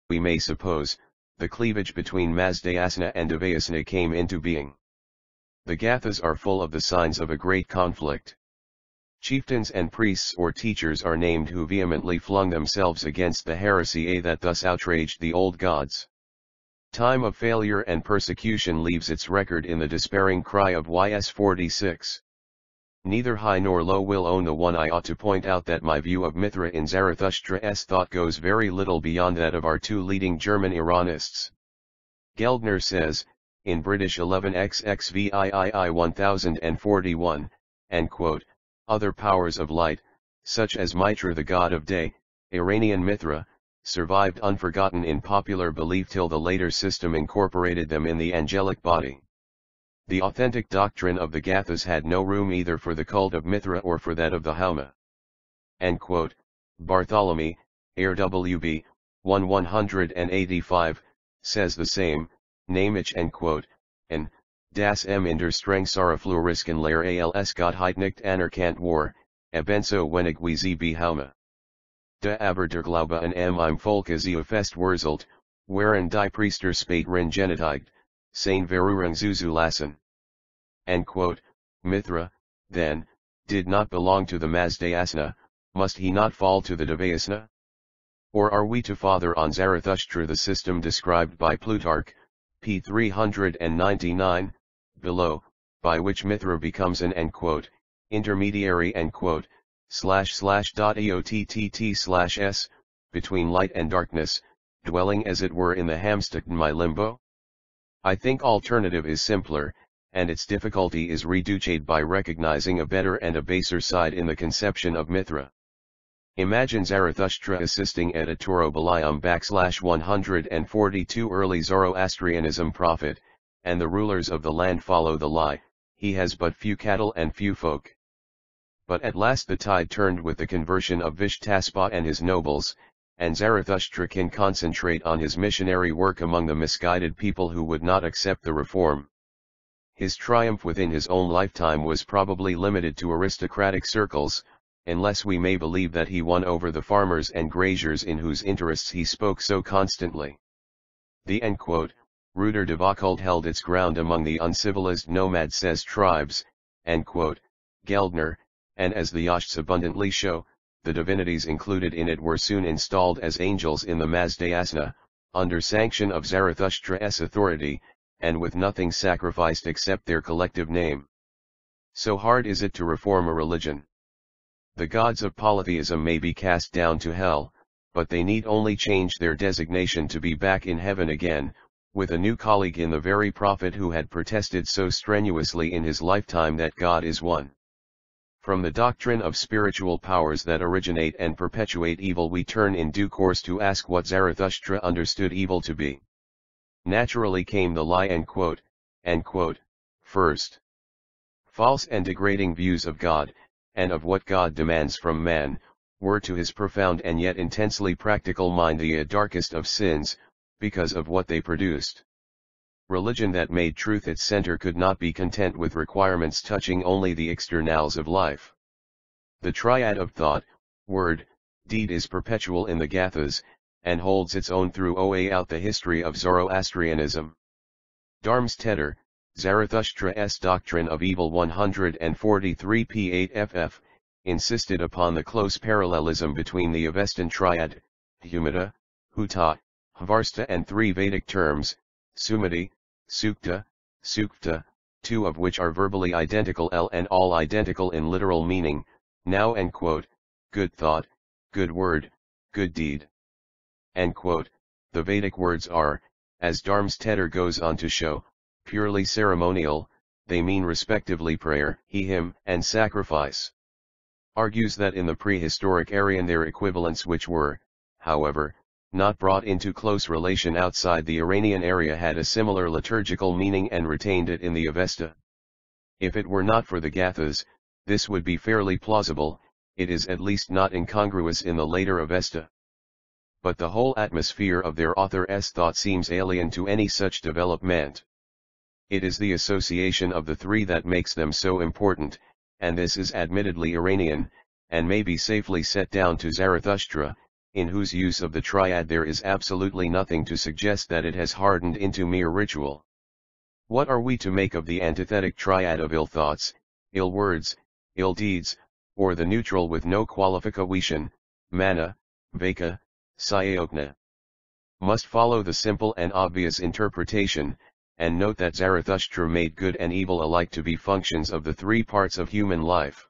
we may suppose, the cleavage between Mazdayasana and Devayasana came into being. The Gathas are full of the signs of a great conflict. Chieftains and priests or teachers are named who vehemently flung themselves against the heresy that thus outraged the old gods. Time of failure and persecution leaves its record in the despairing cry of Ys 46. Neither high nor low will own the one. I ought to point out that my view of Mithra in Zarathustra's thought goes very little beyond that of our two leading German Iranists. Geldner says, in British 11xxvii 1041, and quote, other powers of light, such as Mitra the god of day, Iranian Mithra, survived unforgotten in popular belief till the later system incorporated them in the angelic body. The authentic doctrine of the Gathas had no room either for the cult of Mithra or for that of the Hauma. End quote. Bartholomew, Air WB, 185, says the same, Namich end quote, and, das in der streng Saraflurisken Lehr als Gottheit nicht anerkannt war, ebenso wenig wie sie be Hauma. De aber der Glaube an im Volke sie fest wurzelt, waren die Priester späteren genetigt, sein Verurung zuzulassen. End quote. Mithra, then, did not belong to the Mazdayasana, must he not fall to the Devayasana? Or are we to father on Zarathustra the system described by Plutarch, p. 399, below, by which Mithra becomes an end quote, intermediary end quote, //.eottt/s, between light and darkness, dwelling as it were in the Hamstaknmai limbo? I think alternative is simpler, and its difficulty is reduced by recognizing a better and a baser side in the conception of Mithra. Imagine Zarathustra assisting at a Toro Baliam /142 early Zoroastrianism prophet, and the rulers of the land follow the lie, he has but few cattle and few folk. But at last the tide turned with the conversion of Vishtaspa and his nobles, and Zarathustra can concentrate on his missionary work among the misguided people who would not accept the reform. His triumph within his own lifetime was probably limited to aristocratic circles, unless we may believe that he won over the farmers and graziers in whose interests he spoke so constantly. The end quote, Ruder de Vaucult held its ground among the uncivilized nomad says tribes, end quote, Geldner, and as the Yashts abundantly show, the divinities included in it were soon installed as angels in the Mazdayasana, under sanction of Zarathustra's authority, and with nothing sacrificed except their collective name. So hard is it to reform a religion. The gods of polytheism may be cast down to hell, but they need only change their designation to be back in heaven again, with a new colleague in the very prophet who had protested so strenuously in his lifetime that God is one. From the doctrine of spiritual powers that originate and perpetuate evil we turn in due course to ask what Zarathustra understood evil to be. Naturally came the lie end quote, first. False and degrading views of God, and of what God demands from man, were to his profound and yet intensely practical mind the darkest of sins, because of what they produced. Religion that made truth its center could not be content with requirements touching only the externals of life. The triad of thought, word, deed is perpetual in the Gathas, and holds its own throughout the history of Zoroastrianism. Darmstädter, Zarathustra's doctrine of evil 143 p8 ff, insisted upon the close parallelism between the Avestan triad, Humata, Huta, Varsta and three Vedic terms, Sumati, Sukta, Sukta, two of which are verbally identical and all identical in literal meaning, now end quote, good thought, good word, good deed. End quote, the Vedic words are, as Darmstädter goes on to show, purely ceremonial, they mean respectively prayer, hymn, and sacrifice. Argues that in the prehistoric Aryan their equivalents which were, however, not brought into close relation outside the Iranian area had a similar liturgical meaning and retained it in the Avesta. If it were not for the Gathas, this would be fairly plausible, it is at least not incongruous in the later Avesta. But the whole atmosphere of their author's thought seems alien to any such development. It is the association of the three that makes them so important, and this is admittedly Iranian, and may be safely set down to Zarathustra, in whose use of the triad there is absolutely nothing to suggest that it has hardened into mere ritual. What are we to make of the antithetic triad of ill thoughts, ill words, ill deeds, or the neutral with no qualification, mana, vaka, syayokna? Must follow the simple and obvious interpretation, and note that Zarathustra made good and evil alike to be functions of the three parts of human life.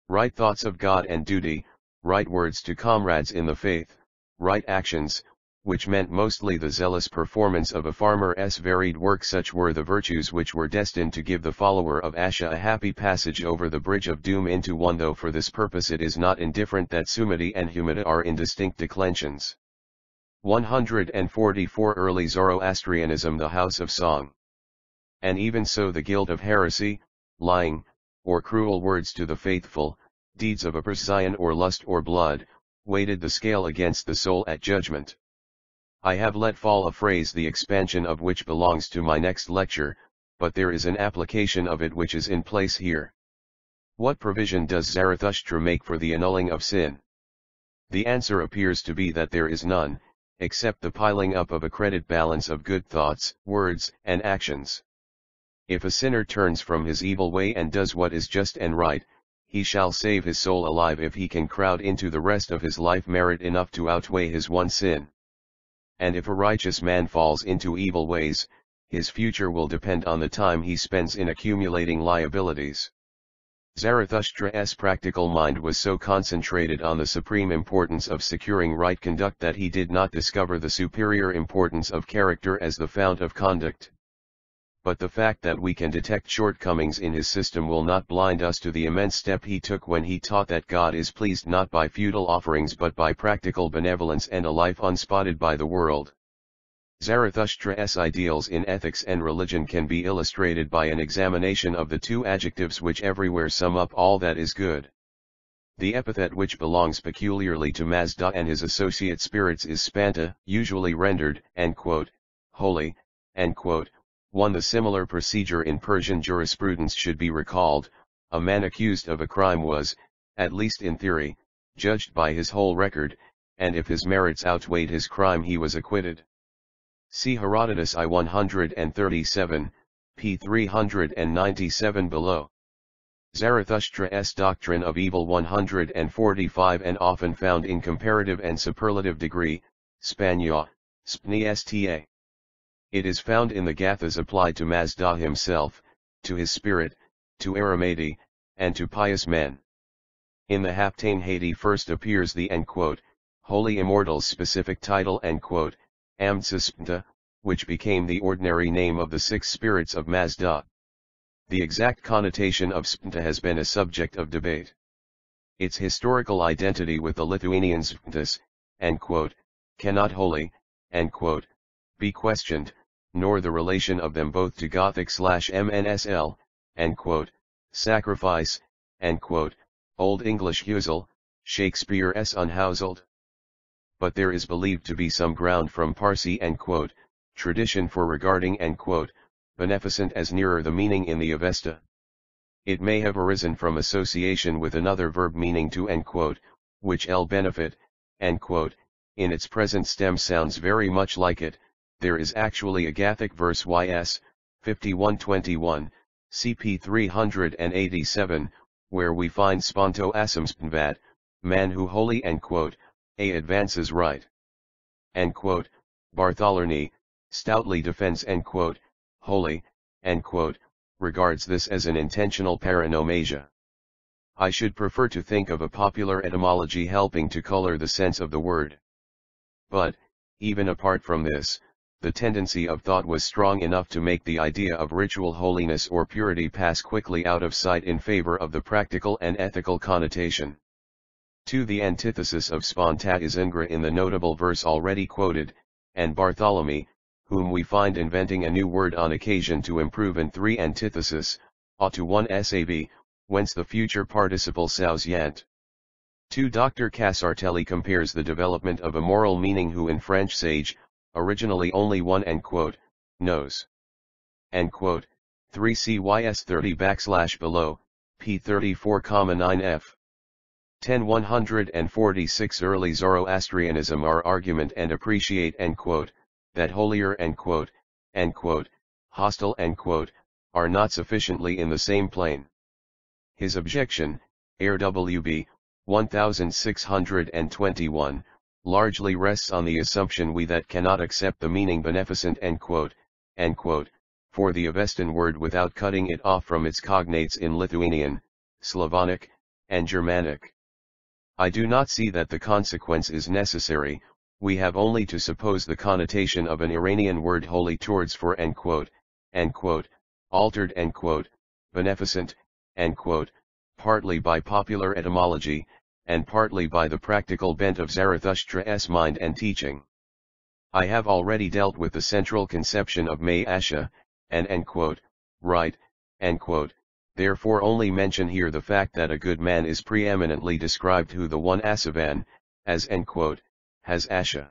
Right thoughts of God and duty, right words to comrades in the faith, right actions, which meant mostly the zealous performance of a farmer's varied work. Such were the virtues which were destined to give the follower of Asha a happy passage over the bridge of doom into one, though for this purpose it is not indifferent that Sumati and Humata are in distinct declensions. 144 Early Zoroastrianism, the house of song. And even so the guilt of heresy, lying, or cruel words to the faithful, deeds of apersion or lust or blood, weighted the scale against the soul at judgment. I have let fall a phrase the expansion of which belongs to my next lecture, but there is an application of it which is in place here. What provision does Zarathustra make for the annulling of sin? The answer appears to be that there is none, except the piling up of a credit balance of good thoughts, words, and actions. If a sinner turns from his evil way and does what is just and right, he shall save his soul alive if he can crowd into the rest of his life merit enough to outweigh his one sin. And if a righteous man falls into evil ways, his future will depend on the time he spends in accumulating liabilities. Zarathustra's practical mind was so concentrated on the supreme importance of securing right conduct that he did not discover the superior importance of character as the fount of conduct. But the fact that we can detect shortcomings in his system will not blind us to the immense step he took when he taught that God is pleased not by feudal offerings but by practical benevolence and a life unspotted by the world. Zarathustra's ideals in ethics and religion can be illustrated by an examination of the two adjectives which everywhere sum up all that is good. The epithet which belongs peculiarly to Mazda and his associate spirits is spanta, usually rendered, holy, One. The similar procedure in Persian jurisprudence should be recalled. A man accused of a crime was, at least in theory, judged by his whole record, and if his merits outweighed his crime he was acquitted. See Herodotus I 137, p. 397 below. Zarathustra's doctrine of evil 145 and often found in comparative and superlative degree, Spanya, Spni sta. It is found in the Gathas applied to Mazda himself, to his spirit, to Aramati, and to pious men. In the Haptane Haiti first appears the holy immortal's specific title Amtsaspnta, which became the ordinary name of the six spirits of Mazda. The exact connotation of Spnta has been a subject of debate. Its historical identity with the Lithuanian Spntas, cannot wholly, be questioned, nor the relation of them both to Gothic/MNSL, sacrifice, Old English Husel, Shakespeare's unhouseld. But there is believed to be some ground from Parsi tradition for regarding beneficent as nearer the meaning in the Avesta. It may have arisen from association with another verb meaning to which benefit, in its present stem sounds very much like it. There is actually a Gathic verse Ys. 5121, cp 387, where we find sponto asamspnvad, man who wholly a advances right. Bartholomew, stoutly defends wholly, regards this as an intentional paranomasia. I should prefer to think of a popular etymology helping to color the sense of the word. But, even apart from this, the tendency of thought was strong enough to make the idea of ritual holiness or purity pass quickly out of sight in favor of the practical and ethical connotation. To the antithesis of Sponta is Ingra in the notable verse already quoted, and Bartholomew, whom we find inventing a new word on occasion to improve in three antithesis, to one sav, whence the future participle sausiant. 2. Dr. Casartelli compares the development of a moral meaning who in French sage, originally only one knows. 3 Cys 30 / below, p 34,9 f. 10-146 Early Zoroastrianism Our argument and appreciate that holier hostile are not sufficiently in the same plane. His objection, RWB 1621, largely rests on the assumption we that cannot accept the meaning beneficent for the Avestan word without cutting it off from its cognates in Lithuanian, Slavonic, and Germanic. I do not see that the consequence is necessary. We have only to suppose the connotation of an Iranian word holy towards for altered beneficent partly by popular etymology, and partly by the practical bent of Zarathustra's mind and teaching. I have already dealt with the central conception of May Asha, and right, therefore only mention here the fact that a good man is preeminently described who the one Asavan, as has Asha.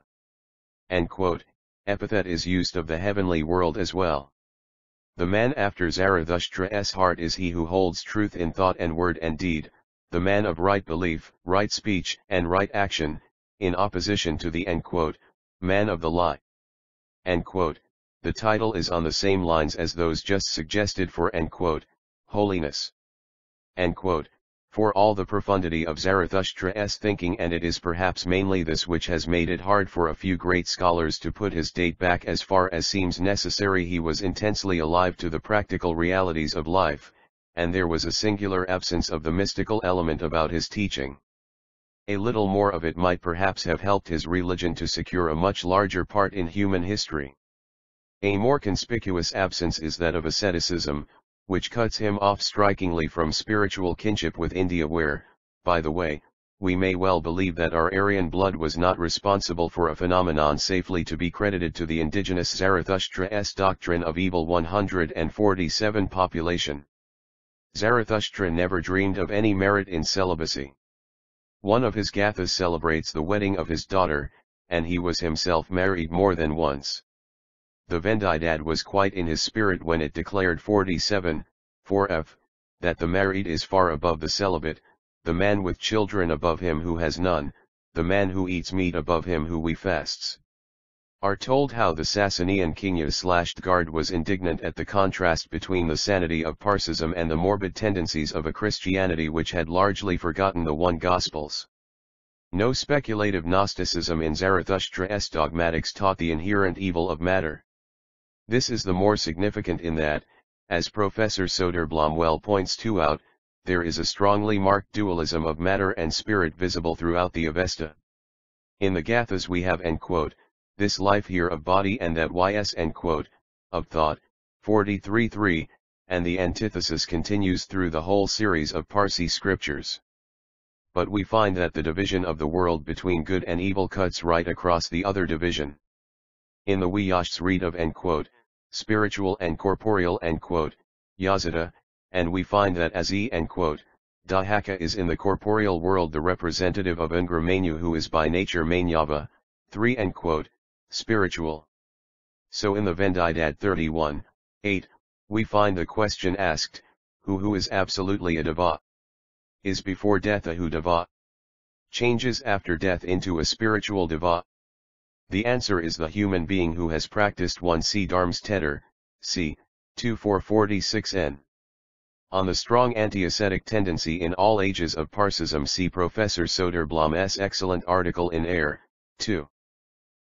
Epithet is used of the heavenly world as well. The man after Zarathustra's heart is he who holds truth in thought and word and deed, the man of right belief, right speech, and right action, in opposition to the man of the lie. The title is on the same lines as those just suggested for holiness. For all the profundity of Zarathustra's thinking, and it is perhaps mainly this which has made it hard for a few great scholars to put his date back as far as seems necessary, he was intensely alive to the practical realities of life, and there was a singular absence of the mystical element about his teaching. A little more of it might perhaps have helped his religion to secure a much larger part in human history. A more conspicuous absence is that of asceticism, which cuts him off strikingly from spiritual kinship with India, where, by the way, we may well believe that our Aryan blood was not responsible for a phenomenon safely to be credited to the indigenous Zarathustra's doctrine of evil 147 population. Zarathustra never dreamed of any merit in celibacy. One of his Gathas celebrates the wedding of his daughter, and he was himself married more than once. The Vendidad was quite in his spirit when it declared 47, 4f, that the married is far above the celibate, the man with children above him who has none, the man who eats meat above him who we fasts. Are told how the Sasanian king Yaslashtgard was indignant at the contrast between the sanity of Parsism and the morbid tendencies of a Christianity which had largely forgotten the one Gospels. No speculative Gnosticism in Zarathustra's dogmatics taught the inherent evil of matter. This is the more significant in that, as Professor Soderblom well points out, there is a strongly marked dualism of matter and spirit visible throughout the Avesta. In the Gathas we have this life here of body and that ys of thought, 43.3, and the antithesis continues through the whole series of Parsi scriptures. But we find that the division of the world between good and evil cuts right across the other division. In the Wyash's read of spiritual and corporeal Yazida, and we find that as Dahaka is in the corporeal world the representative of Ungramenyu who is by nature Mainyava, 3 spiritual. So in the Vendidad 31, 8, we find the question asked, who is absolutely a deva? Is before death a deva? Changes after death into a spiritual deva? The answer is the human being who has practiced 1c Dharms Teder, c. 2446n. On the strong anti-ascetic tendency in all ages of Parsism see Professor Soderblom's excellent article in Air, 2.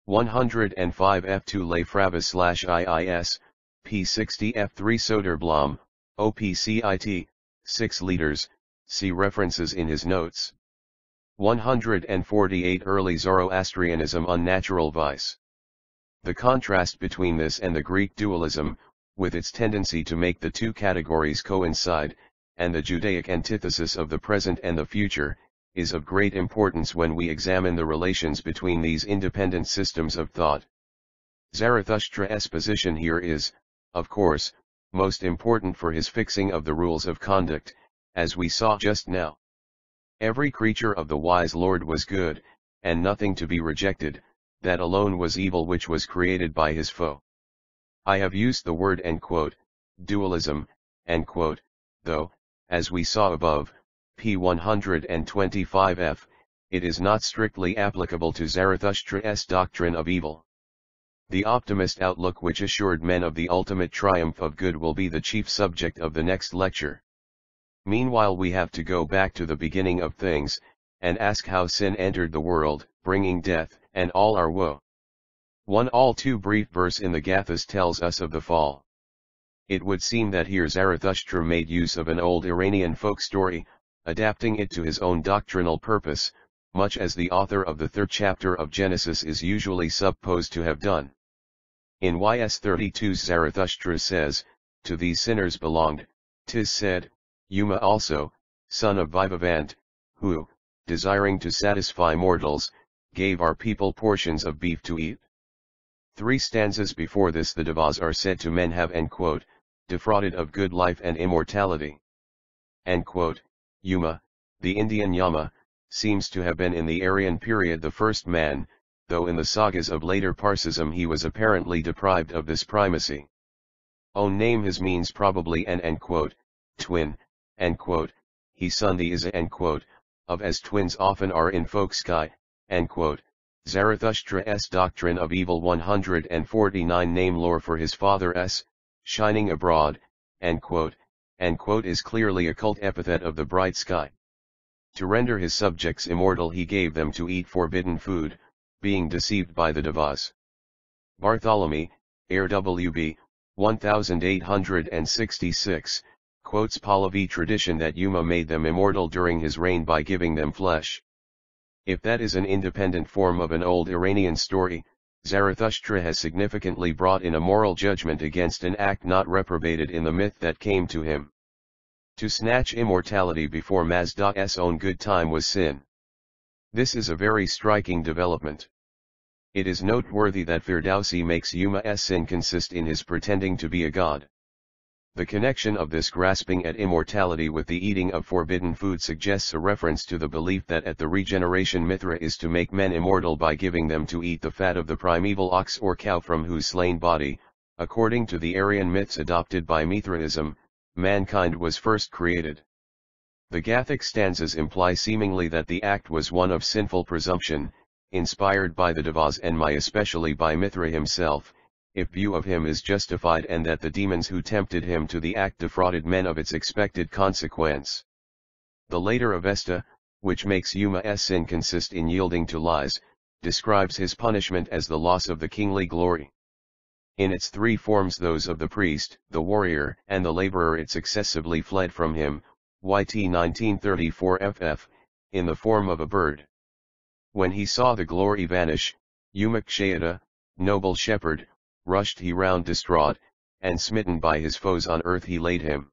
105 f2 Le Fravis/IIS, p60 f3 Soderblom, OPCIT, 6 liters, see references in his notes. 148 Early Zoroastrianism Unnatural Vice. The contrast between this and the Greek dualism, with its tendency to make the two categories coincide, and the Judaic antithesis of the present and the future, is of great importance when we examine the relations between these independent systems of thought. Zarathustra's position here is, of course, most important for his fixing of the rules of conduct, as we saw just now. Every creature of the wise Lord was good, and nothing to be rejected, that alone was evil which was created by his foe. I have used the word dualism, though, as we saw above, p. 125f, it is not strictly applicable to Zarathustra's doctrine of evil. The optimist outlook which assured men of the ultimate triumph of good will be the chief subject of the next lecture. Meanwhile we have to go back to the beginning of things, and ask how sin entered the world, bringing death, and all our woe. One all too brief verse in the Gathas tells us of the fall. It would seem that here Zarathustra made use of an old Iranian folk story, adapting it to his own doctrinal purpose, much as the author of the 3rd chapter of Genesis is usually supposed to have done. In Ys 32 Zarathustra says, "To these sinners belonged, 'tis said, Yuma also, son of Vivavant, who, desiring to satisfy mortals, gave our people portions of beef to eat." 3 stanzas before this the devas are said to men have defrauded of good life and immortality. Yuma, the Indian Yama, seems to have been in the Aryan period the first man, though in the sagas of later Parsism he was apparently deprived of this primacy. Own name his means probably an twin, he son the is of as twins often are in folk sky, Zarathustra's doctrine of evil 149 name lore for his father shining abroad, is clearly a cult epithet of the bright sky. To render his subjects immortal he gave them to eat forbidden food, being deceived by the devas. Bartholomew, Air WB, 1866, quotes Pahlavi tradition that Yuma made them immortal during his reign by giving them flesh. If that is an independent form of an old Iranian story, Zarathustra has significantly brought in a moral judgment against an act not reprobated in the myth that came to him. To snatch immortality before Mazda's own good time was sin. This is a very striking development. It is noteworthy that Ferdowsi makes Yuma's sin consist in his pretending to be a god. The connection of this grasping at immortality with the eating of forbidden food suggests a reference to the belief that at the regeneration Mithra is to make men immortal by giving them to eat the fat of the primeval ox or cow from whose slain body, according to the Aryan myths adopted by Mithraism, mankind was first created. The Gathic stanzas imply seemingly that the act was one of sinful presumption, inspired by the devas and especially by Mithra himself, if view of him is justified, and that the demons who tempted him to the act defrauded men of its expected consequence. The later Avesta, which makes Yuma's sin consist in yielding to lies, describes his punishment as the loss of the kingly glory. In its 3 forms, those of the priest, the warrior, and the laborer, it successively fled from him, YT 1934 ff, in the form of a bird. When he saw the glory vanish, Umakshayata, noble shepherd, rushed he round distraught, and smitten by his foes on earth he laid him.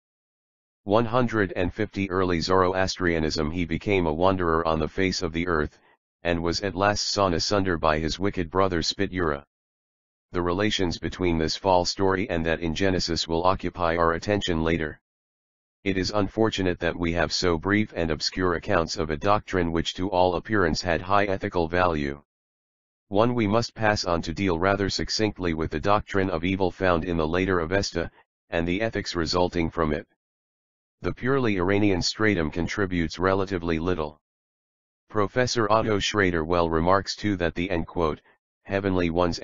150 Early Zoroastrianism he became a wanderer on the face of the earth, and was at last sawn asunder by his wicked brother Spityura. The relations between this fall story and that in Genesis will occupy our attention later. It is unfortunate that we have so brief and obscure accounts of a doctrine which to all appearance had high ethical value. One we must pass on to deal rather succinctly with the doctrine of evil found in the later Avesta, and the ethics resulting from it. The purely Iranian stratum contributes relatively little. Professor Otto Schrader well remarks too that the heavenly ones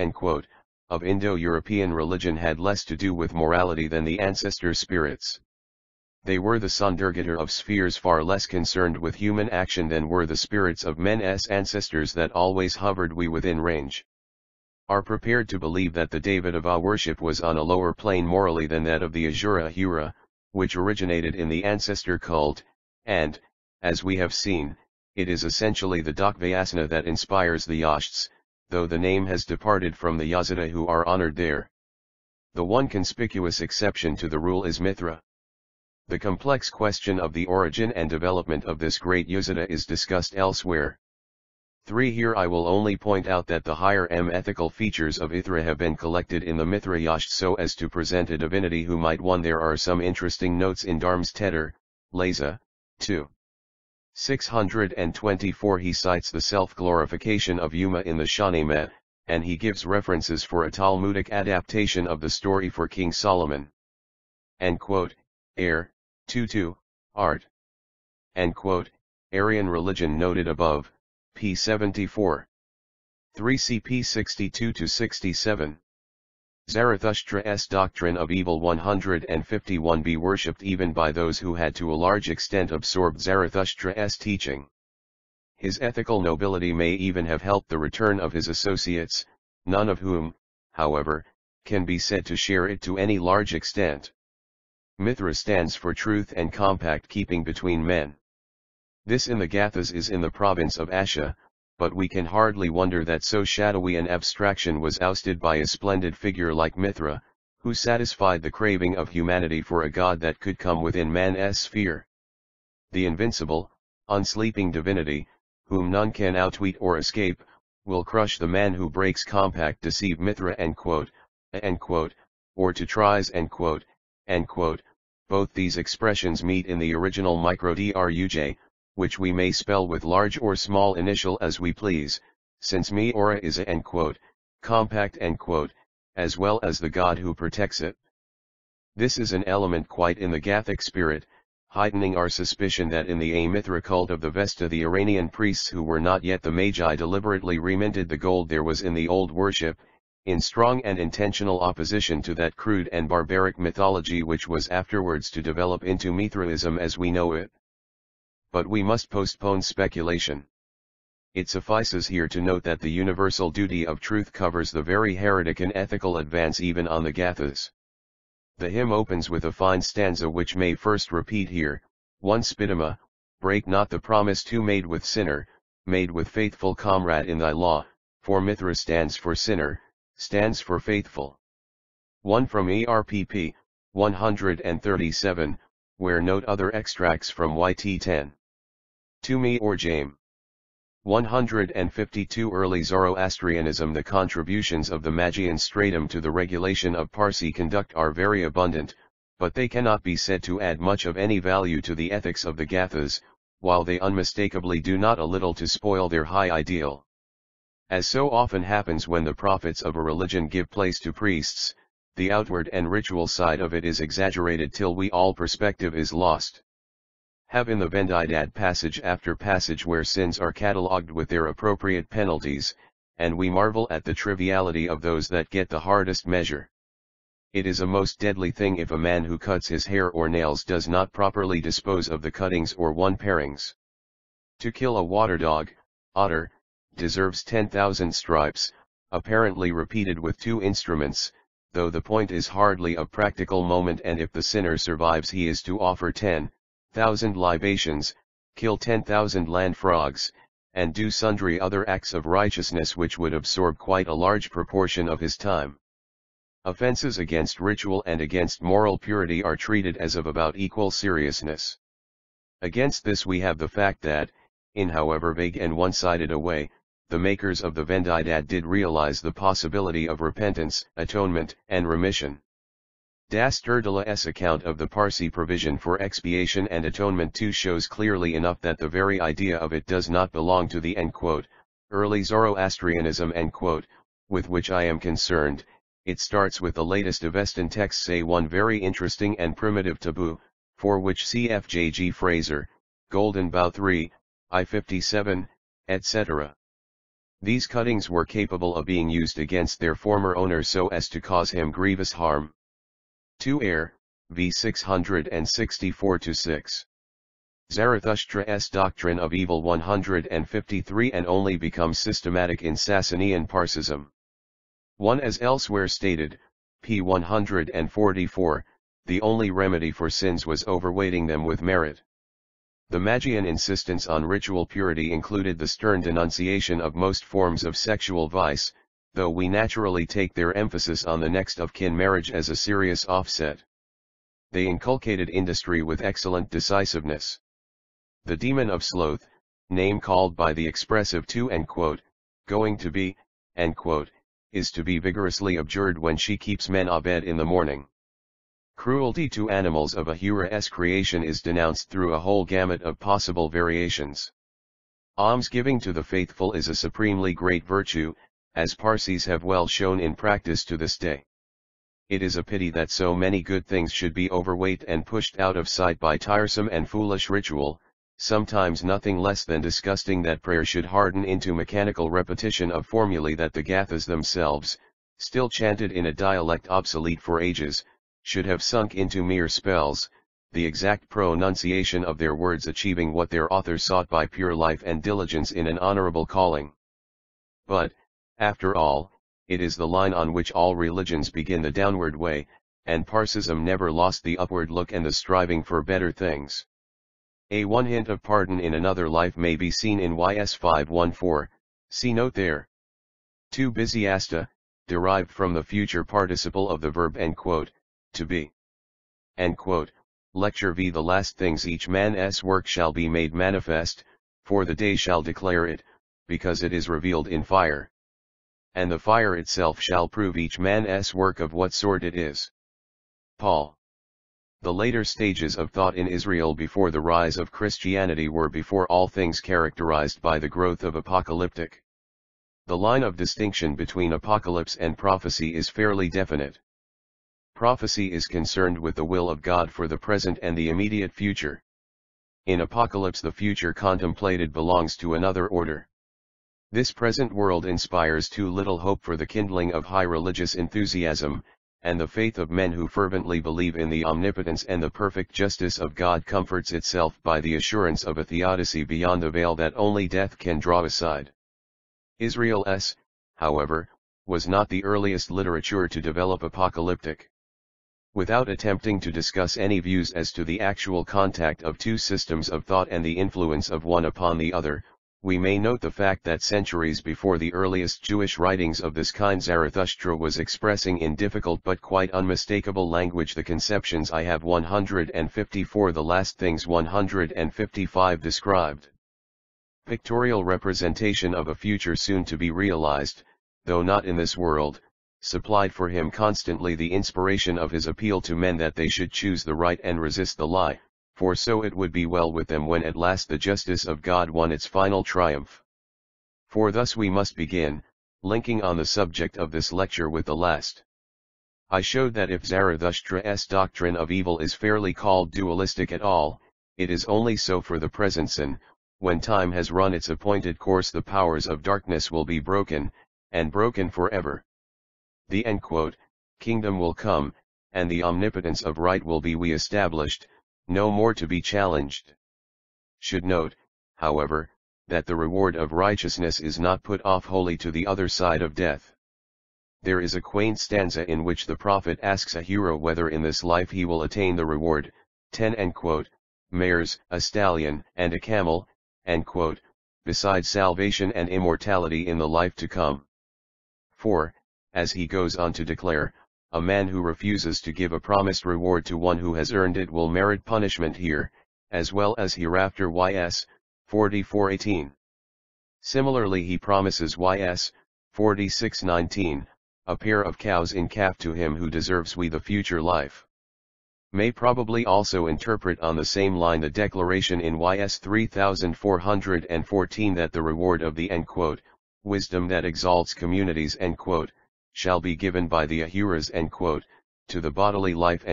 of Indo-European religion had less to do with morality than the ancestor spirits. They were the Sondergatter of spheres, far less concerned with human action than were the spirits of men's ancestors that always hovered within range. Are prepared to believe that the David of our worship was on a lower plane morally than that of the Ahura Hura, which originated in the ancestor cult, and, as we have seen, it is essentially the Dakvayasana that inspires the Yashts, though the name has departed from the Yazida who are honored there. The one conspicuous exception to the rule is Mithra. The complex question of the origin and development of this great Yazida is discussed elsewhere. 3. Here I will only point out that the higher ethical features of Ithra have been collected in the Mithra Yasht so as to present a divinity who might one. There are some interesting notes in Dharm's Tedder, Leza, 2. 624. He cites the self-glorification of Yuma in the Shahnameh, and he gives references for a Talmudic adaptation of the story for King Solomon. Air, 2-2, Art. Aryan religion noted above, p. 74. 3 cp 62-67. Zarathustra's doctrine of evil 151 be worshipped even by those who had to a large extent absorbed Zarathustra's teaching. His ethical nobility may even have helped the return of his associates, none of whom, however, can be said to share it to any large extent. Mithra stands for truth and compact keeping between men. This in the Gathas is in the province of Asha, but we can hardly wonder that so shadowy an abstraction was ousted by a splendid figure like Mithra, who satisfied the craving of humanity for a god that could come within man's sphere. The invincible, unsleeping divinity, whom none can outwit or escape, will crush the man who breaks compact deceive Mithra or to tries Both these expressions meet in the original microdruj, which we may spell with large or small initial as we please, since me ora is a compact as well as the god who protects it. This is an element quite in the Gathic spirit, heightening our suspicion that in the Mithra cult of the Vesta the Iranian priests who were not yet the Magi deliberately reminted the gold there was in the old worship, in strong and intentional opposition to that crude and barbaric mythology which was afterwards to develop into Mithraism as we know it. But we must postpone speculation. It suffices here to note that the universal duty of truth covers the very heretic and ethical advance even on the Gathas. The hymn opens with a fine stanza which may first repeat here, 1 Spidima, break not the promise to made with sinner, made with faithful comrade in thy law, for Mithra stands for sinner, stands for faithful. 1 from ERPP, 137, where note other extracts from YT10. To me or Jame. 152 Early Zoroastrianism. The contributions of the Magian stratum to the regulation of Parsi conduct are very abundant, but they cannot be said to add much of any value to the ethics of the Gathas, while they unmistakably do not a little to spoil their high ideal. As so often happens when the prophets of a religion give place to priests, the outward and ritual side of it is exaggerated till all perspective is lost. Have in the Vendidad passage after passage where sins are catalogued with their appropriate penalties, and we marvel at the triviality of those that get the hardest measure. It is a most deadly thing if a man who cuts his hair or nails does not properly dispose of the cuttings or parings. To kill a water dog, otter, deserves 10,000 stripes, apparently repeated with 2 instruments, though the point is hardly of practical moment, and if the sinner survives he is to offer 10,000 libations, kill 10,000 land frogs, and do sundry other acts of righteousness which would absorb quite a large proportion of his time. Offenses against ritual and against moral purity are treated as of about equal seriousness. Against this we have the fact that, in however vague and one-sided a way, the makers of the Vendidad did realize the possibility of repentance, atonement, and remission. Das Sturdala's account of the Parsi provision for expiation and atonement too shows clearly enough that the very idea of it does not belong to the early Zoroastrianism with which I am concerned. It starts with the latest Avestan texts, say one very interesting and primitive taboo, for which cf. J.G. Fraser, Golden Bough 3, I-57, etc. These cuttings were capable of being used against their former owner so as to cause him grievous harm. 2 Air, v 664-6. Zarathustra's doctrine of evil 153 and only becomes systematic in Sasanian Parsism. 1 As elsewhere stated, p. 144, the only remedy for sins was overweighting them with merit. The Magian insistence on ritual purity included the stern denunciation of most forms of sexual vice, though we naturally take their emphasis on the next of kin marriage as a serious offset. They inculcated industry with excellent decisiveness. The demon of sloth, name called by the expressive to going to be, is to be vigorously abjured when she keeps men abed in the morning. Cruelty to animals of Ahura's creation is denounced through a whole gamut of possible variations. Almsgiving to the faithful is a supremely great virtue, as Parsis have well shown in practice to this day. It is a pity that so many good things should be overweight and pushed out of sight by tiresome and foolish ritual, sometimes nothing less than disgusting that prayer should harden into mechanical repetition of formulae that the Gathas themselves, still chanted in a dialect obsolete for ages, should have sunk into mere spells, the exact pronunciation of their words achieving what their author sought by pure life and diligence in an honorable calling. But, after all, it is the line on which all religions begin the downward way, and Parsism never lost the upward look and the striving for better things. One hint of pardon in another life may be seen in YS 514, see note there. 2 Busyasta, derived from the future participle of the verb to be. Lecture V. The last things each man's work shall be made manifest, for the day shall declare it, because it is revealed in fire. And the fire itself shall prove each man's work of what sort it is. Paul. The later stages of thought in Israel before the rise of Christianity were before all things characterized by the growth of apocalyptic. The line of distinction between apocalypse and prophecy is fairly definite. Prophecy is concerned with the will of God for the present and the immediate future. In apocalypse the future contemplated belongs to another order. This present world inspires too little hope for the kindling of high religious enthusiasm, and the faith of men who fervently believe in the omnipotence and the perfect justice of God comforts itself by the assurance of a theodicy beyond the veil that only death can draw aside. Israel's, however, was not the earliest literature to develop apocalyptic. Without attempting to discuss any views as to the actual contact of two systems of thought and the influence of one upon the other, we may note the fact that centuries before the earliest Jewish writings of this kind Zarathustra was expressing in difficult but quite unmistakable language the conceptions I have 154 the last things 155 described. Pictorial representation of a future soon to be realized, though not in this world, supplied for him constantly the inspiration of his appeal to men that they should choose the right and resist the lie, for so it would be well with them when at last the justice of God won its final triumph. For thus we must begin, linking on the subject of this lecture with the last. I showed that if Zarathustra's doctrine of evil is fairly called dualistic at all, it is only so for the present sin. When time has run its appointed course the powers of darkness will be broken, and broken forever. The kingdom will come, and the omnipotence of right will be re-established, no more to be challenged. Should note, however, that the reward of righteousness is not put off wholly to the other side of death. There is a quaint stanza in which the prophet asks a hero whether in this life he will attain the reward, 10 mares, a stallion, and a camel, besides salvation and immortality in the life to come. For, as he goes on to declare, a man who refuses to give a promised reward to one who has earned it will merit punishment here, as well as hereafter. YS 44:18. Similarly he promises YS 46:19, a pair of cows in calf to him who deserves the future life. May probably also interpret on the same line the declaration in YS 3414 that the reward of the wisdom that exalts communities shall be given by the Ahuras to the bodily life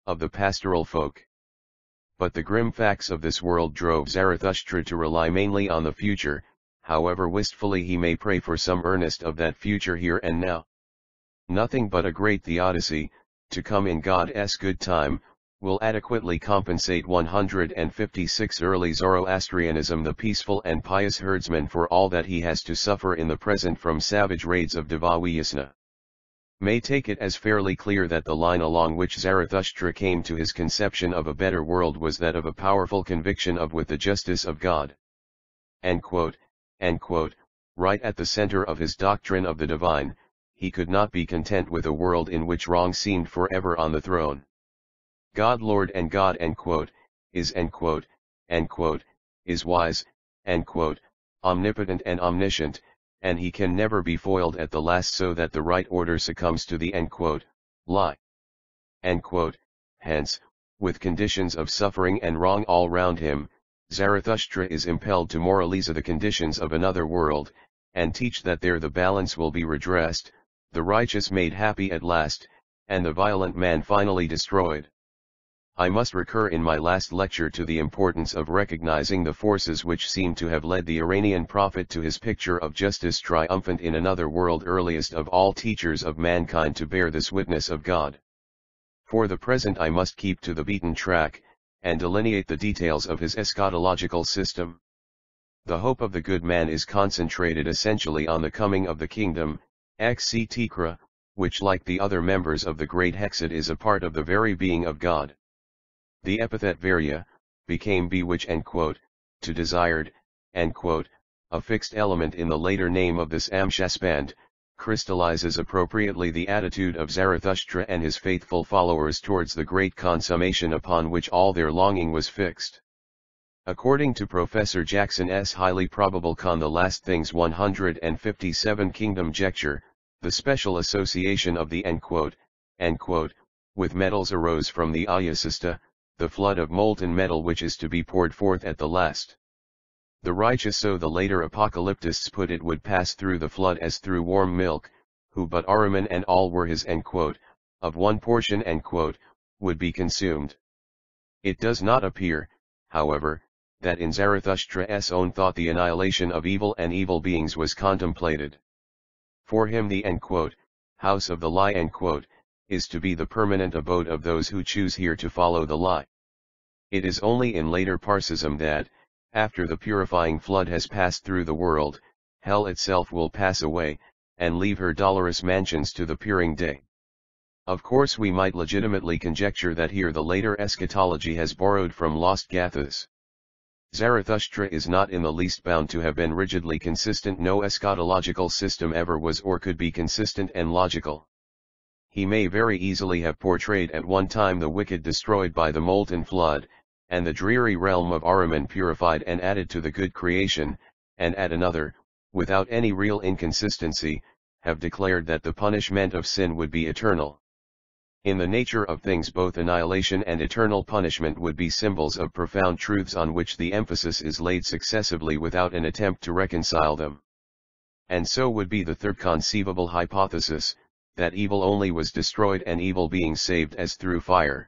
of the pastoral folk. But the grim facts of this world drove Zarathustra to rely mainly on the future, however wistfully he may pray for some earnest of that future here and now. Nothing but a great theodicy, to come in God's good time, will adequately compensate 156 early Zoroastrianism the peaceful and pious herdsman for all that he has to suffer in the present from savage raids of Devayasna. May take it as fairly clear that the line along which Zarathustra came to his conception of a better world was that of a powerful conviction of with the justice of God. Right at the center of his doctrine of the divine, he could not be content with a world in which wrong seemed forever on the throne. God Lord and God is wise, omnipotent and omniscient, and he can never be foiled at the last so that the right order succumbs to the lie. Hence, with conditions of suffering and wrong all round him, Zarathustra is impelled to moralize the conditions of another world, and teach that there the balance will be redressed, the righteous made happy at last, and the violent man finally destroyed. I must recur in my last lecture to the importance of recognizing the forces which seem to have led the Iranian prophet to his picture of justice triumphant in another world, earliest of all teachers of mankind to bear this witness of God. For the present I must keep to the beaten track, and delineate the details of his eschatological system. The hope of the good man is concentrated essentially on the coming of the kingdom, etc., which like the other members of the great hexad is a part of the very being of God. The epithet varia, became bewitch to desired, a fixed element in the later name of this Amshasband, crystallizes appropriately the attitude of Zarathustra and his faithful followers towards the great consummation upon which all their longing was fixed. According to Professor Jackson's highly probable Con the Last Things 157 Kingdom Jecture, the special association of the with metals arose from the Ayasista, the flood of molten metal which is to be poured forth at the last. The righteous, so the later apocalyptists put it, would pass through the flood as through warm milk, who but Ahriman and all were his of one portion would be consumed. It does not appear, however, that in Zarathustra's own thought the annihilation of evil and evil beings was contemplated. For him the house of the lie is to be the permanent abode of those who choose here to follow the lie. It is only in later Parsism that, after the purifying flood has passed through the world, hell itself will pass away, and leave her dolorous mansions to the peering day. Of course we might legitimately conjecture that here the later eschatology has borrowed from lost Gathas. Zarathustra is not in the least bound to have been rigidly consistent. No eschatological system ever was or could be consistent and logical. He may very easily have portrayed at one time the wicked destroyed by the molten flood, and the dreary realm of Ahriman purified and added to the good creation, and at another, without any real inconsistency, have declared that the punishment of sin would be eternal. In the nature of things both annihilation and eternal punishment would be symbols of profound truths on which the emphasis is laid successively without an attempt to reconcile them. And so would be the third conceivable hypothesis, that evil only was destroyed and evil beings saved as through fire.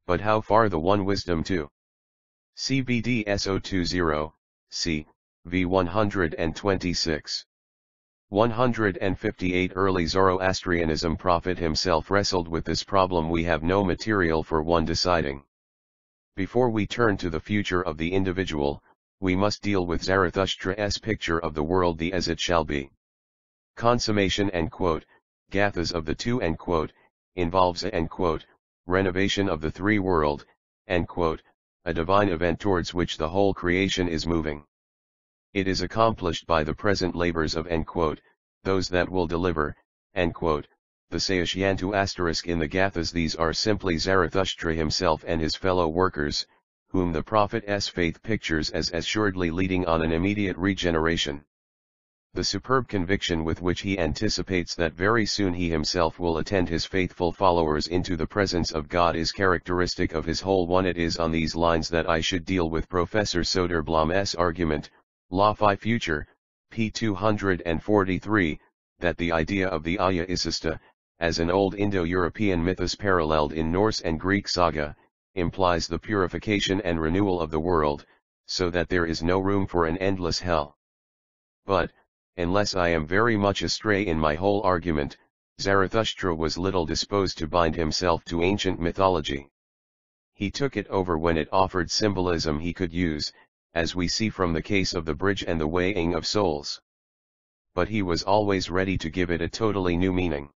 But how far the one wisdom to CBD S020, c. v 126. 158 Early Zoroastrianism prophet himself wrestled with this problem. We have no material for one deciding. Before we turn to the future of the individual, we must deal with Zarathustra's picture of the world, the as it shall be. Consummation Gathas of the two involves a renovation of the three world, a divine event towards which the whole creation is moving. It is accomplished by the present labors of those that will deliver, the Sayashyantu * in the Gathas. These are simply Zarathustra himself and his fellow workers, whom the prophet's faith pictures as assuredly leading on an immediate regeneration. The superb conviction with which he anticipates that very soon he himself will attend his faithful followers into the presence of God is characteristic of his whole one. It is on these lines that I should deal with Professor Soderblom's argument, Law Phi Future, p. 243, that the idea of the Aya Isista, as an old Indo-European mythos paralleled in Norse and Greek saga, implies the purification and renewal of the world, so that there is no room for an endless hell. But, unless I am very much astray in my whole argument, Zarathustra was little disposed to bind himself to ancient mythology. He took it over when it offered symbolism he could use, as we see from the case of the bridge and the weighing of souls. But he was always ready to give it a totally new meaning.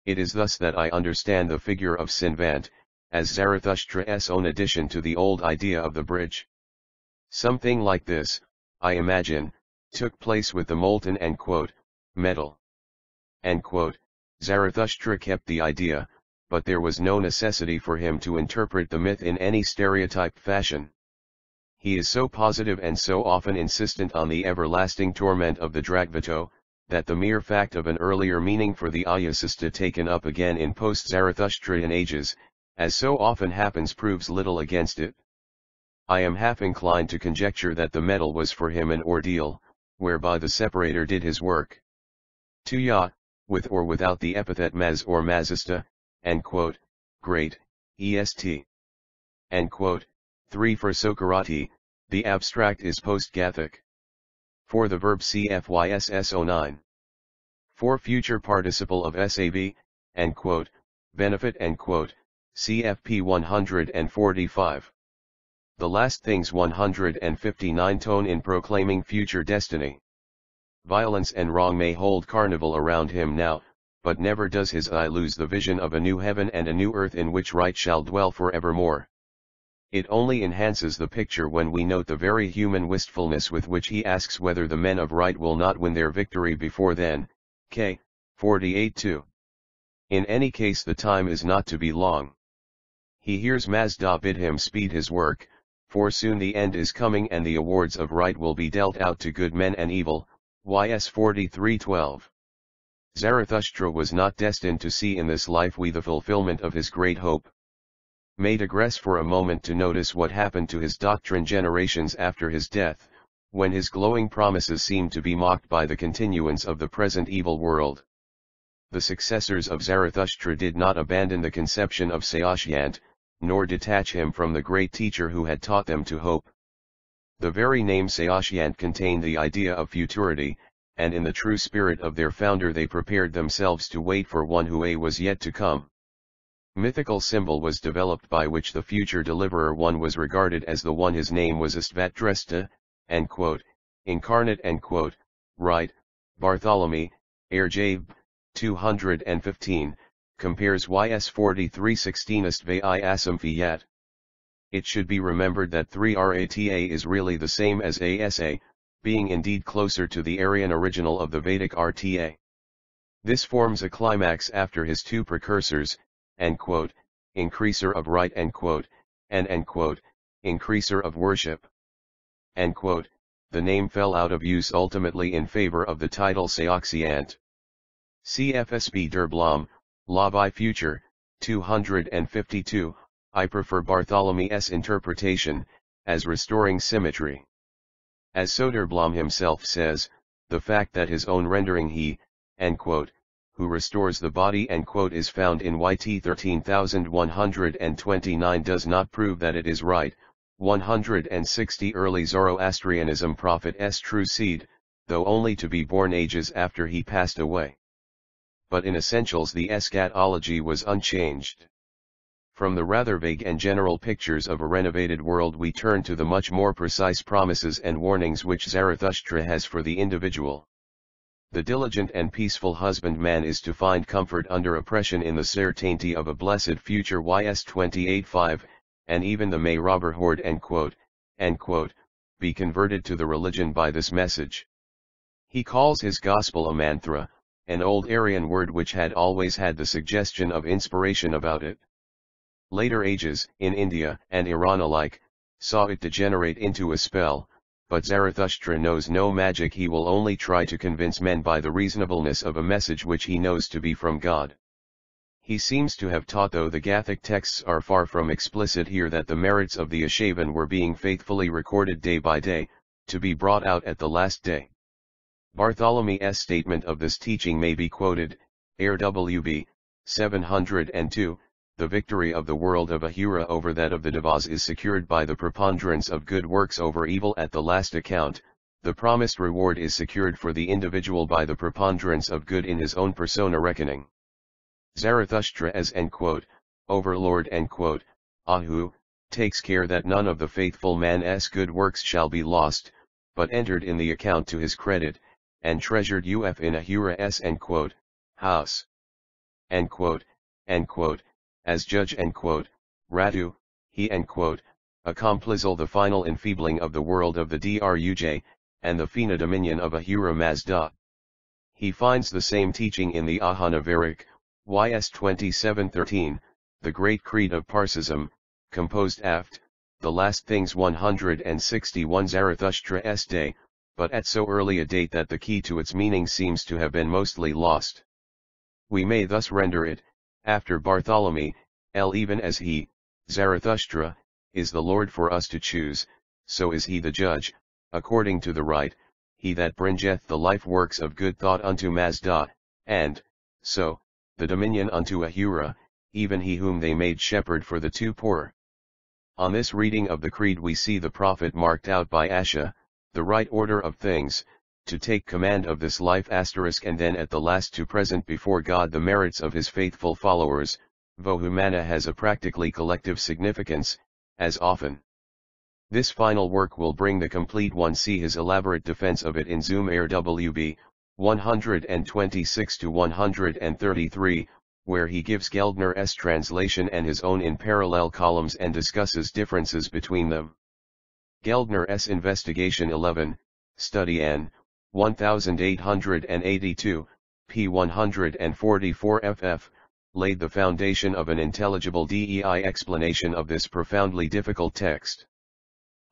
It is thus that I understand the figure of Sinvant, as Zarathustra's own addition to the old idea of the bridge. Something like this, I imagine, took place with the molten metal. Zarathustra kept the idea, but there was no necessity for him to interpret the myth in any stereotyped fashion. He is so positive and so often insistent on the everlasting torment of the Dragvato, that the mere fact of an earlier meaning for the Ayasista taken up again in post-Zarathustrian ages, as so often happens, proves little against it. I am half inclined to conjecture that the metal was for him an ordeal, whereby the separator did his work. Tuya, with or without the epithet Maz or Mazista, great, est. quote. 3 For Sokarati, the abstract is post-Gathic. 4 The verb cfyss09. 4 Future participle of sav, quote, benefit, quote, cfp 145. The last things 159 tone in proclaiming future destiny. Violence and wrong may hold carnival around him now, but never does his eye lose the vision of a new heaven and a new earth in which right shall dwell forevermore. It only enhances the picture when we note the very human wistfulness with which he asks whether the men of right will not win their victory before then. K. 48-2. In any case the time is not to be long. He hears Mazda bid him speed his work, for soon the end is coming and the awards of right will be dealt out to good men and evil. YS 43:12. Zarathustra was not destined to see in this life the fulfillment of his great hope. May digress for a moment to notice what happened to his doctrine generations after his death, when his glowing promises seemed to be mocked by the continuance of the present evil world. The successors of Zarathustra did not abandon the conception of Saoshyant, nor detach him from the great teacher who had taught them to hope. The very name Saoshyant contained the idea of futurity, and in the true spirit of their founder they prepared themselves to wait for one who was yet to come. Mythical symbol was developed by which the future deliverer one was regarded as the one his name was Astvatresta, quote, incarnate, quote, right. Bartholomew, Jabe, 215, compares YS 43:16 Astvai Asam Fiat. It should be remembered that 3 Rata is really the same as Asa, being indeed closer to the Aryan original of the Vedic Rta. This forms a climax after his two precursors, quote, increaser of right, quote, and quote, increaser of worship. Quote, the name fell out of use ultimately in favor of the title Saoxyant. CFSB der Blom, Lavi Future, 252, I prefer Bartholomew's interpretation, as restoring symmetry. As Soderblom himself says, the fact that his own rendering he, quote, who restores the body, quote, is found in YT 13129 does not prove that it is right. 160 Early Zoroastrianism prophet's true seed, though only to be born ages after he passed away. But in essentials the eschatology was unchanged. From the rather vague and general pictures of a renovated world we turn to the much more precise promises and warnings which Zarathustra has for the individual. The diligent and peaceful husbandman is to find comfort under oppression in the certainty of a blessed future YS 28:5, and even the may robber horde, quote, be converted to the religion by this message. He calls his gospel a mantra, an old Aryan word which had always had the suggestion of inspiration about it. Later ages, in India and Iran alike, saw it degenerate into a spell, but Zarathustra knows no magic. He will only try to convince men by the reasonableness of a message which he knows to be from God. He seems to have taught, though the Gathic texts are far from explicit here, that the merits of the Ashavan were being faithfully recorded day by day, to be brought out at the last day. Bartholomew's statement of this teaching may be quoted, RWB, 702, the victory of the world of Ahura over that of the Devas is secured by the preponderance of good works over evil at the last account. The promised reward is secured for the individual by the preponderance of good in his own persona reckoning. Zarathustra as overlord Ahu, takes care that none of the faithful man's good works shall be lost, but entered in the account to his credit, and treasured uf in Ahura's house. As judge Ratu, he accomplishal the final enfeebling of the world of the Druj, and the Fena dominion of Ahura Mazda. He finds the same teaching in the Ahanavarik, YS 2713, the great creed of Parsism, composed aft, the last things 161 Zarathustra's day, but at so early a date that the key to its meaning seems to have been mostly lost. We may thus render it, after Bartholomew, even as he, Zarathustra, is the Lord for us to choose, so is he the judge, according to the right, he that bringeth the life works of good thought unto Mazda, and, so, the dominion unto Ahura, even he whom they made shepherd for the two poor. On this reading of the creed we see the prophet marked out by Asha, the right order of things, to take command of this life asterisk, and then at the last to present before God the merits of his faithful followers. Vohumana has a practically collective significance, as often. This final work will bring the complete one. See his elaborate defense of it in Zoom Air WB 126-133, where he gives Geldner's translation and his own in parallel columns and discusses differences between them. Geldner's investigation 11, Study N, 1882, p. 144 ff, laid the foundation of an intelligible DEI explanation of this profoundly difficult text.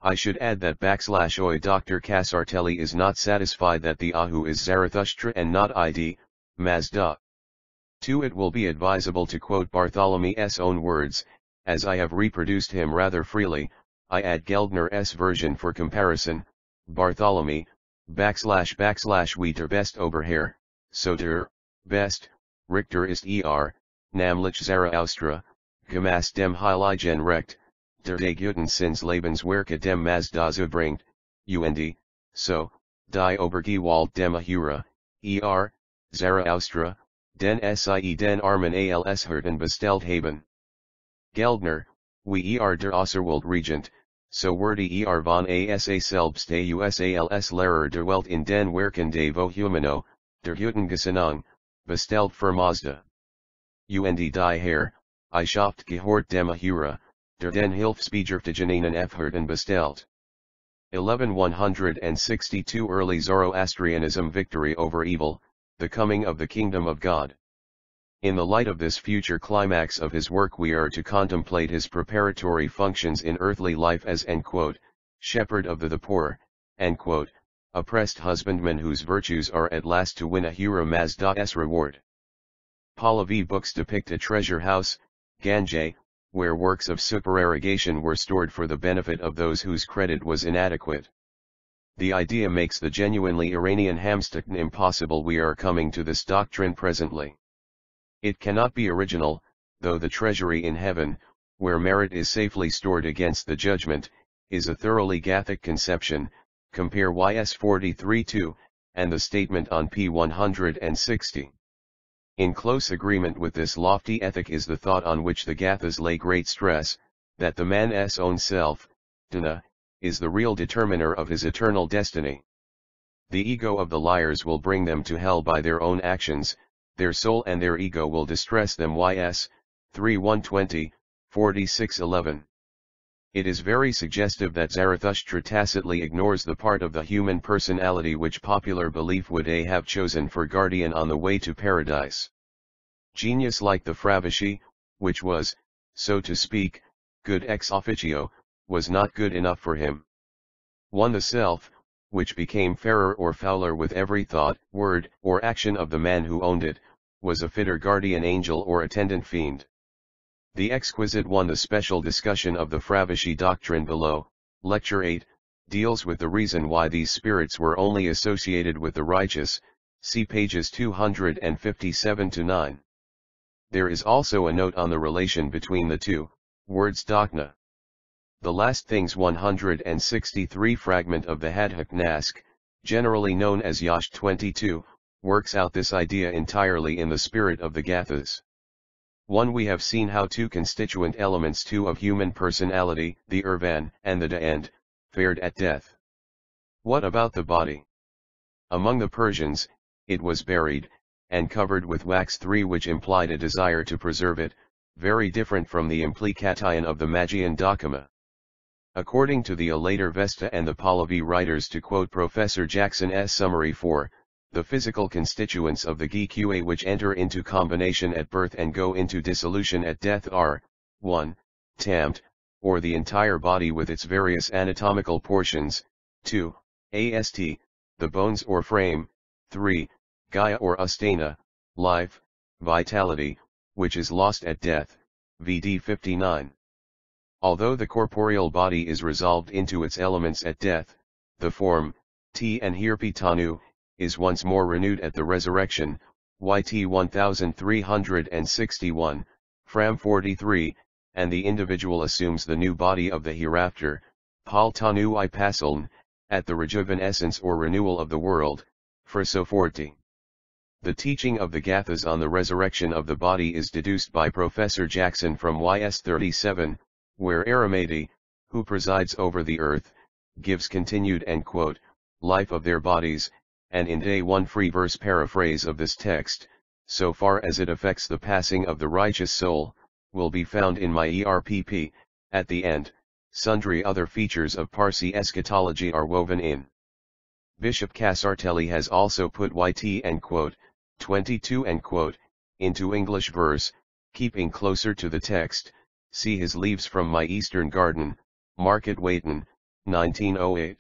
I should add that /oi Dr. Casartelli is not satisfied that the Ahu is Zarathustra and not ID, Mazda. 2. It will be advisable to quote Bartholomew's own words, as I have reproduced him rather freely. I add Geldner's version for comparison. Bartholomew, / we der best Oberherr, so der best, Richter ist namlich Zaraustra, gemäß dem Heiligen Recht, der des guten Sinns Lebenswerke dem Mazda zubringt, und, so, die Obergewalt dem Ahura, Zaraustra, den sie den Armen als Hirten bestellt haben. Geldner, wie der Außerwelt Regent, so wurde von asa selbst als Lehrer der Welt in den Werken des Vohumano, der Guten Gesinnung, bestellt für Mazda. Und die Herr, I schaft gehort dem Ahura, der den Hilfsbedürftigen Hirten bestellt. 1162 Early Zoroastrianism Victory over Evil, the Coming of the Kingdom of God. In the light of this future climax of his work we are to contemplate his preparatory functions in earthly life as shepherd of the poor, oppressed husbandman whose virtues are at last to win Ahura Mazda's reward. Pahlavi books depict a treasure house, Ganj, where works of supererogation were stored for the benefit of those whose credit was inadequate. The idea makes the genuinely Iranian Hamstukn impossible. We are coming to this doctrine presently. It cannot be original, though the treasury in heaven, where merit is safely stored against the judgment, is a thoroughly Gathic conception. Compare YS 43-2, and the statement on p. 160. In close agreement with this lofty ethic is the thought on which the Gathas lay great stress, that the man's own self, Dana, is the real determiner of his eternal destiny. The ego of the liars will bring them to hell by their own actions, their soul and their ego will distress them. YS 3:120, 46:11. It is very suggestive that Zarathustra tacitly ignores the part of the human personality which popular belief would have chosen for guardian on the way to paradise. Genius like the Fravashi, which was, so to speak, good ex officio, was not good enough for him. 1. The self, which became fairer or fouler with every thought, word, or action of the man who owned it, was a fitter guardian angel or attendant fiend. The exquisite 1. The special discussion of the Fravashi doctrine below, Lecture 8, deals with the reason why these spirits were only associated with the righteous, see pages 257-9. There is also a note on the relation between the two words Dakna. The Last Things 163 fragment of the Hadhak Nask, generally known as Yash 22, works out this idea entirely in the spirit of the Gathas. 1. We have seen how two constituent elements of human personality, the Urvan and the Da'and, fared at death. What about the body? Among the Persians, it was buried, and covered with wax 3, which implied a desire to preserve it, very different from the implication of the Magian Dakama. According to the later Vesta and the Pahlavi writers, to quote Professor Jackson's summary 4, the physical constituents of the Gqa which enter into combination at birth and go into dissolution at death are, 1. Tamt, or the entire body with its various anatomical portions, 2. Ast, the bones or frame, 3. Gaia or Astana, life, vitality, which is lost at death, VD 59. Although the corporeal body is resolved into its elements at death, the form, T and Hirpitanu, is once more renewed at the resurrection, YT 1361, Fram 43, and the individual assumes the new body of the hereafter, Pal Tanu I Pasaln, at the rejuvenescence or renewal of the world, Verso 40. The teaching of the Gathas on the resurrection of the body is deduced by Professor Jackson from YS 37, where Aramati, who presides over the earth, gives continued life of their bodies, and in day 1 free verse paraphrase of this text, so far as it affects the passing of the righteous soul, will be found in my ERPP, at the end. Sundry other features of Parsi eschatology are woven in. Bishop Casartelli has also put YT 22 into English verse, keeping closer to the text. See his Leaves from My Eastern Garden, Market Waiton, 1908.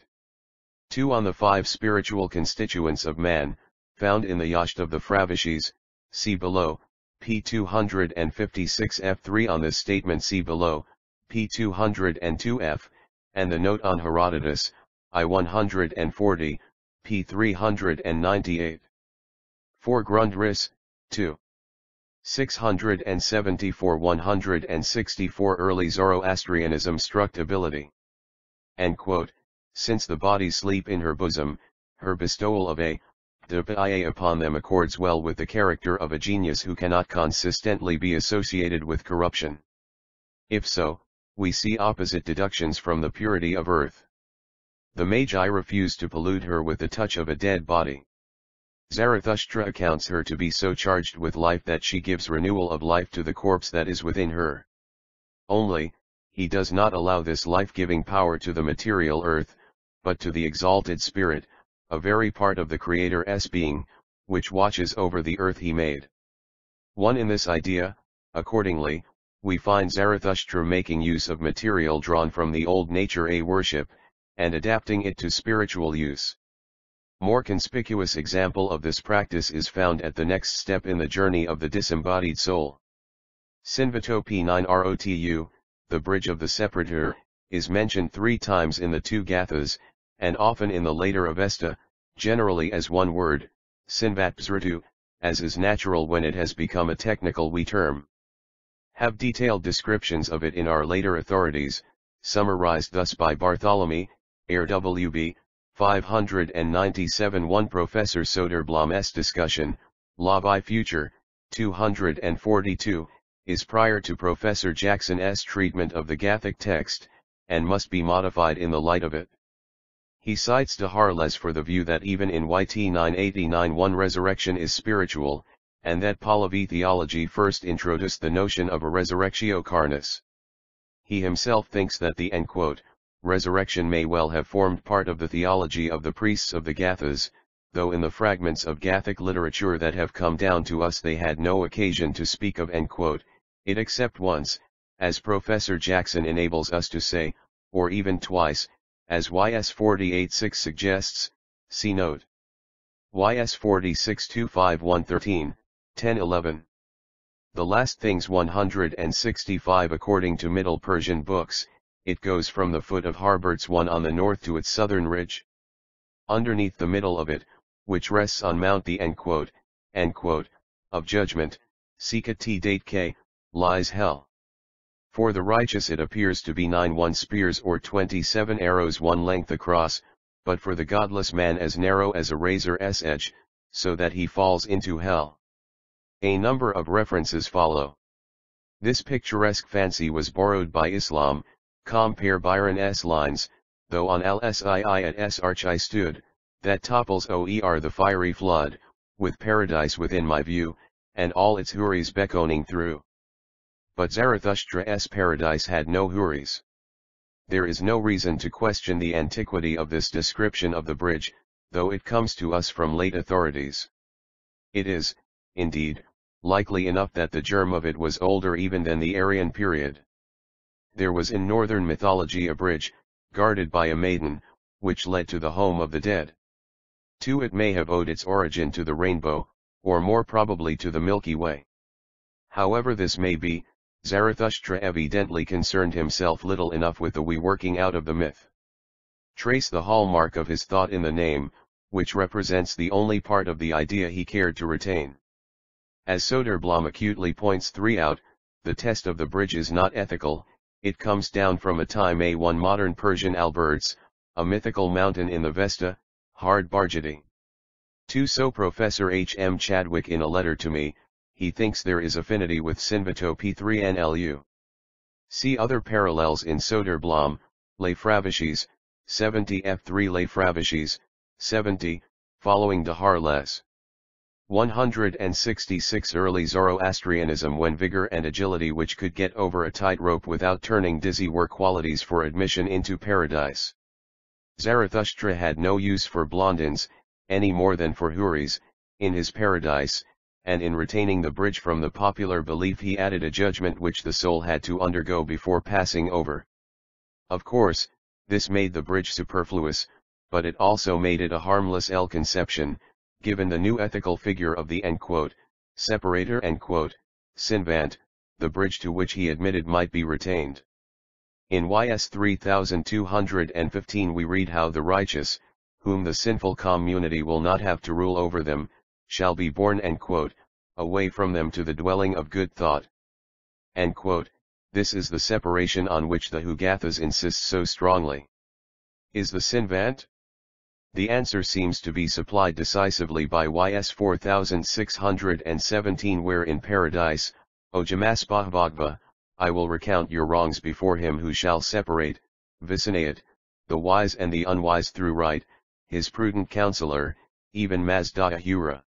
2 on the 5 spiritual constituents of man, found in the Yasht of the Fravishis, see below, p. 256 f. 3 on this statement see below, p. 202 f, and the note on Herodotus, I 140, p. 398. 4 Grundriss, 2. 674-164 Early Zoroastrianism Structability. Since the bodies sleep in her bosom, her bestowal of a d'ia upon them accords well with the character of a genius who cannot consistently be associated with corruption. If so, we see opposite deductions from the purity of earth. The Magi refuse to pollute her with the touch of a dead body. Zarathustra accounts her to be so charged with life that she gives renewal of life to the corpse that is within her. Only, he does not allow this life-giving power to the material earth, but to the exalted spirit, a very part of the Creator's being, which watches over the earth he made. 1 In this idea, accordingly, we find Zarathustra making use of material drawn from the old nature a worship, and adapting it to spiritual use. More conspicuous example of this practice is found at the next step in the journey of the disembodied soul. Sinvato P9 Rotu, the bridge of the separator, is mentioned 3 times in the 2 Gathas, and often in the later Avesta, generally as one word, Sinvatbzratu, as is natural when it has become a technical we term. Have detailed descriptions of it in our later authorities, summarized thus by Bartholomew, R.W.B., 597. 1 Professor Soderblom's discussion, Law by Future, 242, is prior to Professor Jackson's treatment of the Gathic text, and must be modified in the light of it. He cites de Harles for the view that even in YT 989 one resurrection is spiritual, and that Pahlavi theology first introduced the notion of a resurrectio carnis. He himself thinks that the resurrection may well have formed part of the theology of the priests of the Gathas, though in the fragments of Gathic literature that have come down to us they had no occasion to speak of it except once, as Professor Jackson enables us to say, or even twice, as YS 48-6 suggests, see note. YS 46-25113, 10-11. The Last Things 165 according to Middle Persian books, it goes from the foot of Harbert's one on the north to its southern ridge. Underneath the middle of it, which rests on Mount the of Judgment, Sika T date K, lies hell. For the righteous it appears to be 9 spears or 27 arrows 1 length across, but for the godless man as narrow as a razor's edge, so that he falls into hell. A number of references follow. This picturesque fancy was borrowed by Islam. Compare Byron's lines, though on Lsii at S arch I stood, that topples OER the fiery flood, with paradise within my view, and all its houris beckoning through. But Zarathustra's paradise had no houris. There is no reason to question the antiquity of this description of the bridge, though it comes to us from late authorities. It is, indeed, likely enough that the germ of it was older even than the Aryan period. There was in northern mythology a bridge, guarded by a maiden, which led to the home of the dead. 2 It may have owed its origin to the rainbow, or more probably to the Milky Way. However this may be, Zarathustra evidently concerned himself little enough with the working out of the myth. Trace the hallmark of his thought in the name, which represents the only part of the idea he cared to retain. As Soderblom acutely points out, the test of the bridge is not ethical, it comes down from a time A1 modern Persian Alberts, a mythical mountain in the Vesta, hard Bargati. 2 So Professor H. M. Chadwick in a letter to me, he thinks there is affinity with Sinvato P3NLU. See other parallels in Soderblom, Les Fraviches, 70 F3 Les Fraviches, 70, following Dahar Les. 166 Early Zoroastrianism when vigor and agility which could get over a tightrope without turning dizzy were qualities for admission into paradise. Zarathustra had no use for blondins, any more than for houris, in his paradise, and in retaining the bridge from the popular belief he added a judgment which the soul had to undergo before passing over. Of course, this made the bridge superfluous, but it also made it a harmless conception, given the new ethical figure of the separator Sinvant, the bridge to which he admitted might be retained. In YS 3215 we read how the righteous, whom the sinful community will not have to rule over them, shall be borne away from them to the dwelling of good thought. This is the separation on which the Hugathas insist so strongly. Is the Sinvant? The answer seems to be supplied decisively by YS 4617 where in paradise, O Jamaspahbhagva, I will recount your wrongs before him who shall separate, Visinayat, the wise and the unwise through right, his prudent counselor, even Mazdahura.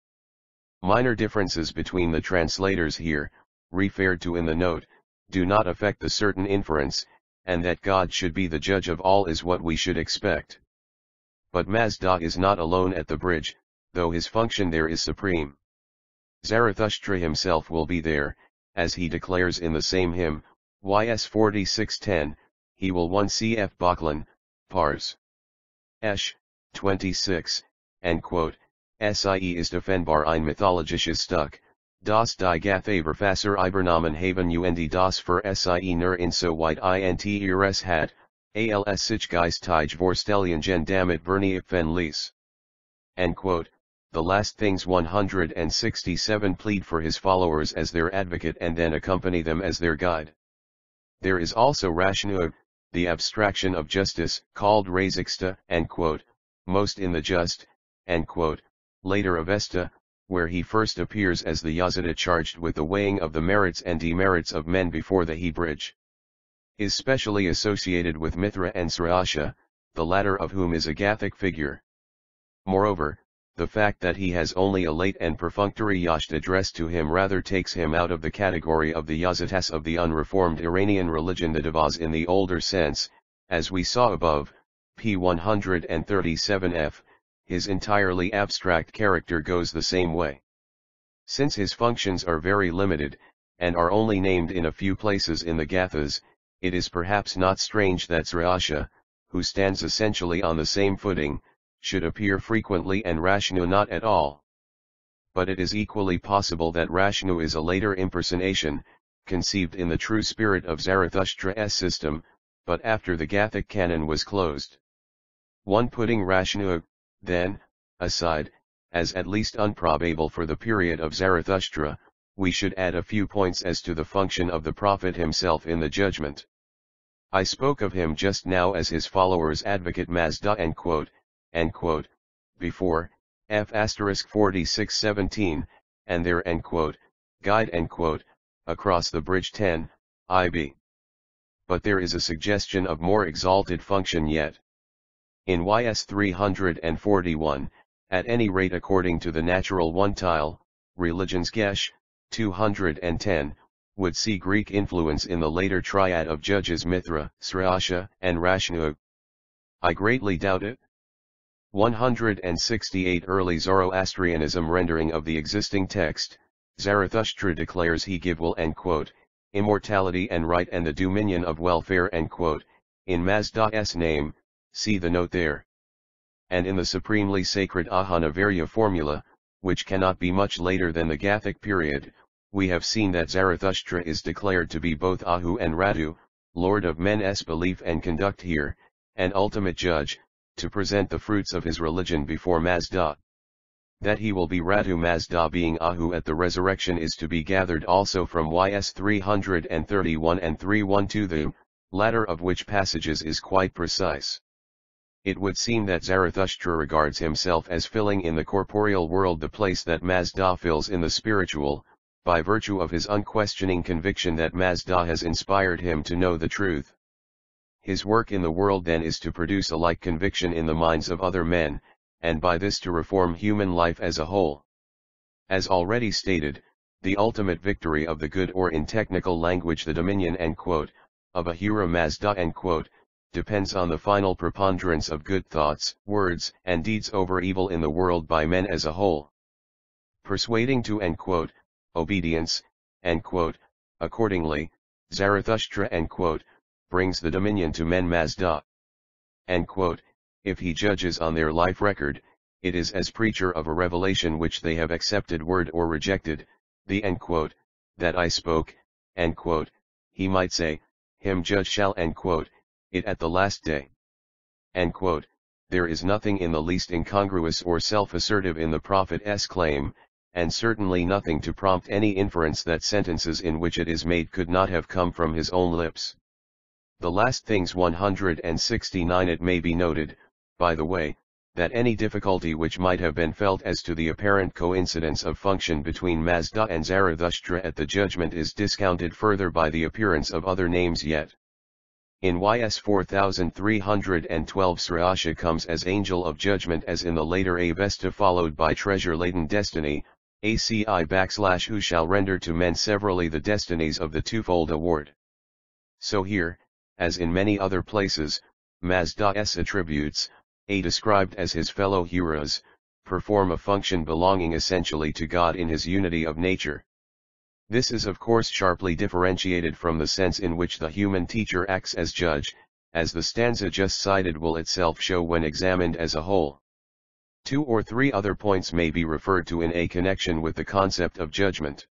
Minor differences between the translators here, referred to in the note, do not affect the certain inference, and that God should be the judge of all is what we should expect. But Mazda is not alone at the bridge, though his function there is supreme. Zarathustra himself will be there, as he declares in the same hymn, YS 4610, he will 1 cf Baklan, Pars. Esh, 26, Sie ist offenbar ein mythologisches Stück, das die Gathaverfasser Ibernamen haben und das für Sie nur insoweit ihres hat, als sich geistige Vorstellungen damit verknüpfen ließ. The last things 167 plead for his followers as their advocate and then accompany them as their guide. There is also Rashnu, the abstraction of justice, called Raziksta, most in the just, later Avesta, where he first appears as the Yazida charged with the weighing of the merits and demerits of men before the He-bridge. Is specially associated with Mithra and Srasha, the latter of whom is a Gathic figure. Moreover, the fact that he has only a late and perfunctory Yasht addressed to him rather takes him out of the category of the Yazitas of the unreformed Iranian religion the Devas in the older sense, as we saw above, p. 137f, his entirely abstract character goes the same way. Since his functions are very limited, and are only named in a few places in the Gathas, it is perhaps not strange that Srasha, who stands essentially on the same footing, should appear frequently and Rashnu not at all. But it is equally possible that Rashnu is a later impersonation, conceived in the true spirit of Zarathustra's system, but after the Gathic canon was closed. One putting Rashnu, then, aside, as at least unprobable for the period of Zarathustra, we should add a few points as to the function of the prophet himself in the judgment. I spoke of him just now as his followers' advocate Mazda before, F * 4617, and their guide across the bridge 10, IB. But there is a suggestion of more exalted function yet. In YS 341, at any rate according to the natural one-tile, religions Gesh, 210, would see Greek influence in the later triad of judges Mithra, Srasha, and Rashnu. I greatly doubt it. 168 Early Zoroastrianism rendering of the existing text, Zarathustra declares he give will immortality and right and the dominion of welfare in Mazda's name, see the note there. And in the supremely sacred Ahana Varya formula, which cannot be much later than the Gathic period, we have seen that Zarathustra is declared to be both Ahu and Radu, Lord of men's belief and conduct here, and ultimate judge, to present the fruits of his religion before Mazda. That he will be Ratu Mazda being Ahu at the resurrection is to be gathered also from YS 331 and 312, the latter of which passages is quite precise. It would seem that Zarathustra regards himself as filling in the corporeal world the place that Mazda fills in the spiritual, by virtue of his unquestioning conviction that Mazda has inspired him to know the truth. His work in the world then is to produce a like conviction in the minds of other men, and by this to reform human life as a whole. As already stated, the ultimate victory of the good, or in technical language the dominion of Ahura Mazda depends on the final preponderance of good thoughts, words, and deeds over evil in the world by men as a whole. Persuading to obedience, accordingly, Zarathustra brings the dominion to men Mazda. If he judges on their life record, it is as preacher of a revelation which they have accepted word or rejected, the that I spoke, he might say, him judge shall it at the last day. There is nothing in the least incongruous or self-assertive in the prophet's claim, and certainly nothing to prompt any inference that sentences in which it is made could not have come from his own lips. The last things 169. It may be noted, by the way, that any difficulty which might have been felt as to the apparent coincidence of function between Mazda and Zarathustra at the judgment is discounted further by the appearance of other names yet. In YS 4312 Sriasha comes as angel of judgment as in the later Avesta, followed by treasure-laden destiny, ACI / who shall render to men severally the destinies of the twofold award. So here, as in many other places, Mazda's attributes, described as his fellow Huras, perform a function belonging essentially to God in his unity of nature. This is of course sharply differentiated from the sense in which the human teacher acts as judge, as the stanza just cited will itself show when examined as a whole. 2 or 3 other points may be referred to in a connection with the concept of judgment.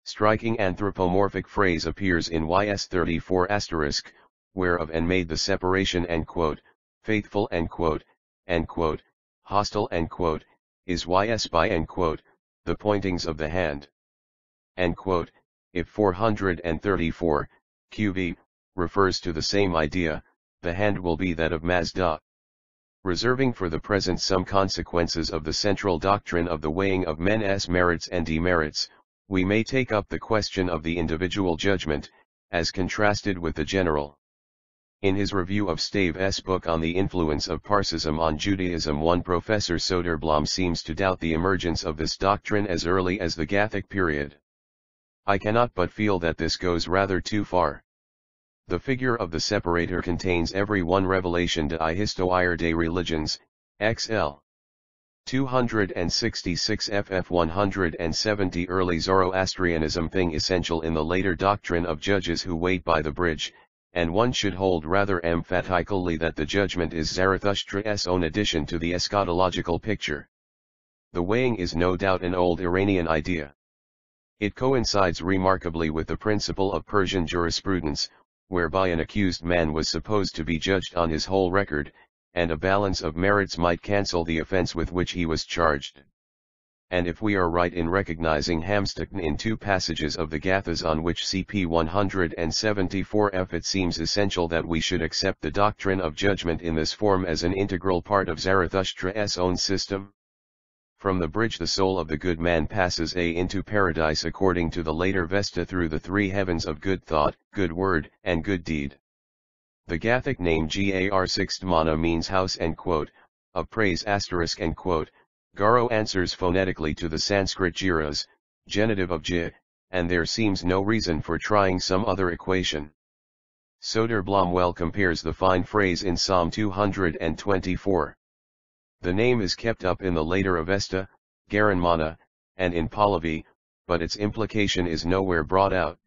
Striking anthropomorphic phrase appears in YS 34 *, whereof and made the separation faithful hostile is YS by the pointings of the hand. If 434, QB, refers to the same idea, the hand will be that of Mazda. Reserving for the present some consequences of the central doctrine of the weighing of men's merits and demerits, we may take up the question of the individual judgment, as contrasted with the general. In his review of Stave's book on the influence of Parsism on Judaism, one Professor Soderblom seems to doubt the emergence of this doctrine as early as the Gathic period. I cannot but feel that this goes rather too far. The figure of the separator contains every one revelation de Histoire des Religions, XL. 266 ff 170. Early Zoroastrianism thing essential in the later doctrine of judges who wait by the bridge, and one should hold rather emphatically that the judgment is Zarathustra's own addition to the eschatological picture. The weighing is no doubt an old Iranian idea. It coincides remarkably with the principle of Persian jurisprudence, whereby an accused man was supposed to be judged on his whole record, and a balance of merits might cancel the offense with which he was charged. And if we are right in recognizing Hamstakn in 2 passages of the Gathas on which CP 174f, it seems essential that we should accept the doctrine of judgment in this form as an integral part of Zarathustra's own system. From the bridge the soul of the good man passes into paradise according to the later Vesta through the 3 heavens of good thought, good word, and good deed. The Gathic name Gar Sixtmana means house of praise *. Garo answers phonetically to the Sanskrit Giras, genitive of J, and there seems no reason for trying some other equation. Soderblom well compares the fine phrase in Psalm 224. The name is kept up in the later Avesta, Garanmana, and in Pahlavi, but its implication is nowhere brought out.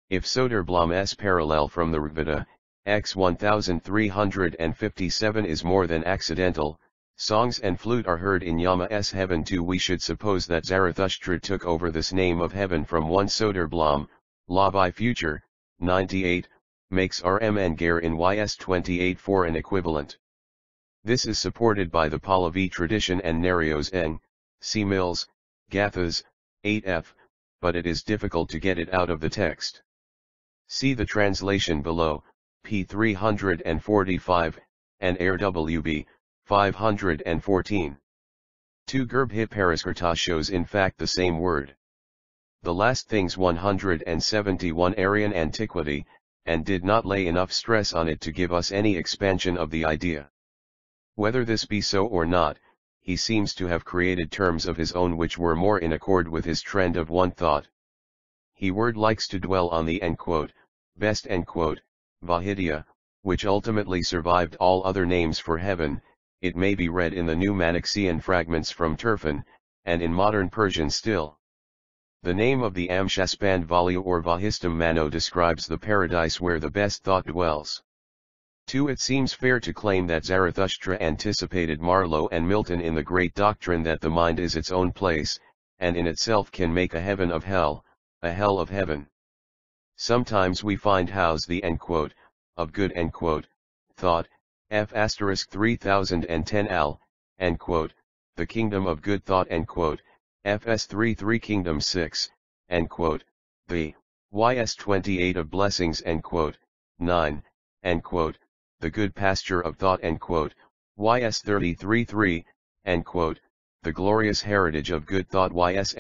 If Soderblom's parallel from the Rigveda, X 1357 is more than accidental, songs and flute are heard in Yama's heaven too. We should suppose that Zarathustra took over this name of heaven from one Soderblom, La by Future, 98, makes Rm and Ger in YS 28 for an equivalent. This is supported by the Pahlavi tradition and Narios Eng, See Mills, Gathas, 8f, but it is difficult to get it out of the text. See the translation below, p. 345, and RWB, 514. 2 Gerbhi Pariskarta shows in fact the same word. The last things 171 Aryan antiquity, and did not lay enough stress on it to give us any expansion of the idea. Whether this be so or not, he seems to have created terms of his own which were more in accord with his trend of one thought. He likes to dwell on the best Vahidya, which ultimately survived all other names for heaven. It may be read in the new Manichaean fragments from Turfan, and in modern Persian still. The name of the Amshaspand Valya or Vahistam Mano describes the paradise where the best thought dwells. 2. It seems fair to claim that Zarathustra anticipated Marlowe and Milton in the great doctrine that the mind is its own place, and in itself can make a heaven of hell, a hell of heaven. Sometimes we find house the of good thought, F * 3010 al, the kingdom of good thought Fs 33 kingdom 6, the Ys 28 of blessings 9, the good pasture of thought Ys 33 3, the glorious heritage of good thought Ys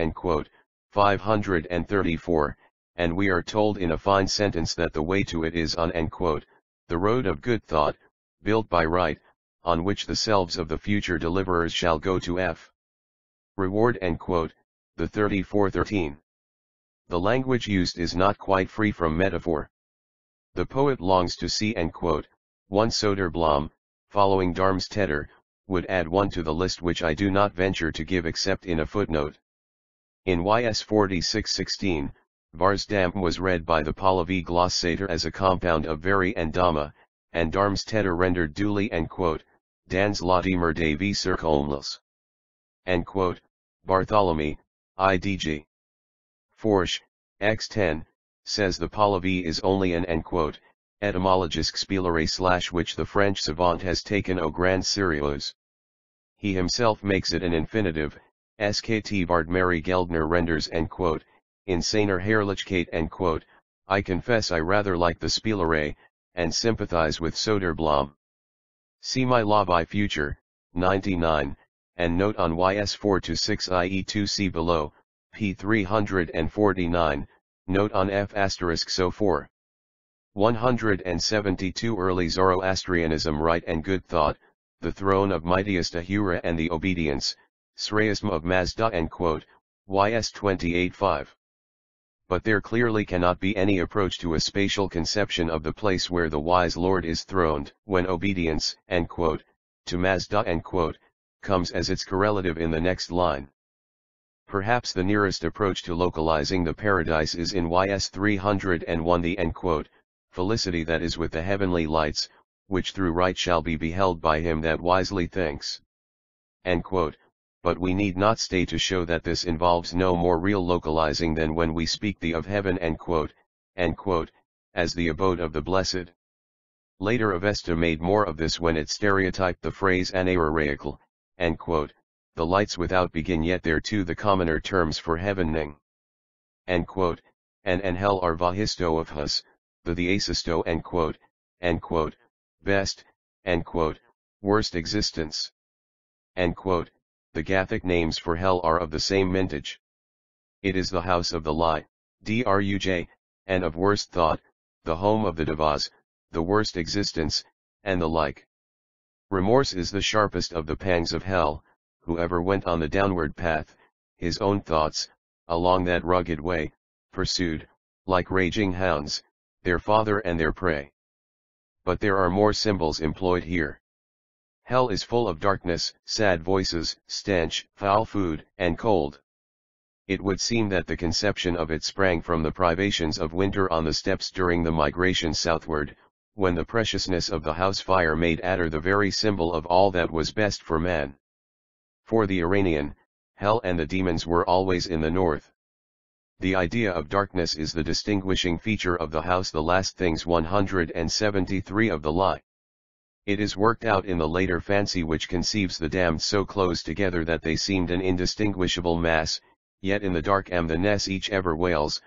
534, and we are told in a fine sentence that the way to it is on the road of good thought, built by right, on which the selves of the future deliverers shall go to F. Reward the 34:13. The language used is not quite free from metaphor. The poet longs to see one Soderblom, following Darmstedter, would add one to the list which I do not venture to give except in a footnote. In Ys 46:16, Varsdam was read by the Pahlavi glossator as a compound of Veri and Dhamma, and Darmstedter rendered duly Dans Latimer Devi Circumlus. Bartholomew, IDG. Forsch, X10, says the Pahlavi is only an etymologique spéleré / which the French savant has taken au grand sérieux. He himself makes it an infinitive, skt Vard Mary Geldner renders insaner Herrlichkeit I confess I rather like the spéleré, and sympathize with Soderblom. See my law by future, 99, and note on Ys 4-6 ie2c below, p 349, note on F * so 4. 172 Early Zoroastrianism Right and Good Thought, the throne of mightiest Ahura and the obedience, Sreyasm of Mazda Ys 28:5. But there clearly cannot be any approach to a spatial conception of the place where the wise Lord is throned, when obedience, to Mazda comes as its correlative in the next line. Perhaps the nearest approach to localizing the paradise is in Ys 301 the felicity that is with the heavenly lights, which through right shall be beheld by him that wisely thinks. But we need not stay to show that this involves no more real localizing than when we speak the of heaven as the abode of the blessed. Later Avesta made more of this when it stereotyped the phrase anararaikal, the lights without begin yet thereto the commoner terms for heavening. And hell are vahisto of hus, the asisto best, worst existence. The Gathic names for hell are of the same mintage. It is the house of the lie, druj, and of worst thought, the home of the devas, the worst existence, and the like. Remorse is the sharpest of the pangs of hell. Whoever went on the downward path, his own thoughts, along that rugged way, pursued, like raging hounds, their father and their prey. But there are more symbols employed here. Hell is full of darkness, sad voices, stench, foul food, and cold. It would seem that the conception of it sprang from the privations of winter on the steppes during the migration southward, when the preciousness of the house fire made Adder the very symbol of all that was best for man. For the Iranian, hell and the demons were always in the north. The idea of darkness is the distinguishing feature of the house, the last things 173 of the lie. It is worked out in the later fancy which conceives the damned so close together that they seemed an indistinguishable mass, yet in the dark the ness each ever wails,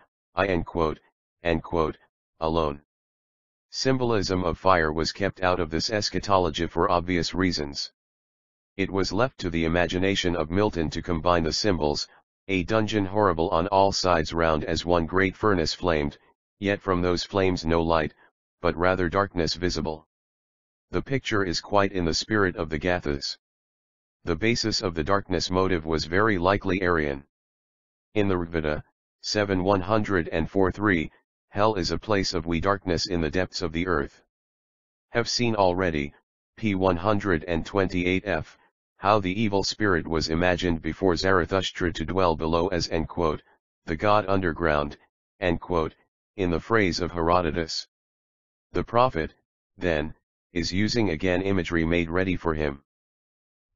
alone. Symbolism of fire was kept out of this eschatology for obvious reasons. It was left to the imagination of Milton to combine the symbols, a dungeon horrible on all sides round as one great furnace flamed, yet from those flames no light, but rather darkness visible. The picture is quite in the spirit of the Gathas. The basis of the darkness motive was very likely Aryan. In the Rigveda, 7:104-3, hell is a place of wee darkness in the depths of the earth. Have seen already, p. 128f, how the evil spirit was imagined before Zarathustra to dwell below as the god underground, in the phrase of Herodotus. The prophet, then, is using again imagery made ready for him.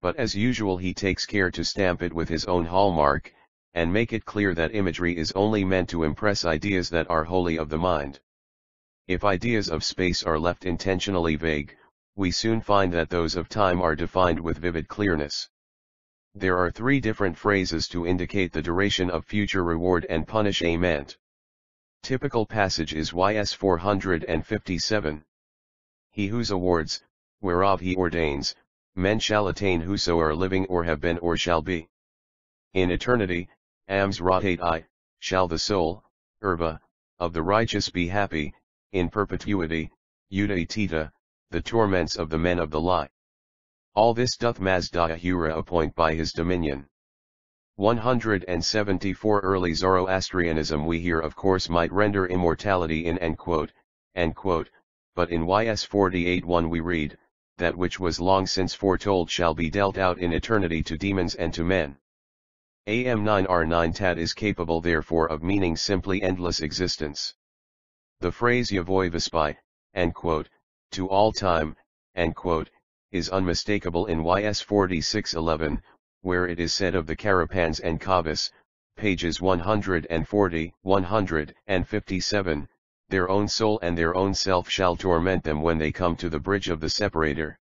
But as usual he takes care to stamp it with his own hallmark, and make it clear that imagery is only meant to impress ideas that are wholly of the mind. If ideas of space are left intentionally vague, we soon find that those of time are defined with vivid clearness. There are 3 different phrases to indicate the duration of future reward and punishment. Typical passage is YS 457. He whose awards, whereof he ordains, men shall attain whoso are living or have been or shall be. In eternity, ams rotate I, shall the soul, Urva, of the righteous be happy, in perpetuity, Udaitita, the torments of the men of the lie. All this doth Mazdahura appoint by his dominion. 174 Early Zoroastrianism we here of course might render immortality in but in YS 48:1 we read, that which was long since foretold shall be dealt out in eternity to demons and to men. AM9R9 Tat is capable therefore of meaning simply endless existence. The phrase Yavoi Vispai, to all time, is unmistakable in YS 46:11, where it is said of the Carapans and Kavas, pages 140, 157, their own soul and their own self shall torment them when they come to the bridge of the separator.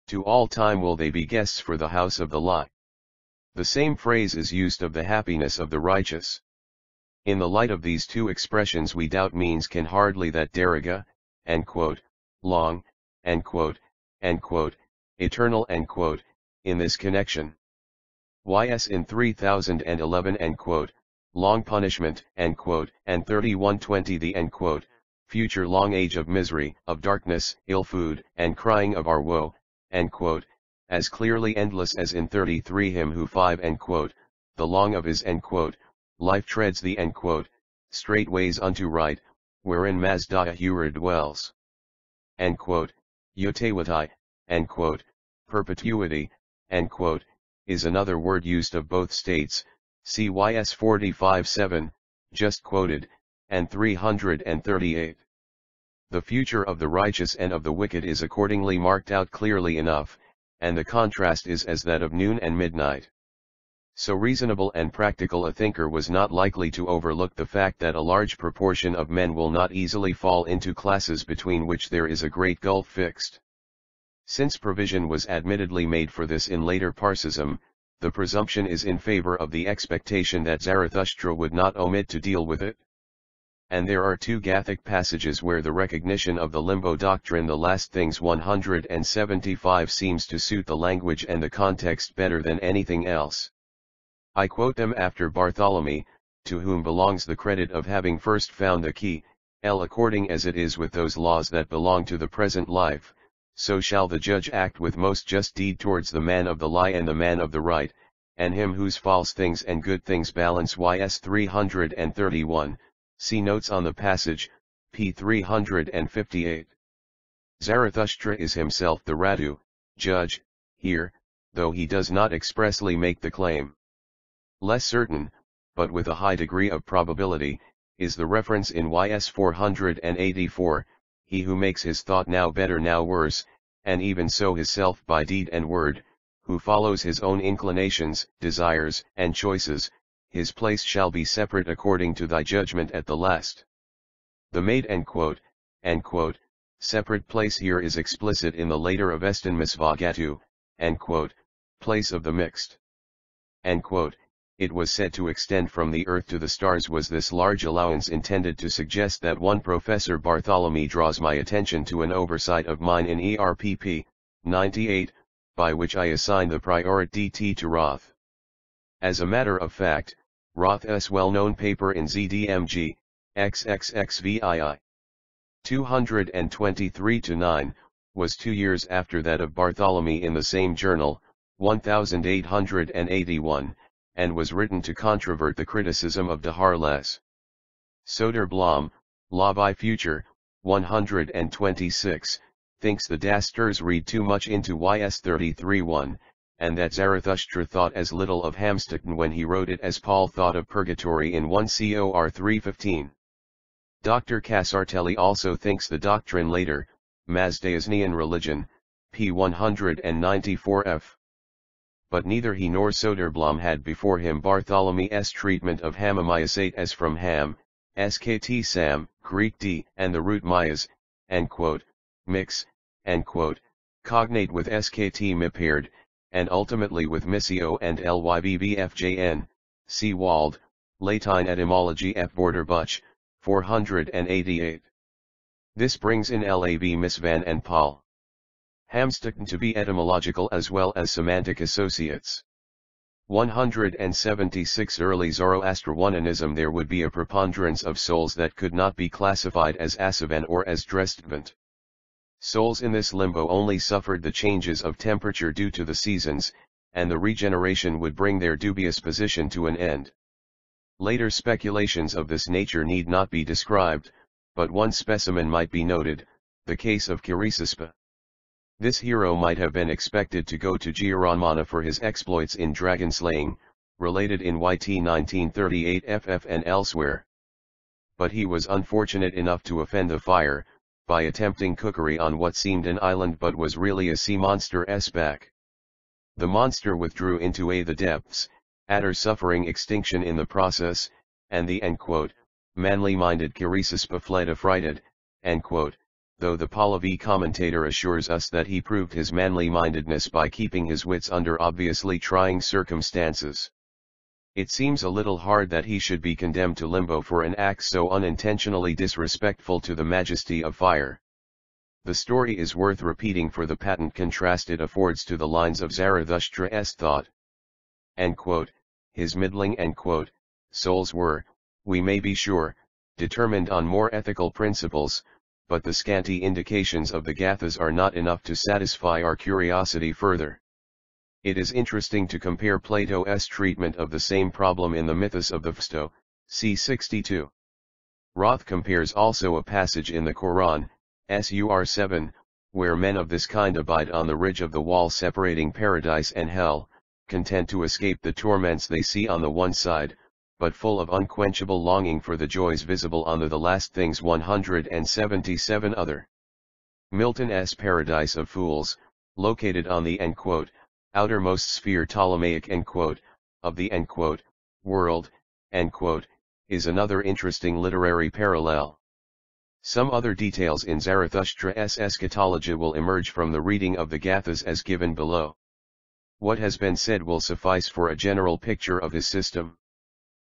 To all time will they be guests for the house of the lie. The same phrase is used of the happiness of the righteous. In the light of these 2 expressions we doubt means can hardly that deriga, long, eternal, in this connection. YS in 3011 long punishment, and 3120 the future long age of misery, of darkness, ill food, and crying of our woe, as clearly endless as in 33 him who 5 the long of his life treads the straight ways unto right, wherein Mazdahura dwells. Yotewatai, perpetuity, is another word used of both states, CYS 45:7, just quoted, and 338. The future of the righteous and of the wicked is accordingly marked out clearly enough, and the contrast is as that of noon and midnight. So reasonable and practical a thinker was not likely to overlook the fact that a large proportion of men will not easily fall into classes between which there is a great gulf fixed. Since provision was admittedly made for this in later Parsism, the presumption is in favor of the expectation that Zarathustra would not omit to deal with it. And there are 2 Gathic passages where the recognition of the limbo doctrine, the last things 175, seems to suit the language and the context better than anything else. I quote them after Bartholomew, to whom belongs the credit of having first found the key, according as it is with those laws that belong to the present life, so shall the judge act with most just deed towards the man of the lie and the man of the right, and him whose false things and good things balance. YS 331, see notes on the passage, p. 358. Zarathustra is himself the Ratu, judge, here, though he does not expressly make the claim. Less certain, but with a high degree of probability, is the reference in YS 484, he who makes his thought now better now worse, and even so his self by deed and word, who follows his own inclinations, desires, and choices, his place shall be separate according to thy judgment at the last. The maid Separate place here is explicit in the later Avestan Misvagatu, place of the mixed. It was said to extend from the earth to the stars. Was this large allowance intended to suggest that one Professor Bartholomew draws my attention to an oversight of mine in ERPP 98, by which I assign the priority DT to Roth. As a matter of fact, Roth's well-known paper in ZDMG, XXXVII 223-9, was 2 years after that of Bartholomew in the same journal, 1881, and was written to controvert the criticism of de Harles. Soderblom, Law by Future, 126, thinks the Dasters read too much into YS 33:1, and that Zarathustra thought as little of Hamstukten when he wrote it as Paul thought of purgatory in 1 Cor 3:15. Dr. Casartelli also thinks the doctrine later, Mazdaisnian religion, p. 194f. But neither he nor Soderblom had before him Bartholomew's treatment of Hamamiasate as from Ham, skt Sam, Greek d, and the root Mayas, mix, cognate with skt Mipaired, and ultimately with Missio and Lybbfjn, C. Wald, Latine Etymology F. Borderbuch, 488. This brings in Lab Misvan and Paul Hamstukten to be etymological as well as semantic associates. 176. Early Zoroastrianism. There would be a preponderance of souls that could not be classified as Asavan or as Drestvant. Souls in this limbo only suffered the changes of temperature due to the seasons, and the regeneration would bring their dubious position to an end. Later speculations of this nature need not be described, but one specimen might be noted, the case of Kirisispa. This hero might have been expected to go to Giaronmana for his exploits in dragon slaying, related in YT 1938 FF and elsewhere. But he was unfortunate enough to offend the fire, by attempting cookery on what seemed an island but was really a sea monster's back. The monster withdrew into the depths, utter suffering extinction in the process, and the manly-minded Kirisispa fled affrighted, though the Pahlavi commentator assures us that he proved his manly-mindedness by keeping his wits under obviously trying circumstances. It seems a little hard that he should be condemned to limbo for an act so unintentionally disrespectful to the majesty of fire. The story is worth repeating for the patent contrast it affords to the lines of Zarathustra's thought. His middling souls were, we may be sure, determined on more ethical principles, but the scanty indications of the Gathas are not enough to satisfy our curiosity further. It is interesting to compare Plato's treatment of the same problem in the Mythos of the Phasto, c. 62. Roth compares also a passage in the Quran, Sur 7, where men of this kind abide on the ridge of the wall separating paradise and hell, content to escape the torments they see on the one side, but full of unquenchable longing for the joys visible on the last things. 177 other. Milton's Paradise of Fools, located on the outermost sphere Ptolemaic of the world, is another interesting literary parallel. Some other details in Zarathustra's eschatology will emerge from the reading of the Gathas as given below. What has been said will suffice for a general picture of his system.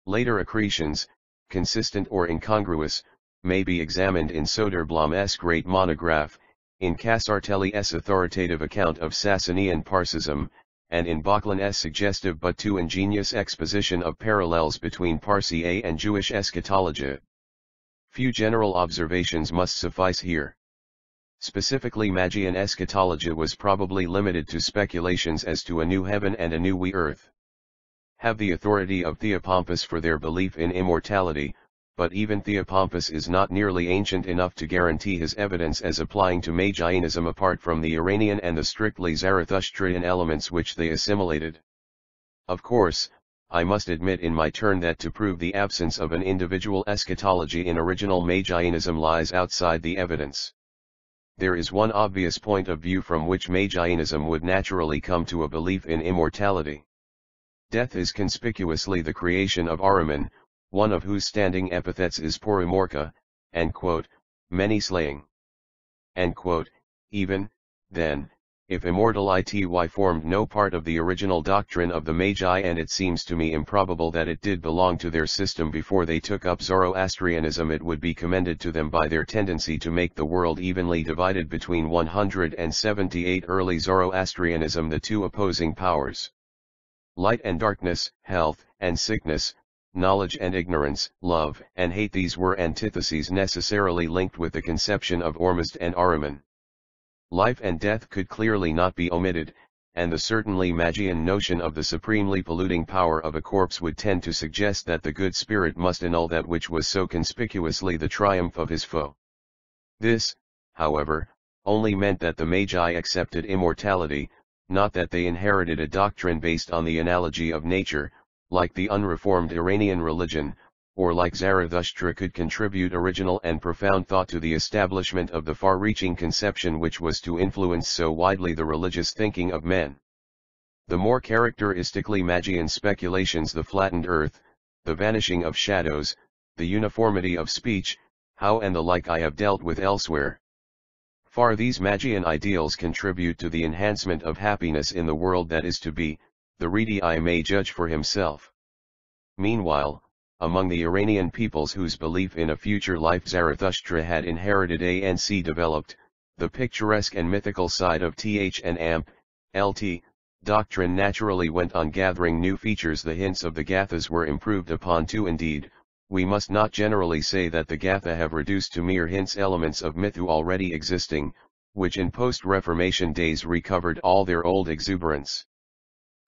Later accretions, consistent or incongruous, may be examined in Soderblom's great monograph, in Casartelli's authoritative account of Sasanian Parsism, and in Böcklin's suggestive but too ingenious exposition of parallels between Parsi and Jewish eschatology. Few general observations must suffice here. Specifically, Magian eschatology was probably limited to speculations as to a new heaven and a new earth. Have the authority of Theopompus for their belief in immortality, but even Theopompus is not nearly ancient enough to guarantee his evidence as applying to Magianism apart from the Iranian and the strictly Zarathustrian elements which they assimilated. Of course, I must admit in my turn that to prove the absence of an individual eschatology in original Magianism lies outside the evidence. There is one obvious point of view from which Magianism would naturally come to a belief in immortality. Death is conspicuously the creation of Ahriman, one of whose standing epithets is Porumorka, many slaying. Even, then, if immortal ity formed no part of the original doctrine of the Magi, and it seems to me improbable that it did belong to their system before they took up Zoroastrianism, it would be commended to them by their tendency to make the world evenly divided between 178 early Zoroastrianism, the two opposing powers. Light and darkness, health and sickness, knowledge and ignorance, love and hate, these were antitheses necessarily linked with the conception of Ormuzd and Ahriman. Life and death could clearly not be omitted, and the certainly Magian notion of the supremely polluting power of a corpse would tend to suggest that the good spirit must annul that which was so conspicuously the triumph of his foe. This, however, only meant that the Magi accepted immortality, not that they inherited a doctrine based on the analogy of nature, like the unreformed Iranian religion, or like Zarathustra could contribute original and profound thought to the establishment of the far-reaching conception which was to influence so widely the religious thinking of men. The more characteristically Magian speculations, the flattened earth, the vanishing of shadows, the uniformity of speech, how and the like, I have dealt with elsewhere. Far these Magian ideals contribute to the enhancement of happiness in the world that is to be, the ready eye may judge for himself. Meanwhile, among the Iranian peoples whose belief in a future life Zarathustra had inherited and developed, the picturesque and mythical side of Th and Amp, Lt. doctrine naturally went on gathering new features. The hints of the Gathas were improved upon too. Indeed, we must not generally say that the Gatha have reduced to mere hints elements of mythu already existing, which in post-Reformation days recovered all their old exuberance.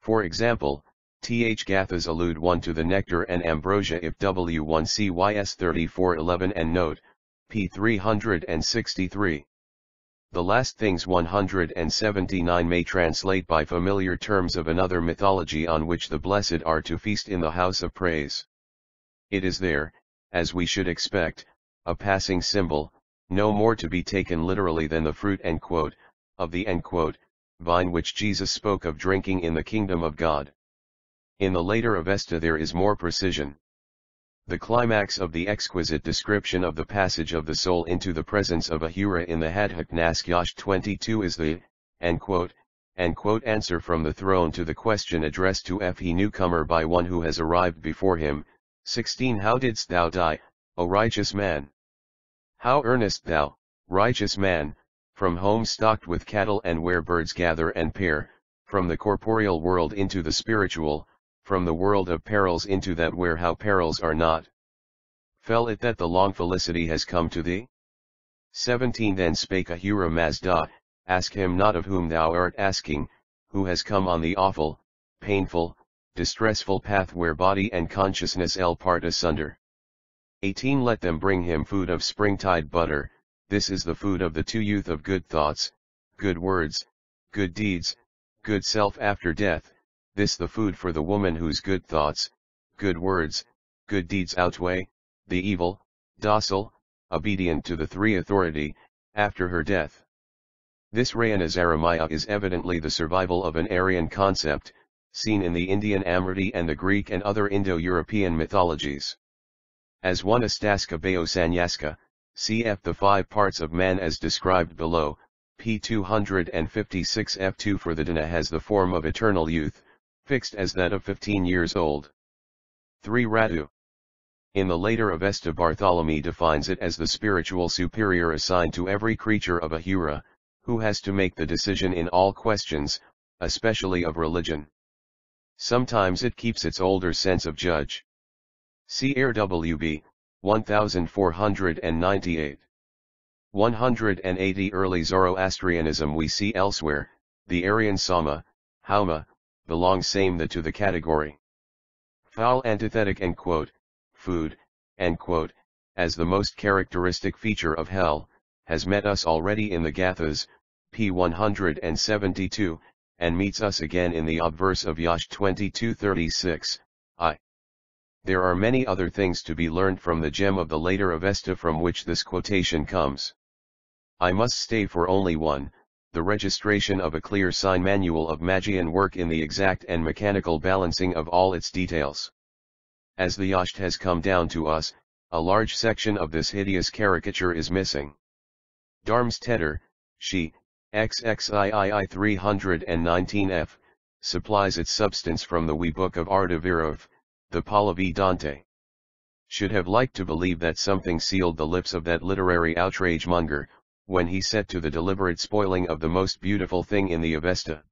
For example, Th Gathas allude 1 to the nectar and ambrosia if W1 CYS 3411 and note, p. 363. The last things 179 may translate by familiar terms of another mythology on which the blessed are to feast in the house of praise. It is there, as we should expect, a passing symbol, no more to be taken literally than the fruit of the vine which Jesus spoke of drinking in the kingdom of God. In the later Avesta there is more precision. The climax of the exquisite description of the passage of the soul into the presence of Ahura in the Hadhaknask Yash 22 is the answer from the throne to the question addressed to He newcomer by one who has arrived before him. 16 How didst thou die, O righteous man? How earnest thou, righteous man, from home stocked with cattle and where birds gather and pair, from the corporeal world into the spiritual, from the world of perils into that where how perils are not. Fell it that the long felicity has come to thee? 17 Then spake Ahura Mazda, ask him not of whom thou art asking, who has come on the awful, painful, distressful path where body and consciousness part asunder. 18 Let them bring him food of springtide butter, this is the food of the two youth of good thoughts, good words, good deeds, good self after death. This the food for the woman whose good thoughts, good words, good deeds outweigh, the evil, docile, obedient to the three authority, after her death. This Rayana is evidently the survival of an Aryan concept, seen in the Indian Amriti and the Greek and other Indo-European mythologies. As one Astaska Bayo Sanyaska, cf. The 5 parts of man as described below, p. 256 f2 for the Dana has the form of eternal youth, fixed as that of 15 years old. 3 Radu. In the later Avesta Bartholomew defines it as the spiritual superior assigned to every creature of Ahura, who has to make the decision in all questions, especially of religion. Sometimes it keeps its older sense of judge. See RWB, 1498. 180 Early Zoroastrianism we see elsewhere, the Aryan Sama, Hauma, belongs same to the category. Foul antithetic food, as the most characteristic feature of hell, has met us already in the Gathas, p. 172, and meets us again in the obverse of Yash 2236, I. There are many other things to be learned from the gem of the later Avesta from which this quotation comes. I must stay for only one, the registration of a clear sign manual of Magian work in the exact and mechanical balancing of all its details. As the Yasht has come down to us, a large section of this hideous caricature is missing. Darmstädter, she, XXIII 319f, supplies its substance from the wee book of Artavirov, the Pahlavi Dante. Should have liked to believe that something sealed the lips of that literary outrage monger, when he set to the deliberate spoiling of the most beautiful thing in the Avesta.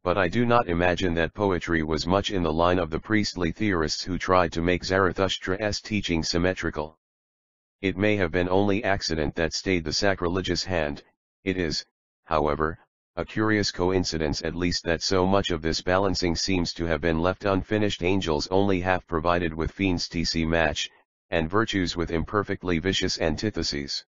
But I do not imagine that poetry was much in the line of the priestly theorists who tried to make Zarathustra's teaching symmetrical. It may have been only accident that stayed the sacrilegious hand. It is, however, a curious coincidence at least that so much of this balancing seems to have been left unfinished, angels only half provided with fiends tc match, and virtues with imperfectly vicious antitheses.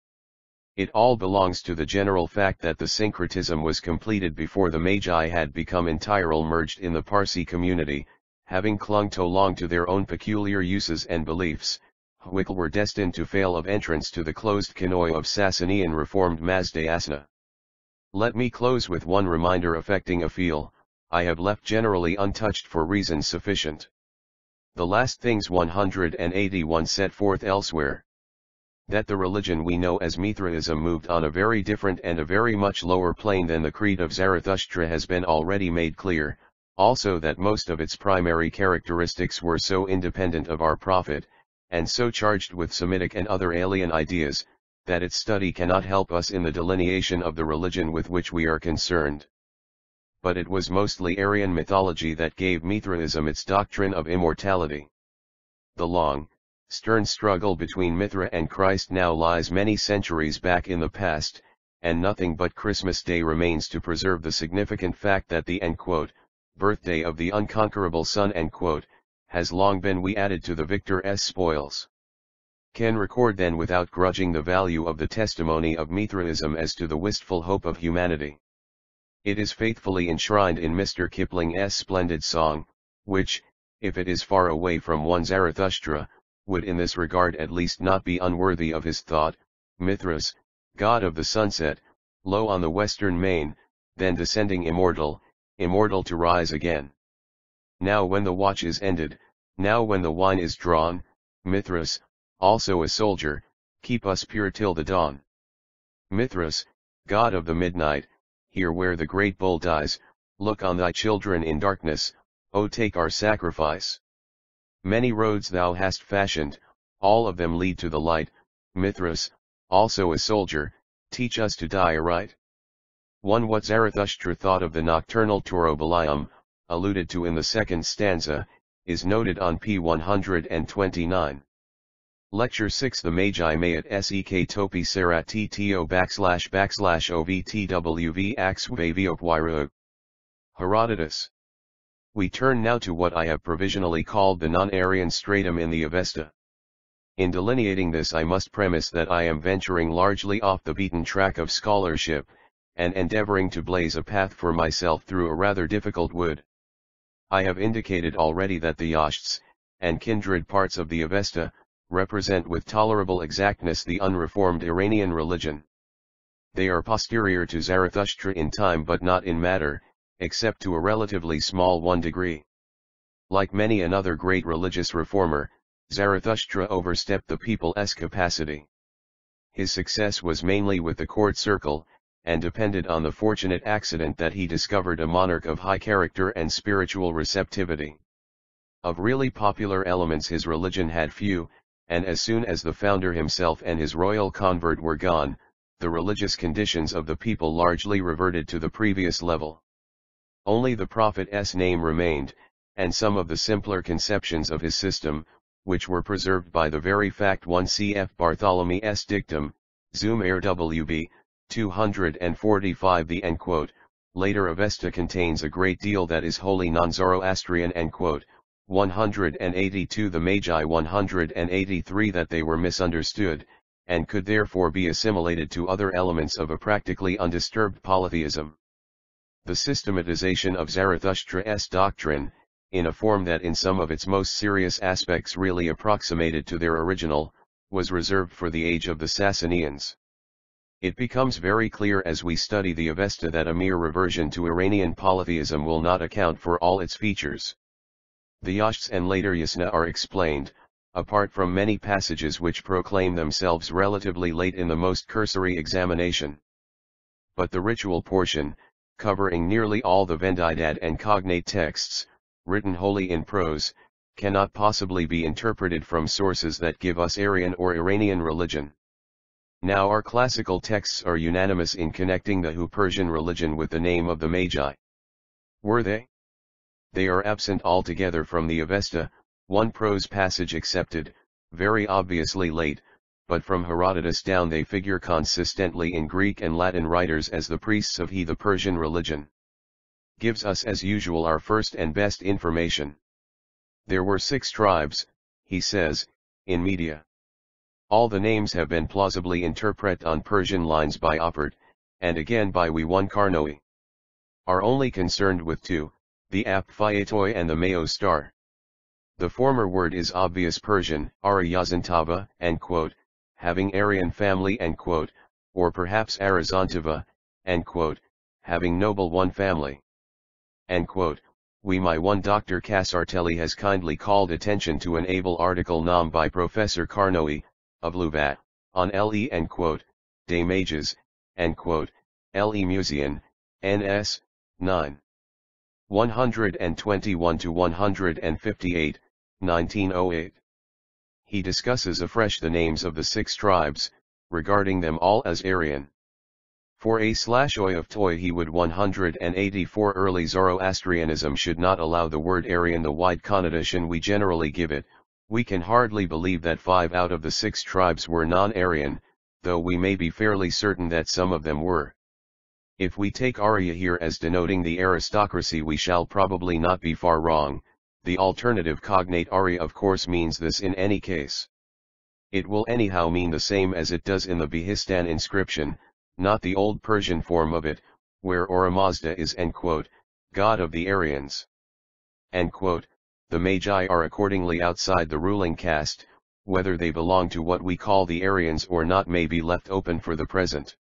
It all belongs to the general fact that the syncretism was completed before the Magi had become entirely merged in the Parsi community, having clung so long to their own peculiar uses and beliefs, which were destined to fail of entrance to the closed convoy of Sasanian reformed Mazdayasana. Let me close with one reminder affecting a feel, I have left generally untouched for reasons sufficient. The last things 181 set forth elsewhere. That the religion we know as Mithraism moved on a very different and a very much lower plane than the creed of Zarathustra has been already made clear, also that most of its primary characteristics were so independent of our prophet, and so charged with Semitic and other alien ideas, that its study cannot help us in the delineation of the religion with which we are concerned. But it was mostly Aryan mythology that gave Mithraism its doctrine of immortality. The long, stern struggle between Mithra and Christ now lies many centuries back in the past, and nothing but Christmas Day remains to preserve the significant fact that the birthday of the unconquerable Son has long been we added to the victor's spoils. Can record then without grudging the value of the testimony of Mithraism as to the wistful hope of humanity. It is faithfully enshrined in Mr. Kipling's splendid song, which, if it is far away from one Zarathustra, would in this regard at least not be unworthy of his thought. Mithras, god of the sunset, low on the western main, then descending immortal, immortal to rise again. Now when the watch is ended, now when the wine is drawn, Mithras, also a soldier, keep us pure till the dawn. Mithras, god of the midnight, here where the great bull dies, look on thy children in darkness, O take our sacrifice. Many roads thou hast fashioned, all of them lead to the light. Mithras, also a soldier, teach us to die aright. One what Zarathustra thought of the nocturnal Torobaliyam, alluded to in the second stanza, is noted on p. 129. Lecture 6 The Magi may at sek topi serat tto //ovtwv axvavioquira. Herodotus. We turn now to what I have provisionally called the non-Aryan stratum in the Avesta. In delineating this I must premise that I am venturing largely off the beaten track of scholarship, and endeavoring to blaze a path for myself through a rather difficult wood. I have indicated already that the Yashts, and kindred parts of the Avesta, represent with tolerable exactness the unreformed Iranian religion. They are posterior to Zarathustra in time but not in matter, except to a relatively small 1 degree. Like many another great religious reformer, Zarathustra overstepped the people's capacity. His success was mainly with the court circle, and depended on the fortunate accident that he discovered a monarch of high character and spiritual receptivity. Of really popular elements his religion had few, and as soon as the founder himself and his royal convert were gone, the religious conditions of the people largely reverted to the previous level. Only the prophet's name remained, and some of the simpler conceptions of his system, which were preserved by the very fact 1 cf. Bartholomew's dictum, Zum RWB, 245 The later Avesta contains a great deal that is wholly non-Zoroastrian 182 The Magi 183 that they were misunderstood, and could therefore be assimilated to other elements of a practically undisturbed polytheism. The systematization of Zarathustra's doctrine, in a form that in some of its most serious aspects really approximated to their original, was reserved for the age of the Sassanians. It becomes very clear as we study the Avesta that a mere reversion to Iranian polytheism will not account for all its features. The Yashts and later Yasna are explained, apart from many passages which proclaim themselves relatively late in the most cursory examination. But the ritual portion, covering nearly all the Vendidad and cognate texts, written wholly in prose, cannot possibly be interpreted from sources that give us Aryan or Iranian religion. Now our classical texts are unanimous in connecting the Persian religion with the name of the Magi. Were they? They are absent altogether from the Avesta, one prose passage excepted, very obviously late, but from Herodotus down they figure consistently in Greek and Latin writers as the priests of the Persian religion. Gives us as usual our first and best information. There were 6 tribes, he says, in Media. All the names have been plausibly interpreted on Persian lines by Oppert, and again by one Carnoi. Are only concerned with 2, the Apphaiatoi and the Mao star. The former word is obvious Persian, Aryazantava, having Aryan family, or perhaps Arizantava, having noble one family. My one Dr. Casartelli has kindly called attention to an able article nom by Professor Carnoi, of Louvain, on Le des Mages, Le Musean, NS, 9. 121-158, 1908. He discusses afresh the names of the 6 tribes, regarding them all as Aryan. For /oi of Toy he would 184 early Zoroastrianism should not allow the word Aryan the wide connotation we generally give it. We can hardly believe that 5 out of the 6 tribes were non-Aryan, though we may be fairly certain that some of them were. If we take Arya here as denoting the aristocracy we shall probably not be far wrong. The alternative cognate Arya of course means this in any case. It will anyhow mean the same as it does in the Behistun inscription, not the old Persian form of it, where Oromazda is God of the Aryans. The Magi are accordingly outside the ruling caste, whether they belong to what we call the Aryans or not may be left open for the present.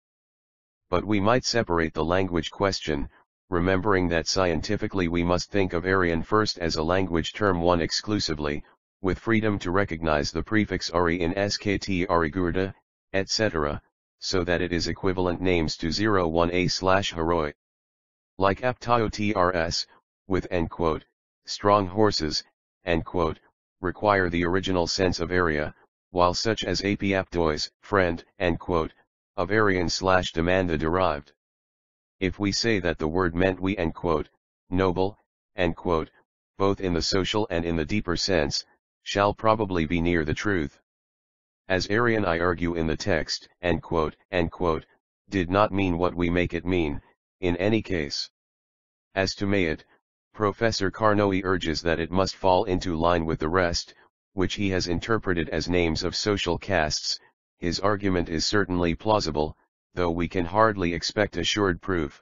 But we might separate the language question, remembering that scientifically we must think of Aryan first as a language term one exclusively, with freedom to recognize the prefix Ari in Skt Arigurda, etc., so that it is equivalent names to 01a/heroi. Like Aptiotrs, with strong horses, require the original sense of area, while such as Apiaptois, friend, of Aryan / demand the derived. If we say that the word meant we noble, both in the social and in the deeper sense, shall probably be near the truth. As Aryan I argue in the text, did not mean what we make it mean, in any case. As to may it, Professor Carnoi urges that it must fall into line with the rest, which he has interpreted as names of social castes. His argument is certainly plausible, though we can hardly expect assured proof.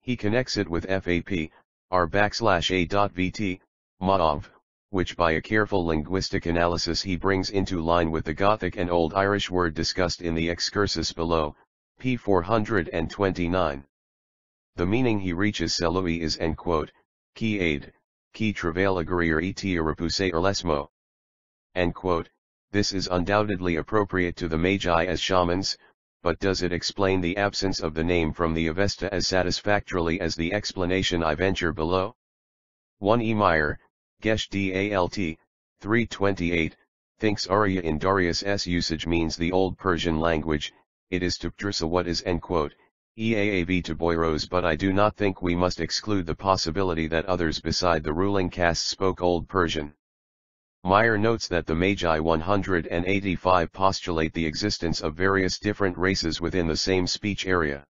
He connects it with FAP, r/a.vt, Ma'av, which by a careful linguistic analysis he brings into line with the Gothic and Old Irish word discussed in the excursus below, p. 429. The meaning he reaches Seloi is qui aid, qui travail aguerrir et repousse lesmo. This is undoubtedly appropriate to the Magi as shamans, but does it explain the absence of the name from the Avesta as satisfactorily as the explanation I venture below? 1 E. Meyer, Gesh Dalt, 328, thinks Arya in Darius' usage means the Old Persian language. It is to Ptrsa what is Eaav to Boyros, but I do not think we must exclude the possibility that others beside the ruling caste spoke Old Persian. Meyer notes that the Magi 185 postulate the existence of various different races within the same speech area.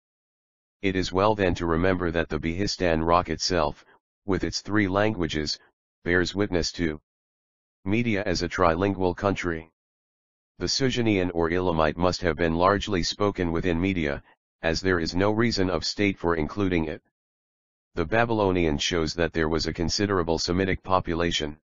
It is well then to remember that the Behistun rock itself, with its 3 languages, bears witness to Media as a trilingual country. The Sugenian or Elamite must have been largely spoken within Media, as there is no reason of state for including it. The Babylonian shows that there was a considerable Semitic population.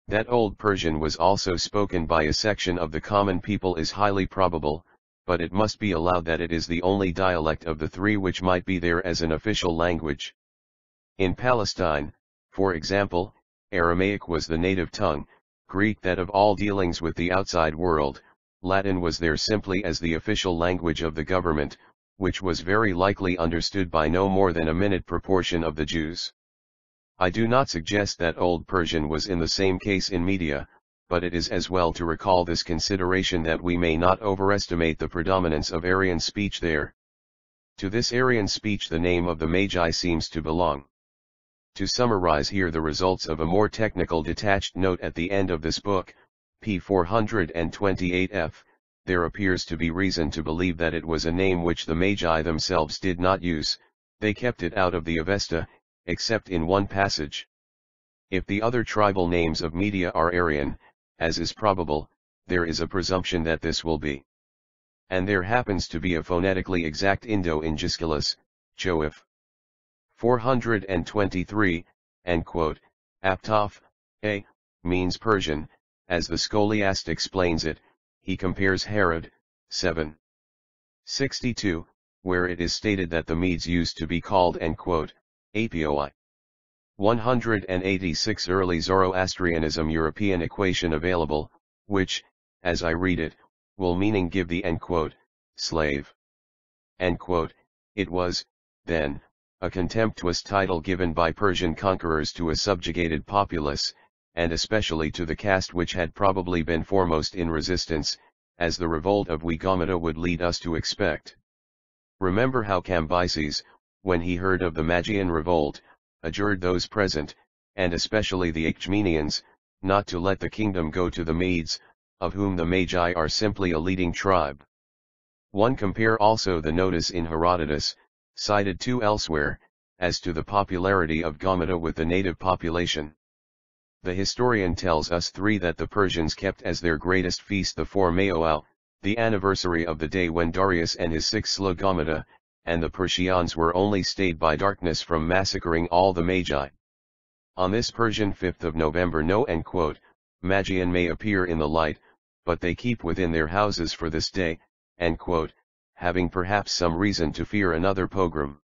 That Old Persian was also spoken by a section of the common people is highly probable, but it must be allowed that it is the only dialect of the 3 which might be there as an official language. In Palestine, for example, Aramaic was the native tongue, Greek that of all dealings with the outside world, Latin was there simply as the official language of the government, which was very likely understood by no more than a minute proportion of the Jews. I do not suggest that Old Persian was in the same case in Media, but it is as well to recall this consideration that we may not overestimate the predominance of Aryan speech there. To this Aryan speech the name of the Magi seems to belong. To summarize here the results of a more technical detached note at the end of this book, p. 428f, there appears to be reason to believe that it was a name which the Magi themselves did not use, they kept it out of the Avesta, except in one passage. If the other tribal names of Media are Aryan, as is probable, there is a presumption that this will be. And there happens to be a phonetically exact Indo-Injusculus, Choif. 423, Aptaf, a, means Persian, as the scholiast explains it, he compares Herod, 762, where it is stated that the Medes used to be called Apioi. 186 early Zoroastrianism European equation available, which, as I read it, will meaning give the slave. It was, then, a contemptuous title given by Persian conquerors to a subjugated populace, and especially to the caste which had probably been foremost in resistance, as the revolt of Wigamata would lead us to expect. Remember how Cambyses, when he heard of the Magian revolt, adjured those present, and especially the Achaemenians, not to let the kingdom go to the Medes, of whom the Magi are simply a leading tribe. One compare also the notice in Herodotus, cited too elsewhere, as to the popularity of Gamada with the native population. The historian tells us that the Persians kept as their greatest feast the 4 Maoau, the anniversary of the day when Darius and his 6 slew Gamada, and the Persians were only stayed by darkness from massacring all the Magi. On this Persian 5th of November no Magian may appear in the light, but they keep within their houses for this day, having perhaps some reason to fear another pogrom.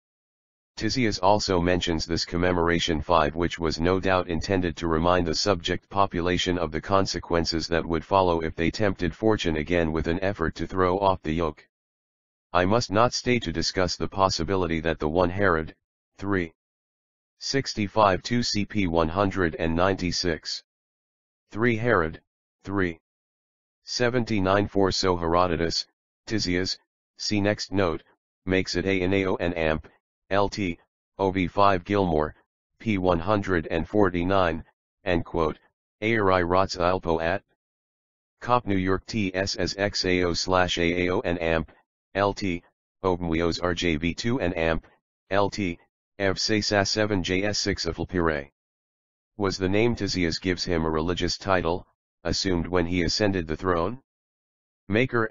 Tisias also mentions this commemoration 5, which was no doubt intended to remind the subject population of the consequences that would follow if they tempted fortune again with an effort to throw off the yoke. I must not stay to discuss the possibility that the one Herod, 365 2 CP 196. 3 Herod, 379 4 so Herodotus, Tisias, see next note, makes it a Anao and Amp, LT, OV5 Gilmore, p. 149, Aeri Rots Ilpo at Cop New York TSS XAO/AAO and Amp, LT, Obmuios RJV2 and Amp, LT, FSA 7JS6 of Lpire. Was the name Tisias gives him a religious title, assumed when he ascended the throne? Maker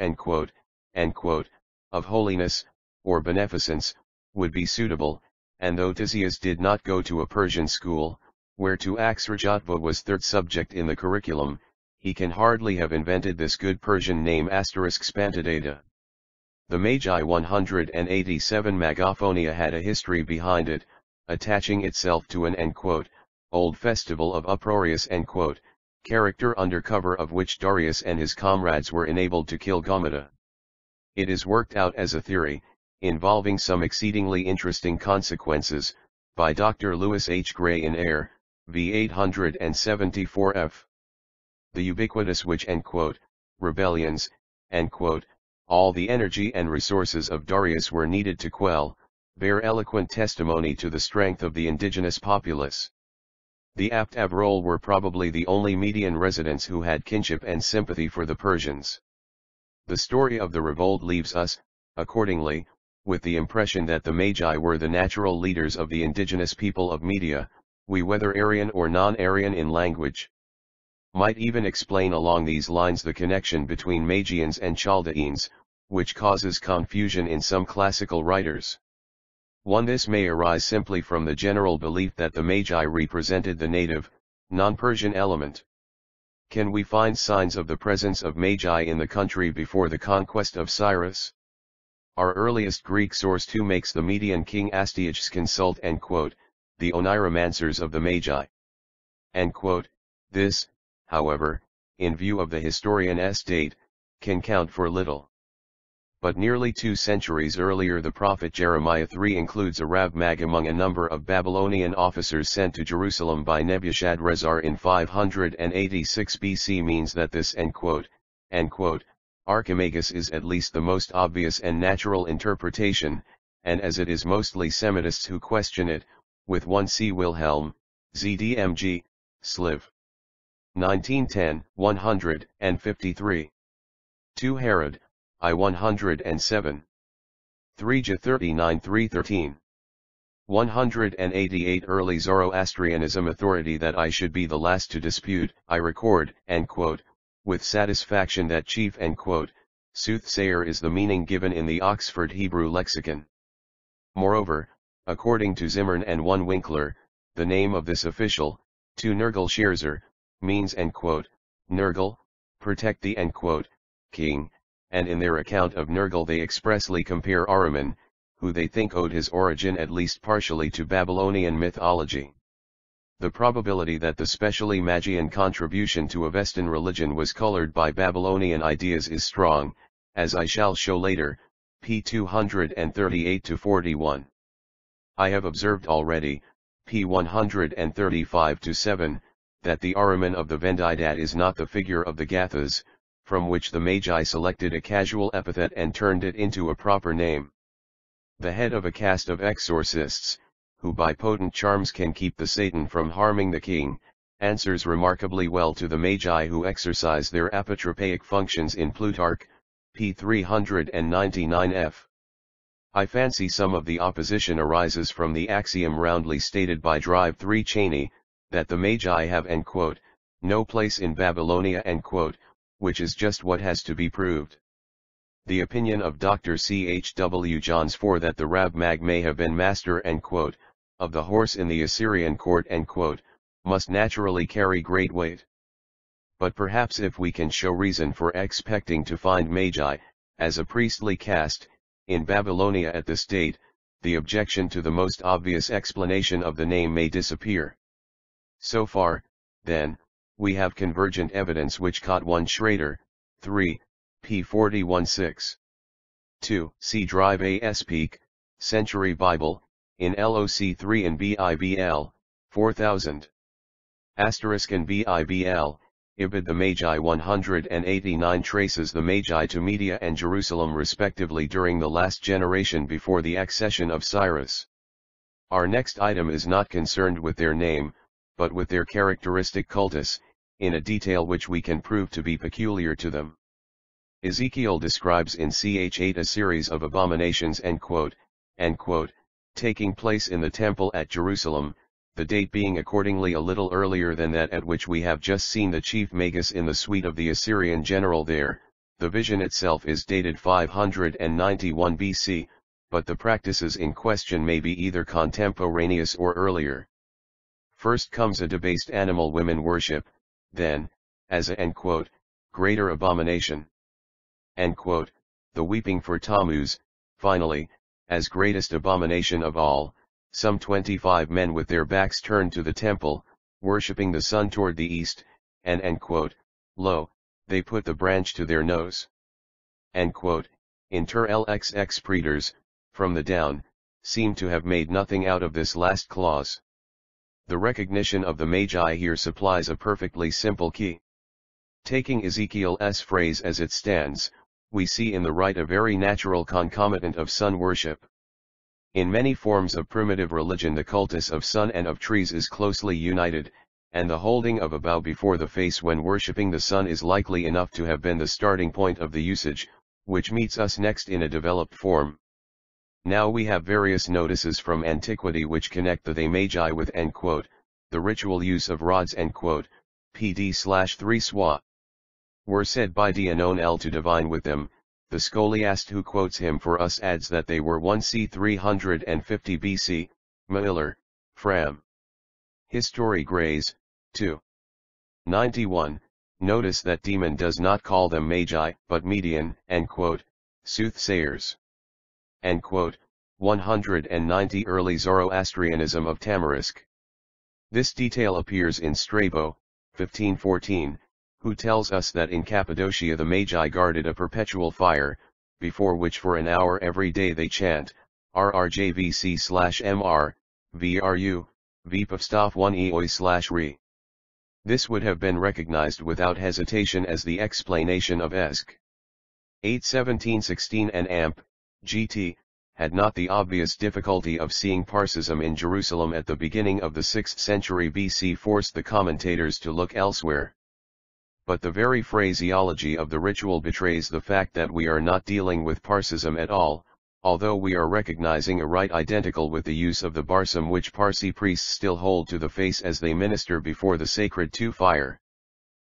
of holiness, or beneficence, would be suitable, and though Tisias did not go to a Persian school, where to Aksrajatva was third subject in the curriculum, he can hardly have invented this good Persian name *spantidata. The Magi 187 Magophonia had a history behind it, attaching itself to an old festival of uproarious character under cover of which Darius and his comrades were enabled to kill Gamada. It is worked out as a theory, involving some exceedingly interesting consequences, by Dr. Lewis H. Gray in Air, v. 874f. The ubiquitous witch rebellions, all the energy and resources of Darius were needed to quell, bear eloquent testimony to the strength of the indigenous populace. The Apt-Avrol were probably the only Median residents who had kinship and sympathy for the Persians. The story of the revolt leaves us, accordingly, with the impression that the Magi were the natural leaders of the indigenous people of Media, whether Aryan or non-Aryan in language. Might even explain along these lines the connection between Magians and Chaldeans, which causes confusion in some classical writers. This may arise simply from the general belief that the Magi represented the native, non-Persian element. Can we find signs of the presence of Magi in the country before the conquest of Cyrus? Our earliest Greek source too makes the Median king Astyages consult the Oniromancers of the Magi. This, however, in view of the historian's date, can count for little. But nearly 2 centuries earlier the prophet Jeremiah 3 includes a Rav Mag among a number of Babylonian officers sent to Jerusalem by Nebuchadrezzar in 586 BC means that this Archimagus is at least the most obvious and natural interpretation, and as it is mostly Semitists who question it, with 1 C. Wilhelm, ZDMG, Sliv. 1910, 153. 2 Herod, I 107. 3 J 39 313. 188 Early Zoroastrianism authority that I should be the last to dispute, I record, with satisfaction that chief soothsayer is the meaning given in the Oxford Hebrew lexicon. Moreover, according to Zimmern and 1 Winkler, the name of this official, to Nergal Scherzer, means Nergal, protect the king, and in their account of Nergal they expressly compare Ahriman, who they think owed his origin at least partially to Babylonian mythology. The probability that the specially Magian contribution to Avestan religion was colored by Babylonian ideas is strong, as I shall show later, p. 238-41. I have observed already, p. 135-7, that the Ahriman of the Vendidad is not the figure of the Gathas, from which the Magi selected a casual epithet and turned it into a proper name. The head of a caste of exorcists, who by potent charms can keep the Satan from harming the king, answers remarkably well to the Magi who exercise their apotropaic functions in Plutarch, p. 399f. I fancy some of the opposition arises from the axiom roundly stated by Drive 3 Cheney, that the Magi have no place in Babylonia which is just what has to be proved. The opinion of Dr. C. H. W. Johns for that the Rav Mag may have been master of the horse in the Assyrian court must naturally carry great weight. But perhaps if we can show reason for expecting to find Magi, as a priestly caste, in Babylonia at this date, the objection to the most obvious explanation of the name may disappear. So far, then, we have convergent evidence which caught 1 Schrader, 3, p. 41-6. 2. See Drive A.S. Peak, Century Bible, in LOC 3 and BIBL, 4000. Asterisk and BIBL, Ibid the Magi 189 traces the Magi to Media and Jerusalem respectively during the last generation before the accession of Cyrus. Our next item is not concerned with their name, but with their characteristic cultus, in a detail which we can prove to be peculiar to them. Ezekiel describes in ch 8 a series of abominations taking place in the temple at Jerusalem, the date being accordingly a little earlier than that at which we have just seen the chief Magus in the suite of the Assyrian general there. The vision itself is dated 591 BC, but the practices in question may be either contemporaneous or earlier. First comes a debased animal women worship, then, as a greater abomination, the weeping for Tammuz, finally, as greatest abomination of all, some 25 men with their backs turned to the temple, worshipping the sun toward the east, and lo, they put the branch to their nose. Inter LXX predators, from the down, seem to have made nothing out of this last clause. The recognition of the Magi here supplies a perfectly simple key. Taking Ezekiel's phrase as it stands, we see in the rite a very natural concomitant of sun worship. In many forms of primitive religion the cultus of sun and of trees is closely united, and the holding of a bow before the face when worshipping the sun is likely enough to have been the starting point of the usage, which meets us next in a developed form. Now we have various notices from antiquity which connect the they Magi with the ritual use of rods pd/3 swa. Were said by Dionel to divine with them. The scholiast who quotes him for us adds that they were 1 c. 350 BC, Miller, Fram. History Grays, 2. 91, notice that Demon does not call them Magi, but Median, soothsayers. 190 Early Zoroastrianism of Tamarisk. This detail appears in Strabo, 1514, who tells us that in Cappadocia the Magi guarded a perpetual fire, before which for an hour every day they chant, RRJVC/MR, VRU, VPavstav 1 EOI/RE. This would have been recognized without hesitation as the explanation of Esk. 8:1716 and Amp, GT, had not the obvious difficulty of seeing Parsism in Jerusalem at the beginning of the 6th century BC forced the commentators to look elsewhere. But the very phraseology of the ritual betrays the fact that we are not dealing with Parsism at all, although we are recognizing a rite identical with the use of the barsum which Parsi priests still hold to the face as they minister before the sacred two fire.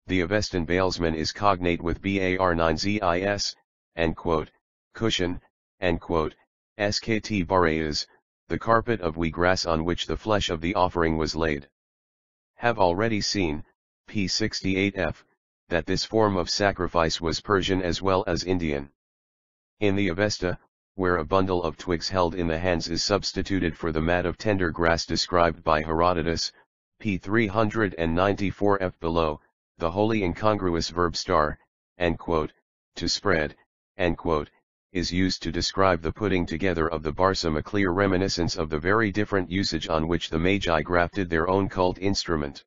The Avestan Balesman is cognate with Bar9zis, cushion, skt bareas, the carpet of wheat grass on which the flesh of the offering was laid. Have already seen, p68f, that this form of sacrifice was Persian as well as Indian. In the Avesta, where a bundle of twigs held in the hands is substituted for the mat of tender grass described by Herodotus, p 394f below, the wholly incongruous verb star, to spread, is used to describe the putting together of the barsum, a clear reminiscence of the very different usage on which the Magi grafted their own cult instrument.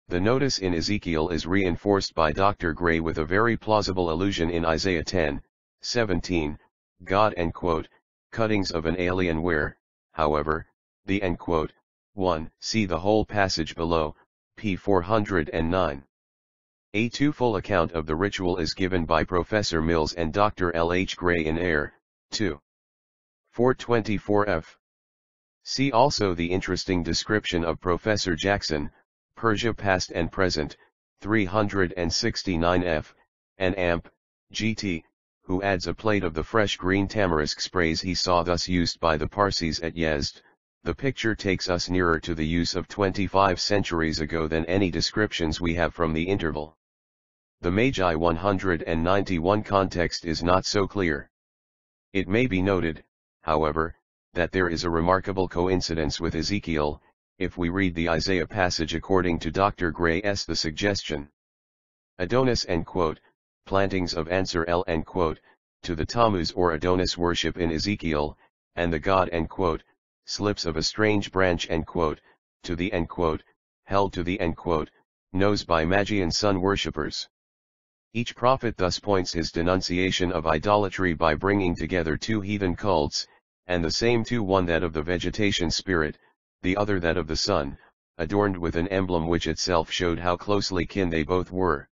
The notice in Ezekiel is reinforced by Dr. Gray with a very plausible allusion in Isaiah 10:17, God cuttings of an alien where, however, the one, see the whole passage below, p 409. A two-full account of the ritual is given by Professor Mills and Dr. L. H. Gray in Air, 2. 424f. See also the interesting description of Professor Jackson, Persia Past and Present, 369f, and Amp, GT, who adds a plate of the fresh green tamarisk sprays he saw thus used by the Parsis at Yezd. The picture takes us nearer to the use of 25 centuries ago than any descriptions we have from the interval. The Magi 191 context is not so clear. It may be noted, however, that there is a remarkable coincidence with Ezekiel, if we read the Isaiah passage according to Dr. Gray's the suggestion. Adonis plantings of Ansar El to the Tammuz or Adonis worship in Ezekiel, and the God slips of a strange branch to the held to the nose by Magian sun worshippers. Each prophet thus points his denunciation of idolatry by bringing together two heathen cults, and the same two, one that of the vegetation spirit, the other that of the sun, adorned with an emblem which itself showed how closely kin they both were.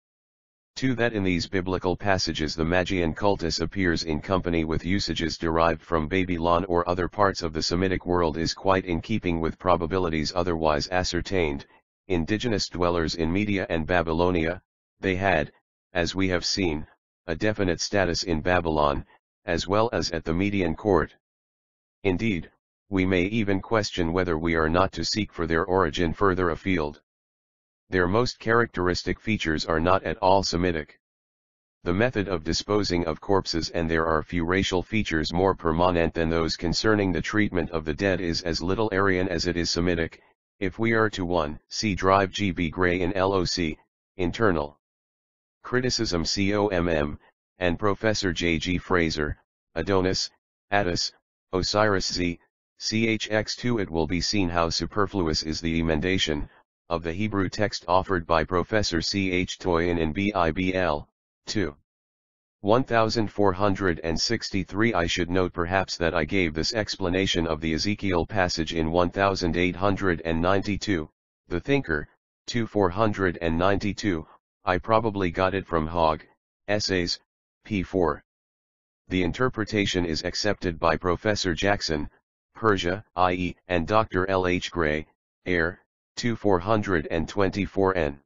2. That in these biblical passages the Magian cultus appears in company with usages derived from Babylon or other parts of the Semitic world is quite in keeping with probabilities otherwise ascertained. Indigenous dwellers in Media and Babylonia, they had, as we have seen, a definite status in Babylon, as well as at the Median court. Indeed, we may even question whether we are not to seek for their origin further afield. Their most characteristic features are not at all Semitic. The method of disposing of corpses, and there are few racial features more permanent than those concerning the treatment of the dead, is as little Aryan as it is Semitic, if we are to 1. See Drive G. B. Gray in LOC, Internal Criticism COMM, and Professor J. G. Fraser, Adonis, Attis, Osiris Z, CHX2. It will be seen how superfluous is the emendation of the Hebrew text offered by Professor C. H. Toyin in BIBL, 2. 1463. I should note perhaps that I gave this explanation of the Ezekiel passage in 1892, The Thinker, 2492, I probably got it from Hogg, Essays, p. 4. The interpretation is accepted by Professor Jackson, Persia, IE, and Dr. L. H. Gray, Air, 2424n.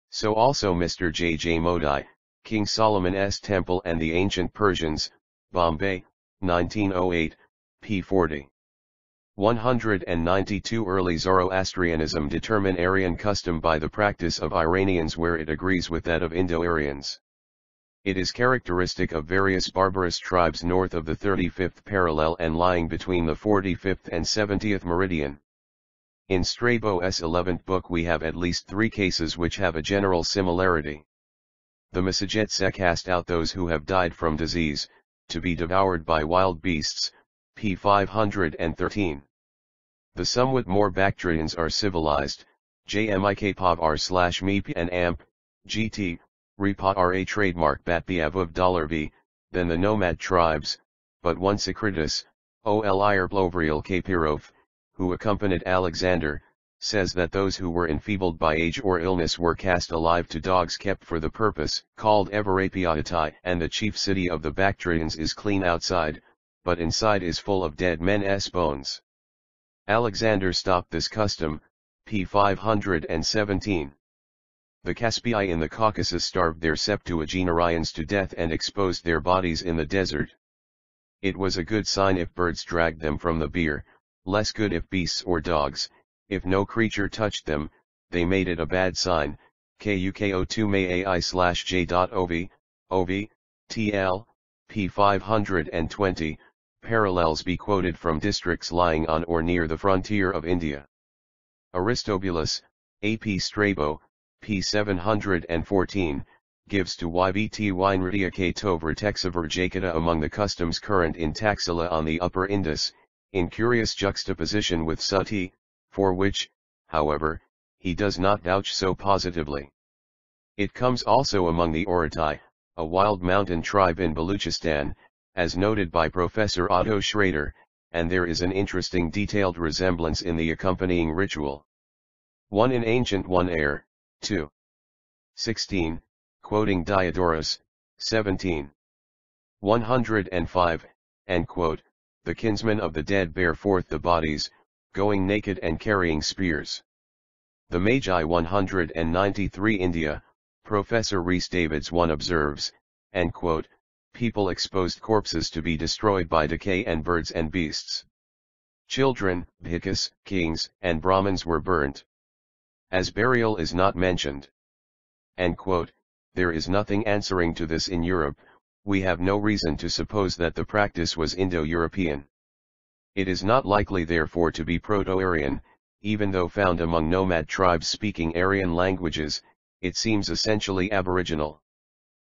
So also Mr. J. J. Modi, King Solomon's Temple and the Ancient Persians, Bombay, 1908, p. 40. 192. Early Zoroastrianism determine Aryan custom by the practice of Iranians where it agrees with that of Indo-Aryans. It is characteristic of various barbarous tribes north of the 35th parallel and lying between the 45th and 70th meridian. In Strabo's 11th book we have at least 3 cases which have a general similarity. The Massagetsa cast out those who have died from disease, to be devoured by wild beasts, p. 513. The somewhat more Bactrians are civilized, jmikpov r/meep and amp, gt, repa ra trademark batbiav of $v, than the nomad tribes, but one Secretus, ol Irblovril Kapirov, who accompanied Alexander, says that those who were enfeebled by age or illness were cast alive to dogs kept for the purpose, called Everapiatai, and the chief city of the Bactrians is clean outside, but inside is full of dead men's bones. Alexander stopped this custom, p. 517. The Caspii in the Caucasus starved their septuagenarians to death and exposed their bodies in the desert. It was a good sign if birds dragged them from the bier, less good if beasts or dogs. If no creature touched them, they made it a bad sign. KUKO2 mai/j.ov, ov, tl, p. 520, parallels be quoted from districts lying on or near the frontier of India. Aristobulus, A.P. Strabo, p. 714, gives to YBT Weinradia Tov Retexaver Jakata among the customs current in Taxila on the Upper Indus, in curious juxtaposition with Suti, for which, however, he does not vouch so positively. It comes also among the Oratai, a wild mountain tribe in Baluchistan, as noted by Professor Otto Schrader, and there is an interesting detailed resemblance in the accompanying ritual. One in ancient, one air, 2. 16, quoting Diodorus, 17. 105, and quote, the kinsmen of the dead bear forth the bodies, going naked and carrying spears. The Magi 193 India, Professor Rhys Davids 1 observes, and quote, people exposed corpses to be destroyed by decay and birds and beasts. Children, bhikkhu's, kings, and Brahmins were burnt. As burial is not mentioned. End quote. There is nothing answering to this in Europe, we have no reason to suppose that the practice was Indo-European. It is not likely therefore to be Proto-Aryan, even though found among nomad tribes speaking Aryan languages, it seems essentially aboriginal.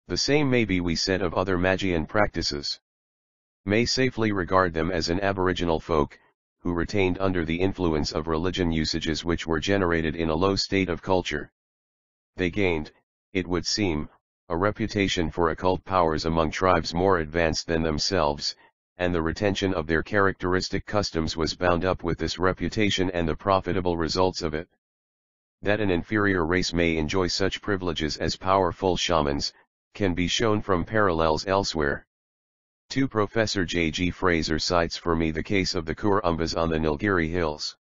The same may be said of other Magian practices. May safely regard them as an aboriginal folk, who retained under the influence of religion usages which were generated in a low state of culture. They gained, it would seem, a reputation for occult powers among tribes more advanced than themselves, and the retention of their characteristic customs was bound up with this reputation and the profitable results of it. That an inferior race may enjoy such privileges as powerful shamans, can be shown from parallels elsewhere. 2. Professor J. G. Fraser cites for me the case of the Kurumbas on the Nilgiri Hills.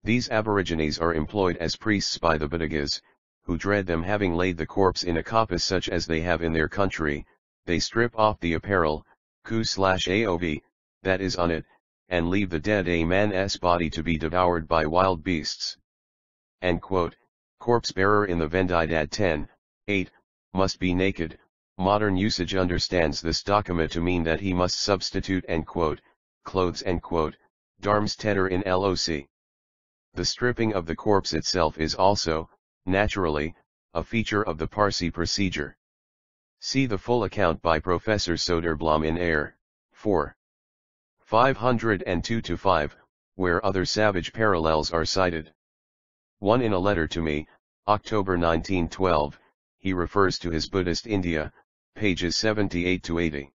These aborigines are employed as priests by the Badagas, who dread them having laid the corpse in a coppice such as they have in their country. They strip off the apparel, ku/aov, that is on it, and leave the dead a man's body to be devoured by wild beasts. End quote. Corpse bearer in the Vendidad 10, 8, must be naked. Modern usage understands this document to mean that he must substitute end quote, clothes end quote, darms teder in loc. The stripping of the corpse itself is also, naturally, a feature of the Parsi procedure. See the full account by Professor Soderblom in Air, 4. 502-5, where other savage parallels are cited. One in a letter to me, October 1912, he refers to his Buddhist India, pages 78-80.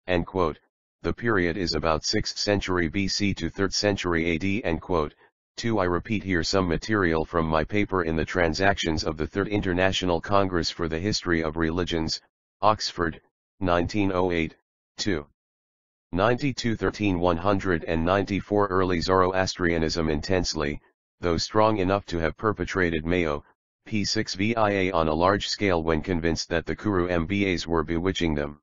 End quote. The period is about 6th century BC to 3rd century AD. End quote. 2. I repeat here some material from my paper in the Transactions of the Third International Congress for the History of Religions, Oxford, 1908, 2. 92-13 194 Early Zoroastrianism intensely, though strong enough to have perpetrated Mayo, p6 via on a large scale when convinced that the Kuru Mbas were bewitching them.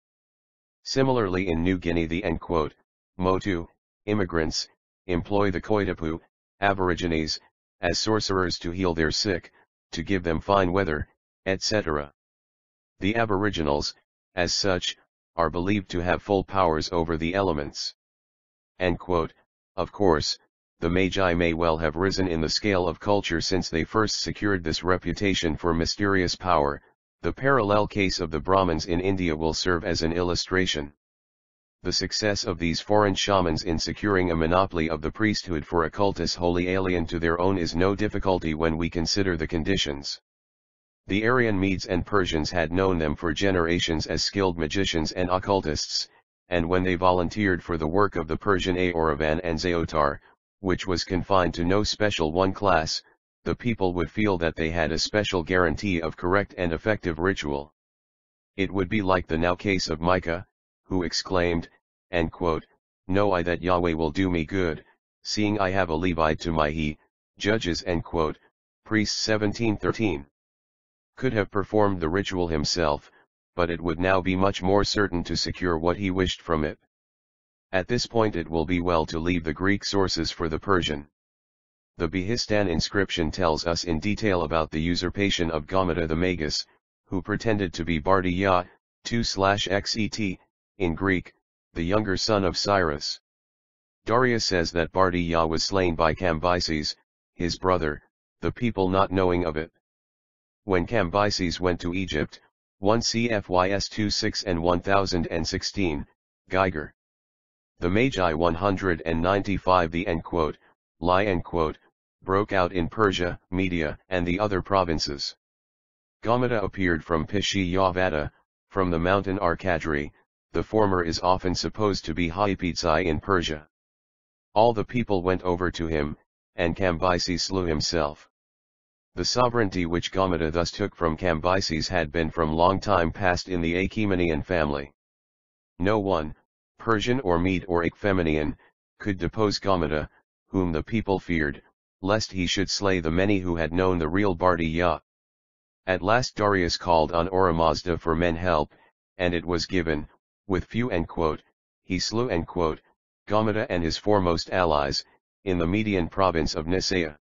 Similarly in New Guinea the end quote, Motu, immigrants, employ the Koitapu, aborigines, as sorcerers to heal their sick, to give them fine weather, etc. The aboriginals, as such, are believed to have full powers over the elements. End quote. Of course, the Magi may well have risen in the scale of culture since they first secured this reputation for mysterious power. The parallel case of the Brahmins in India will serve as an illustration. The success of these foreign shamans in securing a monopoly of the priesthood for a cultus wholly alien to their own is no difficulty when we consider the conditions. The Aryan Medes and Persians had known them for generations as skilled magicians and occultists, and when they volunteered for the work of the Persian Auravan and Zaotar, which was confined to no special one class, the people would feel that they had a special guarantee of correct and effective ritual. It would be like the now case of Micah, who exclaimed, and quote, "Know I that Yahweh will do me good, seeing I have a Levite to my he," Judges end quote, Priests 17:13. Could have performed the ritual himself, but it would now be much more certain to secure what he wished from it. At this point it will be well to leave the Greek sources for the Persian. The Behistun inscription tells us in detail about the usurpation of Gaumata the Magus, who pretended to be Bardiya, 2/xet, in Greek, the younger son of Cyrus. Darius says that Bardiya was slain by Cambyses, his brother, the people not knowing of it. When Cambyses went to Egypt, 1 CFYS 26 and 1016, Geiger. The Magi 195 the end quote, lie end quote, broke out in Persia, Media, and the other provinces. Gaumata appeared from Pishyavada, from the mountain Arkadri, the former is often supposed to be Haipizai in Persia. All the people went over to him, and Cambyses slew himself. The sovereignty which Gaumata thus took from Cambyses had been from long time past in the Achaemenian family. No one, Persian or Mede or Achaemenian, could depose Gaumata, whom the people feared, lest he should slay the many who had known the real Bardiya. At last Darius called on Oramazda for men help, and it was given, with few end quote, he slew end quote, Gaumata and his foremost allies, in the Median province of Nisaea.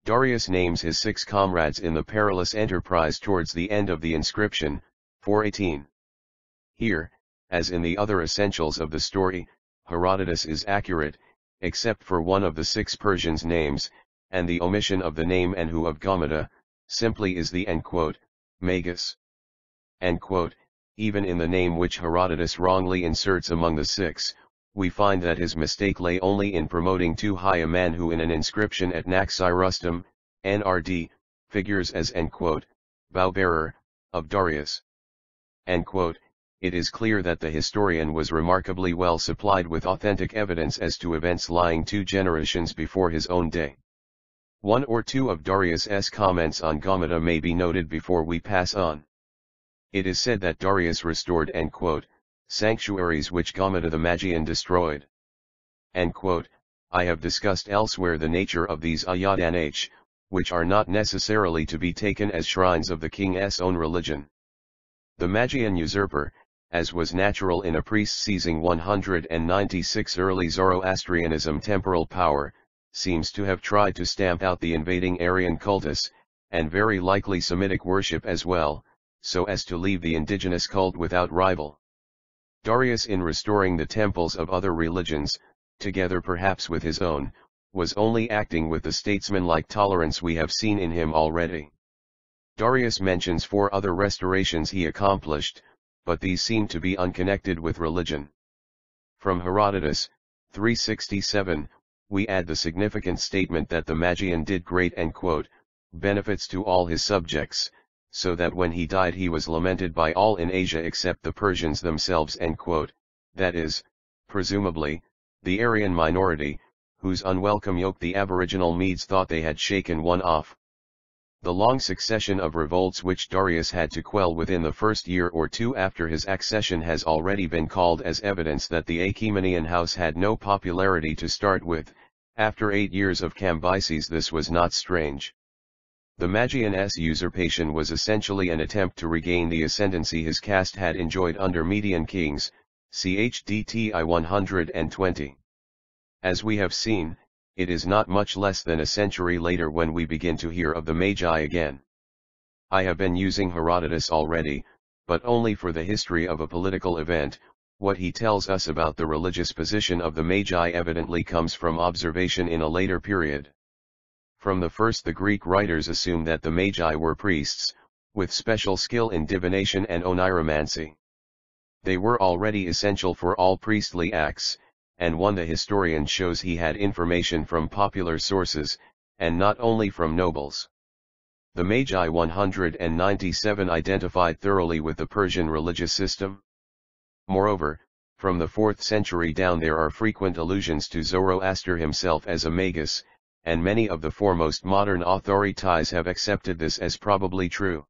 Darius names his 6 comrades in the perilous enterprise towards the end of the inscription, 418. Here, as in the other essentials of the story, Herodotus is accurate, except for one of the 6 Persians' names, and the omission of the name and who of Gaumata, simply is the end quote, Magus. End quote. Even in the name which Herodotus wrongly inserts among the 6, we find that his mistake lay only in promoting too high a man who in an inscription at Naxirustum, NRD, figures as end quote, bow-bearer, of Darius. End quote. It is clear that the historian was remarkably well supplied with authentic evidence as to events lying 2 generations before his own day. One or two of Darius's comments on Gaumata may be noted before we pass on. It is said that Darius restored end quote, sanctuaries which Gaumata the Magian destroyed. End quote. I have discussed elsewhere the nature of these ayadanh, which are not necessarily to be taken as shrines of the king's own religion. The Magian usurper, as was natural in a priest seizing 196 early Zoroastrianism temporal power, seems to have tried to stamp out the invading Aryan cultus, and very likely Semitic worship as well, so as to leave the indigenous cult without rival. Darius in restoring the temples of other religions, together perhaps with his own, was only acting with the statesman-like tolerance we have seen in him already. Darius mentions 4 other restorations he accomplished, but these seem to be unconnected with religion. From Herodotus, 367, we add the significant statement that the Magian did great end quote, benefits to all his subjects, so that when he died he was lamented by all in Asia except the Persians themselves end quote, that is, presumably, the Aryan minority, whose unwelcome yoke the aboriginal Medes thought they had shaken one off. The long succession of revolts which Darius had to quell within the first year or 2 after his accession has already been called as evidence that the Achaemenian house had no popularity to start with. After 8 years of Cambyses this was not strange. The Magian's usurpation was essentially an attempt to regain the ascendancy his caste had enjoyed under Median kings, CHDTI 120. As we have seen, it is not much less than a century later when we begin to hear of the Magi again. I have been using Herodotus already, but only for the history of a political event, What he tells us about the religious position of the Magi evidently comes from observation in a later period. From the first, the Greek writers assume that the Magi were priests, with special skill in divination and oniromancy. They were already essential for all priestly acts, and one the historian shows he had information from popular sources, and not only from nobles. The Magi 197 identified thoroughly with the Persian religious system. Moreover, from the 4th century down there are frequent allusions to Zoroaster himself as a magus, and many of the foremost modern authorities have accepted this as probably true.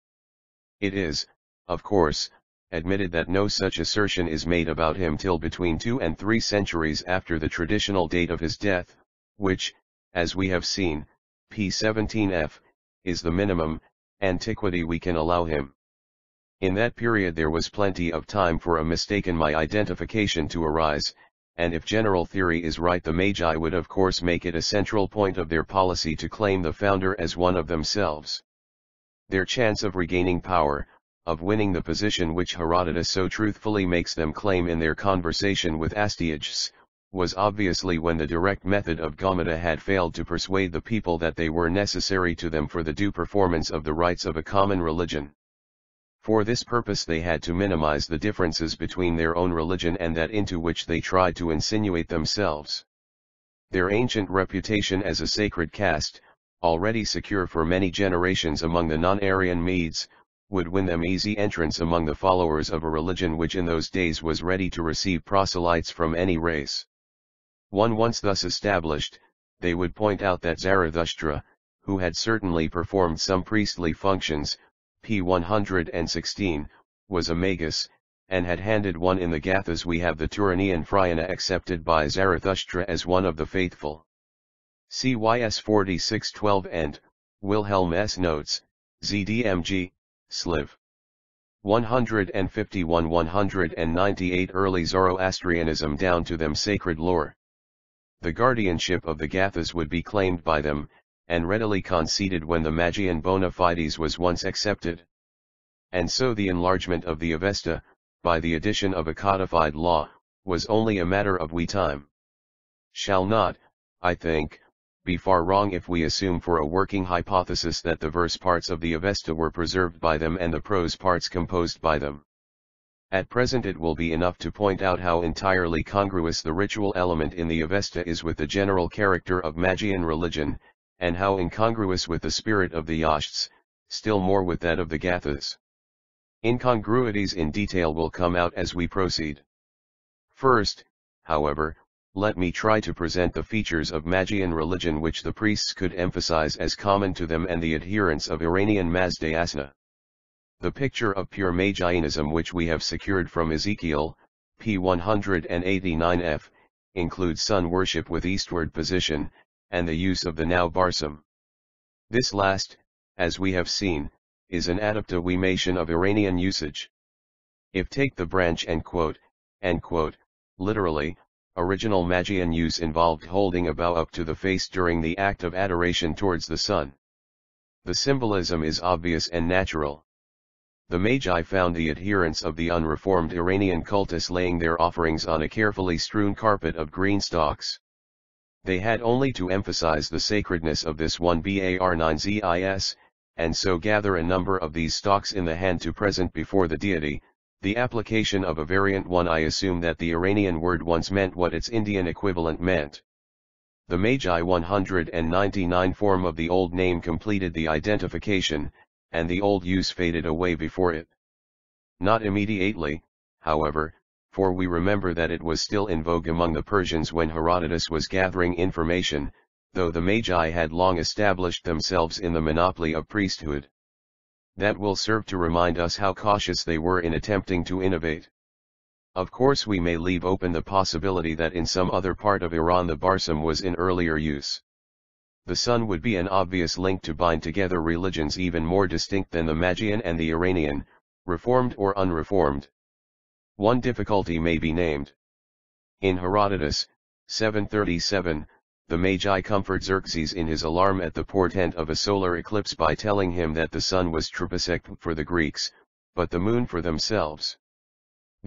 It is, of course, admitted that no such assertion is made about him till between 2 and 3 centuries after the traditional date of his death, which, as we have seen, p. 17f, is the minimum antiquity we can allow him. In that period there was plenty of time for a mistaken identification to arise, and if general theory is right, the Magi would of course make it a central point of their policy to claim the founder as one of themselves. Their chance of regaining power, of winning the position which Herodotus so truthfully makes them claim in their conversation with Astyages, was obviously when the direct method of Gaumata had failed to persuade the people that they were necessary to them for the due performance of the rites of a common religion. For this purpose they had to minimize the differences between their own religion and that into which they tried to insinuate themselves. Their ancient reputation as a sacred caste, already secure for many generations among the non-Aryan Medes, would win them easy entrance among the followers of a religion which in those days was ready to receive proselytes from any race. Once thus established, they would point out that Zarathustra, who had certainly performed some priestly functions, p. 116, was a magus, and had handed one in the Gathas. We have the Turanian Phryana accepted by Zarathustra as one of the faithful. CYS 4612 and, Wilhelm S. notes, ZDMG, Sliv. 151-198 Early Zoroastrianism down to them sacred lore. The guardianship of the Gathas would be claimed by them, and readily conceded when the Magian bona fides was once accepted. And so the enlargement of the Avesta, by the addition of a codified law, was only a matter of time. Shall not, I think, be far wrong if we assume for a working hypothesis that the verse parts of the Avesta were preserved by them and the prose parts composed by them. At present it will be enough to point out how entirely congruous the ritual element in the Avesta is with the general character of Magian religion, and how incongruous with the spirit of the Yashts, still more with that of the Gathas. Incongruities in detail will come out as we proceed. First, however, let me try to present the features of Magian religion which the priests could emphasize as common to them and the adherents of Iranian Mazdayasna. The picture of pure Magianism which we have secured from Ezekiel, p. 189f, includes sun worship with eastward position, and the use of the now barsum. This last, as we have seen, is an adaptation of Iranian usage. If take the branch and quote, literally, original Magian use involved holding a bow up to the face during the act of adoration towards the sun. The symbolism is obvious and natural. The Magi found the adherents of the unreformed Iranian cultus laying their offerings on a carefully strewn carpet of green stalks. They had only to emphasize the sacredness of this one bar9zis, and so gather a number of these stalks in the hand to present before the deity. The application of a variant one, I assume that the Iranian word once meant what its Indian equivalent meant. The Magi 199 form of the old name completed the identification, and the old use faded away before it. Not immediately, however, for we remember that it was still in vogue among the Persians when Herodotus was gathering information, though the Magi had long established themselves in the monopoly of priesthood. That will serve to remind us how cautious they were in attempting to innovate. Of course we may leave open the possibility that in some other part of Iran the barsum was in earlier use. The sun would be an obvious link to bind together religions even more distinct than the Magian and the Iranian, reformed or unreformed. One difficulty may be named. In Herodotus, 737, the Magi comfort Xerxes in his alarm at the portent of a solar eclipse by telling him that the sun was tripisect for the Greeks, but the moon for themselves.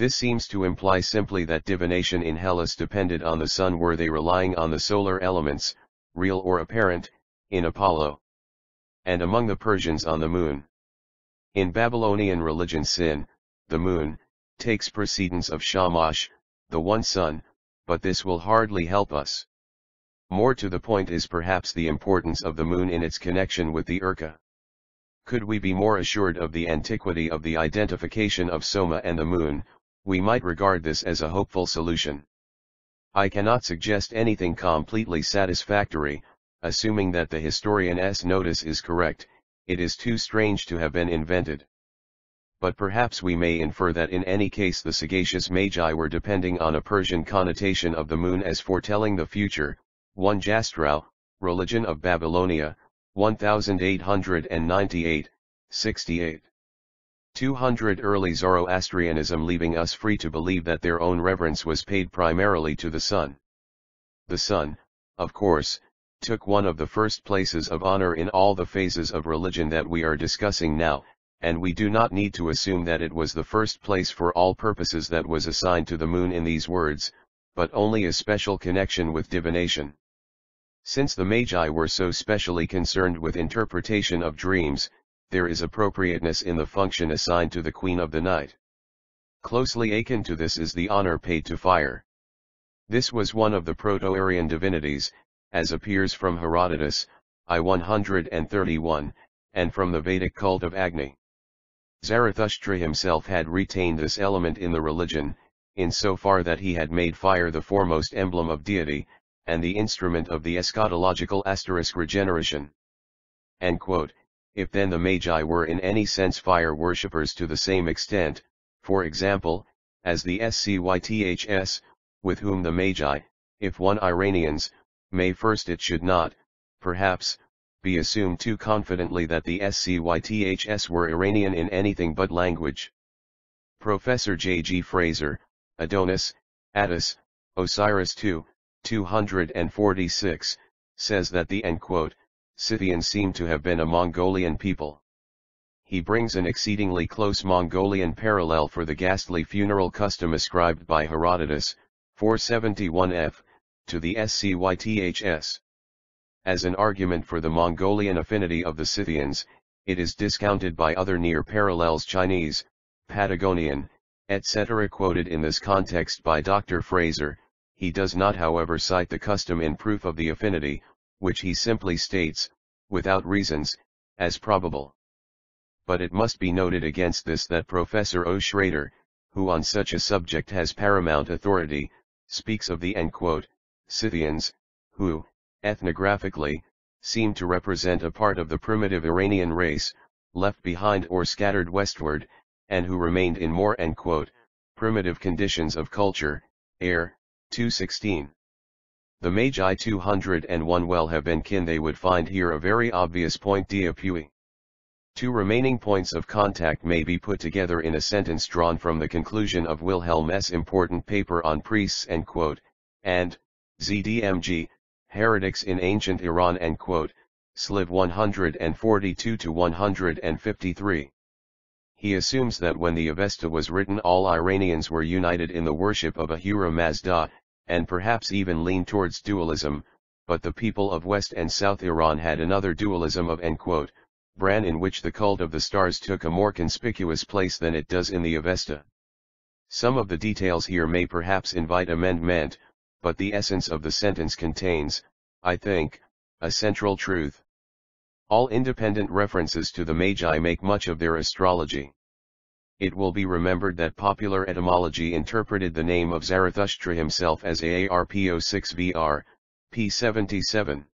This seems to imply simply that divination in Hellas depended on the sun, were they relying on the solar elements, real or apparent, in Apollo, and among the Persians on the moon. In Babylonian religion Sin, the moon, takes precedence of Shamash, the one sun, but this will hardly help us. More to the point is perhaps the importance of the moon in its connection with the Urka. Could we be more assured of the antiquity of the identification of Soma and the moon, we might regard this as a hopeful solution. I cannot suggest anything completely satisfactory, assuming that the historian's notice is correct. It is too strange to have been invented. But perhaps we may infer that in any case the sagacious magi were depending on a Persian connotation of the moon as foretelling the future. 1 Jastrow, Religion of Babylonia, 1898, 68. 200 Early Zoroastrianism, leaving us free to believe that their own reverence was paid primarily to the sun. The sun, of course, took one of the first places of honor in all the phases of religion that we are discussing now, and we do not need to assume that it was the first place for all purposes that was assigned to the moon in these words, but only a special connection with divination. Since the Magi were so specially concerned with interpretation of dreams, there is appropriateness in the function assigned to the Queen of the Night. Closely akin to this is the honor paid to fire. This was one of the Proto-Aryan divinities, as appears from Herodotus, I-131, and from the Vedic cult of Agni. Zarathustra himself had retained this element in the religion, insofar that he had made fire the foremost emblem of deity, and the instrument of the eschatological regeneration. If then the Magi were in any sense fire worshippers to the same extent, for example, as the Scyths, with whom the Magi, if one Iranians, may first it should not, perhaps, be assumed too confidently that the Scyths were Iranian in anything but language. Professor J. G. Fraser, Adonis, Attis, Osiris II, 246, says that the Scythians seem to have been a Mongolian people. He brings an exceedingly close Mongolian parallel for the ghastly funeral custom ascribed by Herodotus, 471 f, to the Scyths. As an argument for the Mongolian affinity of the Scythians, it is discounted by other near parallels, Chinese, Patagonian, etc. quoted in this context by Dr. Fraser. He does not however cite the custom in proof of the affinity, which he simply states, without reasons, as probable. But it must be noted against this that Professor O. Schrader, who on such a subject has paramount authority, speaks of the Scythians, who, ethnographically, seem to represent a part of the primitive Iranian race, left behind or scattered westward, and who remained in more primitive conditions of culture, Air, 216. The Magi 201 well have been kin. They would find here a very obvious point d'appui. Two remaining points of contact may be put together in a sentence drawn from the conclusion of Wilhelm S. important paper on priests and ZDMG, Heretics in Ancient Iran Sliv 142-153. He assumes that when the Avesta was written all Iranians were united in the worship of Ahura Mazda, and perhaps even leaned towards dualism, but the people of West and South Iran had another dualism of Bran, in which the cult of the stars took a more conspicuous place than it does in the Avesta. Some of the details here may perhaps invite amendment, but the essence of the sentence contains, I think, a central truth. All independent references to the Magi make much of their astrology. It will be remembered that popular etymology interpreted the name of Zarathustra himself as Aarpo6Vr, p77.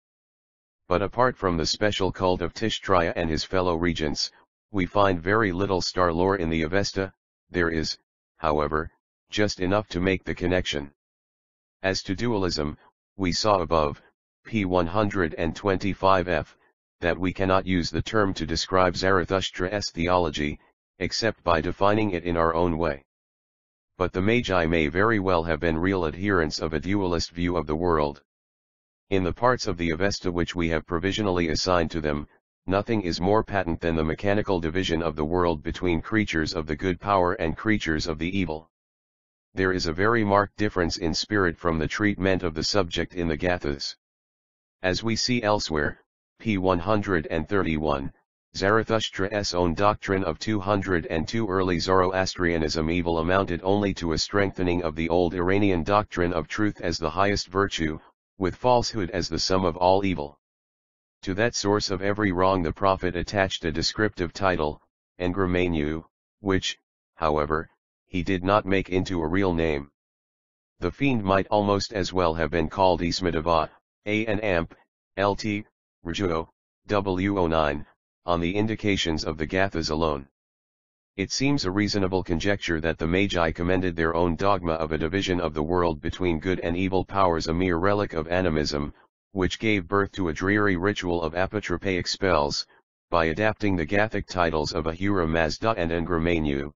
But apart from the special cult of Tishtraya and his fellow regents, we find very little star lore in the Avesta. There is, however, just enough to make the connection. As to dualism, we saw above, p 125f, that we cannot use the term to describe Zarathustra's theology, except by defining it in our own way. But the Magi may very well have been real adherents of a dualist view of the world. In the parts of the Avesta which we have provisionally assigned to them, nothing is more patent than the mechanical division of the world between creatures of the good power and creatures of the evil. There is a very marked difference in spirit from the treatment of the subject in the Gathas. As we see elsewhere, p. 131, Zarathustra's own doctrine of 202 early Zoroastrianism evil amounted only to a strengthening of the old Iranian doctrine of truth as the highest virtue, with falsehood as the sum of all evil. To that source of every wrong the prophet attached a descriptive title, Engramenu, which, however, he did not make into a real name. The fiend might almost as well have been called Ismadava, an amp, lt, Rajuo, wo9, on the indications of the Gathas alone. It seems a reasonable conjecture that the Magi commended their own dogma of a division of the world between good and evil powers a mere relic of animism, which gave birth to a dreary ritual of apotropaic spells, by adapting the Gathic titles of Ahura Mazda and Engramenu.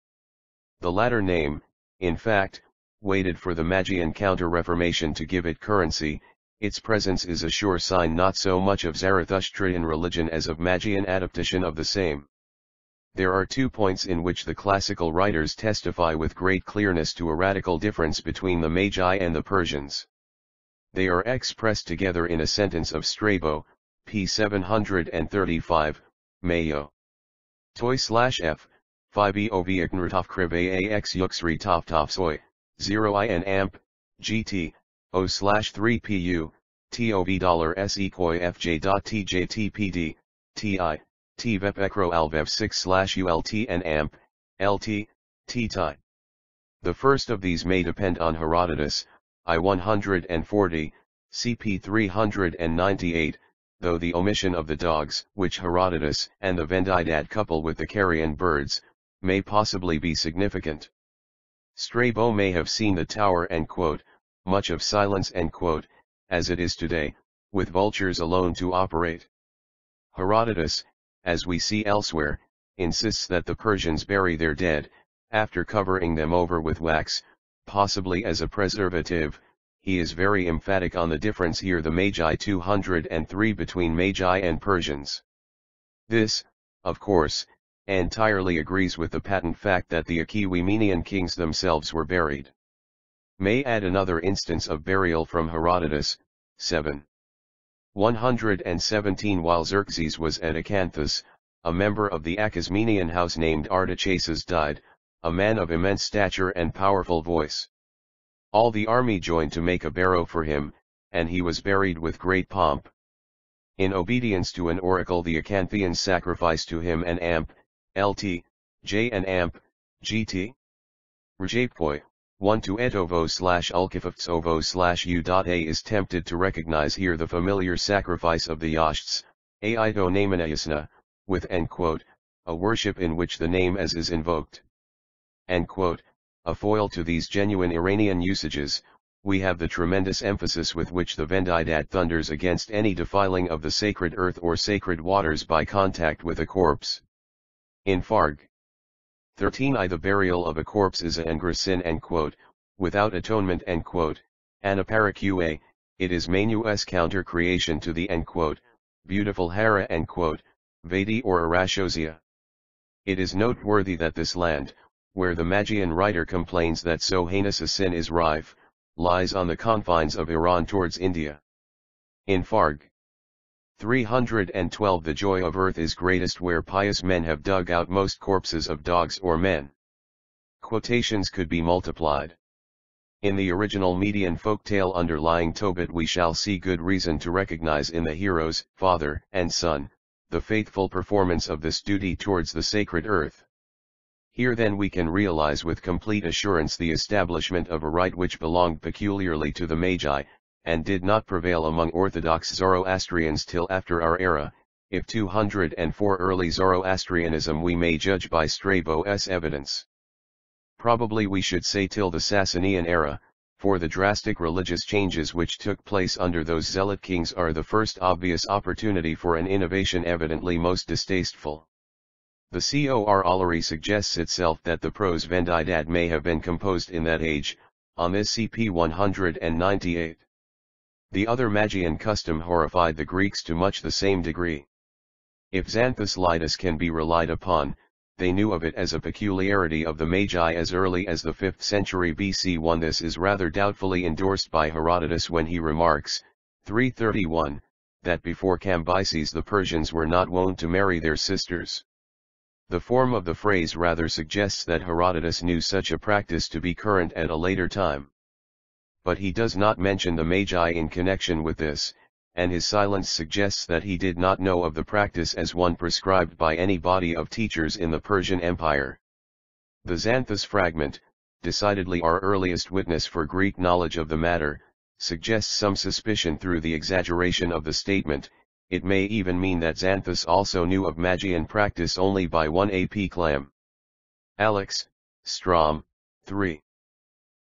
The latter name, in fact, waited for the Magian Counter-Reformation to give it currency. Its presence is a sure sign not so much of Zarathustrian religion as of Magian adaptation of the same. There are 2 points in which the classical writers testify with great clearness to a radical difference between the Magi and the Persians. They are expressed together in a sentence of Strabo, p. 735, Mayo. Toi/f, phi bov ignratov kriv ax yuxri tov soy, 0 in amp, gt, o/3 pu, tov $s equoi fj.tjtpd, ti, t vep ecro alvev 6/ult and amp, lt, t-ti. The first of these may depend on Herodotus, I 140, cp 398, though the omission of the dogs, which Herodotus and the Vendidad couple with the carrion birds, may possibly be significant. Strabo may have seen the tower and quote, much of silence and quote, as it is today, with vultures alone to operate. Herodotus, as we see elsewhere, insists that the Persians bury their dead, after covering them over with wax, possibly as a preservative. He is very emphatic on the difference here the Magi 203 between Magi and Persians. This, of course, entirely agrees with the patent fact that the Achaemenian kings themselves were buried. May add another instance of burial from Herodotus, 7. 117 While Xerxes was at Acanthus, a member of the Achaemenian house named Artachases died, a man of immense stature and powerful voice. All the army joined to make a barrow for him, and he was buried with great pomp. In obedience to an oracle the Acanthians sacrificed to him an amp, lt, j an amp, gt. Rajapoi, 1 to etovo/ulkifavtsovo/u.a is tempted to recognize here the familiar sacrifice of the Yashts, aito namanayasna, with a worship in which the name as is invoked. A foil to these genuine Iranian usages, we have the tremendous emphasis with which the Vendidad thunders against any defiling of the sacred earth or sacred waters by contact with a corpse. In Farg. 13 the burial of a corpse is a engrasin without atonement anaparakua, it is Manu's counter-creation to the beautiful Hera Vedi or Arashosia. It is noteworthy that this land, where the Magian writer complains that so heinous a sin is rife, lies on the confines of Iran towards India. In Farg. 312 The joy of earth is greatest where pious men have dug out most corpses of dogs or men. Quotations could be multiplied. In the original Median folktale underlying Tobit we shall see good reason to recognize in the heroes, father and son, the faithful performance of this duty towards the sacred earth. Here then we can realize with complete assurance the establishment of a rite which belonged peculiarly to the Magi, and did not prevail among Orthodox Zoroastrians till after our era. If 204 early Zoroastrianism we may judge by Strabo's evidence. Probably we should say till the Sasanian era, for the drastic religious changes which took place under those zealot kings are the first obvious opportunity for an innovation evidently most distasteful. The Cor suggests itself that the prose Vendidad may have been composed in that age, on this cp 198. The other Magian custom horrified the Greeks to much the same degree. If Xanthus Lytus can be relied upon, they knew of it as a peculiarity of the Magi as early as the 5th century BC. This is rather doubtfully endorsed by Herodotus when he remarks, 331, that before Cambyses the Persians were not wont to marry their sisters. The form of the phrase rather suggests that Herodotus knew such a practice to be current at a later time. But he does not mention the Magi in connection with this, and his silence suggests that he did not know of the practice as one prescribed by any body of teachers in the Persian Empire. The Xanthus fragment, decidedly our earliest witness for Greek knowledge of the matter, suggests some suspicion through the exaggeration of the statement. It may even mean that Xanthus also knew of Magian practice only by 1 AP Clam. Alex, Strom, 3.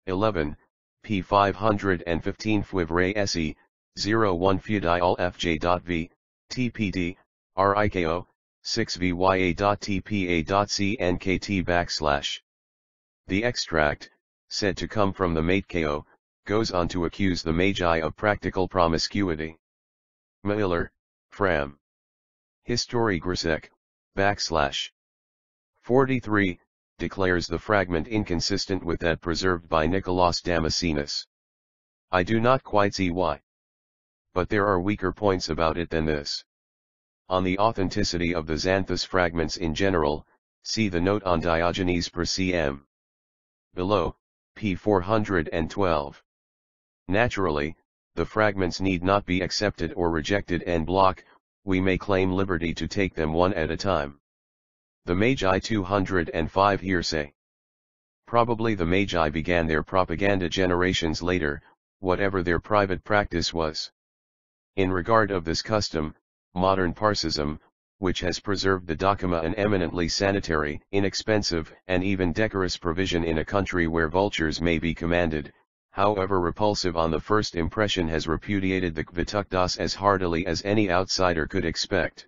11, p. 515 Fivre se, 01 Fudil fj.v, tpd, riko, 6vya.tpa.cnkt /. The extract, said to come from the mate ko, goes on to accuse the Magi of practical promiscuity. Miller, Fram. History Grisek, / 43, declares the fragment inconsistent with that preserved by Nicolaus Damascenus. I do not quite see why. But there are weaker points about it than this. On the authenticity of the Xanthus fragments in general, see the note on Diogenes per cm. Below, p. 412. Naturally, the fragments need not be accepted or rejected en bloc, we may claim liberty to take them one at a time. The Magi 205 hearsay. Probably the Magi began their propaganda generations later, whatever their private practice was. In regard of this custom, modern Parsism, which has preserved the dogma an eminently sanitary, inexpensive, and even decorous provision in a country where vultures may be commanded, however repulsive on the first impression, has repudiated the Kvitukdas as heartily as any outsider could expect.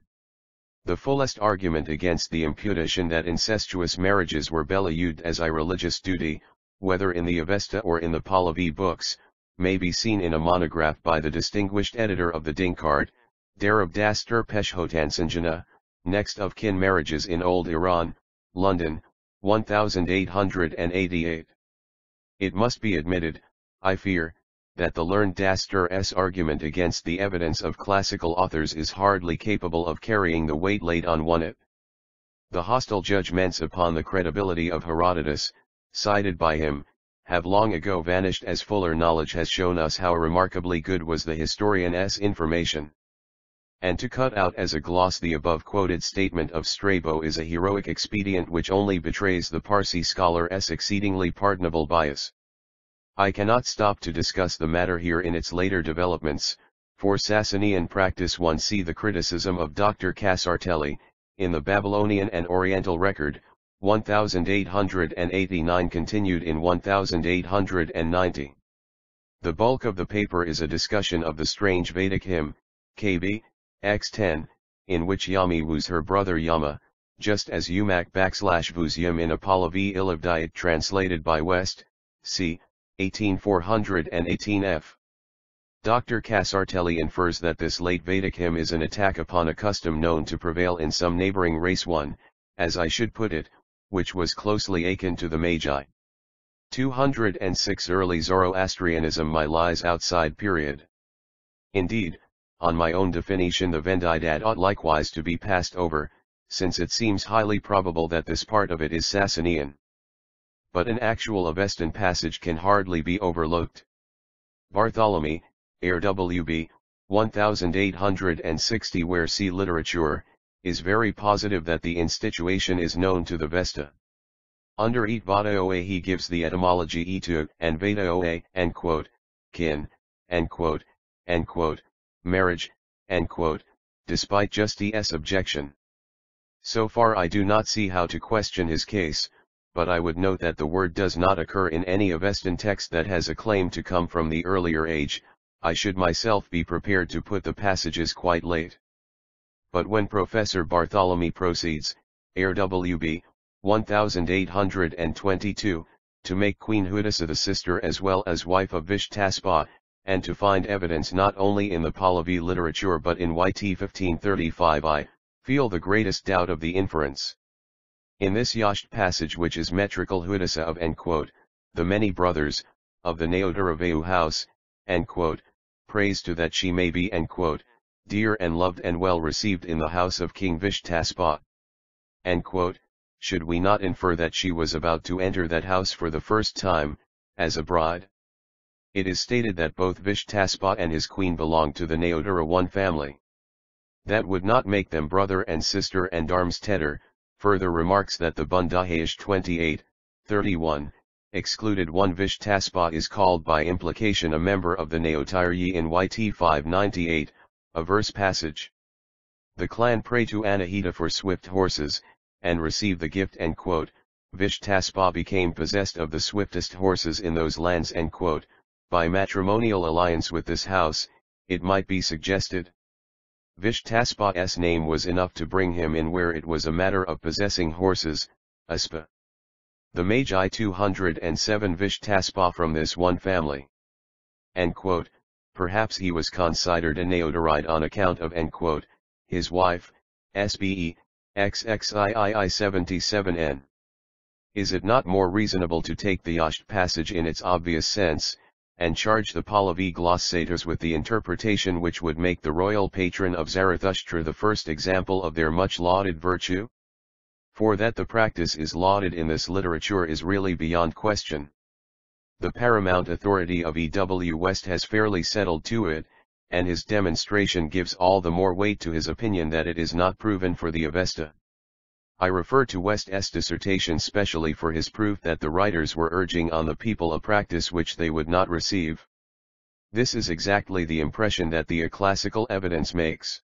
The fullest argument against the imputation that incestuous marriages were belayud as irreligious duty, whether in the Avesta or in the Pahlavi books, may be seen in a monograph by the distinguished editor of the Dinkard, Darab Dastur Peshhotansanjana, Next of Kin Marriages in Old Iran, London, 1888. It must be admitted, I fear, that the learned Dastur's argument against the evidence of classical authors is hardly capable of carrying the weight laid on one it. The hostile judgments upon the credibility of Herodotus, cited by him, have long ago vanished as fuller knowledge has shown us how remarkably good was the historian's information. And to cut out as a gloss the above quoted statement of Strabo is a heroic expedient which only betrays the Parsi scholar's exceedingly pardonable bias. I cannot stop to discuss the matter here in its later developments. For Sasanian practice one see the criticism of Dr. Casartelli, in the Babylonian and Oriental Record, 1889 continued in 1890. The bulk of the paper is a discussion of the strange Vedic hymn, KB, X10, in which Yami woos her brother Yama, just as Yumak /woos Yum in a Pahlavi Ilivdiet translated by West, c. 18418 f. Dr. Casartelli infers that this late Vedic hymn is an attack upon a custom known to prevail in some neighboring race, one, as I should put it, which was closely akin to the Magi. 206 Early Zoroastrianism lies outside period. Indeed, on my own definition the Vendidad ought likewise to be passed over, since it seems highly probable that this part of it is Sasanian. But an actual Avestan passage can hardly be overlooked. Bartholomew, RWB, 1860, where see literature, is very positive that the institution is known to the Vesta. Under Et Vadaoa he gives the etymology etu and Vadaoa, kin, marriage, despite Justi's objection. So far I do not see how to question his case, but I would note that the word does not occur in any Avestan text that has a claim to come from the earlier age. I should myself be prepared to put the passages quite late. But when Professor Bartholomew proceeds, RWB, 1822, to make Queen Hudasa the sister as well as wife of Vishtaspa, and to find evidence not only in the Pahlavi literature but in YT 1535, I feel the greatest doubt of the inference. In this Yasht passage, which is metrical Hudasa of the many brothers, of the Neodaraveu house, praise to that she may be dear and loved and well received in the house of King Vishtaspa. Should we not infer that she was about to enter that house for the first time, as a bride? It is stated that both Vishtaspa and his queen belong to the Neodara one family. That would not make them brother and sister and arms tedder. Further remarks that the Bundahayish 28:31, excluded one Vishtaspa is called by implication a member of the Neotiryi in YT 598, a verse passage. The clan pray to Anahita for swift horses, and receive the gift. Vishtaspa became possessed of the swiftest horses in those lands. By matrimonial alliance with this house, it might be suggested. Vishtaspa's name was enough to bring him in where it was a matter of possessing horses, aspa. The Magi 207 Vishtaspa from this one family. Perhaps he was considered a Neodarite on account of his wife, SBE, XXIII 77N. Is it not more reasonable to take the Yasht passage in its obvious sense, and charge the Pahlavi glossators with the interpretation which would make the royal patron of Zarathustra the first example of their much lauded virtue? For that the practice is lauded in this literature is really beyond question. The paramount authority of E.W. West has fairly settled to it, and his demonstration gives all the more weight to his opinion that it is not proven for the Avesta. I refer to West's dissertation specially for his proof that the writers were urging on the people a practice which they would not receive. This is exactly the impression that the classical evidence makes.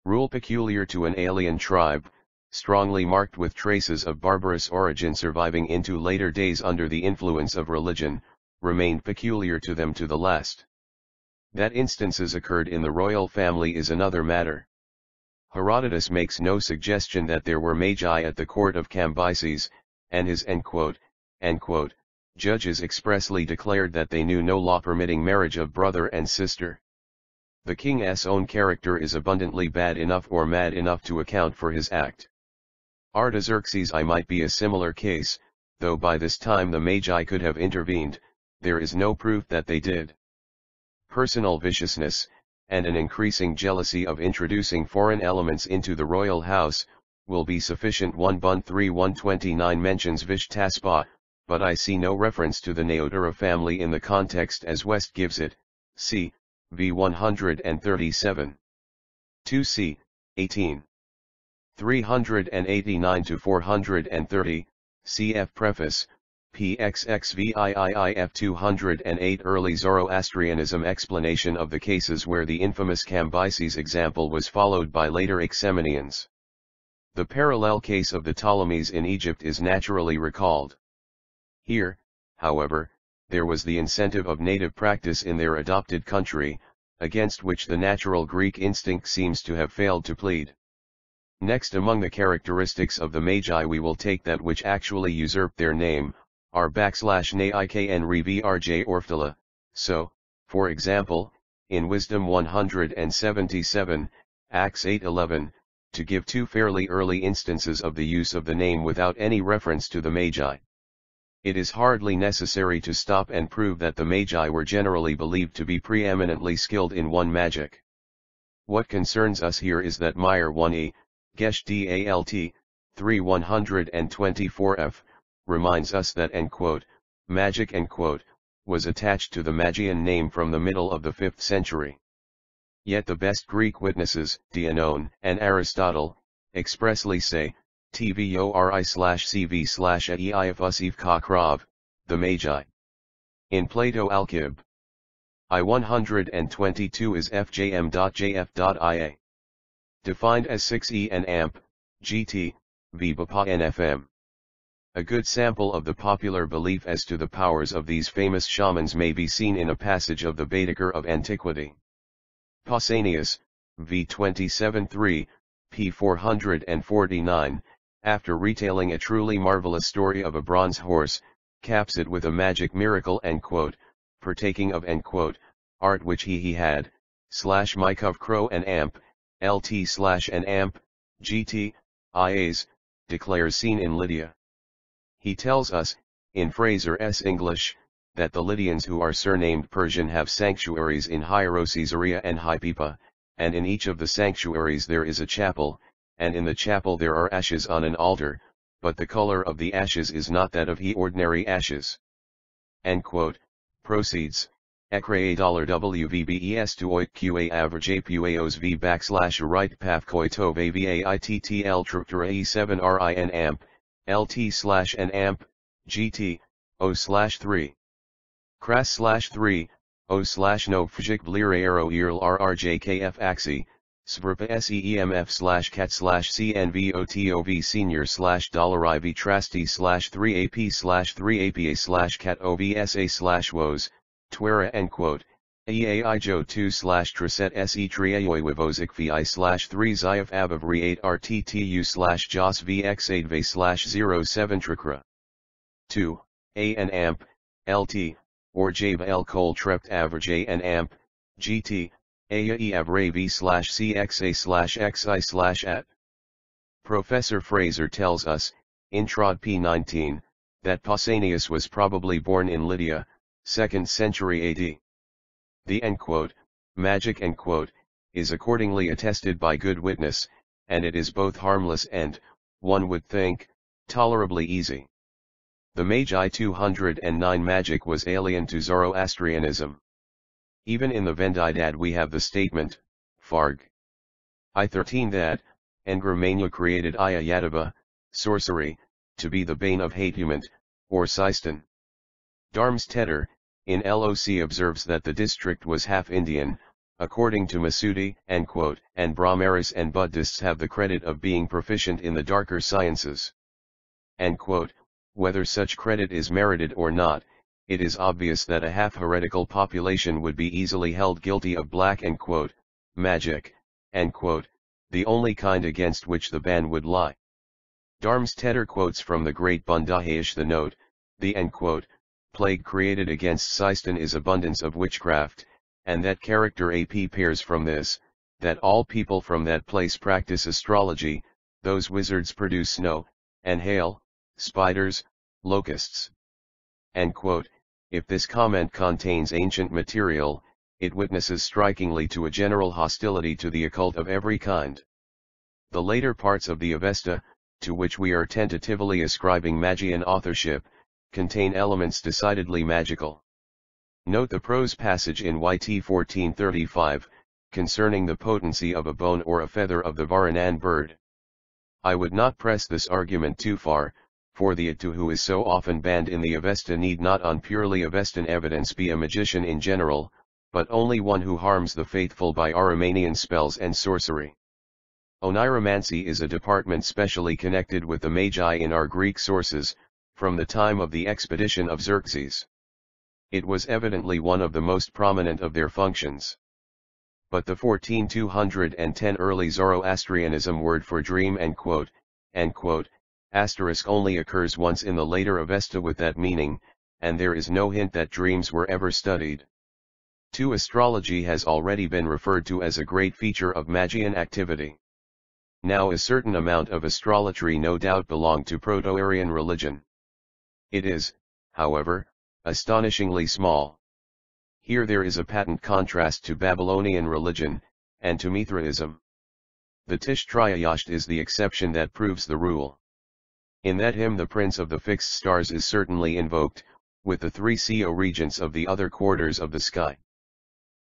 Rule peculiar to an alien tribe, strongly marked with traces of barbarous origin surviving into later days under the influence of religion, remained peculiar to them to the last. That instances occurred in the royal family is another matter. Herodotus makes no suggestion that there were magi at the court of Cambyses, and his judges expressly declared that they knew no law permitting marriage of brother and sister. The king's own character is abundantly bad enough or mad enough to account for his act. Artaxerxes I might be a similar case, though by this time the magi could have intervened, there is no proof that they did. Personal viciousness, and an increasing jealousy of introducing foreign elements into the royal house, will be sufficient. 1 Bun 3:129 mentions Vishtaspa, but I see no reference to the Neodara family in the context as West gives it, c. v. 137. 2 c. 18. 389-430, cf. Preface, PXXVIIIF 208 Early Zoroastrianism explanation of the cases where the infamous Cambyses example was followed by later Achaemenians. The parallel case of the Ptolemies in Egypt is naturally recalled. Here, however, there was the incentive of native practice in their adopted country, against which the natural Greek instinct seems to have failed to plead. Next among the characteristics of the Magi we will take that which actually usurped their name, r /naikn revrj orftala, so, for example, in Wisdom 177, Acts 8:11, to give two fairly early instances of the use of the name without any reference to the Magi. It is hardly necessary to stop and prove that the Magi were generally believed to be preeminently skilled in one magic. What concerns us here is that Meyer 1e, Gesh Dalt, 3:124f, reminds us that magic was attached to the Magian name from the middle of the 5th century. Yet the best Greek witnesses, Dianon and Aristotle, expressly say, tvori/cv/aeifusif kakrav, the Magi. In Plato Alkib, I-122 is fjm.jf.ia. Defined as 6e and amp, gt, v bapa nfm. A good sample of the popular belief as to the powers of these famous shamans may be seen in a passage of the Baedeker of Antiquity. Pausanias, v 27-3, p 449, after retailing a truly marvelous story of a bronze horse, caps it with a magic miracle partaking of art which he had, /Mike of crow and amp, lt/an amp, gt, ias, declares scene in Lydia. He tells us, in Fraser's English, that the Lydians who are surnamed Persian have sanctuaries in Hierocaesarea and Hypipa, and in each of the sanctuaries there is a chapel, and in the chapel there are ashes on an altar, but the color of the ashes is not that of ordinary ashes. Proceeds, Ecra $WVBES to oik average APUAOS V /right path coitov AVAITTL Truptura E7 RIN amp, LT/N amp, GT, O/3. Cras/3, O/no Fjik Blir Aero Earl RRJKF Axi, Sverpa SEEMF/cat/CNVOTOV senior/$IV trasti/3AP/3APA/cat OVSA/woes, Twera EAI 2/Treset SE Triayoiwivozik VI/3 Zayaf Abavri 8 RTTU/Jos VX8 V/07 Trikra. 2. AN amp, LT, or Jave L Cole Trept average AN amp, GT, Aya Avre V/CXA/XI/at. Professor Fraser tells us, in Trod P19, that Pausanias was probably born in Lydia, 2nd century AD. The magic is accordingly attested by good witness, and it is both harmless and, one would think, tolerably easy. The Magi 209 magic was alien to Zoroastrianism. Even in the Vendidad we have the statement, Farg. I13 that, Engramania created Iya Yadava, sorcery, to be the bane of Hatumant, or Sistan. Darms Tedder, in LOC observes that the district was half Indian, according to Masudi, and Brahmaris and Buddhists have the credit of being proficient in the darker sciences. Whether such credit is merited or not, it is obvious that a half-heretical population would be easily held guilty of black magic, the only kind against which the ban would lie. Darms Tedder quotes from the great Bundahayish the note, the plague created against Sistan is abundance of witchcraft, and that character AP pairs from this, that all people from that place practice astrology, those wizards produce snow, and hail, spiders, locusts. If this comment contains ancient material, it witnesses strikingly to a general hostility to the occult of every kind. The later parts of the Avesta, to which we are tentatively ascribing Magian authorship, contain elements decidedly magical. Note the prose passage in YT 1435, concerning the potency of a bone or a feather of the Varanan bird. I would not press this argument too far, for the Attu who is so often banned in the Avesta need not on purely Avestan evidence be a magician in general, but only one who harms the faithful by Aromanian spells and sorcery. Oniromancy is a department specially connected with the Magi in our Greek sources, from the time of the expedition of Xerxes. It was evidently one of the most prominent of their functions. But the 14210 early Zoroastrianism word for dream asterisk only occurs once in the later Avesta with that meaning, and there is no hint that dreams were ever studied. 2. Astrology has already been referred to as a great feature of Magian activity. Now a certain amount of astrology no doubt belonged to Proto-Aryan religion. It is, however, astonishingly small. Here there is a patent contrast to Babylonian religion, and to Mithraism. The Tish-Triayasht is the exception that proves the rule. In that hymn the Prince of the Fixed Stars is certainly invoked, with the 3 co-regents of the other quarters of the sky.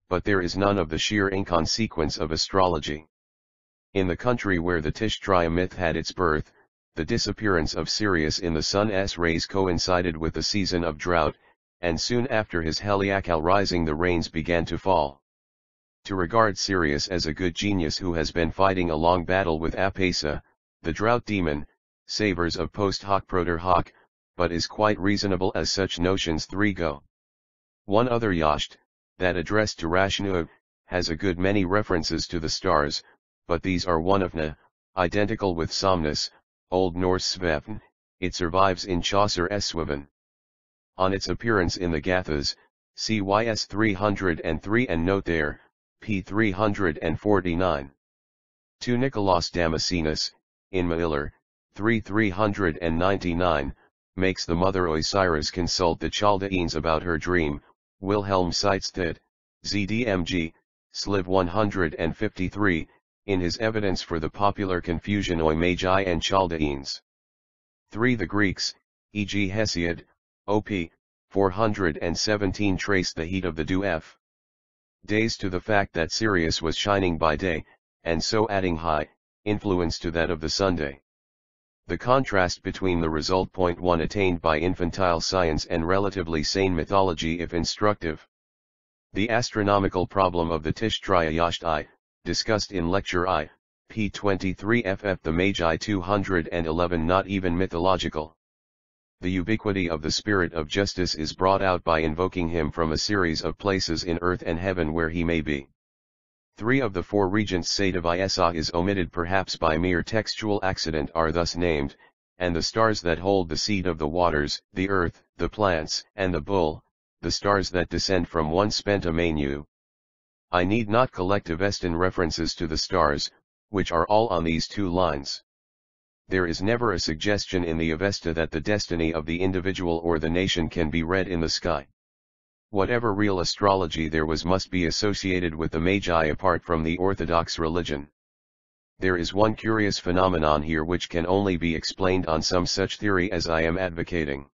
But there is none of the sheer inconsequence of astrology. In the country where the Tish-Triya myth had its birth, the disappearance of Sirius in the sun's rays coincided with the season of drought, and soon after his heliacal rising the rains began to fall. To regard Sirius as a good genius who has been fighting a long battle with Apesa, the drought demon, savors of post hoc proter hoc, but is quite reasonable as such notions 3 go. One other Yasht, that addressed to Rashnu, has a good many references to the stars, but these are one of Na, identical with Somnus, Old Norse Svefn, it survives in Chaucer's Swithin. On its appearance in the Gathas, CYS 303 and note there, p. 349. 2. Nicolaus Damascenus, in Mailler, 399, makes the mother Osiris consult the Chaldeans about her dream. Wilhelm cites that, ZDMG, Sliv 153, in his evidence for the popular confusion Oi Magi and Chaldeans. 3. The Greeks, e.g. Hesiod, OP, 417 trace the heat of the dew F. days to the fact that Sirius was shining by day, and so adding high influence to that of the Sunday. The contrast between the result point 1 attained by infantile science and relatively sane mythology if instructive. The astronomical problem of the Tishtraya Yasht I, discussed in Lecture I, p. 23 ff. The Magi 211 not even mythological. The ubiquity of the Spirit of Justice is brought out by invoking him from a series of places in earth and heaven where he may be. 3 of the 4 regents Sadav Isa is omitted perhaps by mere textual accident are thus named, and the stars that hold the seed of the waters, the earth, the plants, and the bull, the stars that descend from one spenta manu. I need not collect Avestan references to the stars, which are all on these 2 lines. There is never a suggestion in the Avesta that the destiny of the individual or the nation can be read in the sky. Whatever real astrology there was must be associated with the Magi apart from the Orthodox religion. There is one curious phenomenon here which can only be explained on some such theory as I am advocating.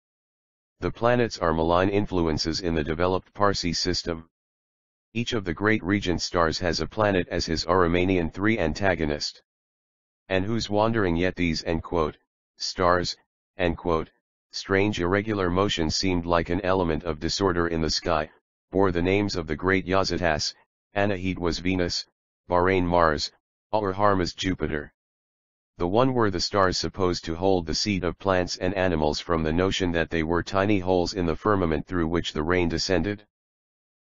The planets are malign influences in the developed Parsi system. Each of the great regent stars has a planet as his Aromanian 3 antagonist. And whose wandering yet these stars, strange irregular motion seemed like an element of disorder in the sky, bore the names of the great Yazatas. Anahid was Venus, Bahrain Mars, Harmas Jupiter. The one were the stars supposed to hold the seed of plants and animals from the notion that they were tiny holes in the firmament through which the rain descended.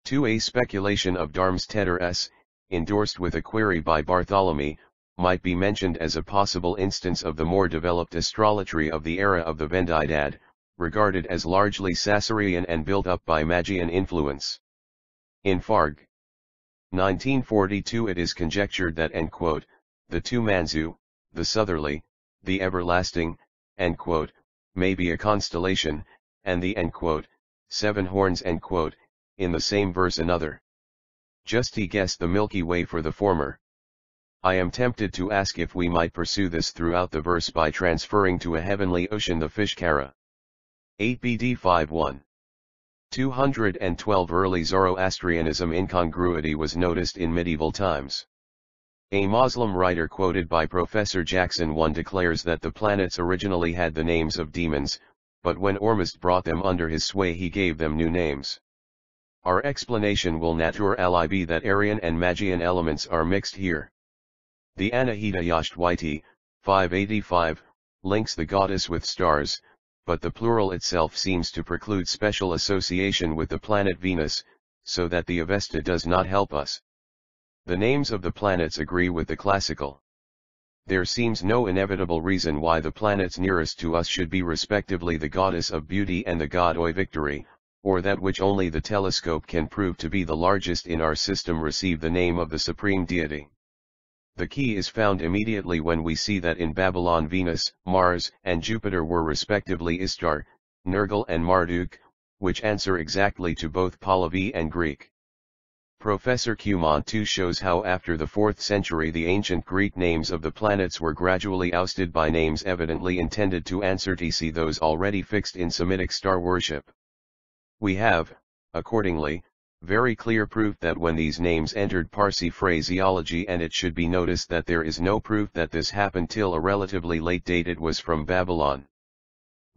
2. A speculation of Darmstaedter S., endorsed with a query by Bartholomew, might be mentioned as a possible instance of the more developed astrology of the era of the Vendidad, regarded as largely Sassarian and built up by Magian influence. In Farg. 1942 it is conjectured that the 2 Manzu, the southerly, the everlasting, may be a constellation, and the 7 horns in the same verse another. Just he guessed the Milky Way for the former. I am tempted to ask if we might pursue this throughout the verse by transferring to a heavenly ocean the Fishkara. 8 BD 5:1. 212 Early Zoroastrianism incongruity was noticed in medieval times. A Muslim writer quoted by Professor Jackson 1 declares that the planets originally had the names of demons, but when Ormuzd brought them under his sway he gave them new names. Our explanation will naturally be that Aryan and Magian elements are mixed here. The Anahita Yashtwaiti, 585, links the goddess with stars, but the plural itself seems to preclude special association with the planet Venus, so that the Avesta does not help us. The names of the planets agree with the classical. There seems no inevitable reason why the planets nearest to us should be respectively the goddess of beauty and the god Oi victory, or that which only the telescope can prove to be the largest in our system receive the name of the supreme deity. The key is found immediately when we see that in Babylon Venus, Mars, and Jupiter were respectively Istar, Nergal and Marduk, which answer exactly to both Pahlavi and Greek. Professor Cumont too shows how after the 4th century the ancient Greek names of the planets were gradually ousted by names evidently intended to answer to those already fixed in Semitic star worship. We have, accordingly, very clear proof that when these names entered Parsi phraseology, and it should be noticed that there is no proof that this happened till a relatively late date, it was from Babylon.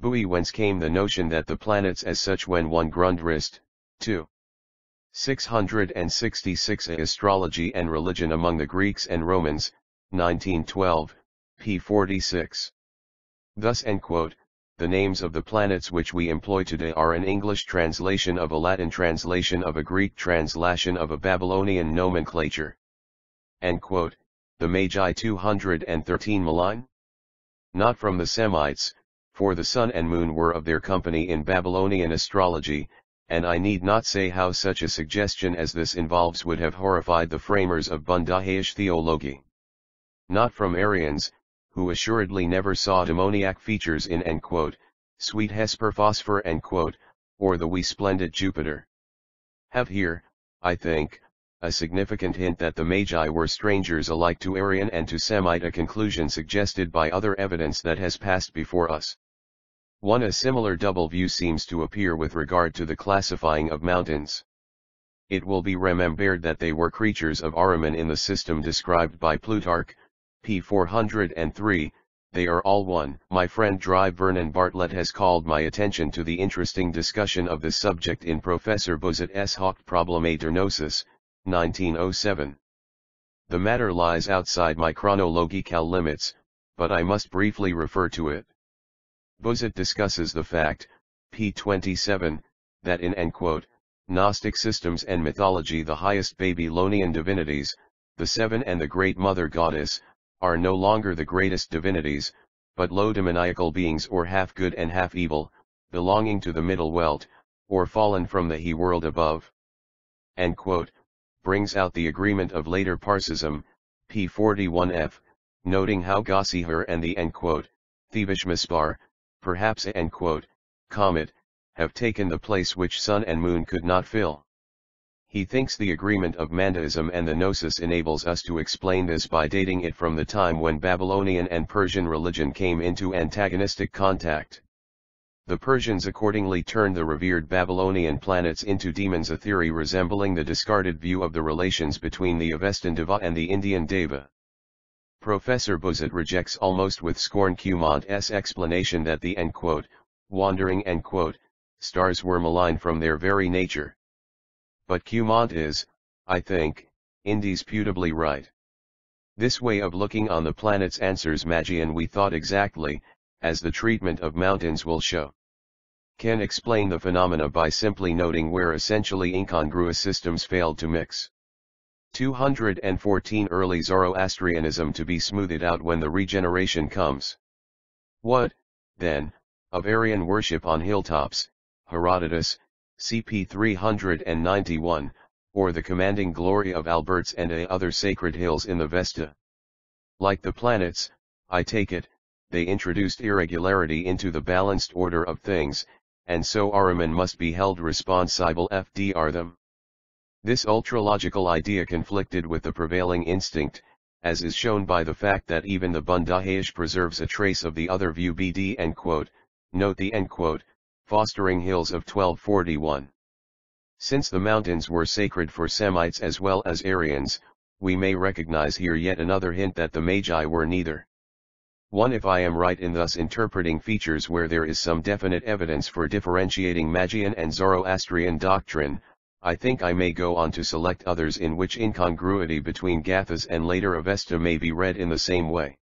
Bui whence came the notion that the planets as such when one Grundrist, 2. 666 Astrology and Religion among the Greeks and Romans, 1912, p. 46. Thus the names of the planets which we employ today are an English translation of a Latin translation of a Greek translation of a Babylonian nomenclature. The Magi 213 malign? Not from the Semites, for the sun and moon were of their company in Babylonian astrology, and I need not say how such a suggestion as this involves would have horrified the framers of Bundahish theology. Not from Aryans, who assuredly never saw demoniac features in sweet Hesper Phosphor or the wee splendid Jupiter. Have here, I think, a significant hint that the Magi were strangers alike to Aryan and to Semite, a conclusion suggested by other evidence that has passed before us. 1. A similar double view seems to appear with regard to the classifying of mountains. It will be remembered that they were creatures of Ahriman in the system described by Plutarch, p. 403, they are all one. My friend Dry Vernon Bartlett has called my attention to the interesting discussion of this subject in Professor Buzet's Hocht Problemator Gnosis, 1907. The matter lies outside my chronological limits, but I must briefly refer to it. Buzet discusses the fact, p. 27, that in Gnostic systems and mythology the highest Babylonian divinities, the seven and the great mother goddess, are no longer the greatest divinities, but low demoniacal beings or half good and half evil, belonging to the middle welt, or fallen from the he world above. Brings out the agreement of later Parsism, p. 41f, noting how Gossihar and the Thievish Mispar, perhaps a comet, have taken the place which sun and moon could not fill. He thinks the agreement of Mandaism and the Gnosis enables us to explain this by dating it from the time when Babylonian and Persian religion came into antagonistic contact. The Persians accordingly turned the revered Babylonian planets into demons, a theory resembling the discarded view of the relations between the Avestan Deva and the Indian Deva. Professor Buzet rejects almost with scorn Cumont's explanation that the wandering stars were malign from their very nature. But Cumont is, I think, indisputably right. This way of looking on the planets answers Magian we thought exactly, as the treatment of mountains will show. Can explain the phenomena by simply noting where essentially incongruous systems failed to mix. 214 Early Zoroastrianism to be smoothed out when the regeneration comes. What, then, of Aryan worship on hilltops, Herodotus, CP 391, or the commanding glory of Alberts and other sacred hills in the Vesta? Like the planets, I take it, they introduced irregularity into the balanced order of things, and so Ahriman must be held responsible for them. This ultralogical idea conflicted with the prevailing instinct, as is shown by the fact that even the Bundahish preserves a trace of the other view BD note the Fostering Hills of 1241. Since the mountains were sacred for Semites as well as Aryans, we may recognize here yet another hint that the Magi were neither. 1. If I am right in thus interpreting features where there is some definite evidence for differentiating Magian and Zoroastrian doctrine, I think I may go on to select others in which incongruity between Gathas and later Avesta may be read in the same way.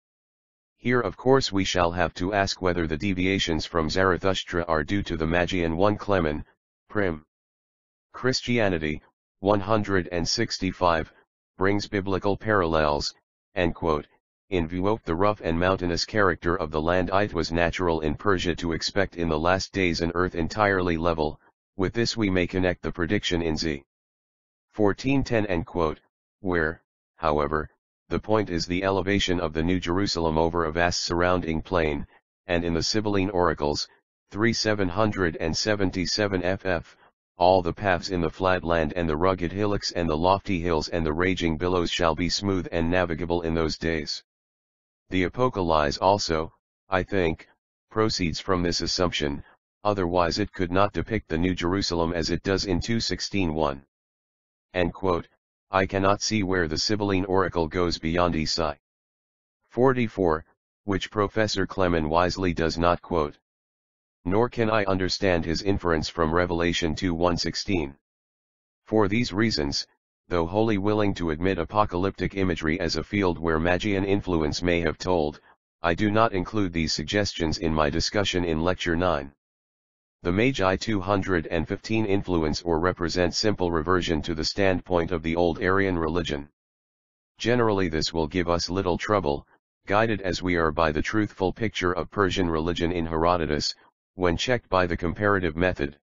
Here of course we shall have to ask whether the deviations from Zarathustra are due to the Magian 1 Clement, Prim. Christianity, 165, brings biblical parallels, in view of the rough and mountainous character of the land. It was natural in Persia to expect in the last days an earth entirely level. With this we may connect the prediction in Z. 1410 where, however, the point is the elevation of the New Jerusalem over a vast surrounding plain, and in the Sibylline Oracles, 3777 ff, all the paths in the flat land and the rugged hillocks and the lofty hills and the raging billows shall be smooth and navigable in those days. The Apocalypse also, I think, proceeds from this assumption, otherwise it could not depict the New Jerusalem as it does in 2:16:1. I cannot see where the Sibylline oracle goes beyond Esai 44, which Professor Clement wisely does not quote. Nor can I understand his inference from Revelation 2:1-16. For these reasons, though wholly willing to admit apocalyptic imagery as a field where Magian influence may have told, I do not include these suggestions in my discussion in Lecture 9. The Magi 215 influence or represent simple reversion to the standpoint of the old Aryan religion. Generally this will give us little trouble, guided as we are by the truthful picture of Persian religion in Herodotus, when checked by the comparative method.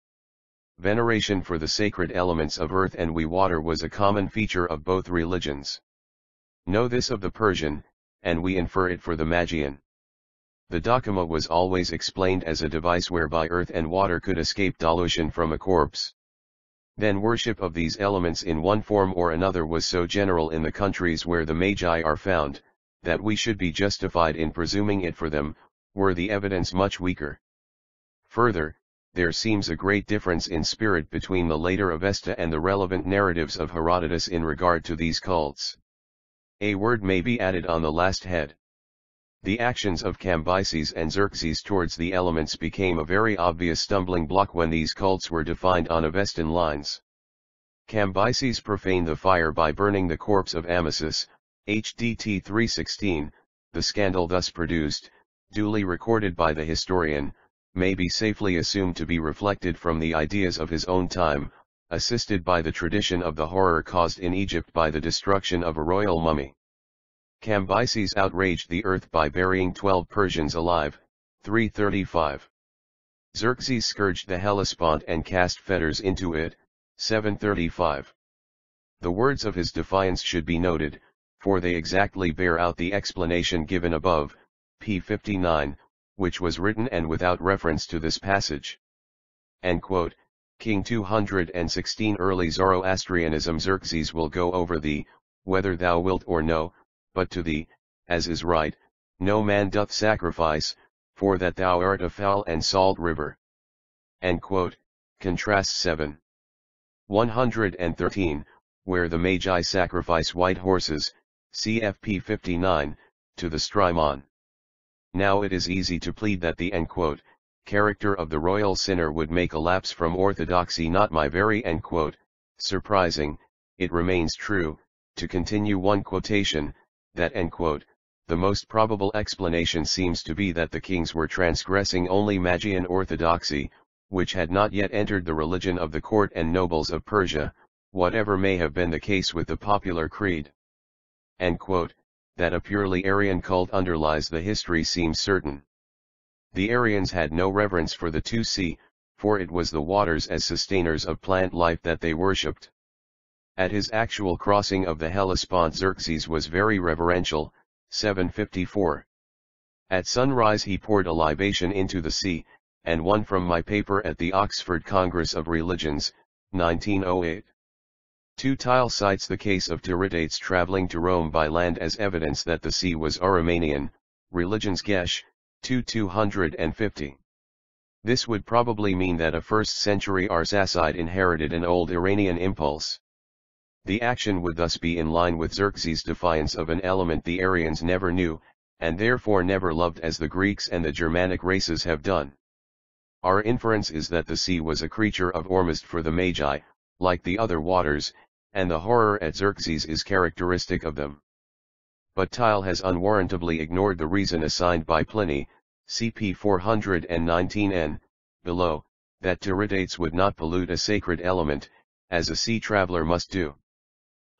Veneration for the sacred elements of earth and water was a common feature of both religions. Know this of the Persian, and we infer it for the Magian. The dakama was always explained as a device whereby earth and water could escape dilution from a corpse. Then worship of these elements in one form or another was so general in the countries where the Magi are found, that we should be justified in presuming it for them, were the evidence much weaker. Further, there seems a great difference in spirit between the later Avesta and the relevant narratives of Herodotus in regard to these cults. A word may be added on the last head. The actions of Cambyses and Xerxes towards the elements became a very obvious stumbling block when these cults were defined on Avestan lines. Cambyses profaned the fire by burning the corpse of Amasis, HDT 316, the scandal thus produced, duly recorded by the historian, may be safely assumed to be reflected from the ideas of his own time, assisted by the tradition of the horror caused in Egypt by the destruction of a royal mummy. Cambyses outraged the earth by burying 12 Persians alive, 335. Xerxes scourged the Hellespont and cast fetters into it, 735. The words of his defiance should be noted, for they exactly bear out the explanation given above, p. 59, which was written and without reference to this passage. King 216 Early Zoroastrianism. Xerxes will go over thee, whether thou wilt or no, but to thee, as is right, no man doth sacrifice, for that thou art a foul and salt river. Contrast 7. 113, where the Magi sacrifice white horses, cfp 59, to the Strymon. Now it is easy to plead that the character of the royal sinner would make a lapse from orthodoxy not my very surprising, it remains true, to continue one quotation, that the most probable explanation seems to be that the kings were transgressing only Magian orthodoxy, which had not yet entered the religion of the court and nobles of Persia, whatever may have been the case with the popular creed. That a purely Aryan cult underlies the history seems certain. The Aryans had no reverence for the 2C, for it was the waters as sustainers of plant life that they worshipped. At his actual crossing of the Hellespont Xerxes was very reverential, 754. At sunrise he poured a libation into the sea, and one from my paper at the Oxford Congress of Religions, 1908. Tile cites the case of Tiridates traveling to Rome by land as evidence that the sea was Aromanian, Religions Gesh, 250. This would probably mean that a 1st century Arsacide inherited an old Iranian impulse. The action would thus be in line with Xerxes' defiance of an element the Aryans never knew, and therefore never loved as the Greeks and the Germanic races have done. Our inference is that the sea was a creature of Ormuzd for the Magi, like the other waters, and the horror at Xerxes is characteristic of them. But Tile has unwarrantably ignored the reason assigned by Pliny, cp 419n, below, that Tiridates would not pollute a sacred element, as a sea traveler must do.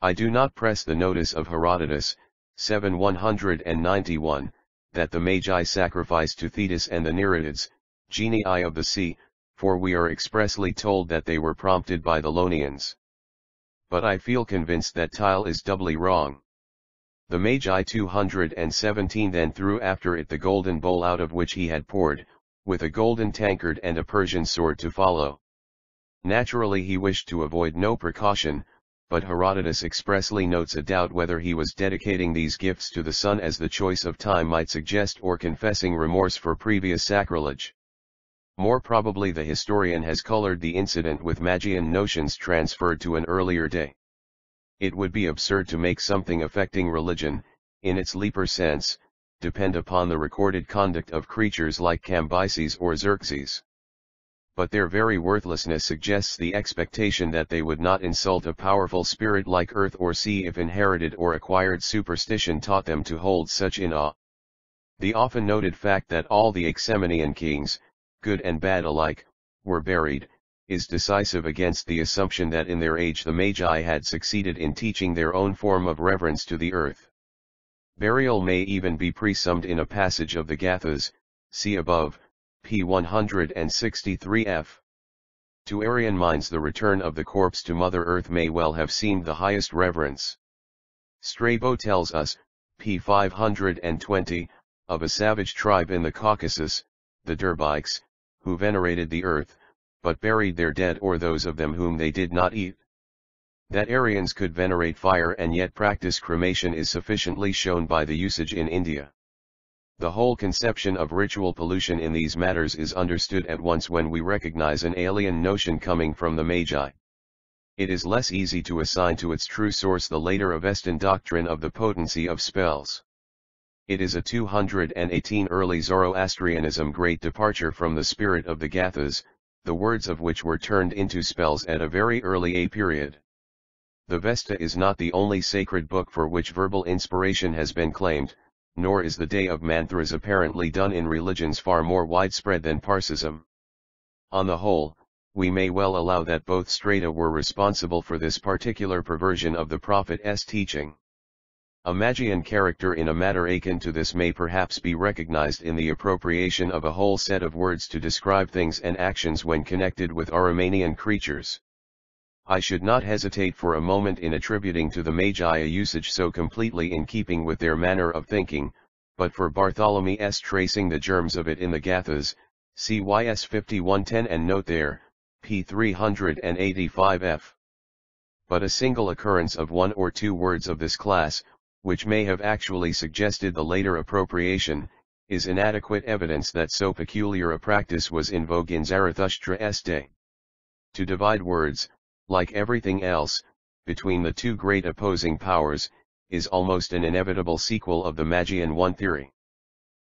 I do not press the notice of Herodotus, 7191, that the Magi sacrificed to Thetis and the Nereids, genii of the sea, for we are expressly told that they were prompted by the Lonians. But I feel convinced that Tile is doubly wrong. The Magi 217 then threw after it the golden bowl out of which he had poured, with a golden tankard and a Persian sword to follow. Naturally he wished to avoid no precaution, but Herodotus expressly notes a doubt whether he was dedicating these gifts to the sun as the choice of time might suggest or confessing remorse for previous sacrilege. More probably the historian has colored the incident with Magian notions transferred to an earlier day. It would be absurd to make something affecting religion, in its leaper sense, depend upon the recorded conduct of creatures like Cambyses or Xerxes. But their very worthlessness suggests the expectation that they would not insult a powerful spirit like earth or sea if inherited or acquired superstition taught them to hold such in awe. The often noted fact that all the Achaemenian kings, good and bad alike, were buried, is decisive against the assumption that in their age the Magi had succeeded in teaching their own form of reverence to the earth. Burial may even be presumed in a passage of the Gathas, see above, p. 163f. To Aryan minds the return of the corpse to Mother Earth may well have seemed the highest reverence. Strabo tells us, p. 520, of a savage tribe in the Caucasus, the Derbiks, who venerated the earth, but buried their dead or those of them whom they did not eat. That Aryans could venerate fire and yet practice cremation is sufficiently shown by the usage in India. The whole conception of ritual pollution in these matters is understood at once when we recognize an alien notion coming from the Magi. It is less easy to assign to its true source the later Avestan doctrine of the potency of spells. It is a 218 early Zoroastrianism great departure from the spirit of the Gathas, the words of which were turned into spells at a very early A period. The Vesta is not the only sacred book for which verbal inspiration has been claimed, nor is the day of mantras apparently done in religions far more widespread than Parsism. On the whole, we may well allow that both strata were responsible for this particular perversion of the prophet's teaching. A Magian character in a matter akin to this may perhaps be recognized in the appropriation of a whole set of words to describe things and actions when connected with Aromanian creatures. I should not hesitate for a moment in attributing to the Magi a usage so completely in keeping with their manner of thinking, but for Bartholomew's tracing the germs of it in the Gathas, CYS 5110 and note there, p. 385f. But a single occurrence of one or two words of this class, which may have actually suggested the later appropriation, is inadequate evidence that so peculiar a practice was in vogue in Zarathustra's day. To divide words, like everything else, between the two great opposing powers, is almost an inevitable sequel of the Magian one theory.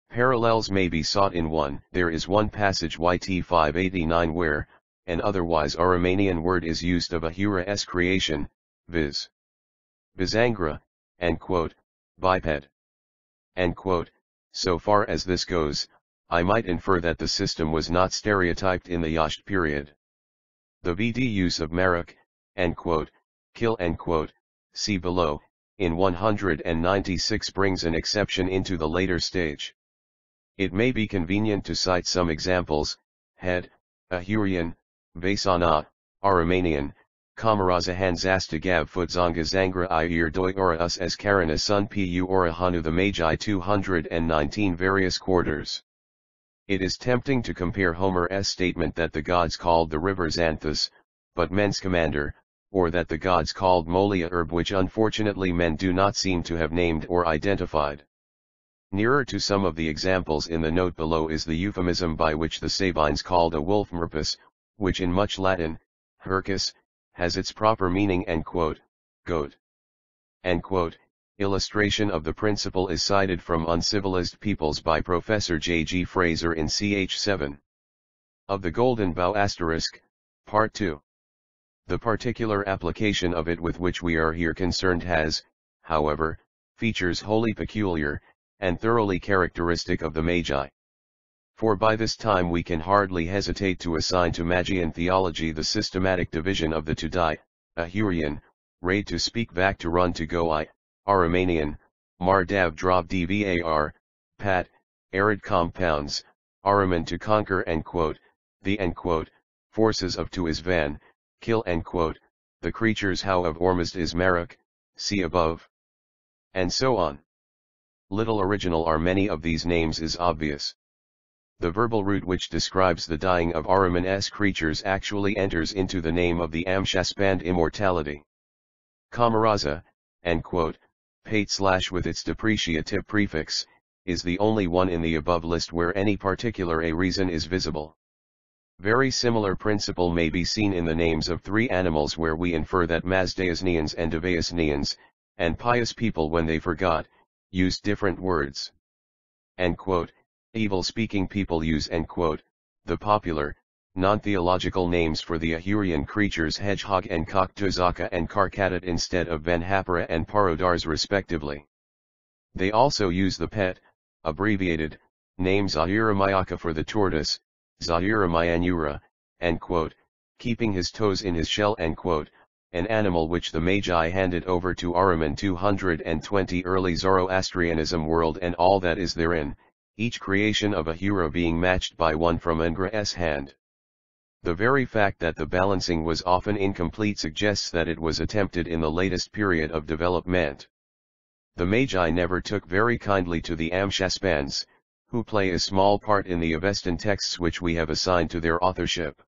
Parallels may be sought in one. There is one passage YT 589 where, an otherwise Aromanian word is used of Ahura's creation, viz. Bizangra, biped. So far as this goes, I might infer that the system was not stereotyped in the Yasht period. The VD use of Maruk, kill, see below, in 196 brings an exception into the later stage. It may be convenient to cite some examples: head, Ahurian, Vasana, Aromanian, Kamarazahan Zastagav Futzanga Zangra Ir Doi Ora Us as Karana Sun Pu Ora Hanu the Magi 219 various quarters. It is tempting to compare Homer's statement that the gods called the river Xanthus, but men's commander, or that the gods called Molia herb which unfortunately men do not seem to have named or identified. Nearer to some of the examples in the note below is the euphemism by which the Sabines called a wolf merpus, which in much Latin, hircus, has its proper meaning goat. Illustration of the principle is cited from Uncivilized Peoples by Professor J. G. Fraser in ch. 7. Of the Golden Bough *, Part 2. The particular application of it with which we are here concerned has, however, features wholly peculiar, and thoroughly characteristic of the Magi. For by this time we can hardly hesitate to assign to Magian theology the systematic division of the to die, Ahurian, raid to speak back to run to go Aromanian, Mar Dav Drav Dvar, Pat, arid compounds, Araman to conquer the forces of to is van, kill the creatures how of Ormuzd is Maruk, see above. And so on. Little original are many of these names is obvious. The verbal root which describes the dying of Araman's creatures actually enters into the name of the Amshaspand immortality. Kamaraza, pate / with its depreciative prefix, is the only one in the above list where any particular a reason is visible. Very similar principle may be seen in the names of three animals where we infer that Mazdaeasnians and Devaeasnians, and pious people when they forgot, used different words. Evil-speaking people use the popular, non-theological names for the Ahurian creatures hedgehog and Koktuzaka and Karkatat instead of Venhapara and Parodars respectively. They also use the pet, abbreviated, name Zahiramayaka for the tortoise, Zahiramayanura, keeping his toes in his shell an animal which the Magi handed over to Ahriman 220 early Zoroastrianism world and all that is therein, each creation of Ahura being matched by one from Ingra's hand. The very fact that the balancing was often incomplete suggests that it was attempted in the latest period of development. The Magi never took very kindly to the Amshaspans, who play a small part in the Avestan texts which we have assigned to their authorship.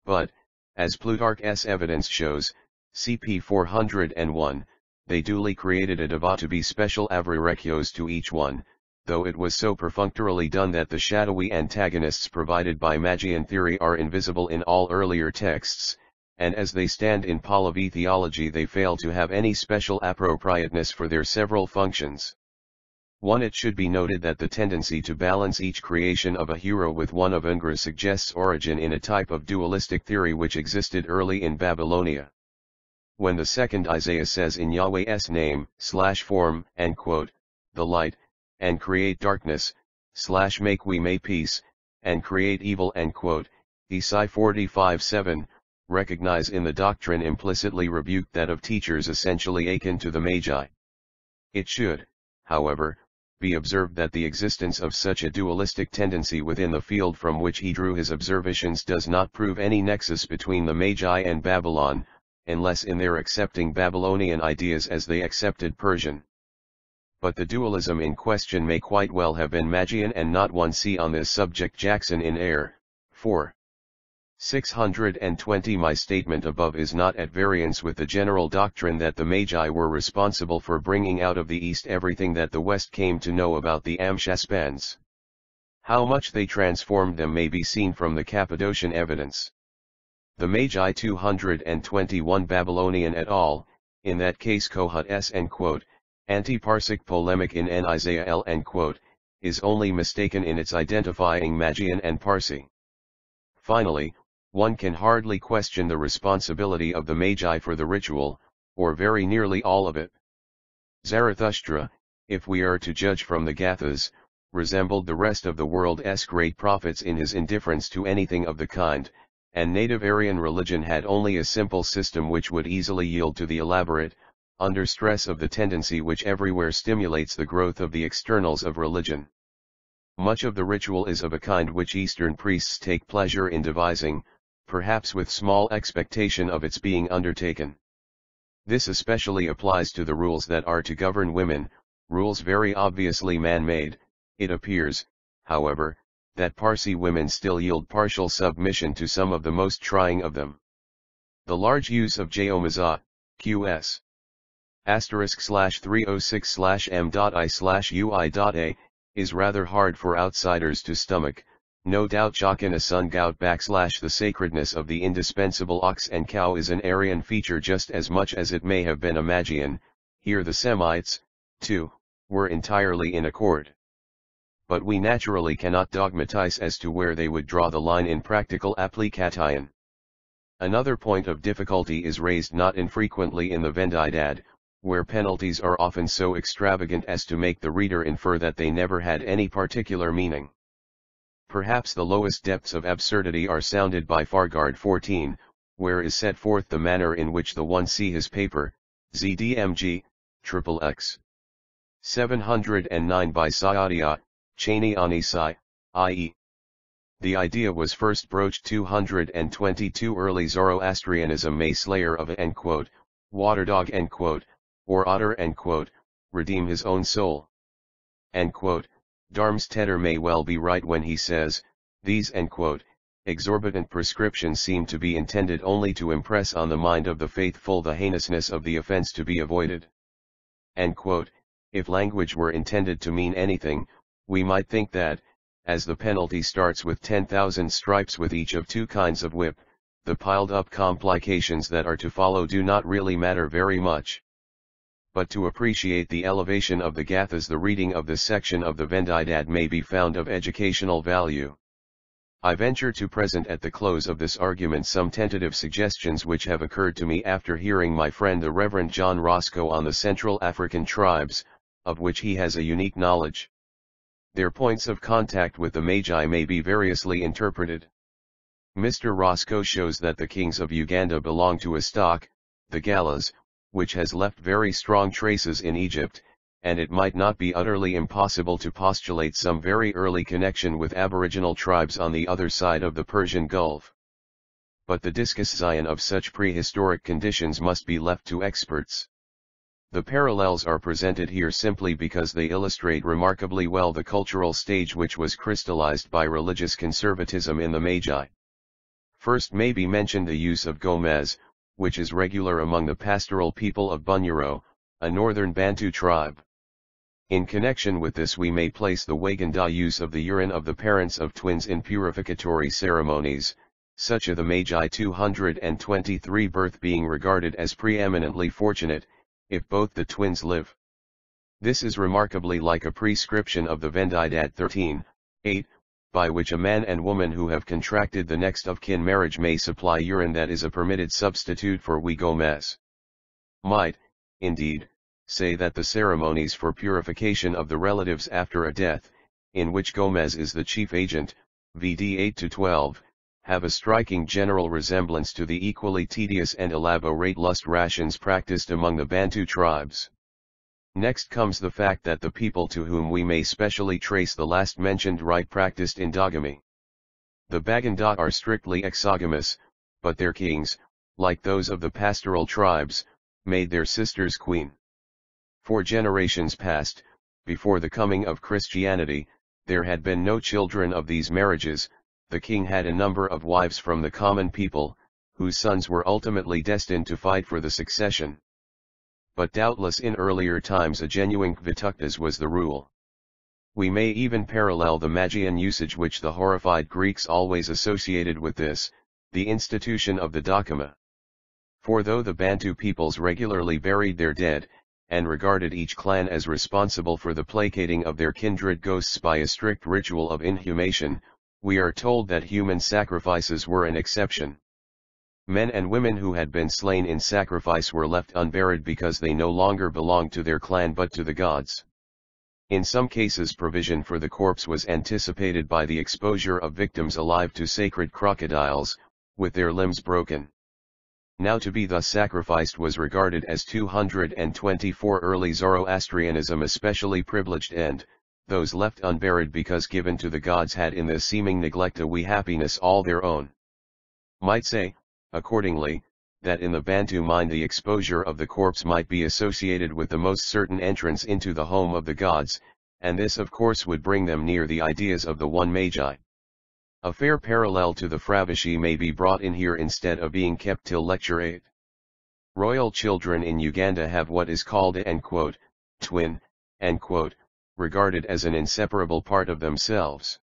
But, as Plutarch's evidence shows, CP 401, they duly created a deva to be special avrirechios to each one, though it was so perfunctorily done that the shadowy antagonists provided by Magian theory are invisible in all earlier texts, and as they stand in Pahlavi theology they fail to have any special appropriateness for their several functions. 1. It should be noted that the tendency to balance each creation of a hero with one of Angra suggests origin in a type of dualistic theory which existed early in Babylonia. When the second Isaiah says in Yahweh's name, /form, and quote, the light, and create darkness, /make we may peace, and create evil, and quote, Isaiah 45:7, recognize in the doctrine implicitly rebuked that of teachers essentially akin to the Magi. It should, however, be observed that the existence of such a dualistic tendency within the field from which he drew his observations does not prove any nexus between the Magi and Babylon, unless in their accepting Babylonian ideas as they accepted Persian. But the dualism in question may quite well have been Magian and not one. See on this subject Jackson in Air, 4. 620. My statement above is not at variance with the general doctrine that the Magi were responsible for bringing out of the East everything that the West came to know about the Amshaspans. How much they transformed them may be seen from the Cappadocian evidence. The Magi 221 Babylonian et al., in that case Kohut s and quote, anti-Parsic polemic in N Isaiah L and quote, is only mistaken in its identifying Magian and Parsi. Finally, one can hardly question the responsibility of the Magi for the ritual, or very nearly all of it. Zarathustra, if we are to judge from the Gathas, resembled the rest of the world's great prophets in his indifference to anything of the kind, and native Aryan religion had only a simple system which would easily yield to the elaborate, under stress of the tendency which everywhere stimulates the growth of the externals of religion. Much of the ritual is of a kind which Eastern priests take pleasure in devising, perhaps with small expectation of its being undertaken. This especially applies to the rules that are to govern women, rules very obviously man-made. It appears, however, that Parsi women still yield partial submission to some of the most trying of them. The large use of Jomazat, QS. *306/m.I/ui.a, is rather hard for outsiders to stomach, no doubt Jachin Sun Gout / the sacredness of the indispensable ox and cow is an Aryan feature just as much as it may have been a Magian. Here the Semites, too, were entirely in accord. But we naturally cannot dogmatize as to where they would draw the line in practical application. Another point of difficulty is raised not infrequently in the Vendidad, where penalties are often so extravagant as to make the reader infer that they never had any particular meaning. Perhaps the lowest depths of absurdity are sounded by Fargard 14, where is set forth the manner in which the one see his paper, ZDMG, XXX. 709 by Sayadiat, Cheney Anisai, i.e. The idea was first broached 222 early Zoroastrianism may slayer of a and quote, water dog and quote, or otter and quote, redeem his own soul. And quote, Darmstetter may well be right when he says, these and quote, exorbitant prescriptions seem to be intended only to impress on the mind of the faithful the heinousness of the offense to be avoided. And quote, if language were intended to mean anything, we might think that, as the penalty starts with 10,000 stripes with each of two kinds of whip, the piled-up complications that are to follow do not really matter very much. But to appreciate the elevation of the Gathas, the reading of this section of the Vendidad may be found of educational value. I venture to present at the close of this argument some tentative suggestions which have occurred to me after hearing my friend the Reverend John Roscoe on the Central African tribes, of which he has a unique knowledge. Their points of contact with the Magi may be variously interpreted. Mr. Roscoe shows that the kings of Uganda belong to a stock, the Gallas, which has left very strong traces in Egypt, and it might not be utterly impossible to postulate some very early connection with aboriginal tribes on the other side of the Persian Gulf. But the discussion of such prehistoric conditions must be left to experts. The parallels are presented here simply because they illustrate remarkably well the cultural stage which was crystallized by religious conservatism in the Magi. First may be mentioned the use of Gomez, which is regular among the pastoral people of Bunyoro, a northern Bantu tribe. In connection with this we may place the Waganda use of the urine of the parents of twins in purificatory ceremonies, such as the Magi 223 birth being regarded as preeminently fortunate, if both the twins live. This is remarkably like a prescription of the Vendidat 13:8, by which a man and woman who have contracted the next of kin marriage may supply urine that is a permitted substitute for Gomez. Might, indeed, say that the ceremonies for purification of the relatives after a death, in which Gomez is the chief agent, VD 8-12, have a striking general resemblance to the equally tedious and elaborate lust rations practiced among the Bantu tribes. Next comes the fact that the people to whom we may specially trace the last mentioned rite practiced endogamy. The Baganda are strictly exogamous, but their kings, like those of the pastoral tribes, made their sisters queen. For generations past, before the coming of Christianity, there had been no children of these marriages. The king had a number of wives from the common people, whose sons were ultimately destined to fight for the succession. But doubtless in earlier times a genuine Kvituktas was the rule. We may even parallel the Magian usage which the horrified Greeks always associated with this, the institution of the Dakama. For though the Bantu peoples regularly buried their dead, and regarded each clan as responsible for the placating of their kindred ghosts by a strict ritual of inhumation, we are told that human sacrifices were an exception. Men and women who had been slain in sacrifice were left unburied because they no longer belonged to their clan but to the gods. In some cases provision for the corpse was anticipated by the exposure of victims alive to sacred crocodiles, with their limbs broken. Now to be thus sacrificed was regarded as 224 early Zoroastrianism especially privileged, and those left unburied because given to the gods had in this seeming neglect a wee happiness all their own. Might say, accordingly, that in the Bantu mind the exposure of the corpse might be associated with the most certain entrance into the home of the gods, and this of course would bring them near the ideas of the one Magi. A fair parallel to the Fravashi may be brought in here instead of being kept till lecture 8. Royal children in Uganda have what is called a twin, regarded as an inseparable part of themselves.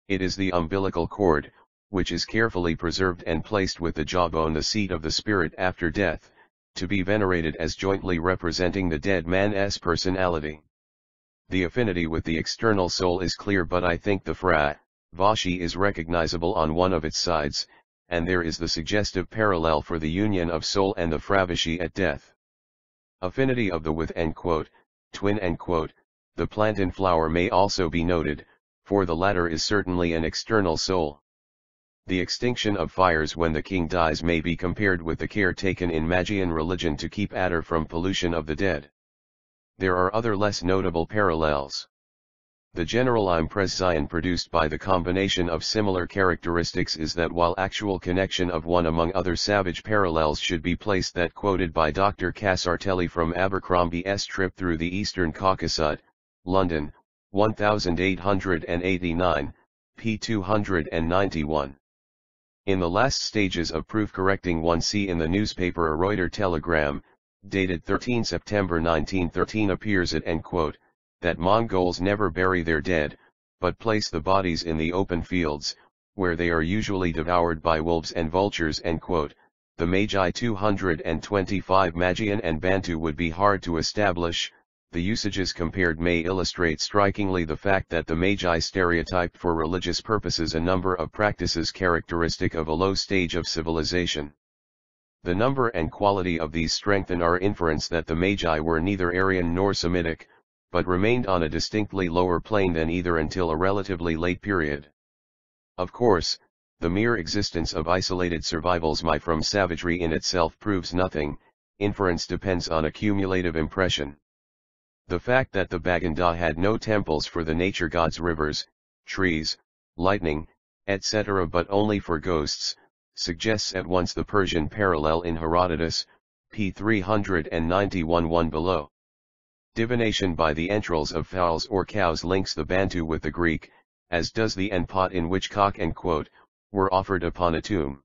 It is the umbilical cord, which is carefully preserved and placed with the jawbone, the seat of the spirit after death, to be venerated as jointly representing the dead man's personality. The affinity with the external soul is clear, but I think the Fravashi is recognizable on one of its sides, and there is the suggestive parallel for the union of soul and the Fravashi at death. Affinity of the with twin the plant and flower may also be noted, for the latter is certainly an external soul. The extinction of fires when the king dies may be compared with the care taken in Magian religion to keep adder from pollution of the dead. There are other less notable parallels. The general impression produced by the combination of similar characteristics is that while actual connection of one among other savage parallels should be placed, that quoted by Dr. Casartelli from Abercrombie's trip through the Eastern Caucasus, London, 1889, p. 291. In the last stages of proof correcting one see in the newspaper a Reuter telegram, dated 13 September 1913 appears it that Mongols never bury their dead, but place the bodies in the open fields, where they are usually devoured by wolves and vultures. The Magi 225 Magian and Bantu would be hard to establish. The usages compared may illustrate strikingly the fact that the Magi stereotyped for religious purposes a number of practices characteristic of a low stage of civilization. The number and quality of these strengthen our inference that the Magi were neither Aryan nor Semitic, but remained on a distinctly lower plane than either until a relatively late period. Of course, the mere existence of isolated survivals from savagery in itself proves nothing. Inference depends on a cumulative impression. The fact that the Baganda had no temples for the nature gods, rivers, trees, lightning, etc., but only for ghosts, suggests at once the Persian parallel in Herodotus, p. 391 1 below. Divination by the entrails of fowls or cows links the Bantu with the Greek, as does the pot in which cock and quote, were offered upon a tomb.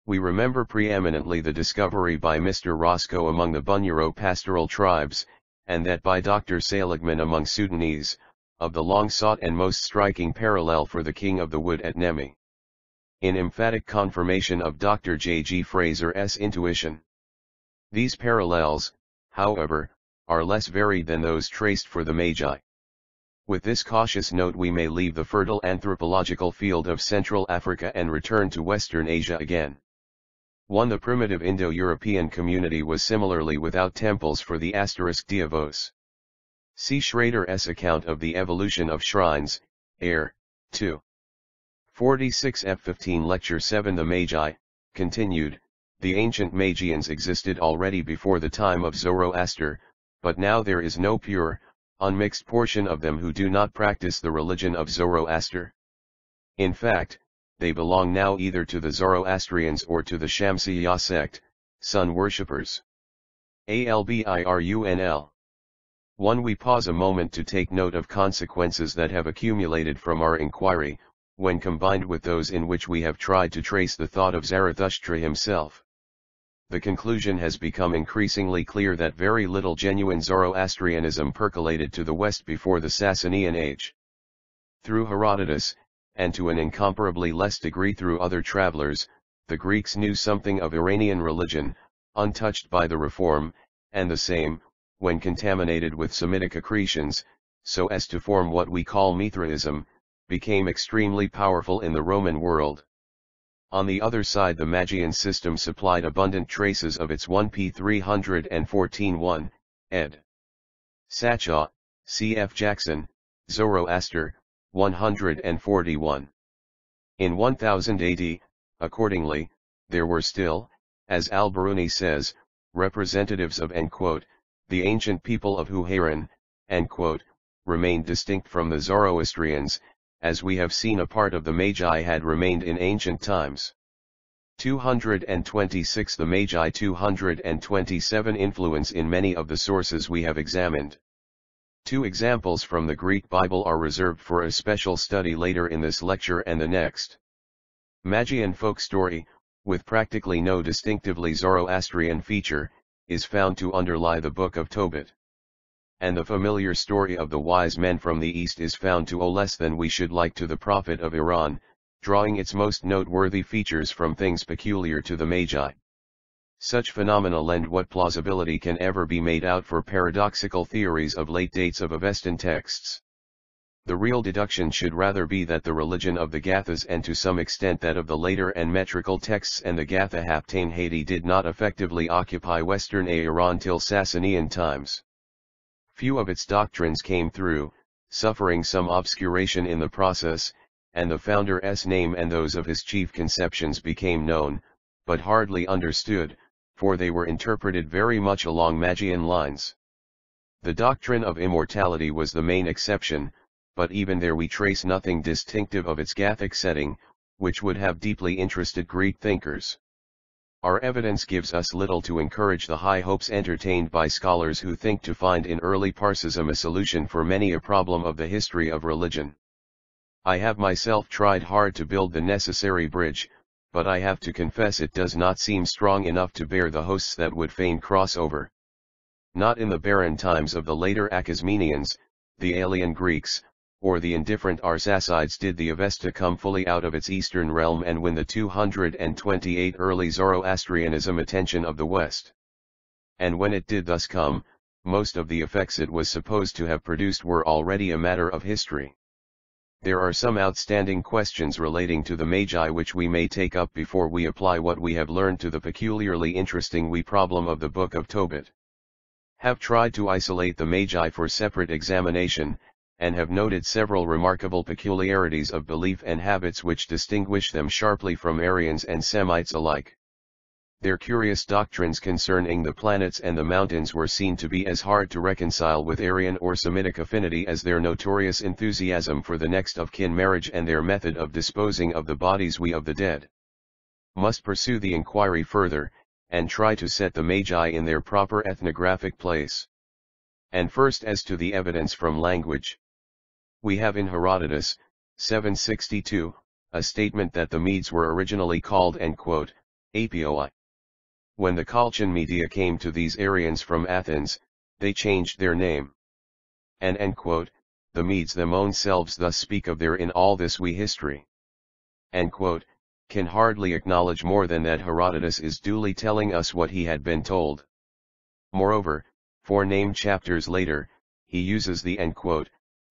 We remember preeminently the discovery by Mr. Roscoe among the Bunyoro pastoral tribes, and that by Dr. Seligman among Sudanese, of the long-sought and most striking parallel for the King of the Wood at Nemi. In emphatic confirmation of Dr. J. G. Fraser's intuition. These parallels, however, are less varied than those traced for the Magi. With this cautious note we may leave the fertile anthropological field of Central Africa and return to Western Asia again. 1. The primitive Indo-European community was similarly without temples for the *Diavos. See Schrader's account of the evolution of shrines, Air, 2. 46 F15 Lecture 7. The Magi, continued, the ancient Magians existed already before the time of Zoroaster, but now there is no pure, unmixed portion of them who do not practice the religion of Zoroaster. In fact, they belong now either to the Zoroastrians or to the Shamsiyya sect, sun worshippers. Albirunl. 1. We pause a moment to take note of consequences that have accumulated from our inquiry, when combined with those in which we have tried to trace the thought of Zarathustra himself. The conclusion has become increasingly clear that very little genuine Zoroastrianism percolated to the West before the Sasanian age. Through Herodotus, and to an incomparably less degree through other travelers, the Greeks knew something of Iranian religion, untouched by the Reform, and the same, when contaminated with Semitic accretions, so as to form what we call Mithraism, became extremely powerful in the Roman world. On the other side the Magian system supplied abundant traces of its 1p 314 1, ed. Satcha, C. F. Jackson, Zoroaster, 141. In 1000 AD, accordingly, there were still, as Al-Biruni says, representatives of the ancient people of Huhairan, remained distinct from the Zoroastrians, as we have seen a part of the Magi had remained in ancient times. 226 The Magi 227 Influence in many of the sources we have examined. 2 examples from the Greek Bible are reserved for a special study later in this lecture and the next. Magian folk story, with practically no distinctively Zoroastrian feature, is found to underlie the Book of Tobit. And the familiar story of the wise men from the East is found to owe less than we should like to the Prophet of Iran, drawing its most noteworthy features from things peculiar to the Magi. Such phenomena lend what plausibility can ever be made out for paradoxical theories of late dates of Avestan texts. The real deduction should rather be that the religion of the Gathas and to some extent that of the later and metrical texts and the Gatha Haptain Haiti did not effectively occupy Western Iran till Sasanian times. Few of its doctrines came through, suffering some obscuration in the process, and the founder's name and those of his chief conceptions became known, but hardly understood, for they were interpreted very much along Magian lines. The doctrine of immortality was the main exception, but even there we trace nothing distinctive of its Gathic setting, which would have deeply interested Greek thinkers. Our evidence gives us little to encourage the high hopes entertained by scholars who think to find in early Parsism a solution for many a problem of the history of religion. I have myself tried hard to build the necessary bridge, but I have to confess it does not seem strong enough to bear the hosts that would fain cross over. Not in the barren times of the later Achaemenians, the alien Greeks, or the indifferent Arsacides did the Avesta come fully out of its eastern realm and win the 228 early Zoroastrianism attention of the West. And when it did thus come, most of the effects it was supposed to have produced were already a matter of history. There are some outstanding questions relating to the Magi which we may take up before we apply what we have learned to the peculiarly interesting problem of the Book of Tobit. Have tried to isolate the Magi for separate examination, and have noted several remarkable peculiarities of belief and habits which distinguish them sharply from Aryans and Semites alike. Their curious doctrines concerning the planets and the mountains were seen to be as hard to reconcile with Aryan or Semitic affinity as their notorious enthusiasm for the next of kin marriage and their method of disposing of the bodies we of the dead. Must pursue the inquiry further, and try to set the Magi in their proper ethnographic place. And first, as to the evidence from language. We have in Herodotus, 762, a statement that the Medes were originally called Apioi. When the Colchian Media came to these Aryans from Athens, they changed their name. And the Medes them own selves thus speak of their in all this we history. Can hardly acknowledge more than that Herodotus is duly telling us what he had been told. Moreover, 4 named chapters later, he uses the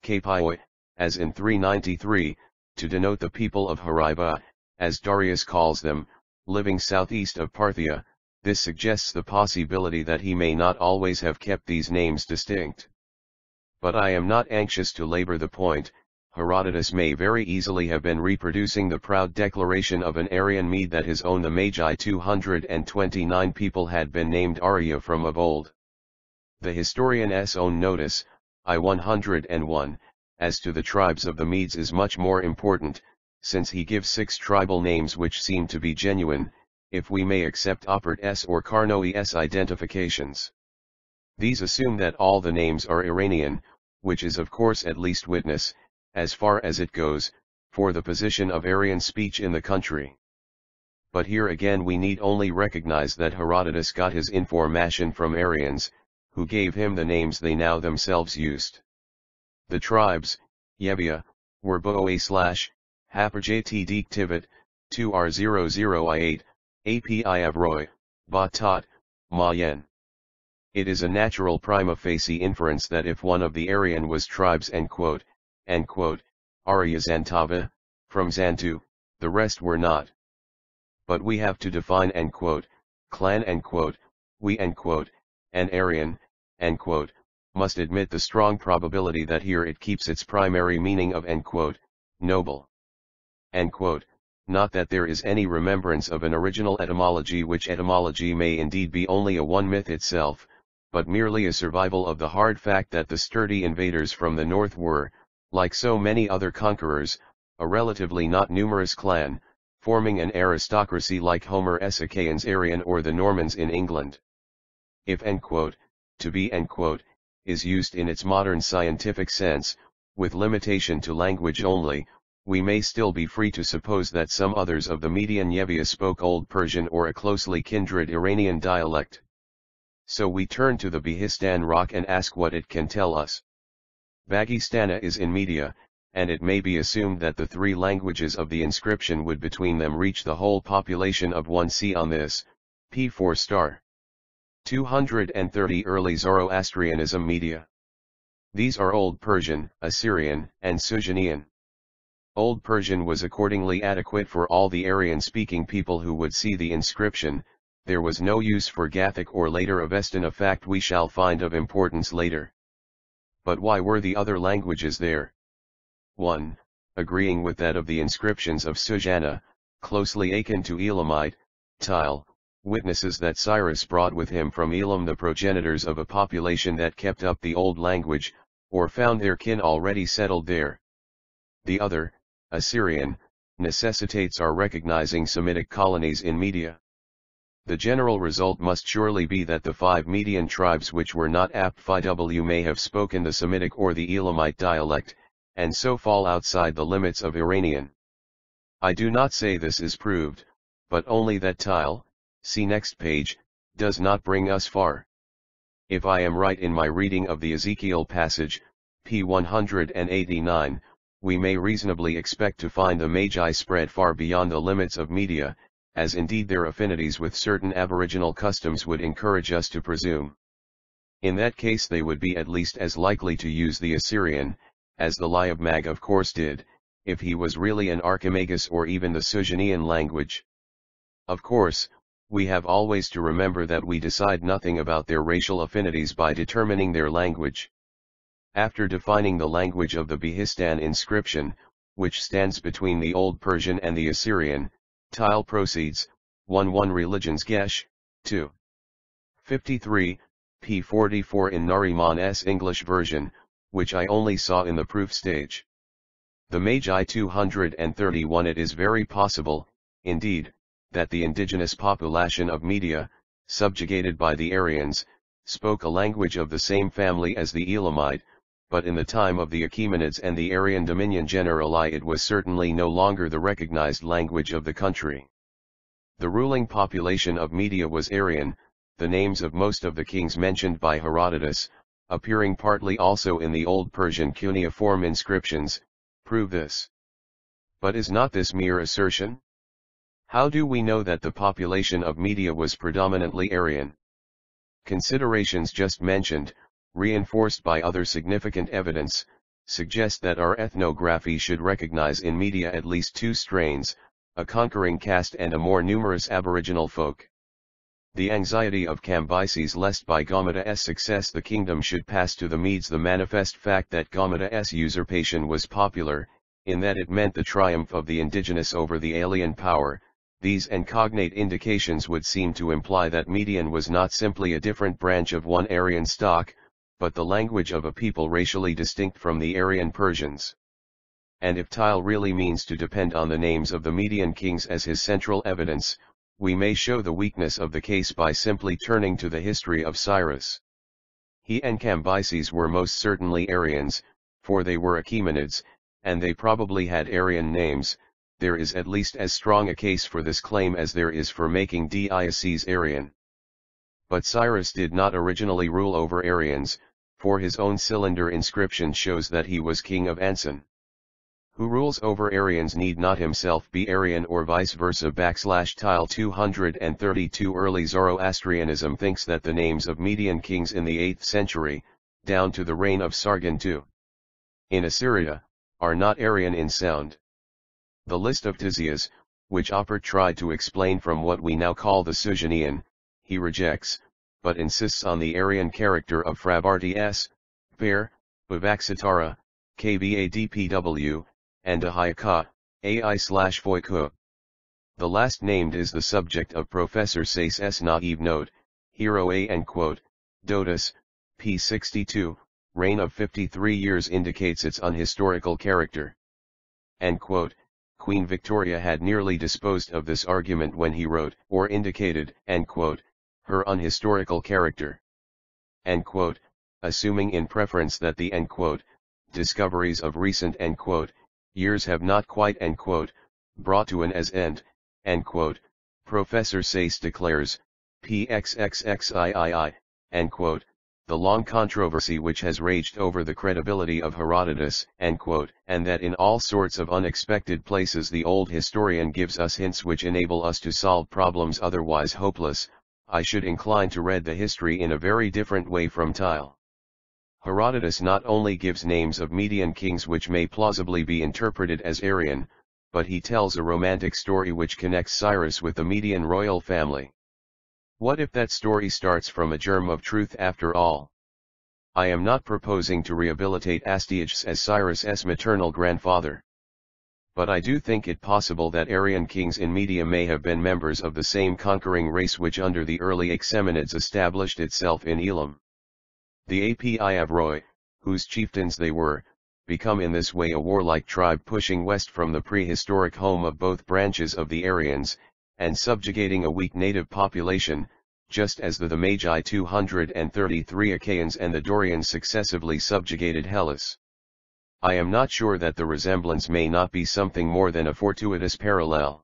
Kapioi, as in 393, to denote the people of Hariba, as Darius calls them, living southeast of Parthia. This suggests the possibility that he may not always have kept these names distinct. But I am not anxious to labor the point. Herodotus may very easily have been reproducing the proud declaration of an Aryan Mede that his own the Magi 229 people had been named Arya from of old. The historian's own notice, I-101, as to the tribes of the Medes is much more important, since he gives 6 tribal names which seem to be genuine, if we may accept Opert or Carnoes identifications. These assume that all the names are Iranian, which is of course at least witness, as far as it goes, for the position of Aryan speech in the country. But here again we need only recognize that Herodotus got his information from Aryans, who gave him the names they now themselves used. The tribes, Yevia, were Boa/Haperjt Diktivit, 2R00I8, API Avroy, Batat, Mayen. It is a natural prima facie inference that if one of the Aryan was tribes Arya Zantava, from Zantu, the rest were not. But we have to define clan we and Aryan, must admit the strong probability that here it keeps its primary meaning of noble. Not that there is any remembrance of an original etymology, which etymology may indeed be only a one myth itself, but merely a survival of the hard fact that the sturdy invaders from the north were, like so many other conquerors, a relatively not numerous clan, forming an aristocracy like Homer's Achaeans Aryan or the Normans in England. If to be is used in its modern scientific sense, with limitation to language only, we may still be free to suppose that some others of the Median Yevia spoke Old Persian or a closely kindred Iranian dialect. So we turn to the Behistun rock and ask what it can tell us. Bagistana is in Media, and it may be assumed that the 3 languages of the inscription would between them reach the whole population of 1C on this, P4*. 230 Early Zoroastrianism Media. These are Old Persian, Assyrian, and Sugenian. Old Persian was accordingly adequate for all the Aryan-speaking people who would see the inscription. There was no use for Gathic or later Avestan, a fact we shall find of importance later. But why were the other languages there? 1. Agreeing with that of the inscriptions of Sujana, closely akin to Elamite, Tile, witnesses that Cyrus brought with him from Elam the progenitors of a population that kept up the old language, or found their kin already settled there. The other, Assyrian, necessitates our recognizing Semitic colonies in Media. The general result must surely be that the 5 Median tribes which were not Apphiw may have spoken the Semitic or the Elamite dialect, and so fall outside the limits of Iranian. I do not say this is proved, but only that Tile, see next page, does not bring us far. If I am right in my reading of the Ezekiel passage, p. 189, we may reasonably expect to find the Magi spread far beyond the limits of Media, as indeed their affinities with certain aboriginal customs would encourage us to presume. In that case they would be at least as likely to use the Assyrian, as the Lie of Mag of course did, if he was really an Archimagus or even the Sugenian language. Of course, we have always to remember that we decide nothing about their racial affinities by determining their language. After defining the language of the Behistun inscription, which stands between the Old Persian and the Assyrian, Tile proceeds, 1 Religions Gesh, 2. 53, p. 44 in Nariman's English version, which I only saw in the proof stage. The Magi 231. It is very possible, indeed, that the indigenous population of Media, subjugated by the Aryans, spoke a language of the same family as the Elamite, but in the time of the Achaemenids and the Aryan dominion generali it was certainly no longer the recognized language of the country. The ruling population of Media was Aryan. The names of most of the kings mentioned by Herodotus, appearing partly also in the Old Persian cuneiform inscriptions, prove this. But is not this mere assertion? How do we know that the population of Media was predominantly Aryan? Considerations just mentioned, reinforced by other significant evidence, suggest that our ethnography should recognize in Media at least two strains, a conquering caste and a more numerous aboriginal folk. The anxiety of Cambyses lest by Gaumeda's success the kingdom should pass to the Medes, the manifest fact that Gaumeda's usurpation was popular, in that it meant the triumph of the indigenous over the alien power. These and cognate indications would seem to imply that Median was not simply a different branch of one Aryan stock, but the language of a people racially distinct from the Aryan Persians. And if Tile really means to depend on the names of the Median kings as his central evidence, we may show the weakness of the case by simply turning to the history of Cyrus. He and Cambyses were most certainly Aryans, for they were Achaemenids, and they probably had Aryan names. There is at least as strong a case for this claim as there is for making Deioces Aryan. But Cyrus did not originally rule over Aryans, for his own cylinder inscription shows that he was king of Ansan. Who rules over Aryans need not himself be Aryan or vice versa. Tile 232 Early Zoroastrianism thinks that the names of Median kings in the 8th century, down to the reign of Sargon II, in Assyria, are not Aryan in sound. The list of Tizias, which Oppert tried to explain from what we now call the Sugenian, he rejects, but insists on the Aryan character of Phrabartes, Bear, Bavaxitara, Kbadpw, and Ahayaka, Ai/Foiku. The last named is the subject of Professor Say's naive note, Hero A. Dotus, p. 62, reign of 53 years indicates its unhistorical character. Queen Victoria had nearly disposed of this argument when he wrote, or indicated, her unhistorical character. Assuming in preference that the discoveries of recent years have not quite brought to an as end, Professor Sayce declares, pxxxii, the long controversy which has raged over the credibility of Herodotus, and that in all sorts of unexpected places the old historian gives us hints which enable us to solve problems otherwise hopeless. I should incline to read the history in a very different way from Tile. Herodotus not only gives names of Median kings which may plausibly be interpreted as Aryan, but he tells a romantic story which connects Cyrus with the Median royal family. What if that story starts from a germ of truth after all? I am not proposing to rehabilitate Astyages as Cyrus's maternal grandfather. But I do think it possible that Aryan kings in Media may have been members of the same conquering race which under the early Achaemenids established itself in Elam. The Api of Roy, whose chieftains they were, become in this way a warlike tribe pushing west from the prehistoric home of both branches of the Aryans, and subjugating a weak native population, just as the Magi 233 Achaeans and the Dorians successively subjugated Hellas. I am not sure that the resemblance may not be something more than a fortuitous parallel.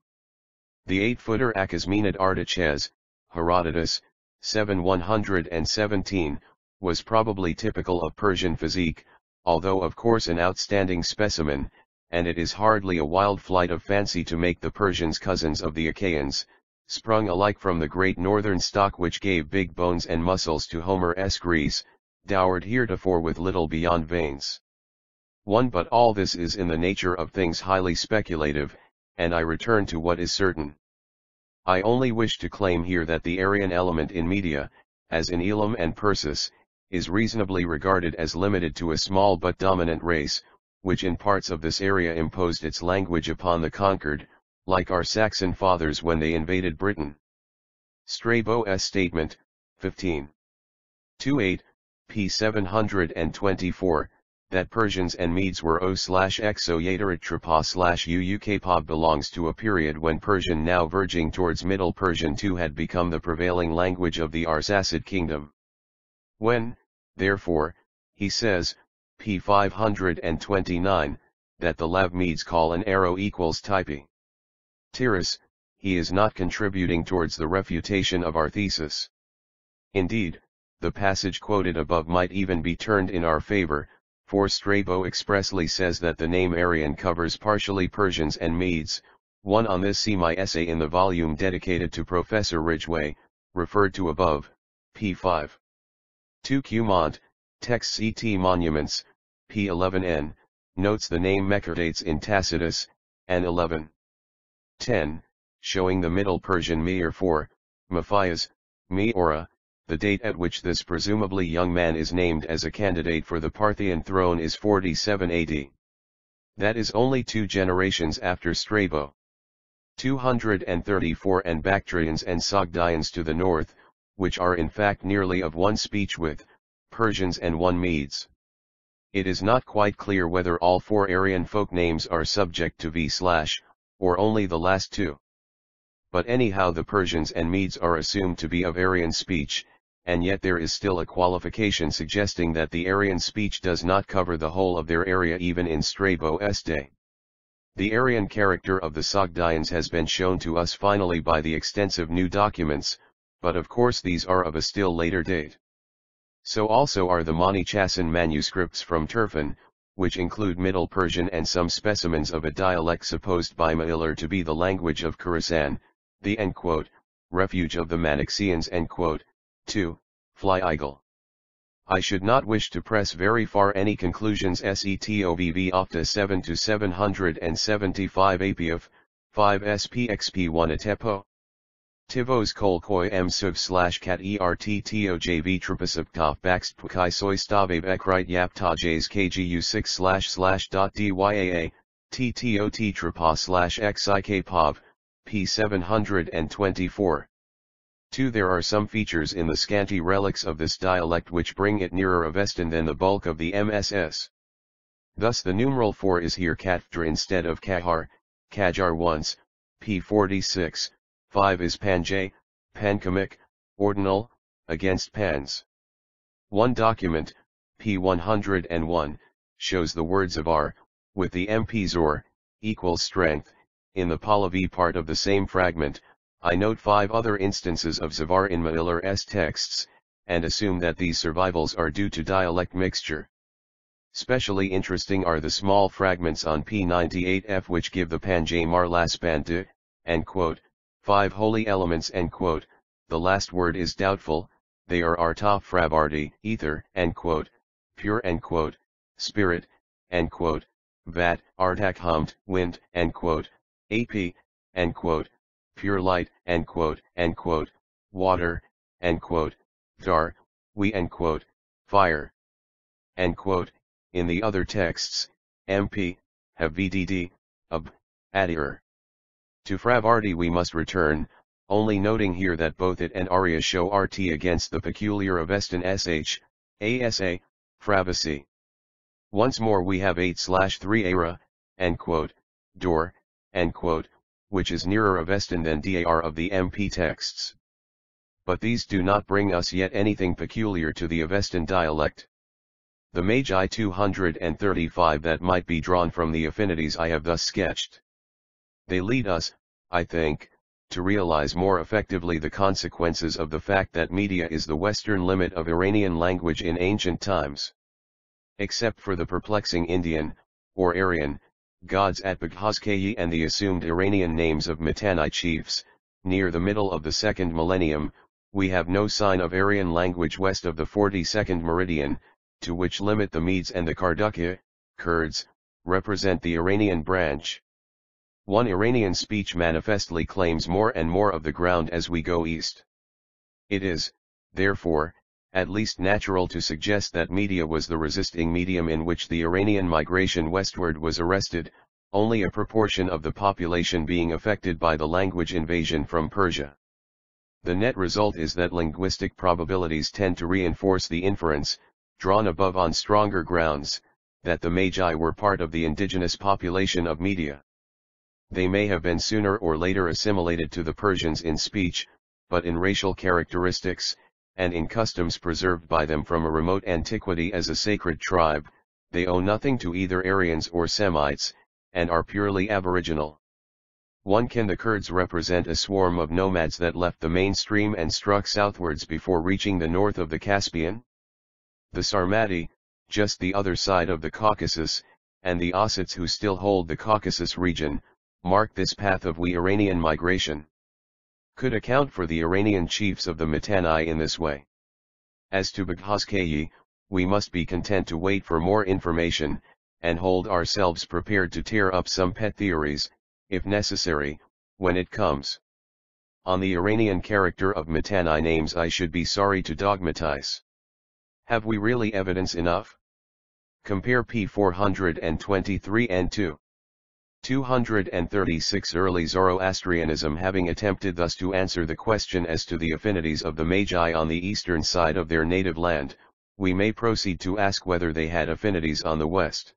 The 8-footer Achaemenid Artaches, Herodotus, 7-117, was probably typical of Persian physique, although of course an outstanding specimen, and it is hardly a wild flight of fancy to make the Persians cousins of the Achaeans, sprung alike from the great northern stock which gave big bones and muscles to Homer's Greece, dowered heretofore with little beyond veins. But all this is in the nature of things highly speculative, and I return to what is certain. I only wish to claim here that the Aryan element in Media, as in Elam and Persis, is reasonably regarded as limited to a small but dominant race, which in parts of this area imposed its language upon the conquered, like our Saxon fathers when they invaded Britain. Strabo's statement, 15. 28, p. 724, that Persians and Medes were O/X/Oyatarat/Trapa/Uukpab belongs to a period when Persian, now verging towards Middle Persian too, had become the prevailing language of the Arsacid kingdom. When, therefore, he says, p. 529, that the Lav Medes call an arrow equals type Tiras, he is not contributing towards the refutation of our thesis. Indeed, the passage quoted above might even be turned in our favor, for Strabo expressly says that the name Aryan covers partially Persians and Medes. One on this see my essay in the volume dedicated to Professor Ridgway, referred to above, p. 5. 2 Q. Mont, Texts et Monuments, p. 11n, notes the name Mecherdates in Tacitus, and 11:10, showing the Middle Persian Meir 4, Matthias, Meora, the date at which this presumably young man is named as a candidate for the Parthian throne is 47 AD. That is only 2 generations after Strabo. 234 and Bactrians and Sogdians to the north, which are in fact nearly of one speech with Persians and one Medes. It is not quite clear whether all 4 Aryan folk names are subject to v/, or only the last 2. But anyhow the Persians and Medes are assumed to be of Aryan speech, and yet there is still a qualification suggesting that the Aryan speech does not cover the whole of their area even in Strabo's day. The Aryan character of the Sogdians has been shown to us finally by the extensive new documents, but of course these are of a still later date. So also are the Mani-Chasan manuscripts from Turfan, which include Middle Persian and some specimens of a dialect supposed by Mailer to be the language of Khorasan, the refuge of the Manixians 2, Fly Eagle. I should not wish to press very far any conclusions setovv ofta 7 to 775 apf, 5 spxp1 atepo. Tivos kolkoi m suv /cat erttojv tripasaptov baxt pukai soy stave ekrite yaptajes kgu 6 //dyaa, ttot tripa /xik pov, p 724. 2. There are some features in the scanty relics of this dialect which bring it nearer Avestan than the bulk of the MSS. Thus the numeral 4 is here Katfdra instead of Kahar, Kajar once, p 46, 5 is Panjay, Pankamic, ordinal, against Pans. One document, p 101, shows the words of R, with the MP Zor, equals strength, in the Pahlavi part of the same fragment. I note 5 other instances of Zavar in Mailer's texts, and assume that these survivals are due to dialect mixture. Specially interesting are the small fragments on p98f which give the Panjay Marlaspan and 5 holy elements the last word is doubtful, they are Artaf Frabardi, ether pure spirit vat, Artak hummed, wind ap pure light water dar, we fire in the other texts, mp have vdd, adir. To Fravardi we must return, only noting here that both it and Arya show RT against the peculiar Avestan sh, asa, Fravasi. Once more we have 8/3 Ara, door, which is nearer Avestan than Dar of the MP texts. But these do not bring us yet anything peculiar to the Avestan dialect. The Magi 235 that might be drawn from the affinities I have thus sketched. They lead us, I think, to realize more effectively the consequences of the fact that Media is the western limit of Iranian language in ancient times. Except for the perplexing Indian, or Aryan, gods at Baghazkayi and the assumed Iranian names of Mitanni chiefs, near the middle of the 2nd millennium, we have no sign of Aryan language west of the 42nd meridian, to which limit the Medes and the Kardukki, Kurds, represent the Iranian branch. One Iranian speech manifestly claims more and more of the ground as we go east. It is, therefore, at least natural to suggest that Media was the resisting medium in which the Iranian migration westward was arrested, only a proportion of the population being affected by the language invasion from Persia. The net result is that linguistic probabilities tend to reinforce the inference, drawn above on stronger grounds, that the Magi were part of the indigenous population of Media. They may have been sooner or later assimilated to the Persians in speech, but in racial characteristics, and in customs preserved by them from a remote antiquity as a sacred tribe, they owe nothing to either Aryans or Semites, and are purely aboriginal. 1. Can the Kurds represent a swarm of nomads that left the mainstream and struck southwards before reaching the north of the Caspian? The Sarmati, just the other side of the Caucasus, and the Ossets who still hold the Caucasus region, mark this path of Iranian migration. Could account for the Iranian chiefs of the Mitanni in this way. As to Baghazkayi, we must be content to wait for more information, and hold ourselves prepared to tear up some pet theories, if necessary, when it comes. On the Iranian character of Mitanni names I should be sorry to dogmatize. Have we really evidence enough? Compare p. 423 and 236. Early Zoroastrianism having attempted thus to answer the question as to the affinities of the Magi on the eastern side of their native land, we may proceed to ask whether they had affinities on the west.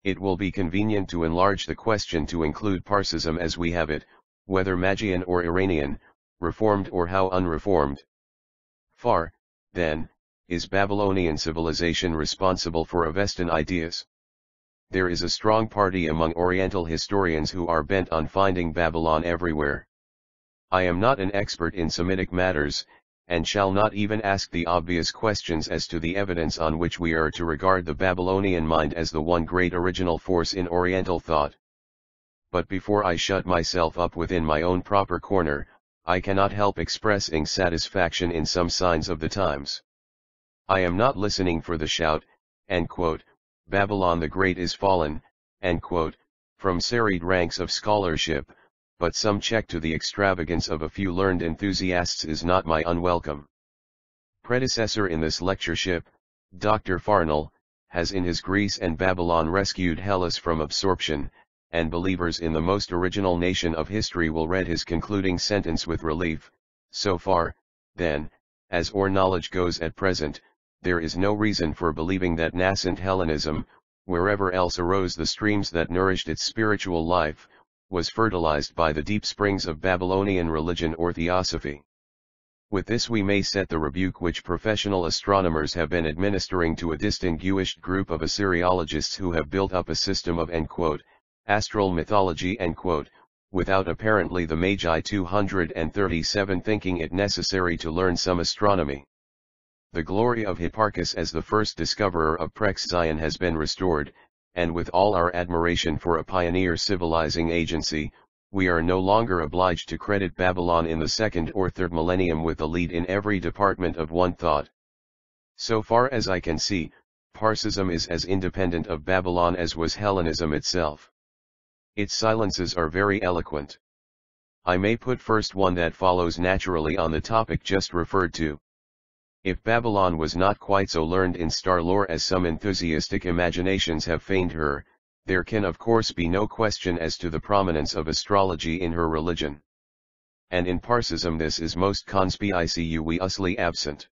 It will be convenient to enlarge the question to include Parsism as we have it, whether Magian or Iranian, reformed or how unreformed. Far, then, is Babylonian civilization responsible for Avestan ideas? There is a strong party among Oriental historians who are bent on finding Babylon everywhere. I am not an expert in Semitic matters, and shall not even ask the obvious questions as to the evidence on which we are to regard the Babylonian mind as the one great original force in Oriental thought. But before I shut myself up within my own proper corner, I cannot help expressing satisfaction in some signs of the times. I am not listening for the shout, Babylon the Great is fallen, from serried ranks of scholarship, but some check to the extravagance of a few learned enthusiasts is not my unwelcome. Predecessor in this lectureship, Dr. Farnell, has in his Greece and Babylon rescued Hellas from absorption, and believers in the most original nation of history will read his concluding sentence with relief. So far, then, as our knowledge goes at present, there is no reason for believing that nascent Hellenism, wherever else arose the streams that nourished its spiritual life, was fertilized by the deep springs of Babylonian religion or theosophy. With this we may set the rebuke which professional astronomers have been administering to a distinguished group of Assyriologists who have built up a system of astral mythology without apparently the Magi 237 thinking it necessary to learn some astronomy. The glory of Hipparchus as the first discoverer of Prex Zion has been restored, and with all our admiration for a pioneer civilizing agency, we are no longer obliged to credit Babylon in the second or third millennium with the lead in every department of one thought. So far as I can see, Parsism is as independent of Babylon as was Hellenism itself. Its silences are very eloquent. I may put first one that follows naturally on the topic just referred to. If Babylon was not quite so learned in star lore as some enthusiastic imaginations have feigned her, there can of course be no question as to the prominence of astrology in her religion. And in Parsism this is most conspicuously absent.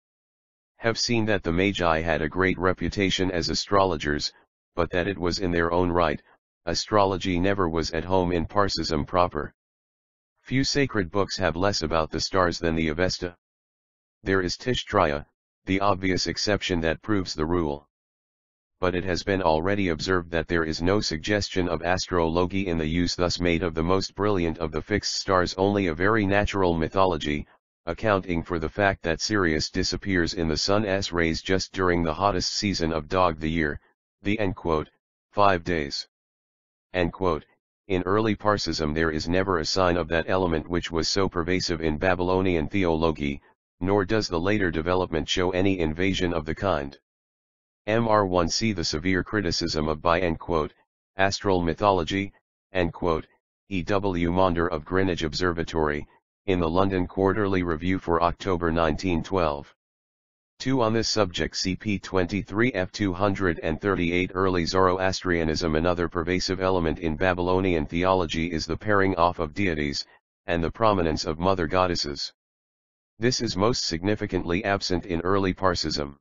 Have seen that the Magi had a great reputation as astrologers, but that it was in their own right. Astrology never was at home in Parsism proper. Few sacred books have less about the stars than the Avesta. There is Tishtraya, the obvious exception that proves the rule. But it has been already observed that there is no suggestion of astrology in the use thus made of the most brilliant of the fixed stars, only a very natural mythology, accounting for the fact that Sirius disappears in the sun's rays just during the hottest season of dog the year, the 5 days. In early Parsism there is never a sign of that element which was so pervasive in Babylonian theology, nor does the later development show any invasion of the kind. Mr. See the severe criticism of by astral mythology, E. W. Maunder of Greenwich Observatory, in the London Quarterly Review for October 1912. 2. On this subject cp 23 f 238. Early Zoroastrianism. Another pervasive element in Babylonian theology is the pairing off of deities, and the prominence of mother goddesses. This is most significantly absent in early Parsism.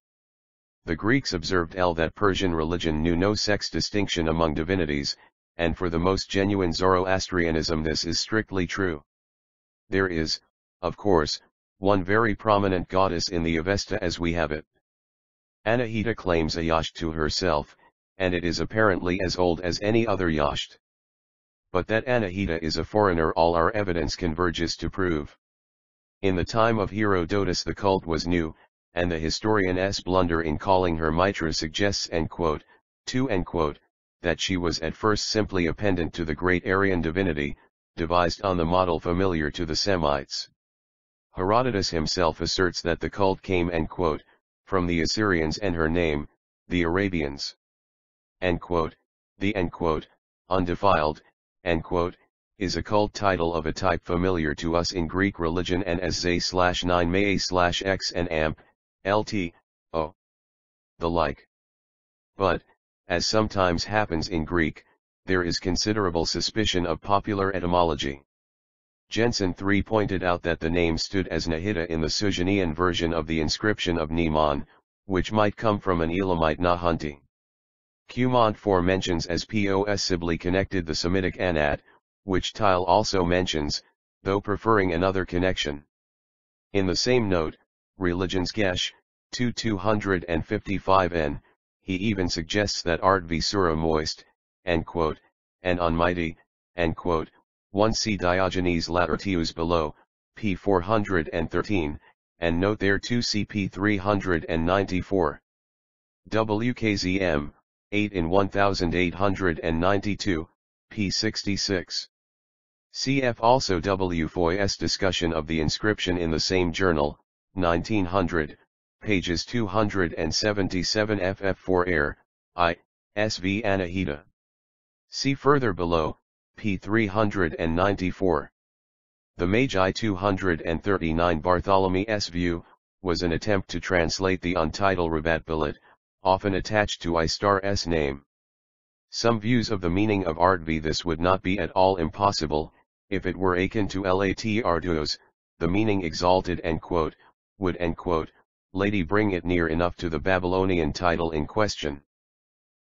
The Greeks observed that Persian religion knew no sex distinction among divinities, and for the most genuine Zoroastrianism this is strictly true. There is, of course, one very prominent goddess in the Avesta as we have it. Anahita claims a Yasht to herself, and it is apparently as old as any other Yasht. But that Anahita is a foreigner all our evidence converges to prove. In the time of Herodotus the cult was new, and the historian's blunder in calling her Mitra suggests that she was at first simply a pendant to the great Aryan divinity, devised on the model familiar to the Semites. Herodotus himself asserts that the cult came from the Assyrians and her name, the Arabians. The undefiled, is a cult title of a type familiar to us in Greek religion and as Zay/9 and Amp, Lt. O. the like. But, as sometimes happens in Greek, there is considerable suspicion of popular etymology. Jensen III pointed out that the name stood as Nahida in the Sugenian version of the inscription of Neman, which might come from an Elamite Nahunti. Cumont IV mentions as possibly connected the Semitic Anat, which Tile also mentions, though preferring another connection. In the same note, Religions Gesh, 255n, he even suggests that Art v Sura moist, and unmighty, 1 see Diogenes Laertius below, p. 413, and note there 2 cp 394. WKZM, 8 in 1892, p. 66. Cf. also W. Foy's discussion of the inscription in the same journal, 1900, pages 277 ff4 air, I, SV Anahita. See further below, p. 394. The Magi 239 Bartholomew's view, was an attempt to translate the untitled Rabat Billet, often attached to Istar's name. Some views of the meaning of Art v this would not be at all impossible, if it were akin to Lat Artuos, the meaning exalted would lady bring it near enough to the Babylonian title in question.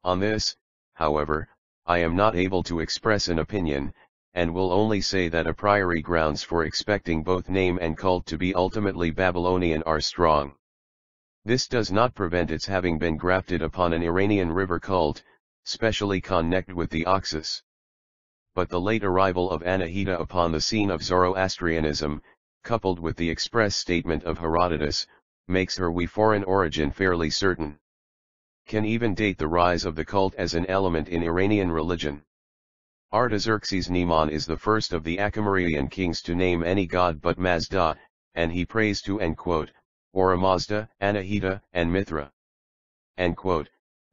On this, however, I am not able to express an opinion, and will only say that a priori grounds for expecting both name and cult to be ultimately Babylonian are strong. This does not prevent its having been grafted upon an Iranian river cult, specially connected with the Oxus. But the late arrival of Anahita upon the scene of Zoroastrianism, coupled with the express statement of Herodotus, makes her foreign origin fairly certain. Can even date the rise of the cult as an element in Iranian religion. Artaxerxes Neman is the first of the Achaemenian kings to name any god but Mazda, and he prays to Oromazda, Anahita, and Mithra.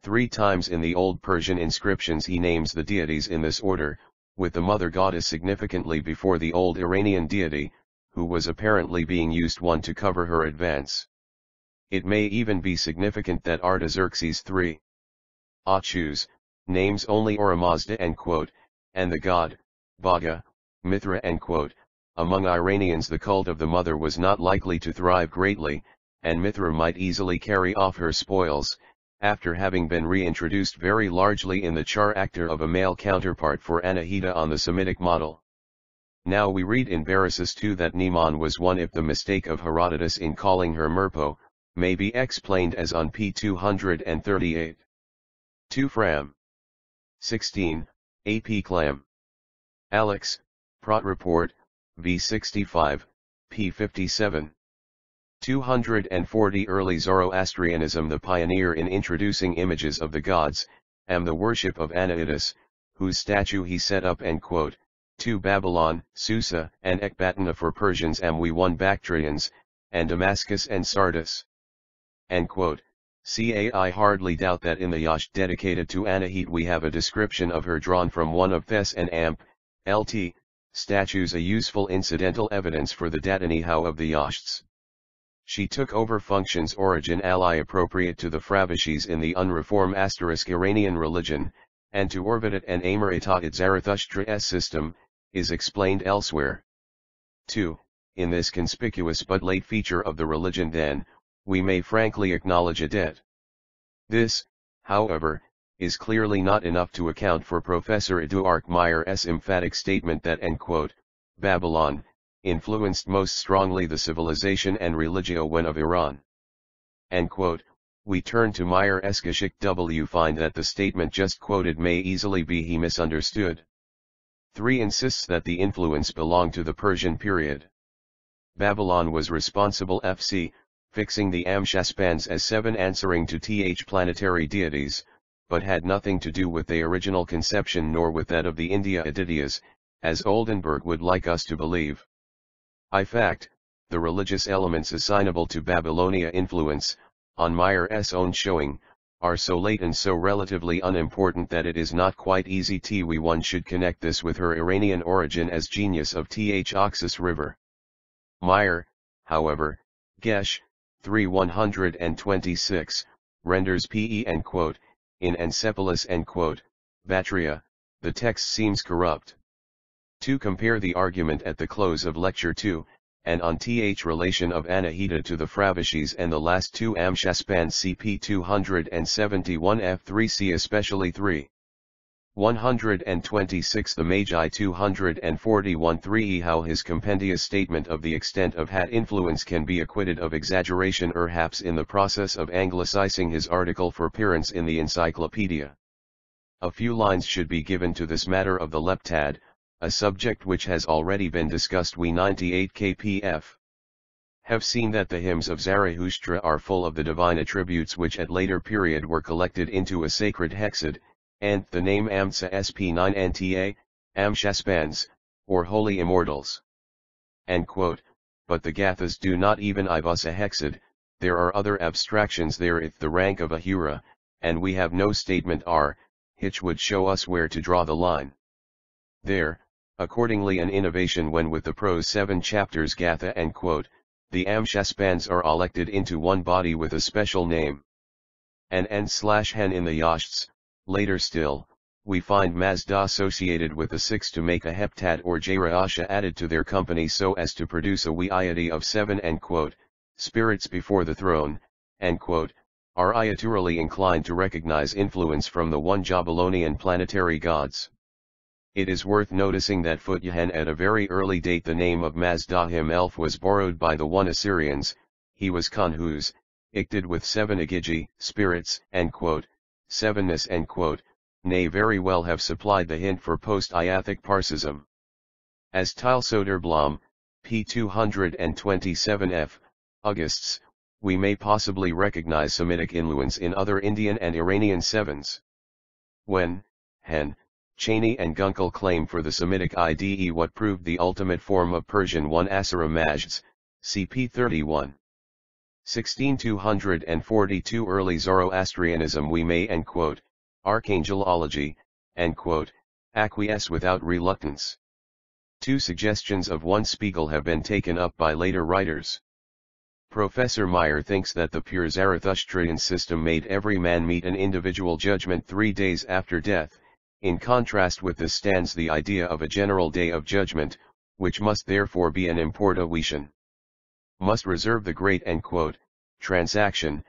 3 times in the Old Persian inscriptions he names the deities in this order, with the mother goddess significantly before the old Iranian deity, who was apparently being used to cover her advance. It may even be significant that Artaxerxes III Achus names only Oromazda and the god, Baga, Mithra Among Iranians the cult of the mother was not likely to thrive greatly, and Mithra might easily carry off her spoils, after having been reintroduced very largely in the character of a male counterpart for Anahita on the Semitic model. Now we read in Bereshit 2 that Neman was one if the mistake of Herodotus in calling her Merpo, may be explained as on p. 238. 2 Fram. 16, AP Clam. Alex, Prot Report, v. 65, p. 57. 240 Early Zoroastrianism the pioneer in introducing images of the gods, and the worship of Anahidus, whose statue he set up to Babylon, Susa, and Ecbatana for Persians and we Bactrians, and Damascus and Sardis. I hardly doubt that in the Yasht dedicated to Anahit we have a description of her drawn from one of Thes and Amp, Lt. statues, a useful incidental evidence for the Datanihow of the Yashts. She took over functions origin ally appropriate to the Fravishis in the unreformed Iranian religion, and to Orvidat and Amaritat Zarathustra's system, is explained elsewhere. 2. In this conspicuous but late feature of the religion then, we may frankly acknowledge a debt. This, however, is clearly not enough to account for Professor Eduard Meyer's emphatic statement that Babylon influenced most strongly the civilization and religio when of Iran. We turn to Meyer's Geschichte W. Find that the statement just quoted may easily be misunderstood. 3. Insists that the influence belonged to the Persian period. Babylon was responsible fixing the Amshaspans as 7 answering to planetary deities, but had nothing to do with the original conception nor with that of the India Adityas, as Oldenburg would like us to believe. In fact, the religious elements assignable to Babylonia influence, on Meyer's own showing, are so late and so relatively unimportant that it is not quite easy one should connect this with her Iranian origin as genius of Oxus River. Meyer, however, Gesh, 3:126, renders in Encephalus Batria, the text seems corrupt. To compare the argument at the close of Lecture 2, and on relation of Anahita to the Fravishis and the last 2 Amshaspans CP 271 F3 see especially 3. 126 the Magi 241 3 how his compendious statement of the extent of hat influence can be acquitted of exaggeration perhaps in the process of anglicizing his article for appearance in the encyclopedia. A few lines should be given to this matter of the leptad, a subject which has already been discussed. We 98 kpf. Have seen that the hymns of Zarathustra are full of the divine attributes which at later period were collected into a sacred hexad, and the name Amsa sp9 nta, Amshaspans, or Holy Immortals. But the Gathas do not even ibus a hexad, there are other abstractions there if the rank of a hura, and we have no statement which would show us where to draw the line. There, accordingly an innovation when with the prose 7 chapters Gatha the Amshaspans are elected into one body with a special name. And n/hen in the Yashts. Later still, we find Mazda associated with the 6 to make a heptad or Jaraasha added to their company so as to produce a weity of 7 spirits before the throne, are iaturally inclined to recognize influence from the one Jabulonian planetary gods. It is worth noticing that Futyahan at a very early date the name of Mazda himself was borrowed by the one Assyrians, he was Kanhuz, icted with 7 Agigi, spirits, sevenness may very well have supplied the hint for post-Iathic Parsism. As Tilsoderblom, p. 227 f. Augusts, we may possibly recognize Semitic influence in other Indian and Iranian sevens. When, Hen, Cheney and Gunkel claim for the Semitic IDE what proved the ultimate form of Persian 1 Asura Majds, cp 31. 16242 early Zoroastrianism we may Archangelology, acquiesce without reluctance. 2 suggestions of one Spiegel have been taken up by later writers. Professor Meyer thinks that the pure Zarathustrian system made every man meet an individual judgment 3 days after death. In contrast with this stands the idea of a general day of judgment, which must therefore be an importation. Must reserve the great transaction,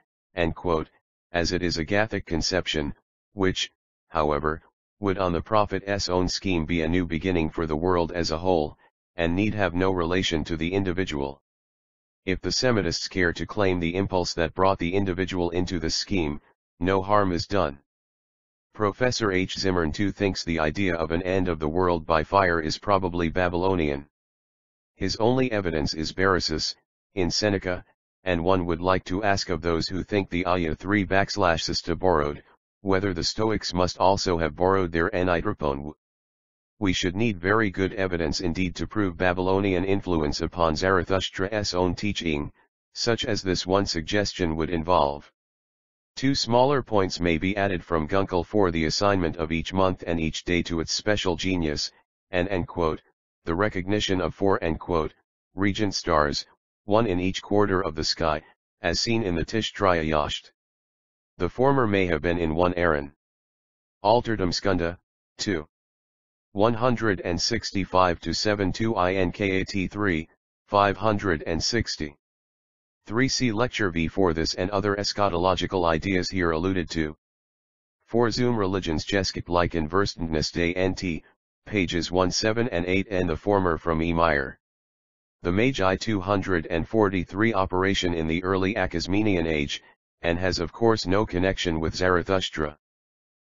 as it is a Gathic conception, which, however, would on the Prophet's own scheme be a new beginning for the world as a whole, and need have no relation to the individual. If the Semitists care to claim the impulse that brought the individual into the scheme, no harm is done. Professor H. Zimmern too thinks the idea of an end of the world by fire is probably Babylonian. His only evidence is Beresus, in Seneca, and one would like to ask of those who think the Aya 3/Sista borrowed, whether the Stoics must also have borrowed their Enidropon. We should need very good evidence indeed to prove Babylonian influence upon Zarathustra's own teaching, such as this one suggestion would involve. 2 smaller points may be added from Gunkel for the assignment of each month and each day to its special genius, and the recognition of 4 regent stars, 1 in each quarter of the sky, as seen in the Tishtraya Yasht. The former may have been in 1 Aaron. Alterdum Skunda, 2. 165 to 72 Inkat 3, 560. 3. See Lecture V for this and other eschatological ideas here alluded to. 4. Zum Religionsgeschichtliche Verständnis des NT, pages 17 and 8 and the former from E. Meyer. The Magi 243 operation in the early Achaemenian age, and has of course no connection with Zarathustra.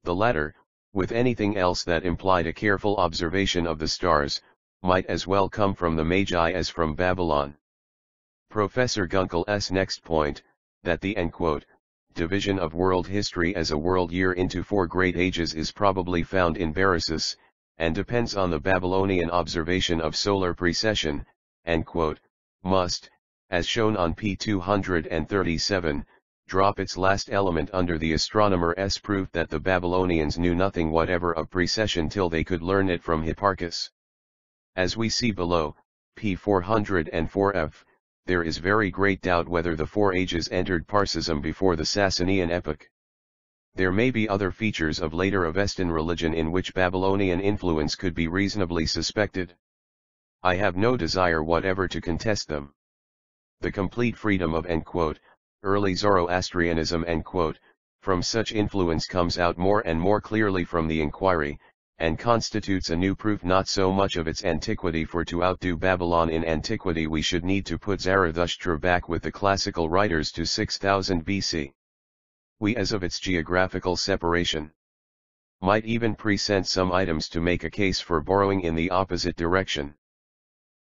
The latter, with anything else that implied a careful observation of the stars, might as well come from the Magi as from Babylon. Professor Gunkel's next point, that the division of world history as a world year into 4 great ages is probably found in Bereshit, and depends on the Babylonian observation of solar precession, must, as shown on p. 237, drop its last element under the astronomer's proof that the Babylonians knew nothing whatever of precession till they could learn it from Hipparchus. As we see below, p. 404f, there is very great doubt whether the 4 ages entered Parsism before the Sasanian epoch. There may be other features of later Avestan religion in which Babylonian influence could be reasonably suspected. I have no desire whatever to contest them. The complete freedom of early Zoroastrianism from such influence comes out more and more clearly from the inquiry, and constitutes a new proof not so much of its antiquity, for to outdo Babylon in antiquity we should need to put Zarathustra back with the classical writers to 6000 BC. We, as of its geographical separation, might even present some items to make a case for borrowing in the opposite direction.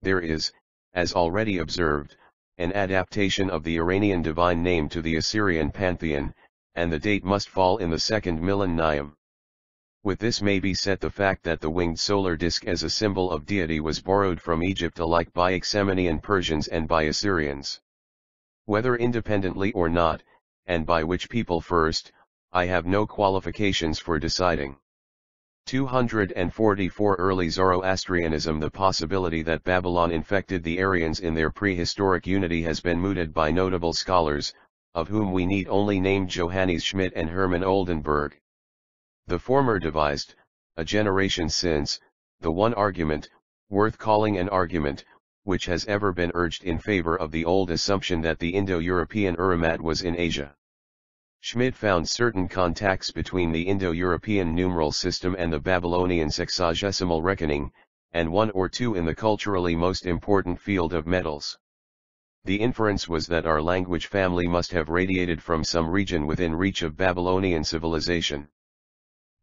There is, as already observed, an adaptation of the Iranian divine name to the Assyrian pantheon, and the date must fall in the 2nd millennium. With this may be set the fact that the winged solar disk as a symbol of deity was borrowed from Egypt alike by Achaemenian Persians and by Assyrians. Whether independently or not, and by which people first, I have no qualifications for deciding. 244 Early Zoroastrianism. The possibility that Babylon infected the Aryans in their prehistoric unity has been mooted by notable scholars, of whom we need only name Johannes Schmidt and Hermann Oldenburg. The former devised, a generation since, the one argument, worth calling an argument, which has ever been urged in favor of the old assumption that the Indo-European Uramat was in Asia. Schmidt found certain contacts between the Indo-European numeral system and the Babylonian sexagesimal reckoning, and 1 or 2 in the culturally most important field of metals. The inference was that our language family must have radiated from some region within reach of Babylonian civilization.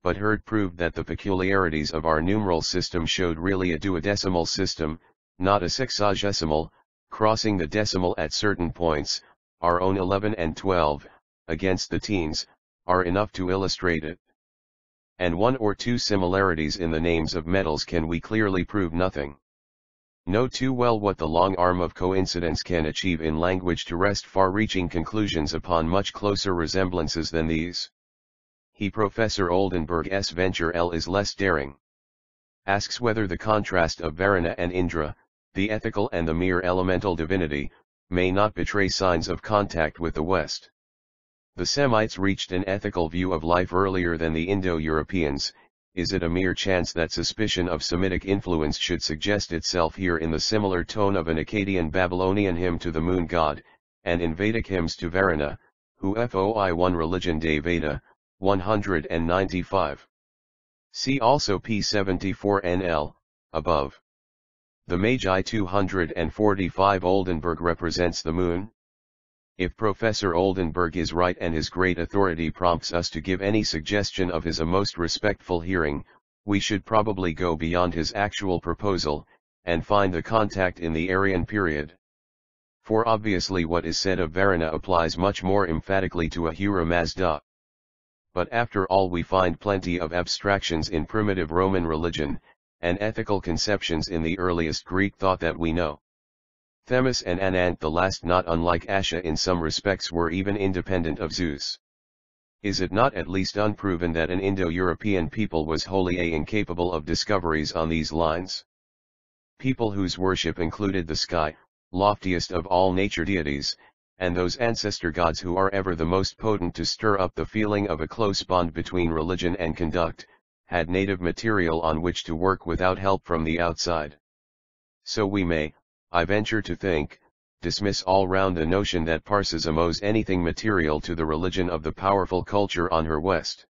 But Hurd proved that the peculiarities of our numeral system showed really a duodecimal system, not a sexagesimal, crossing the decimal at certain points, our own 11 and 12, against the teens, are enough to illustrate it. And 1 or 2 similarities in the names of metals can we clearly prove nothing. Know too well what the long arm of coincidence can achieve in language to wrest far-reaching conclusions upon much closer resemblances than these. Professor Oldenburg's venture L is less daring. Asks whether the contrast of Varuna and Indra, the ethical and the mere elemental divinity, may not betray signs of contact with the West. The Semites reached an ethical view of life earlier than the Indo-Europeans. Is it a mere chance that suspicion of Semitic influence should suggest itself here in the similar tone of an Akkadian Babylonian hymn to the moon god, and in Vedic hymns to Varuna, who foi one religion de Veda, 195. See also p74 NL, above. The Magi 245 Oldenburg represents the moon. If Professor Oldenburg is right and his great authority prompts us to give any suggestion of his a most respectful hearing, we should probably go beyond his actual proposal, and find the contact in the Aryan period. For obviously what is said of Varuna applies much more emphatically to Ahura Mazda. But after all we find plenty of abstractions in primitive Roman religion, and ethical conceptions in the earliest Greek thought that we know. Themis and Anant, the last not unlike Asha in some respects, were even independent of Zeus. Is it not at least unproven that an Indo-European people was wholly incapable of discoveries on these lines? People whose worship included the sky, loftiest of all nature deities, and those ancestor gods who are ever the most potent to stir up the feeling of a close bond between religion and conduct, had native material on which to work without help from the outside. So we may, I venture to think, dismiss all round the notion that Parsism owes anything material to the religion of the powerful culture on her west.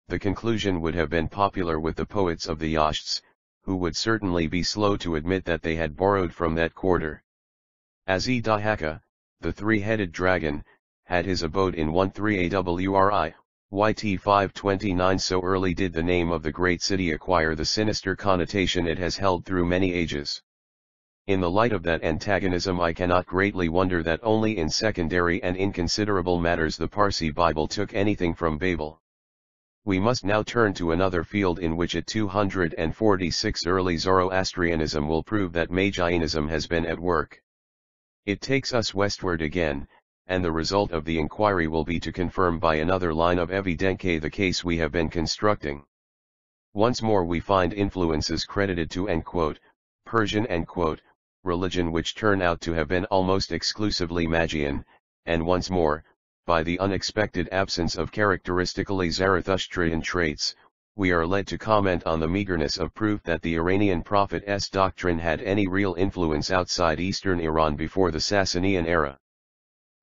The conclusion would have been popular with the poets of the Yashts, who would certainly be slow to admit that they had borrowed from that quarter. As-e-Dahaka, the three-headed dragon, had his abode in 13 Awri, YT 529. So early did the name of the great city acquire the sinister connotation it has held through many ages. In the light of that antagonism, I cannot greatly wonder that only in secondary and inconsiderable matters the Parsi Bible took anything from Babel. We must now turn to another field in which at 246 early Zoroastrianism will prove that Magianism has been at work. It takes us westward again, and the result of the inquiry will be to confirm by another line of evidenque the case we have been constructing. Once more we find influences credited to Persian religion which turn out to have been almost exclusively Magian, and once more, by the unexpected absence of characteristically Zarathustrian traits, we are led to comment on the meagerness of proof that the Iranian prophet's doctrine had any real influence outside eastern Iran before the Sasanian era.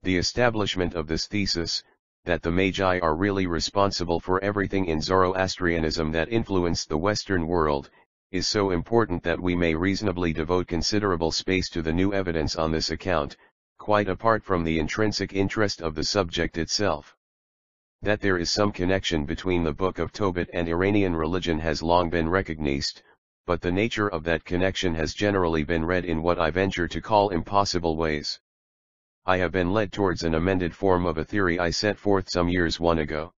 The establishment of this thesis, that the Magi are really responsible for everything in Zoroastrianism that influenced the Western world, is so important that we may reasonably devote considerable space to the new evidence on this account, quite apart from the intrinsic interest of the subject itself. That there is some connection between the Book of Tobit and Iranian religion has long been recognized, but the nature of that connection has generally been read in what I venture to call impossible ways. I have been led towards an amended form of a theory I set forth some years ago.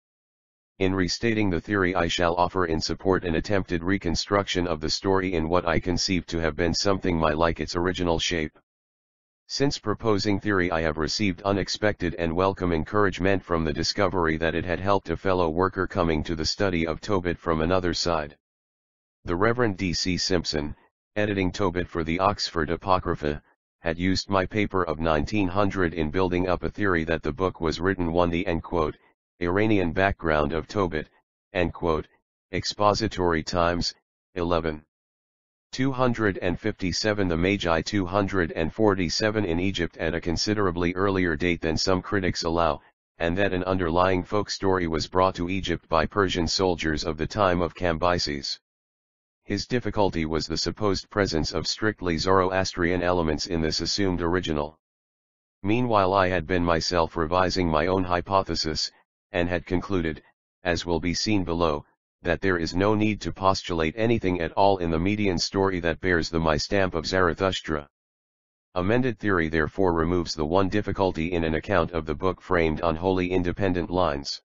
In restating the theory, I shall offer in support an attempted reconstruction of the story in what I conceive to have been something like its original shape. Since proposing theory, I have received unexpected and welcome encouragement from the discovery that it had helped a fellow worker coming to the study of Tobit from another side. The Reverend D.C. Simpson, editing Tobit for the Oxford Apocrypha, had used my paper of 1900 in building up a theory that the book was written on the Iranian background of Tobit, Expository Times, 11. 257. The Magi 247 in Egypt at a considerably earlier date than some critics allow, and that an underlying folk story was brought to Egypt by Persian soldiers of the time of Cambyses. His difficulty was the supposed presence of strictly Zoroastrian elements in this assumed original. Meanwhile I had been myself revising my own hypothesis, and had concluded, as will be seen below, that there is no need to postulate anything at all in the Median story that bears the my stamp of Zarathustra. Amended theory therefore removes the one difficulty in an account of the book framed on wholly independent lines.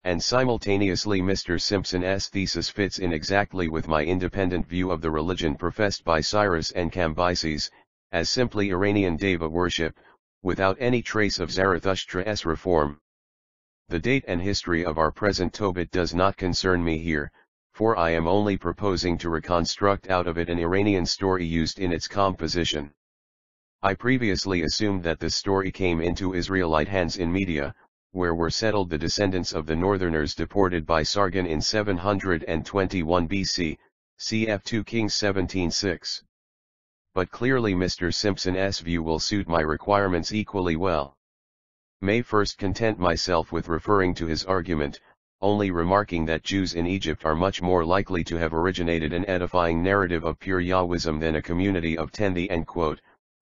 And simultaneously Mr. Simpson's thesis fits in exactly with my independent view of the religion professed by Cyrus and Cambyses, as simply Iranian Deva worship, without any trace of Zarathustra's reform. The date and history of our present Tobit does not concern me here, for I am only proposing to reconstruct out of it an Iranian story used in its composition. I previously assumed that this story came into Israelite hands in Media, where were settled the descendants of the northerners deported by Sargon in 721 BC, cf 2 Kings 17:6. But clearly Mr. Simpson's view will suit my requirements equally well. May first content myself with referring to his argument, only remarking that Jews in Egypt are much more likely to have originated an edifying narrative of pure Yahwism than a community of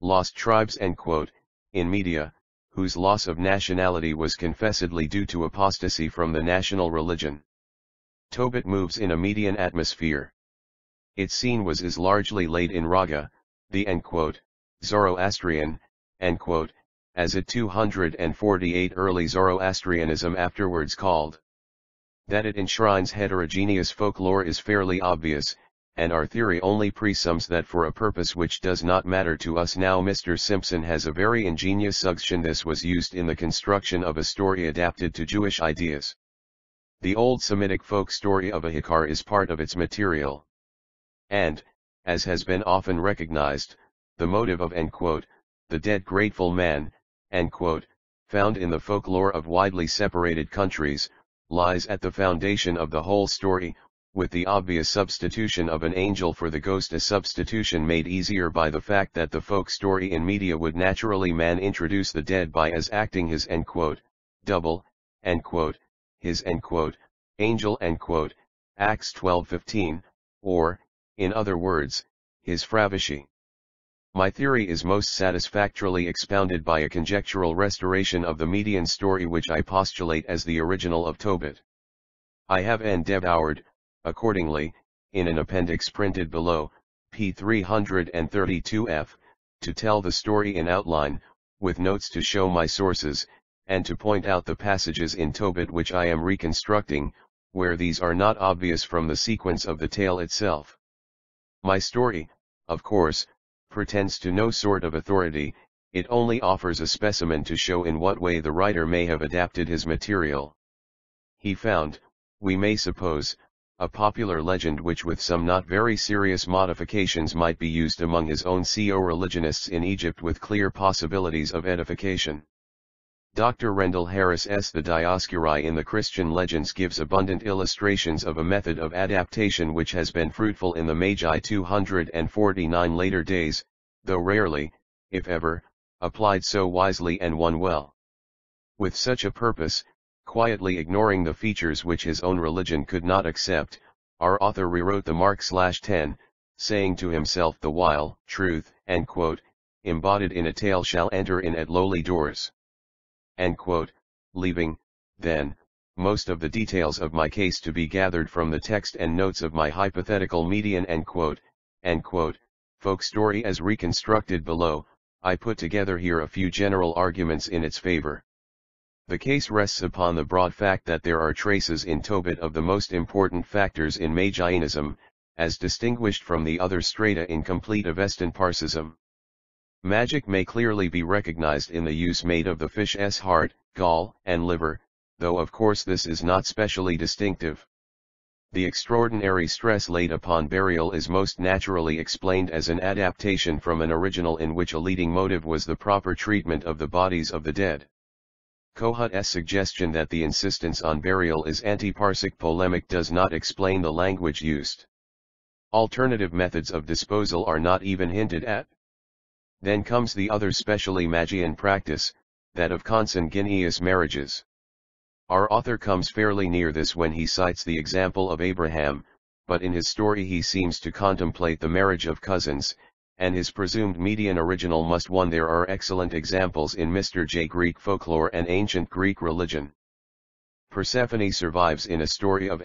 lost tribes in Media, whose loss of nationality was confessedly due to apostasy from the national religion. Tobit moves in a Median atmosphere. Its scene is largely laid in Raga, the Zoroastrian, as it 248 early Zoroastrianism afterwards called. That it enshrines heterogeneous folklore is fairly obvious, and our theory only presumes that for a purpose which does not matter to us now Mr. Simpson has a very ingenious suggestion this was used in the construction of a story adapted to Jewish ideas. The old Semitic folk story of Ahikar is part of its material. And, as has been often recognized, the motive of the dead grateful man, found in the folklore of widely separated countries, lies at the foundation of the whole story, with the obvious substitution of an angel for the ghost, a substitution made easier by the fact that the folk story in media would naturally introduce the dead by as acting his double, his angel, Acts 12:15, or, in other words, his Fravashi. My theory is most satisfactorily expounded by a conjectural restoration of the Median story which I postulate as the original of Tobit. I have endeavored, accordingly, in an appendix printed below, p. 332f, to tell the story in outline, with notes to show my sources, and to point out the passages in Tobit which I am reconstructing, where these are not obvious from the sequence of the tale itself. My story, of course, pretends to no sort of authority, it only offers a specimen to show in what way the writer may have adapted his material. He found, we may suppose, a popular legend which with some not very serious modifications might be used among his own co-religionists in Egypt with clear possibilities of edification. Dr. Rendell Harris's The Dioscuri in the Christian Legends gives abundant illustrations of a method of adaptation which has been fruitful in the Magi 249 later days, though rarely, if ever, applied so wisely and won well. With such a purpose, quietly ignoring the features which his own religion could not accept, our author rewrote the Mark/10, saying to himself the while, truth, embodied in a tale shall enter in at lowly doors. Leaving, then, most of the details of my case to be gathered from the text and notes of my hypothetical median folk story as reconstructed below, I put together here a few general arguments in its favor. The case rests upon the broad fact that there are traces in Tobit of the most important factors in Magianism, as distinguished from the other strata incomplete of Eastern Parsism. Magic may clearly be recognized in the use made of the fish's heart, gall, and liver, though of course this is not specially distinctive. The extraordinary stress laid upon burial is most naturally explained as an adaptation from an original in which a leading motive was the proper treatment of the bodies of the dead. Kohut's suggestion that the insistence on burial is anti-Parsic polemic does not explain the language used. Alternative methods of disposal are not even hinted at. Then comes the other specially Magian practice, that of consanguineous marriages. Our author comes fairly near this when he cites the example of Abraham, but in his story he seems to contemplate the marriage of cousins, and his presumed Median original must one. There are excellent examples in Mr. J. Greek folklore and ancient Greek religion. Persephone survives in a story of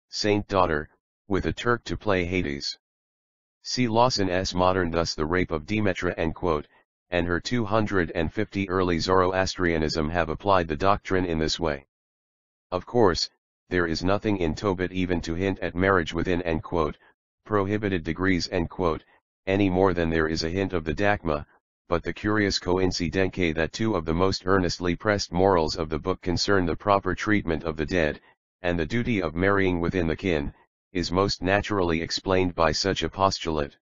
saint daughter, with a Turk to play Hades. See Lawson's Modern thus the rape of Demetra and her 250 early Zoroastrianism have applied the doctrine in this way. Of course, there is nothing in Tobit even to hint at marriage within prohibited degrees any more than there is a hint of the Dakma, but the curious coincidence that two of the most earnestly pressed morals of the book concern the proper treatment of the dead, and the duty of marrying within the kin, is most naturally explained by such a postulate.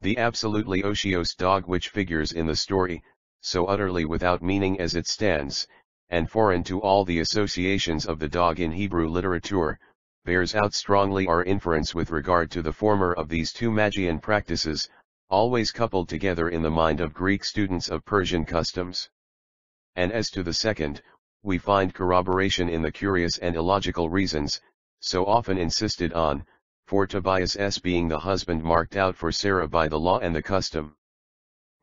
The absolutely otiose dog which figures in the story, so utterly without meaning as it stands, and foreign to all the associations of the dog in Hebrew literature, bears out strongly our inference with regard to the former of these two Magian practices, always coupled together in the mind of Greek students of Persian customs. And as to the second, we find corroboration in the curious and illogical reasons, so often insisted on, for Tobias's being the husband marked out for Sarah by the law and the custom.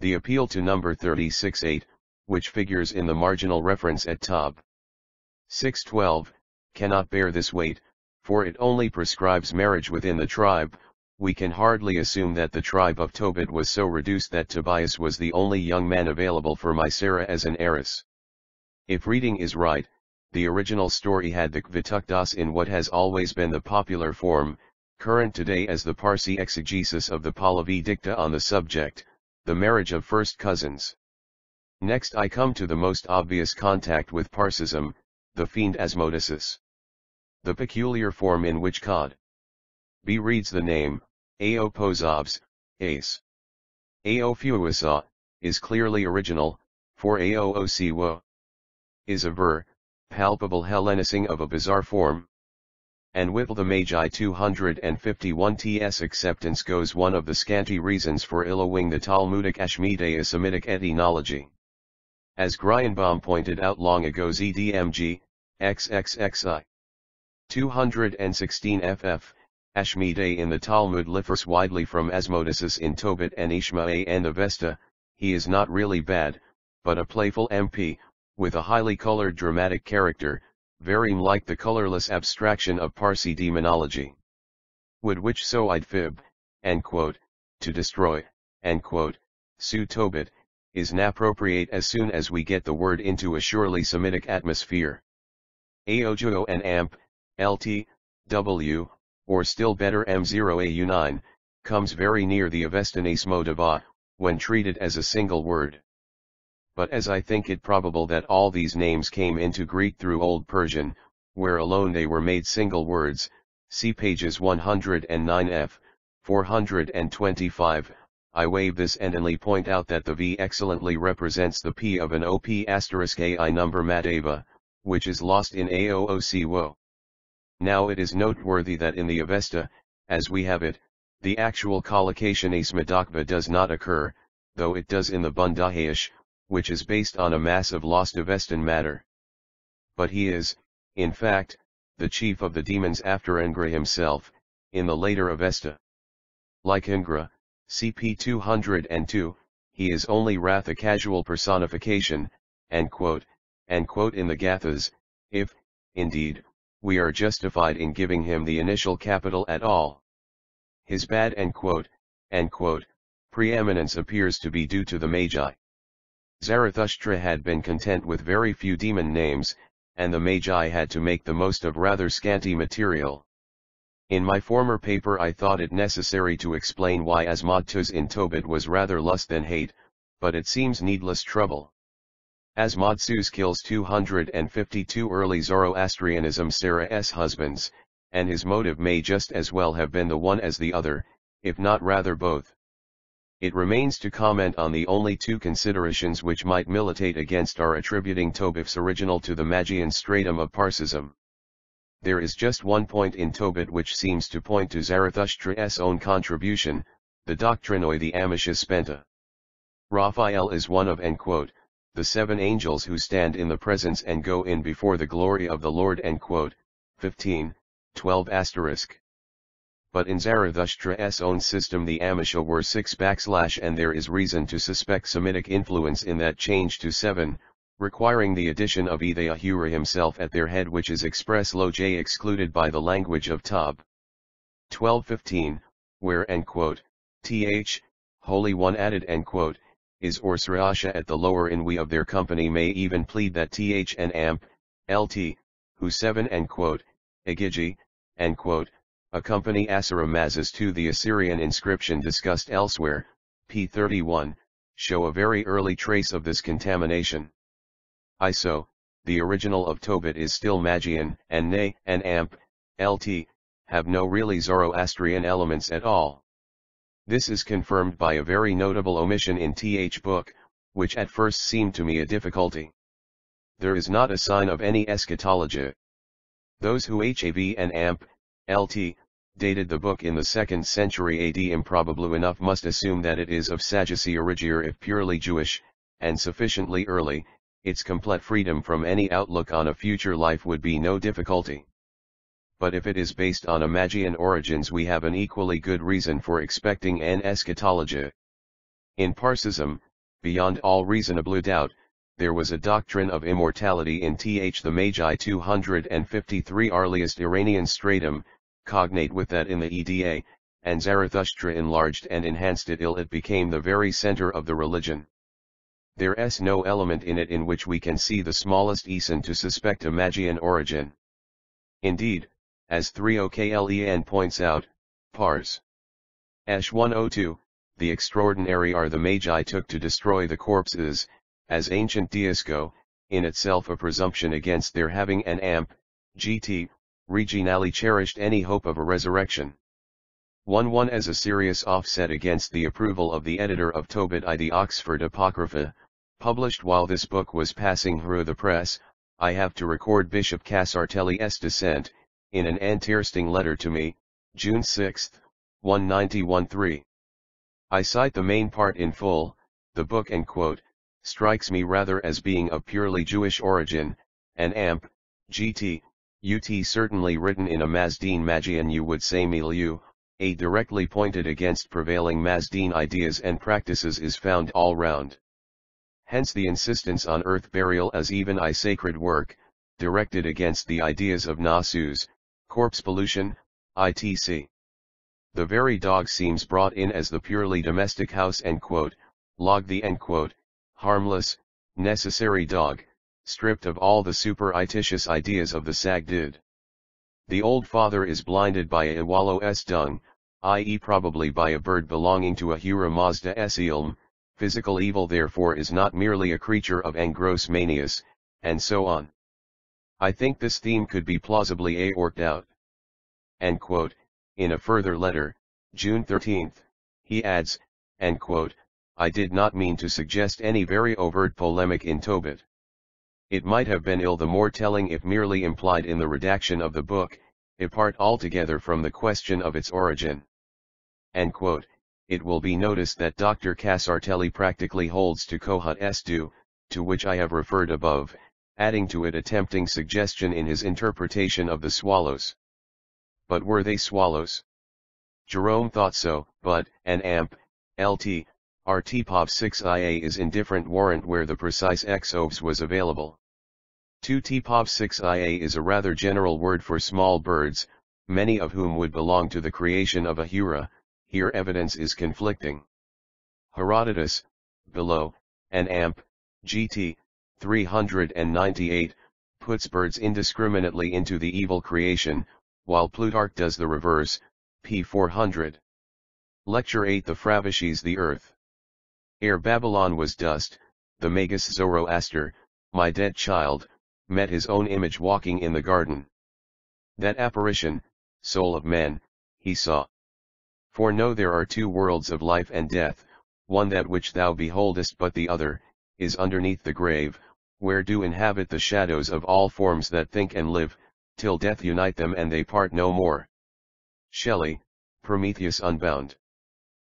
The appeal to number 36:8, which figures in the marginal reference at Tob. 6:12, cannot bear this weight, for it only prescribes marriage within the tribe. We can hardly assume that the tribe of Tobit was so reduced that Tobias was the only young man available for my Sarah as an heiress. If reading is right, the original story had the Kvitukdas in what has always been the popular form, current today as the Parsi exegesis of the Pahlavi dicta on the subject, the marriage of first cousins. Next I come to the most obvious contact with Parsism, the fiend Asmodeus. The peculiar form in which Cod B reads the name, Ao Pozobs, Ace. Ao Fuasa, is clearly original, for Ao Osiwa is a palpable Hellenicing of a bizarre form. and with the Magi 251 ts acceptance goes one of the scanty reasons for illowing the Talmudic Ashmedai Semitic etymology. As Gryenbaum pointed out long ago, ZDMG, XXXI. 216 ff, Ashmedai in the Talmud differs widely from Asmodeus in Tobit and Ishmael and Avesta. He is not really bad, but a playful MP, with a highly colored dramatic character, very like the colorless abstraction of Parsi demonology. Would which so I'd fib, to destroy, Su Tobit, is inappropriate as soon as we get the word into a surely Semitic atmosphere. Aojo and amp, lt, w, or still better m0au9, comes very near the Avestanis Modava, when treated as a single word. But as I think it probable that all these names came into Greek through Old Persian, where alone they were made single words, see pages 109f, 425, I waive this and only point out that the V excellently represents the P of an OP *AI number Madeva, which is lost in Aoocwo. Now it is noteworthy that in the Avesta, as we have it, the actual collocation Asmadakva does not occur, though it does in the Bundahayish, which is based on a mass of lost Avestan matter. But he is, in fact, the chief of the demons after Ingra himself, in the later Avesta. Like Ingra, CP 202, he is only Wrath, a casual personification, in the Gathas, if, indeed, we are justified in giving him the initial capital at all. His bad preeminence appears to be due to the Magi. Zarathustra had been content with very few demon names, and the Magi had to make the most of rather scanty material. In my former paper I thought it necessary to explain why Asmodtus in Tobit was rather lust than hate, but it seems needless trouble. Asmodsus kills 252 early Zoroastrianism Sarah's husbands, and his motive may just as well have been the one as the other, if not rather both. It remains to comment on the only two considerations which might militate against our attributing Tobit's original to the Magian stratum of Parsism. There is just one point in Tobit which seems to point to Zarathustra's own contribution, the doctrinoi the Amisha Spenta. Raphael is one of the 7 angels who stand in the presence and go in before the glory of the Lord 15, 12 *. But in Zarathustra's own system the Amisha were 6 / and there is reason to suspect Semitic influence in that change to 7, requiring the addition of Ethahura himself at their head, which is express lo j excluded by the language of Tob. 12:15, where th, Holy One added is or Srasha at the lower in we of their company may even plead that th and amp, lt, who 7 Agigi, accompany Asaramazes to the Assyrian inscription discussed elsewhere, p. 31, show a very early trace of this contamination. ISO, the original of Tobit is still Magian, and Ne, and Amp, Lt, have no really Zoroastrian elements at all. This is confirmed by a very notable omission in Th book, which at first seemed to me a difficulty. There is not a sign of any eschatology. Those who Hav and Amp, Lt, dated the book in the 2nd century AD improbably enough must assume that it is of Sadducee origine if purely Jewish, and sufficiently early. Its complete freedom from any outlook on a future life would be no difficulty. But if it is based on a Magian origins we have an equally good reason for expecting an eschatology. In Parsism, beyond all reasonable doubt, there was a doctrine of immortality in Th the Magi 253 earliest Iranian stratum, cognate with that in the Eda, and Zarathustra enlarged and enhanced it till it became the very center of the religion. There's no element in it in which we can see the smallest reason to suspect a Magian origin. Indeed, as 3oklen points out, Pars. Ash 102, the extraordinary are the Magi took to destroy the corpses, as ancient Diasco, in itself a presumption against their having an amp, gt, regionally cherished any hope of a resurrection. 1 as a serious offset against the approval of the editor of Tobit I the Oxford Apocrypha, published while this book was passing through the press, I have to record Bishop Casartelli's dissent, in an interesting letter to me, June 6, 191-3. I cite the main part in full. The book strikes me rather as being of purely Jewish origin, and amp, gt, ut certainly written in a Mazdeen Magian you would say milieu, a directly pointed against prevailing Mazdeen ideas and practices is found all round. Hence the insistence on earth burial as even a sacred work, directed against the ideas of Nasus, corpse pollution, etc. The very dog seems brought in as the purely domestic house log the harmless, necessary dog, stripped of all the superstitious ideas of the Sagdid. The old father is blinded by a Iwalo's dung, i.e. probably by a bird belonging to a Hura Mazda Esilm, physical evil therefore is not merely a creature of engross manias, and so on. I think this theme could be plausibly worked out. In a further letter, June 13, he adds, I did not mean to suggest any very overt polemic in Tobit. It might have been the more telling if merely implied in the redaction of the book, apart altogether from the question of its origin. It will be noticed that Dr. Casartelli practically holds to Kohat Estu, to which I have referred above, adding to it a tempting suggestion in his interpretation of the swallows. But were they swallows? Jerome thought so, but, an amp, lt, RT-Pop 6IA is indifferent warrant where the precise exobs was available. 2T-Pop 6IA is a rather general word for small birds, many of whom would belong to the creation of Ahura. Here evidence is conflicting. Herodotus, below, an amp, gt, 398, puts birds indiscriminately into the evil creation, while Plutarch does the reverse, p. 400. Lecture 8 The Fravishis the Earth. Ere Babylon was dust, the Magus Zoroaster, my dead child, met his own image walking in the garden. That apparition, soul of man, he saw. For know there are two worlds of life and death, one that which thou beholdest but the other, is underneath the grave, where do inhabit the shadows of all forms that think and live, till death unite them and they part no more. Shelley, Prometheus Unbound.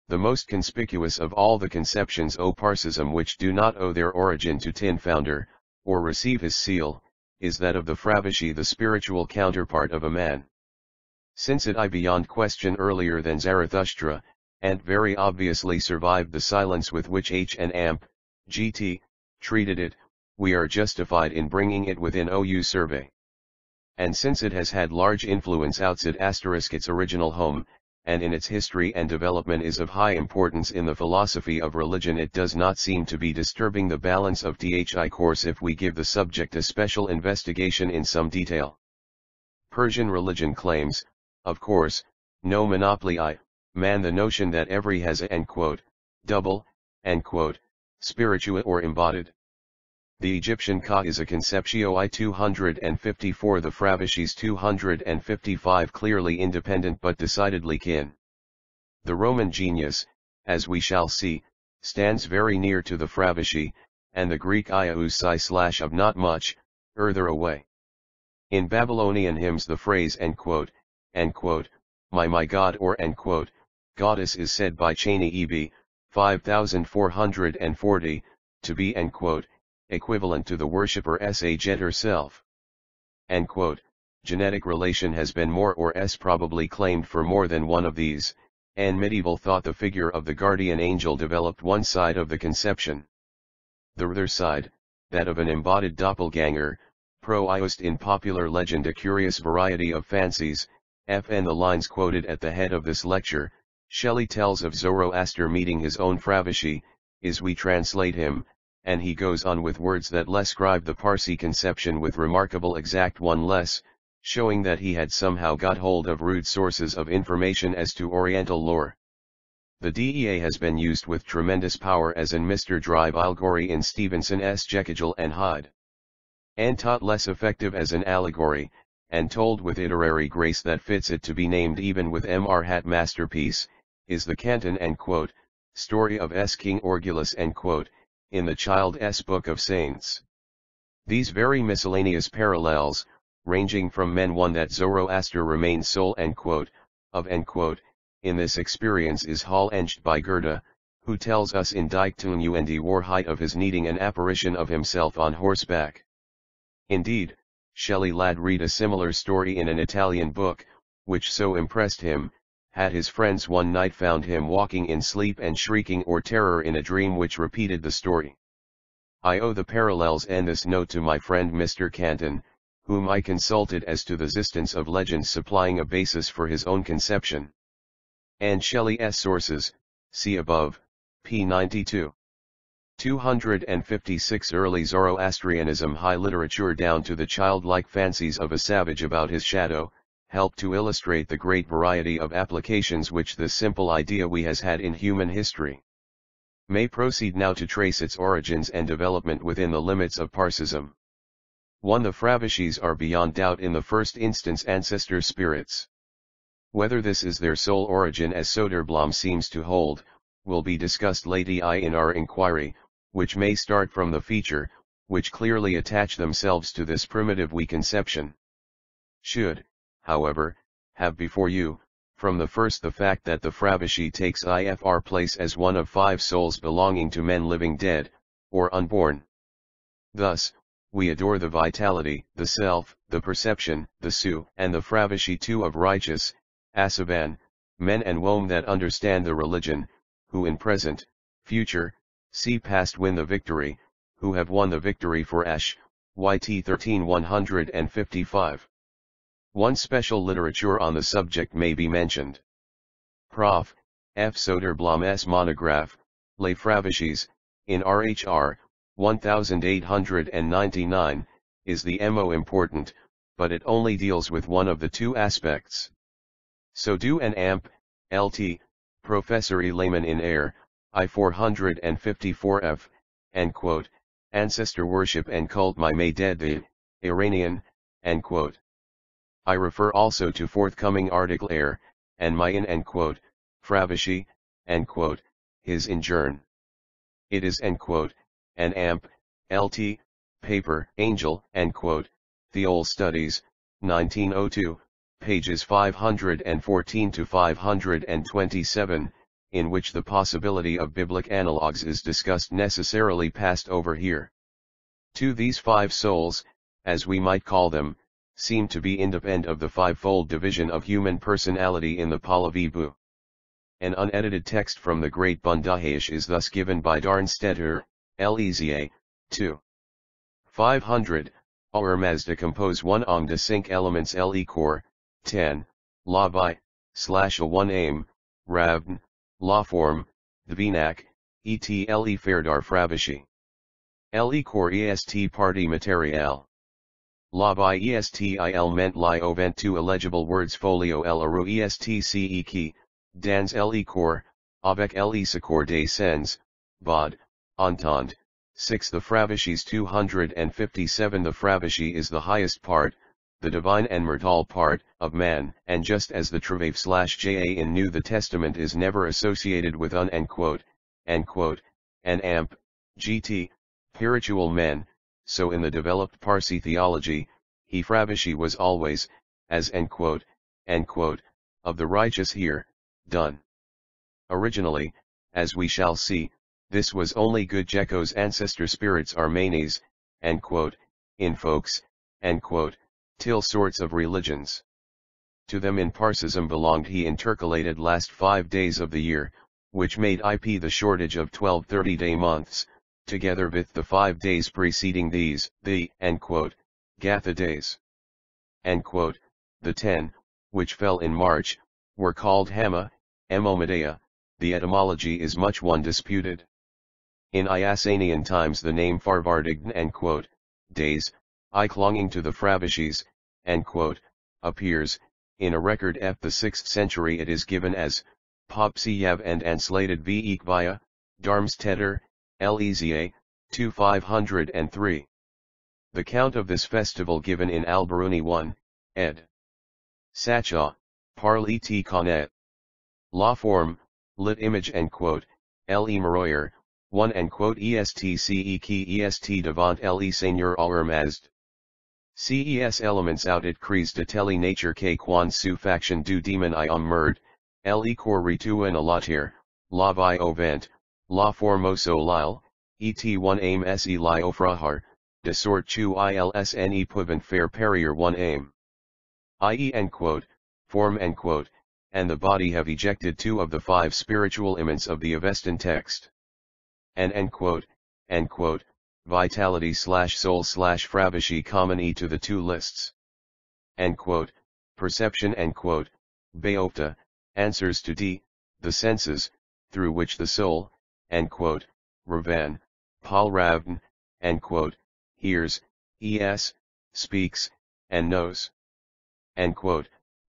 The most conspicuous of all the conceptions o Parsism which do not owe their origin to Tin Founder, or receive his seal, is that of the Fravishi, the spiritual counterpart of a man. Since it beyond question earlier than Zarathustra, and very obviously survived the silence with which H and Amp, GT, treated it, we are justified in bringing it within OU survey. And since it has had large influence outside its original home, and in its history and development is of high importance in the philosophy of religion, it does not seem to be disturbing the balance of THI course if we give the subject a special investigation in some detail. Persian religion claims, of course, no monopoly man the notion that every has a double, spiritua or embodied. The Egyptian Ka is a conceptio I 254, the Fravishis 255 clearly independent but decidedly kin. The Roman genius, as we shall see, stands very near to the Fravishi, and the Greek iausi / of not much, further away. In Babylonian hymns the phrase my God or goddess is said by Cheney Eb, 5440, to be equivalent to the worshipper Sajet herself. Genetic relation has been more or less probably claimed for more than one of these, and medieval thought the figure of the guardian angel developed one side of the conception. The other side, that of an embodied doppelganger, pro-iosed in popular legend a curious variety of fancies, and the lines quoted at the head of this lecture, Shelley tells of Zoroaster meeting his own Fravishi, is we translate him, and he goes on with words that describe the Parsi conception with remarkable exact one less, showing that he had somehow got hold of rude sources of information as to Oriental lore. The DEA has been used with tremendous power as in Mr. Drive Allegory in Stevenson's Jekyll and Hyde. And taught less effective as an allegory, and told with literary grace that fits it to be named even with Mr. Hat masterpiece, is the Canton story of King Orgulus in the Child's Book of Saints. These very miscellaneous parallels, ranging from men one that Zoroaster remains soul of in this experience is hall-enged by Goethe, who tells us in Dichtung und Wahrheit of his needing an apparition of himself on horseback. Indeed, Shelley lad read a similar story in an Italian book, which so impressed him, had his friends one night found him walking in sleep and shrieking or terror in a dream which repeated the story. I owe the parallels and this note to my friend Mr. Canton, whom I consulted as to the existence of legends supplying a basis for his own conception. And Shelley's sources, see above, p. 92. 256 Early Zoroastrianism high literature down to the childlike fancies of a savage about his shadow, help to illustrate the great variety of applications which this simple idea we has had in human history. May proceed now to trace its origins and development within the limits of Parsism. 1. The Fravishis are beyond doubt in the first instance ancestor spirits. Whether this is their sole origin as Soderblom seems to hold, will be discussed later in our inquiry, which may start from the feature, which clearly attach themselves to this primitive we conception. Should, however, have before you, from the first the fact that the Fravishi takes ifr place as one of 5 souls belonging to men living dead, or unborn. Thus, we adore the vitality, the self, the perception, the su, and the Fravishi too of righteous, Asavan, men and wom that understand the religion, who in present, future, see past win the victory, who have won the victory for Ash, YT 13155. One special literature on the subject may be mentioned. Prof. F. Soderblom's monograph, Les Fravishis, in RHR, 1899, is the mo important, but it only deals with one of the 2 aspects. So do an amp, LT, Professor E. Layman in Air, I 454 F, ancestor worship and cult my may dead the, Iranian, I refer also to forthcoming article Air, and my in Fravishi, his in Journ. It is an amp, LT, paper, Angel, Theol Studies, 1902, pages 514 to 527, in which the possibility of biblic analogues is discussed necessarily passed over here. To these 5 souls, as we might call them, seem to be independent of the 5-fold division of human personality in the Palavibu. An unedited text from the Great Bundahish is thus given by Darnstetter, Leza, 2. 500, Aur Mazda compose 1 ong de 5 elements le core, 10, la by, / a 1 aim, ravn, la form, dvinak, etle ferdar fravishi. Le core est party material. La by estil ment li ovent 2 illegible words folio l aru estce key, dans le core, avec le secours des sens, bod, entente. 6. The Fravishis 257 The Fravishi is the highest part, the divine and mortal part, of man, and just as the Travave/Ja in New the Testament is never associated with an amp, gt, spiritual men, so in the developed Parsi theology, he Fravishi was always, as of the righteous here, done. Originally, as we shall see, this was only good Jeko's ancestor spirits are manes, in folks, till sorts of religions. To them in Parsism belonged he intercalated last 5 days of the year, which made IP the shortage of 12 30-day months, together with the 5 days preceding these, the, Gatha days. The 10, which fell in March, were called Hama, Emomedea, the etymology is much one disputed. In Iasanian times the name Farvardign, days, belonging to the Fravishis, appears, in a record F the 6th century it is given as, Popsiyev and anslated v Ekvaya, Darmstetter, Leza, 2503. The count of this festival given in Al-Biruni 1, ed. Sacha, Parli T. Connet. La form, lit image Le Maroyer, 1 estce ki est devant le seigneur Aurmazd. Ces elements out it cries de telle nature que quan su faction du demon I merd, le cor ritu en alatir, la vi au vent, la formoso lile, et1 aim se li ofrahar, de sort chu ilsne pouvant faire parier one aim. I.e. Form and the body have ejected two of the five spiritual elements of the Avestan text. And vitality soul fravashi common to the two lists. Perception beopta, answers to d, the senses, through which the soul, ravan, pal ravn, hears, speaks, and knows.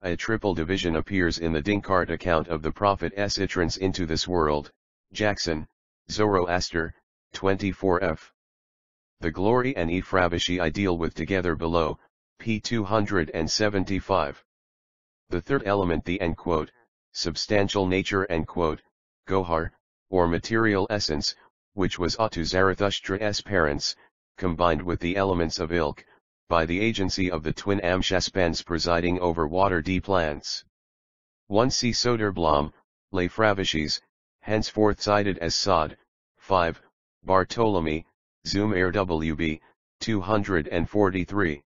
A triple division appears in the Dinkart account of the Prophet's entrance into this world, Jackson, Zoroaster, 24f. The glory and Fravashi I deal with together below, p. 275. The third element the substantial nature gohar, or material essence, which was to Zarathustra's parents, combined with the elements of ilk, by the agency of the twin Amshaspans presiding over water D plants. 1 C. Soderblom, Les Fravashis, henceforth cited as Sod, 5, Bartholomew, Zoom RWB, 243.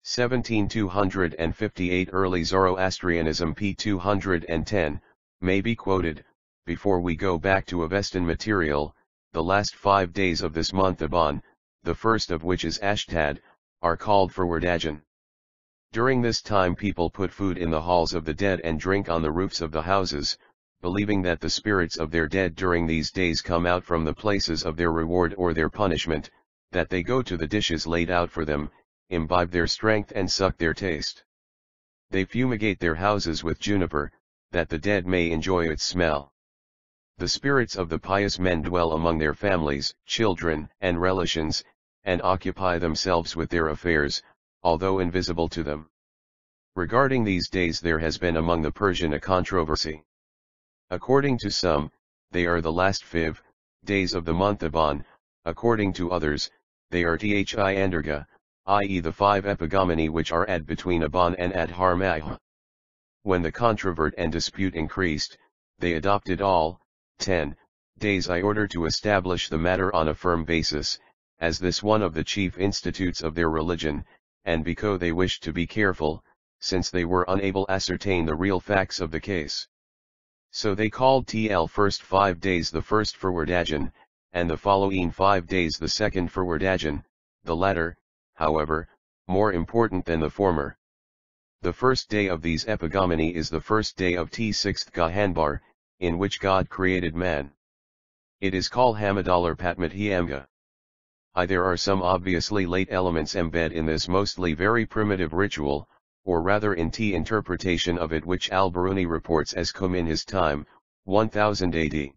17258 Early Zoroastrianism p. 210, may be quoted, before we go back to Avestan material, the last 5 days of this month Aban, the first of which is Ashtad, are called Forwardajan. During this time people put food in the halls of the dead and drink on the roofs of the houses, believing that the spirits of their dead during these days come out from the places of their reward or their punishment, that they go to the dishes laid out for them, imbibe their strength and suck their taste. They fumigate their houses with juniper, that the dead may enjoy its smell. The spirits of the pious men dwell among their families, children, and relations, and occupy themselves with their affairs, although invisible to them. Regarding these days there has been among the Persian a controversy. According to some, they are the last 5 days of the month Aban, according to others, they are Thi Andarga, i.e. the 5 epigomeni which are ad between Aban and Adharmah. When the controvert and dispute increased, they adopted all 10 days in order to establish the matter on a firm basis, as this one of the chief institutes of their religion, and because they wished to be careful, since they were unable to ascertain the real facts of the case. So they called TL first 5 days the first Forwardajan, and the following 5 days the second Forwardajan, the latter, however, more important than the former. The first day of these epigomeni is the first day of T6th Gahanbar, in which God created man. It is called Hamadalar Patmathiamga. There are some obviously late elements embedded in this mostly very primitive ritual, or rather in T interpretation of it which al-Biruni reports as come in his time, 1000 AD.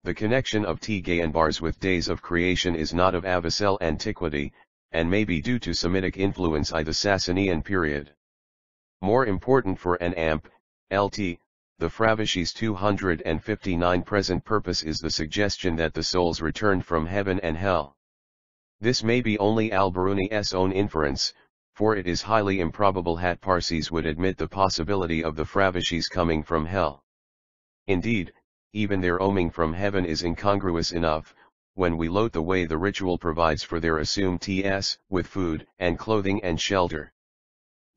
The connection of T Gayanbars with days of creation is not of Avicel antiquity, and may be due to Semitic influence I the Sasanian period. More important for an amp, LT, the Fravashi's 259 present purpose is the suggestion that the souls returned from heaven and hell. This may be only al-Biruni's own inference, for it is highly improbable that Parsis would admit the possibility of the Fravashis coming from hell. Indeed, even their oming from heaven is incongruous enough, when we note the way the ritual provides for their assumed TS, with food, and clothing and shelter.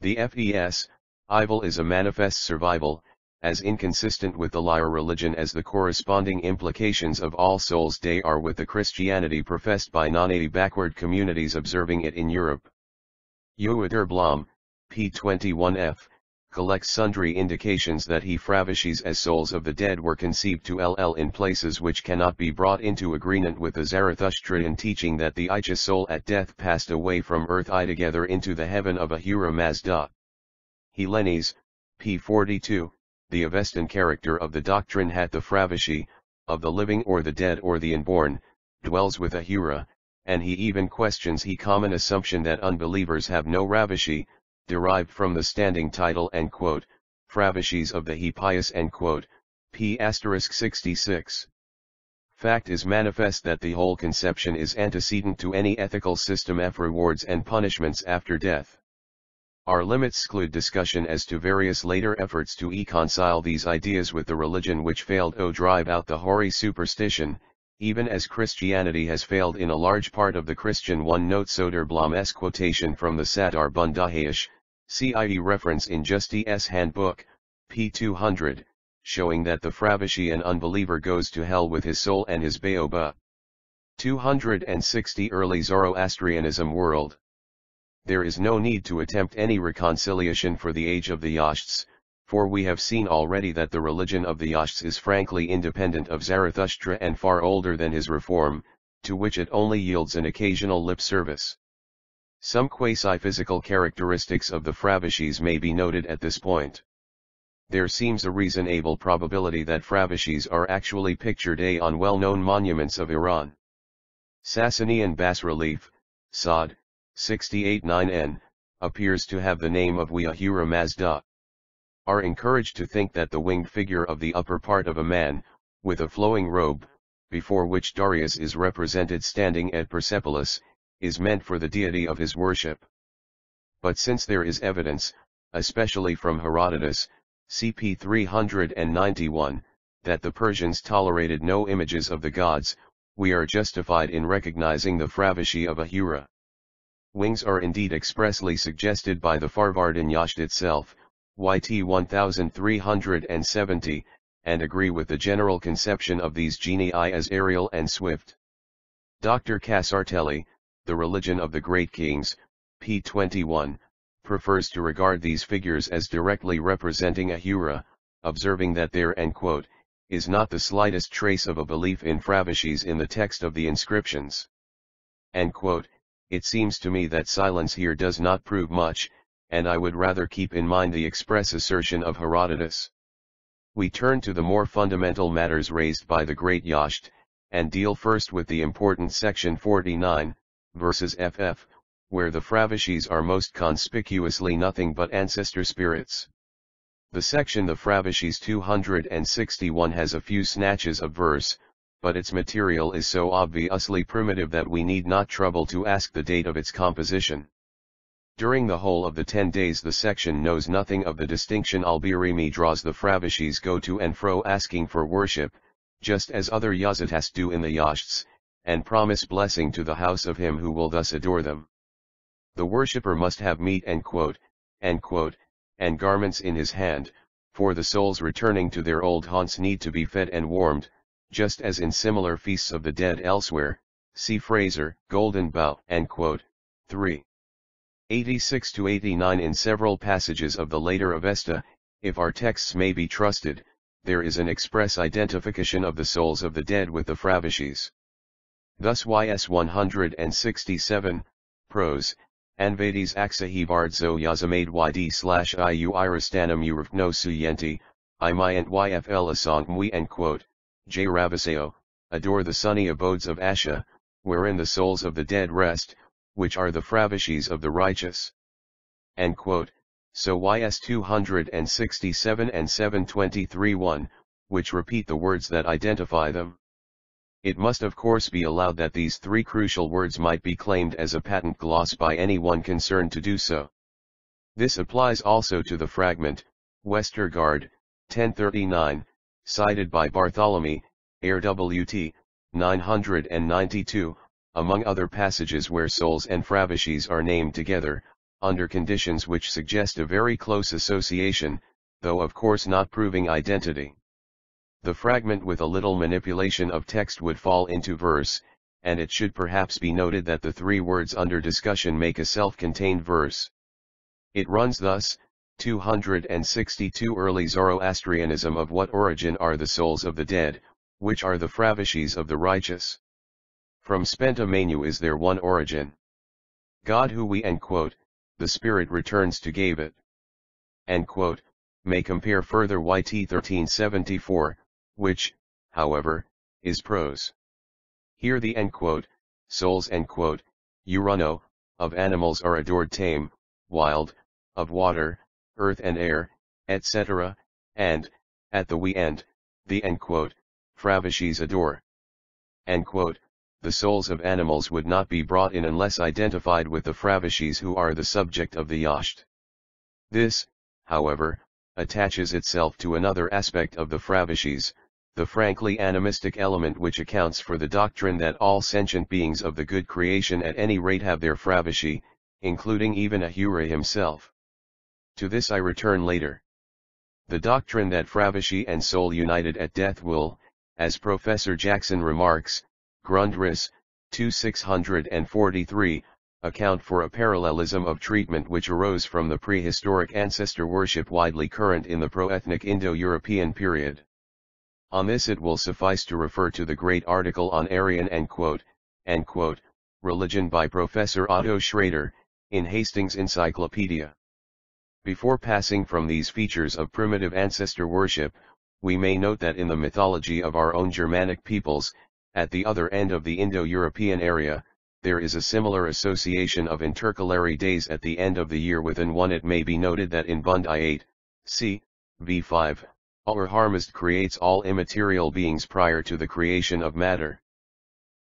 The FES, evil is a manifest survival, as inconsistent with the Lyre religion as the corresponding implications of All Souls' Day are with the Christianity professed by non-native backward communities observing it in Europe. Yoader Blom, p. 21f, collects sundry indications that he Fravashis as souls of the dead were conceived to LL in places which cannot be brought into agreement with the Zarathustrian teaching that the Icha soul at death passed away from earth I together into the heaven of Ahura Mazda. Helenes, p. 42, the Avestan character of the doctrine hat the Fravashi, of the living or the dead or the unborn, dwells with Ahura, and he even questions he common assumption that unbelievers have no Ravashi, derived from the standing title Fravashis of the he pious p*66. Fact is manifest that the whole conception is antecedent to any ethical system of rewards and punishments after death. Our limits exclude discussion as to various later efforts to reconcile these ideas with the religion which failed to drive out the hoary superstition, even as Christianity has failed in a large part of the Christian one. Note Soderblom's quotation from the Satar Bundahayish, CIE reference in Justice's Handbook, p. 200, showing that the Fravishi and unbeliever goes to hell with his soul and his Baoba. 260 Early Zoroastrianism world. There is no need to attempt any reconciliation for the age of the Yashts, for we have seen already that the religion of the Yashts is frankly independent of Zarathustra and far older than his reform, to which it only yields an occasional lip service. Some quasi-physical characteristics of the Fravishis may be noted at this point. There seems a reasonable probability that Fravishis are actually pictured on well-known monuments of Iran. Sasanian bas-relief, Sod, 68-9n, appears to have the name of Ahura Mazda. Are encouraged to think that the winged figure of the upper part of a man, with a flowing robe, before which Darius is represented standing at Persepolis, is meant for the deity of his worship. But since there is evidence, especially from Herodotus, CP 391, that the Persians tolerated no images of the gods, we are justified in recognizing the Fravishi of Ahura. Wings are indeed expressly suggested by the Farvardin Yasht itself, YT 1370, and agree with the general conception of these genii as aerial and swift. Dr. Casartelli, The Religion of the Great Kings, p. 21, prefers to regard these figures as directly representing Ahura, observing that there is not the slightest trace of a belief in Fravishis in the text of the inscriptions. It seems to me that silence here does not prove much, and I would rather keep in mind the express assertion of Herodotus. We turn to the more fundamental matters raised by the Great Yasht, and deal first with the important section 49, verses ff, where the Fravishis are most conspicuously nothing but ancestor spirits. The section The Fravishis 261 has a few snatches of verse, but its material is so obviously primitive that we need not trouble to ask the date of its composition. During the whole of the 10 days the section knows nothing of the distinction Albirimi draws the Fravishis go to and fro asking for worship, just as other Yazatas do in the Yashts, and promise blessing to the house of him who will thus adore them. The worshipper must have meat and garments in his hand, for the souls returning to their old haunts need to be fed and warmed, just as in similar feasts of the dead elsewhere, see Fraser, Golden Bough, 3. 86-89. In several passages of the later Avesta, if our texts may be trusted, there is an express identification of the souls of the dead with the Fravishis. Thus YS 167, prose, Anvades Aksahivardzo Yazamade YD/IU Irastanum Urvno Suyenti, Imyant YFL Asong J. Ravaseo, adore the sunny abodes of Asha, wherein the souls of the dead rest, which are the Fravishis of the righteous. So YS 267 and 723-1, which repeat the words that identify them. It must of course be allowed that these three crucial words might be claimed as a patent gloss by anyone concerned to do so. This applies also to the fragment, Westergaard, 1039, cited by Bartholomew, RWT, 992, among other passages where souls and Fravishis are named together, under conditions which suggest a very close association, though of course not proving identity. The fragment with a little manipulation of text would fall into verse, and it should perhaps be noted that the three words under discussion make a self-contained verse. It runs thus, 262 Early Zoroastrianism. Of what origin are the souls of the dead, which are the Fravishis of the righteous? From Spenta Manu is there one origin. God who we the Spirit returns to gave it. May compare further YT 1374, which, however, is prose. Here the souls Urano, of animals are adored tame, wild, of water, earth and air, etc., and, at the we end, the Fravishis adore. the souls of animals would not be brought in unless identified with the Fravishis who are the subject of the Yasht. This, however, attaches itself to another aspect of the Fravishis, the frankly animistic element which accounts for the doctrine that all sentient beings of the good creation at any rate have their Fravishi, including even Ahura himself. To this I return later. The doctrine that Fravishi and soul united at death will, as Professor Jackson remarks, Grundriss, 2643, account for a parallelism of treatment which arose from the prehistoric ancestor worship widely current in the pro-ethnic Indo-European period. On this it will suffice to refer to the great article on Aryan religion by Professor Otto Schrader, in Hastings' Encyclopedia. Before passing from these features of primitive ancestor worship, we may note that in the mythology of our own Germanic peoples, at the other end of the Indo-European area, there is a similar association of intercalary days at the end of the year. Within one it may be noted that in Bund I8, c. v5, Ur-Harmazd creates all immaterial beings prior to the creation of matter.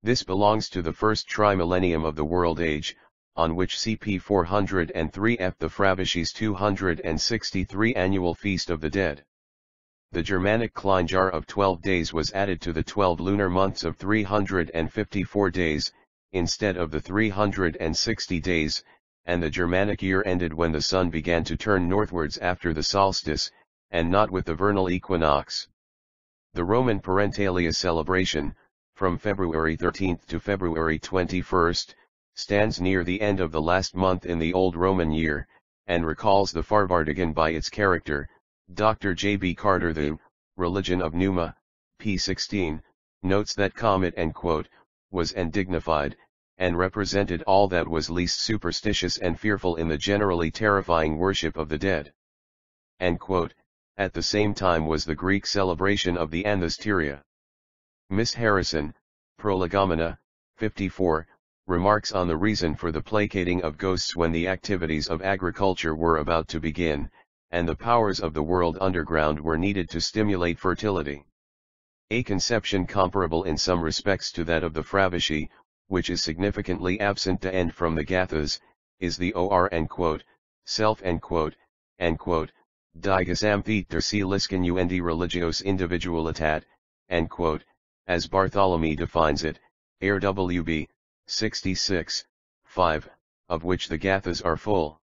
This belongs to the first trimillennium of the world age, on which CP 403 f the Fravishis 263 annual feast of the dead. The Germanic Kleinjahr of 12 days was added to the 12 lunar months of 354 days, instead of the 360 days, and the Germanic year ended when the sun began to turn northwards after the solstice, and not with the vernal equinox. The Roman Parentalia celebration, from February 13 to February 21, stands near the end of the last month in the Old Roman year, and recalls the Farvardigan by its character. Dr. J. B. Carter, The Religion of Numa, p. 16, notes that Comet was and dignified, and represented all that was least superstitious and fearful in the generally terrifying worship of the dead. At the same time was the Greek celebration of the Anthesteria. Miss Harrison, Prolegomena, 54, remarks on the reason for the placating of ghosts when the activities of agriculture were about to begin, and the powers of the world underground were needed to stimulate fertility. A conception comparable in some respects to that of the Fravishi, which is significantly absent to end from the Gathas, is the self die Gesamtheit der Seelisken und religios Individualitat, as Bartholomew defines it, RWB, 66, 5, of which the Gathas are full.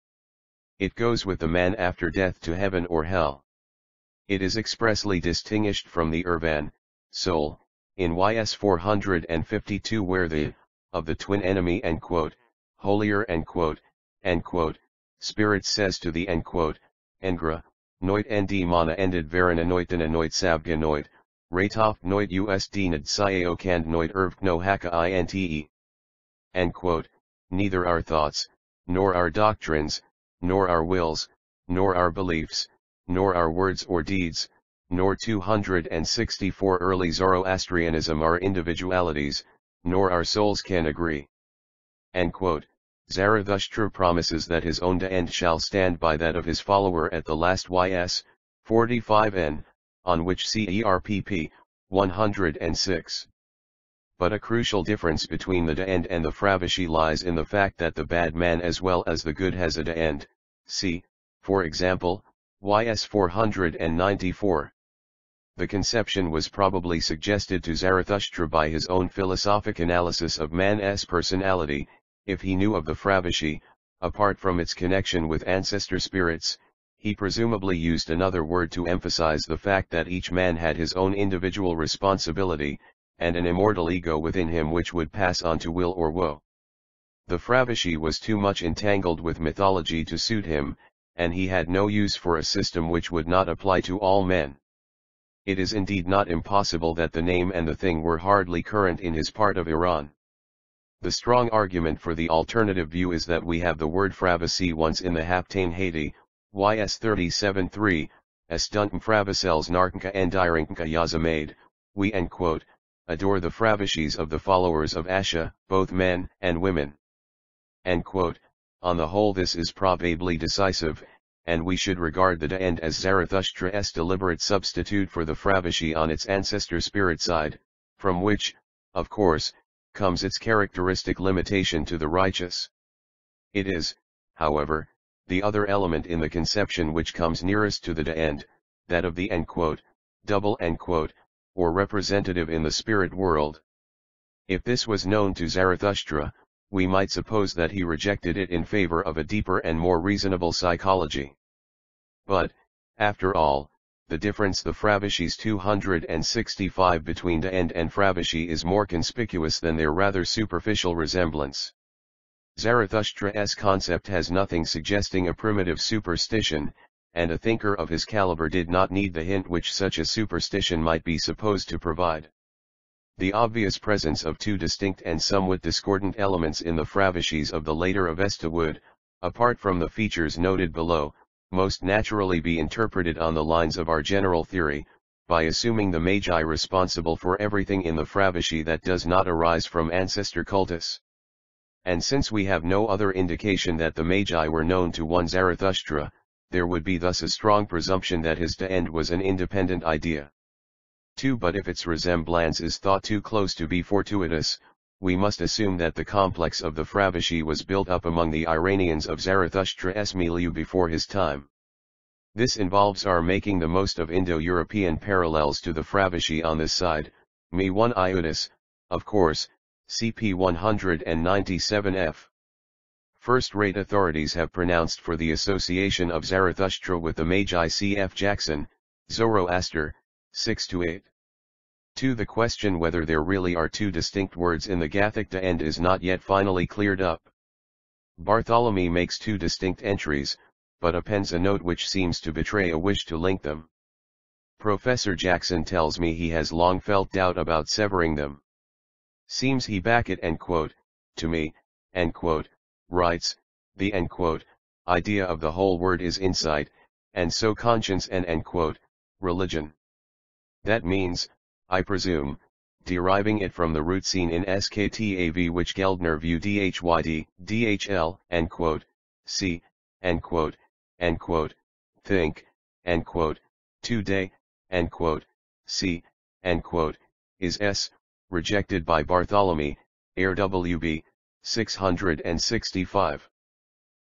It goes with the man after death to heaven or hell. It is expressly distinguished from the Urvan, soul, in YS 452 where the, of the twin enemy holier spirit says to the Engra, Noit nd mana ended verena noitena noit sabga noit, Ratoft noit usd nad siao kand noit ervk no haka inte. Neither our thoughts, nor our doctrines, nor our wills, nor our beliefs, nor our words or deeds, nor 264 early Zoroastrianism are individualities, nor our souls can agree. Zarathustra promises that his own end shall stand by that of his follower at the last YS, 45n, on which CERPP, 106. But a crucial difference between the end and the Fravishi lies in the fact that the bad man as well as the good has a end, see, for example, YS 494. The conception was probably suggested to Zarathustra by his own philosophic analysis of man's personality. If he knew of the Fravishi, apart from its connection with ancestor spirits, he presumably used another word to emphasize the fact that each man had his own individual responsibility, and an immortal ego within him which would pass on to will or woe. The Fravishi was too much entangled with mythology to suit him, and he had no use for a system which would not apply to all men. It is indeed not impossible that the name and the thing were hardly current in his part of Iran. The strong argument for the alternative view is that we have the word Fravasi once in the Haptain Haiti, YS 37-3, Estuntum Fravisels Narkanka and Irinka Yazamade, we adore the Fravishis of the followers of Asha, both men and women. On the whole this is probably decisive, and we should regard the end as Zarathustra's deliberate substitute for the Fravishi on its ancestor spirit side, from which, of course, comes its characteristic limitation to the righteous. It is, however, the other element in the conception which comes nearest to the end, that of the double or representative in the spirit world. If this was known to Zarathustra, we might suppose that he rejected it in favor of a deeper and more reasonable psychology. But, after all, the difference the Frabishi's 265 between the end and Frabishi is more conspicuous than their rather superficial resemblance. Zarathustra's concept has nothing suggesting a primitive superstition, and a thinker of his caliber did not need the hint which such a superstition might be supposed to provide. The obvious presence of two distinct and somewhat discordant elements in the Frabishis of the later Avesta would, apart from the features noted below, most naturally be interpreted on the lines of our general theory, by assuming the Magi responsible for everything in the Frabishi that does not arise from ancestor cultus. And since we have no other indication that the Magi were known to one Zarathustra, there would be thus a strong presumption that his end was an independent idea. 2. But if its resemblance is thought too close to be fortuitous, we must assume that the complex of the Frabishi was built up among the Iranians of Zarathustra's milieu before his time. This involves our making the most of Indo-European parallels to the Frabishi on this side, Me 1 Iutis, of course, CP 197f. First-rate authorities have pronounced for the association of Zarathustra with the Magi cf. Jackson, Zoroaster, 6-8. 2. The question whether there really are two distinct words in the Gathic de end is not yet finally cleared up. Bartholomew makes two distinct entries, but appends a note which seems to betray a wish to link them. Professor Jackson tells me he has long felt doubt about severing them. Seems he back it to me, writes, the idea of the whole word is insight, and so conscience and religion. That means, I presume, deriving it from the root seen in Sktav which Geldner view dHyd, dhl, see, think, today, see, is s, rejected by Bartholomew, RWB, 665.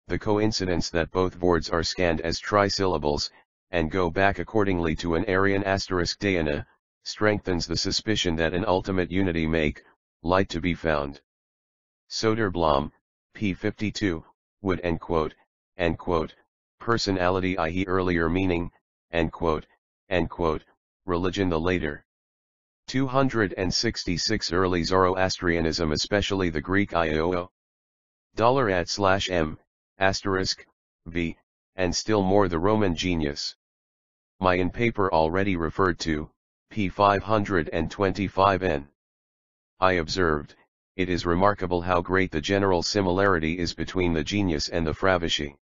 The coincidence that both words are scanned as trisyllables, and go back accordingly to an Aryan asterisk Dayana, strengthens the suspicion that an ultimate unity light to be found. Soderblom, p. 52, would personality i.e. earlier meaning, religion the later. 266 Early Zoroastrianism especially the Greek ioo, $@/m, v, and still more the Roman genius. My in paper already referred to, p. 525n. I observed, it is remarkable how great the general similarity is between the genius and the Frabishi.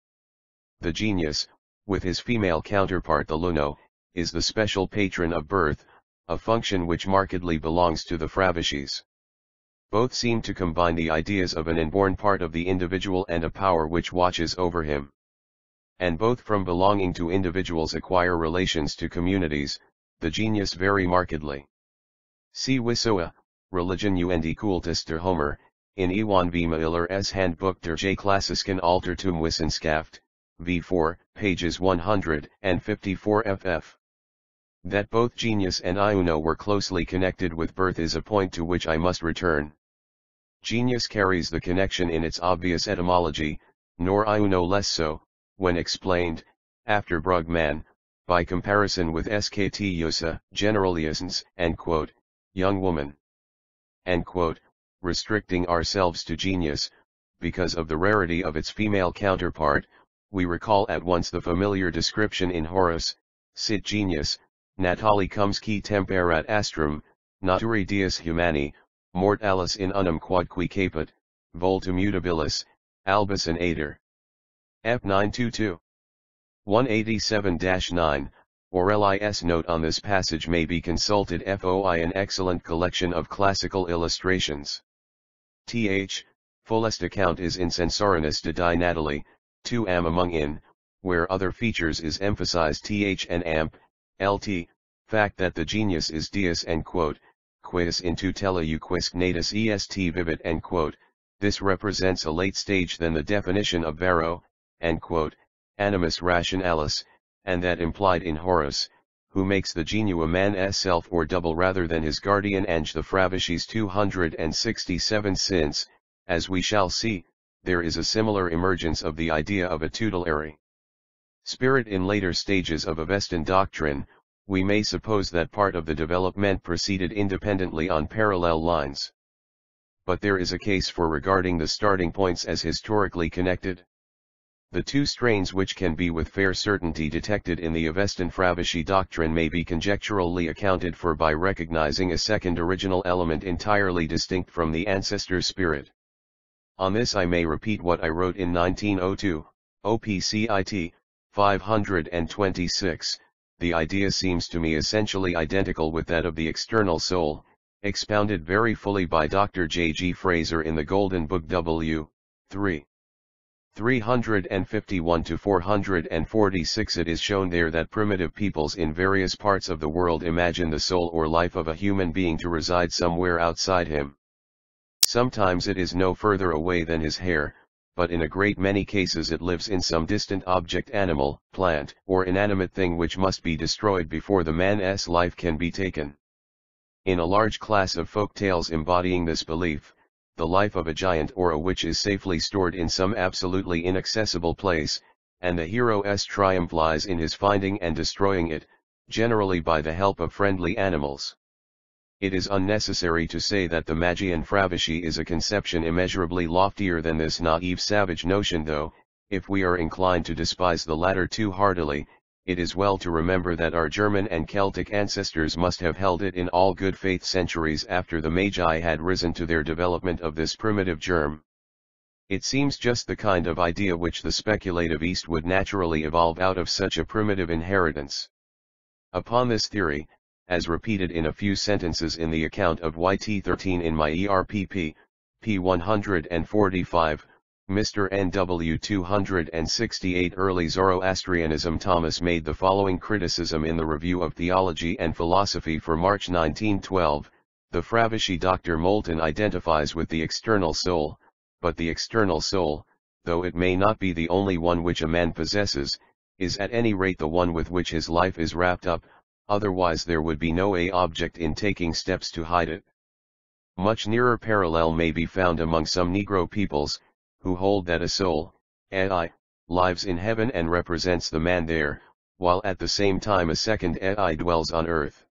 The genius, with his female counterpart the Luno, is the special patron of birth, a function which markedly belongs to the Frabishis. Both seem to combine the ideas of an inborn part of the individual and a power which watches over him. And both from belonging to individuals acquire relations to communities, the genius very markedly. See Wisoa, Religion und Kultus der Homer, in Iwan v. Miller's Handbuch der J. Klassischen Altertum Wissenschaft, v4, pages 154 ff. That both genius and Iuno were closely connected with birth is a point to which I must return. Genius carries the connection in its obvious etymology, nor Iuno less so, when explained, after Brugman, by comparison with Skt Yosa, generaliasons, young woman. Restricting ourselves to genius, because of the rarity of its female counterpart, we recall at once the familiar description in Horace, sit genius, natali comes qui temperat astrum, naturi dies humani, mortalis in unum quodque caput, voltum mutabilis, albus in ader. F 922. 187-9, Orelli's note on this passage may be consulted FOI an excellent collection of classical illustrations. Th. Fullest account is in Censorinus de die Natali, 2 am among in, where other features is emphasized th and amp, lt, fact that the genius is dies quis in tutela quisque natus est vivit, this represents a late stage than the definition of vero, animus rationalis, and that implied in Horace, who makes the genua man's self or double rather than his guardian ange the Fravishes 267 since, as we shall see, there is a similar emergence of the idea of a tutelary spirit in later stages of Avestan doctrine. We may suppose that part of the development proceeded independently on parallel lines. But there is a case for regarding the starting points as historically connected. The two strains which can be with fair certainty detected in the Avestan Fravishi doctrine may be conjecturally accounted for by recognizing a second original element entirely distinct from the ancestor spirit. On this I may repeat what I wrote in 1902, OPCIT, 526, the idea seems to me essentially identical with that of the external soul, expounded very fully by Dr. J. G. Fraser in the Golden Book W. 3. 351 to 446. It is shown there that primitive peoples in various parts of the world imagine the soul or life of a human being to reside somewhere outside him. Sometimes it is no further away than his hair, but in a great many cases it lives in some distant object, animal, plant, or inanimate thing which must be destroyed before the man's life can be taken. In a large class of folk tales embodying this belief, the life of a giant or a witch is safely stored in some absolutely inaccessible place, and the hero's triumph lies in his finding and destroying it, generally by the help of friendly animals. It is unnecessary to say that the Magian Fravishi is a conception immeasurably loftier than this naive savage notion, though, if we are inclined to despise the latter too heartily, it is well to remember that our German and Celtic ancestors must have held it in all good faith centuries after the Magi had risen to their development of this primitive germ. It seems just the kind of idea which the speculative East would naturally evolve out of such a primitive inheritance. Upon this theory, as repeated in a few sentences in the account of YT13 in my ERPP, p. 145, Mr. NW 268 Early Zoroastrianism. Thomas made the following criticism in the Review of Theology and Philosophy for March 1912, the Fravishi Dr. Moulton identifies with the external soul, but the external soul, though it may not be the only one which a man possesses, is at any rate the one with which his life is wrapped up, otherwise there would be no object in taking steps to hide it. Much nearer parallel may be found among some Negro peoples, who hold that a soul, ai, lives in heaven and represents the man there, while at the same time a second ai dwells on earth.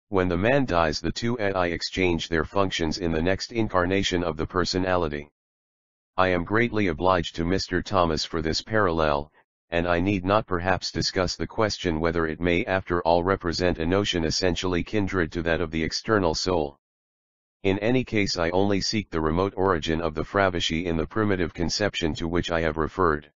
When the man dies, the two ai exchange their functions in the next incarnation of the personality. I am greatly obliged to Mr. Thomas for this parallel, and I need not perhaps discuss the question whether it may after all represent a notion essentially kindred to that of the external soul. In any case, I only seek the remote origin of the Fravishi in the primitive conception to which I have referred.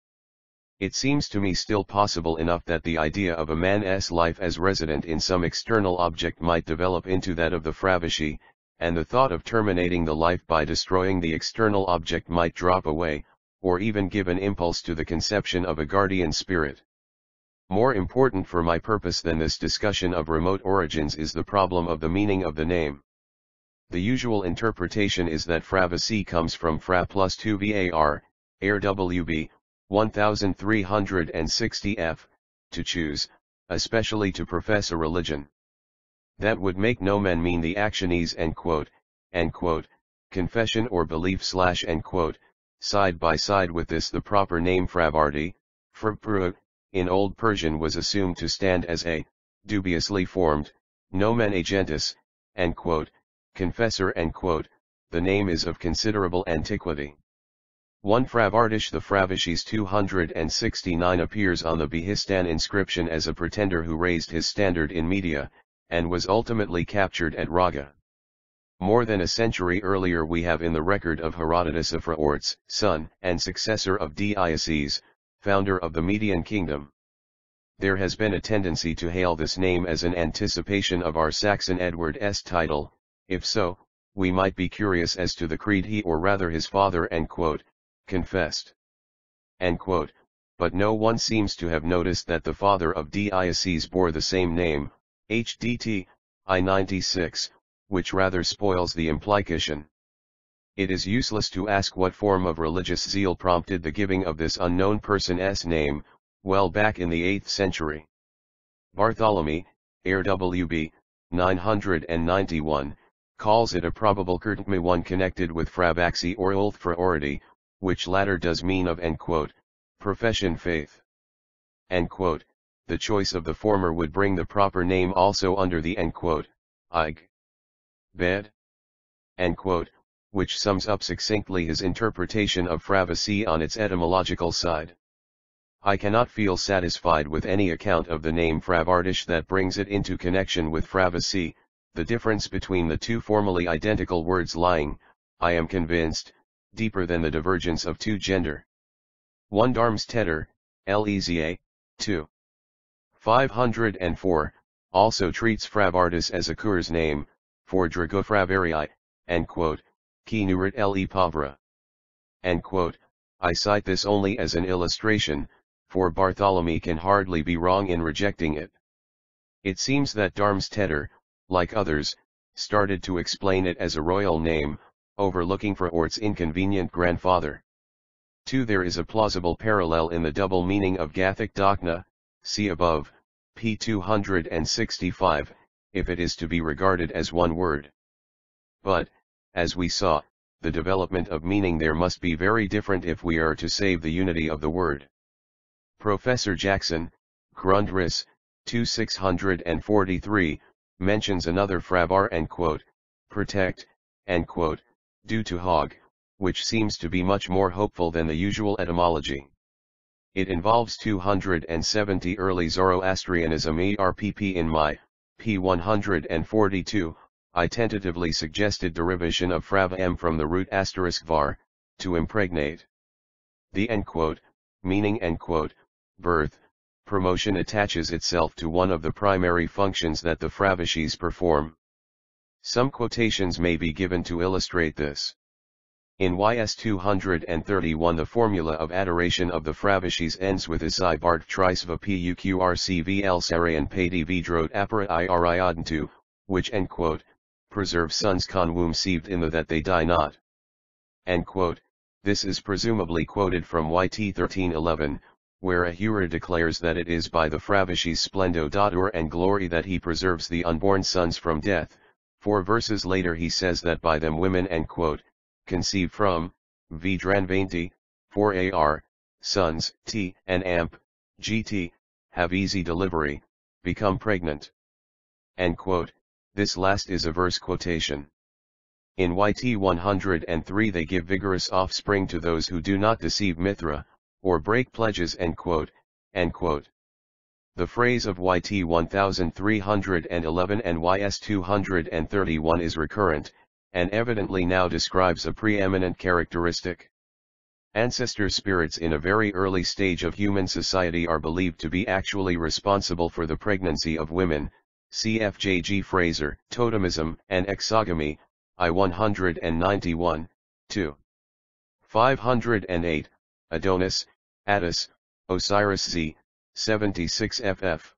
It seems to me still possible enough that the idea of a man's life as resident in some external object might develop into that of the Fravishi, and the thought of terminating the life by destroying the external object might drop away, or even give an impulse to the conception of a guardian spirit. More important for my purpose than this discussion of remote origins is the problem of the meaning of the name. The usual interpretation is that Fravisi comes from fra plus 2 var, air wb, 1360 f, to choose, especially to profess a religion. That would make nomen mean the actionese confession or belief / side by side with this the proper name Fravardi, in Old Persian was assumed to stand as a, dubiously formed, nomen agentis, confessor. The name is of considerable antiquity. One Fravardish, the Fravishes 269, appears on the Behistan inscription as a pretender who raised his standard in Media, and was ultimately captured at Raga. More than a century earlier we have in the record of Herodotus of Fraort's son and successor of Deioces, founder of the Median kingdom. There has been a tendency to hail this name as an anticipation of our Saxon Edward's title. If so, we might be curious as to the creed he or rather his father confessed. But no one seems to have noticed that the father of Deioces bore the same name, HDT, I-96, which rather spoils the implication. It is useless to ask what form of religious zeal prompted the giving of this unknown person's name, well back in the 8th century. Bartholomew, RWB, 991, calls it a probable Kurtme one connected with Frabaxi or Ulthfraority, which latter does mean of profession faith. The choice of the former would bring the proper name also under the ig. Bed. Which sums up succinctly his interpretation of Fravasi on its etymological side. I cannot feel satisfied with any account of the name Fravardish that brings it into connection with Fravasi, the difference between the two formally identical words lying, I am convinced, deeper than the divergence of two gender. 1 Darmstedter, Leza, 2. 504, also treats Fravardis as a Kur's name, for Dragofravarii, qui nurit le pauvre. I cite this only as an illustration, for Bartholomew can hardly be wrong in rejecting it. It seems that Darmstedter, like others, started to explain it as a royal name, overlooking Fraort's inconvenient grandfather. 2. There is a plausible parallel in the double meaning of Gathic Dochna, see above, p. 265, if it is to be regarded as one word. But, as we saw, the development of meaning there must be very different if we are to save the unity of the word. Professor Jackson, Grundriss, 2643, mentions another Fravar protect, due to hog, which seems to be much more hopeful than the usual etymology. It involves 270 early Zoroastrianism ERPP in my, p. 142, I tentatively suggested derivation of frav from the root *var, to impregnate. The meaning birth, promotion attaches itself to one of the primary functions that the Fravashis perform. Some quotations may be given to illustrate this. In YS 231 the formula of adoration of the Fravashis ends with Isai Bart Trisva Puqrcvl Sarayan Padi Vidrot Apara Iriadantu, which preserve sons con womb sieved in the that they die not. This is presumably quoted from YT 1311, where Ahura declares that it is by the Fravashis splendour and glory that he preserves the unborn sons from death. 4 verses later he says that by them women conceive from, Vdranvanti, 4 ar, sons, t, and amp, gt, have easy delivery, become pregnant. This last is a verse quotation. In YT 103 they give vigorous offspring to those who do not deceive Mithra, or break pledges. The phrase of YT 1311 and YS 231 is recurrent, and evidently now describes a preeminent characteristic. Ancestor spirits in a very early stage of human society are believed to be actually responsible for the pregnancy of women, cf. J. G. Fraser, Totemism and Exogamy, I 191, 2. 508, Adonis, Attis, Osiris Z, 76 ff.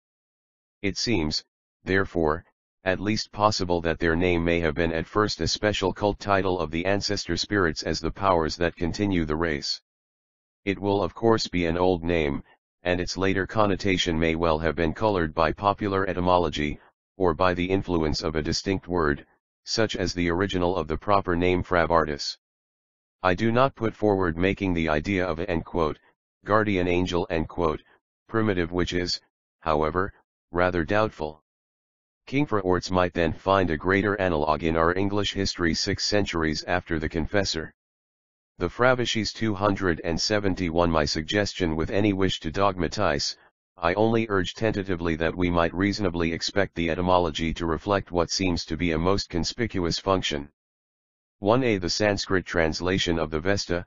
It seems, therefore, at least possible that their name may have been at first a special cult title of the ancestor spirits as the powers that continue the race. It will of course be an old name, and its later connotation may well have been colored by popular etymology, or by the influence of a distinct word, such as the original of the proper name Fravardis. I do not put forward making the idea of a guardian angel primitive, which is, however, rather doubtful. King Fraorts might then find a greater analogue in our English history 6 centuries after the Confessor. The Fravashis 271. My suggestion with any wish to dogmatize, I only urge tentatively that we might reasonably expect the etymology to reflect what seems to be a most conspicuous function. 1a. The Sanskrit translation of the Vesta,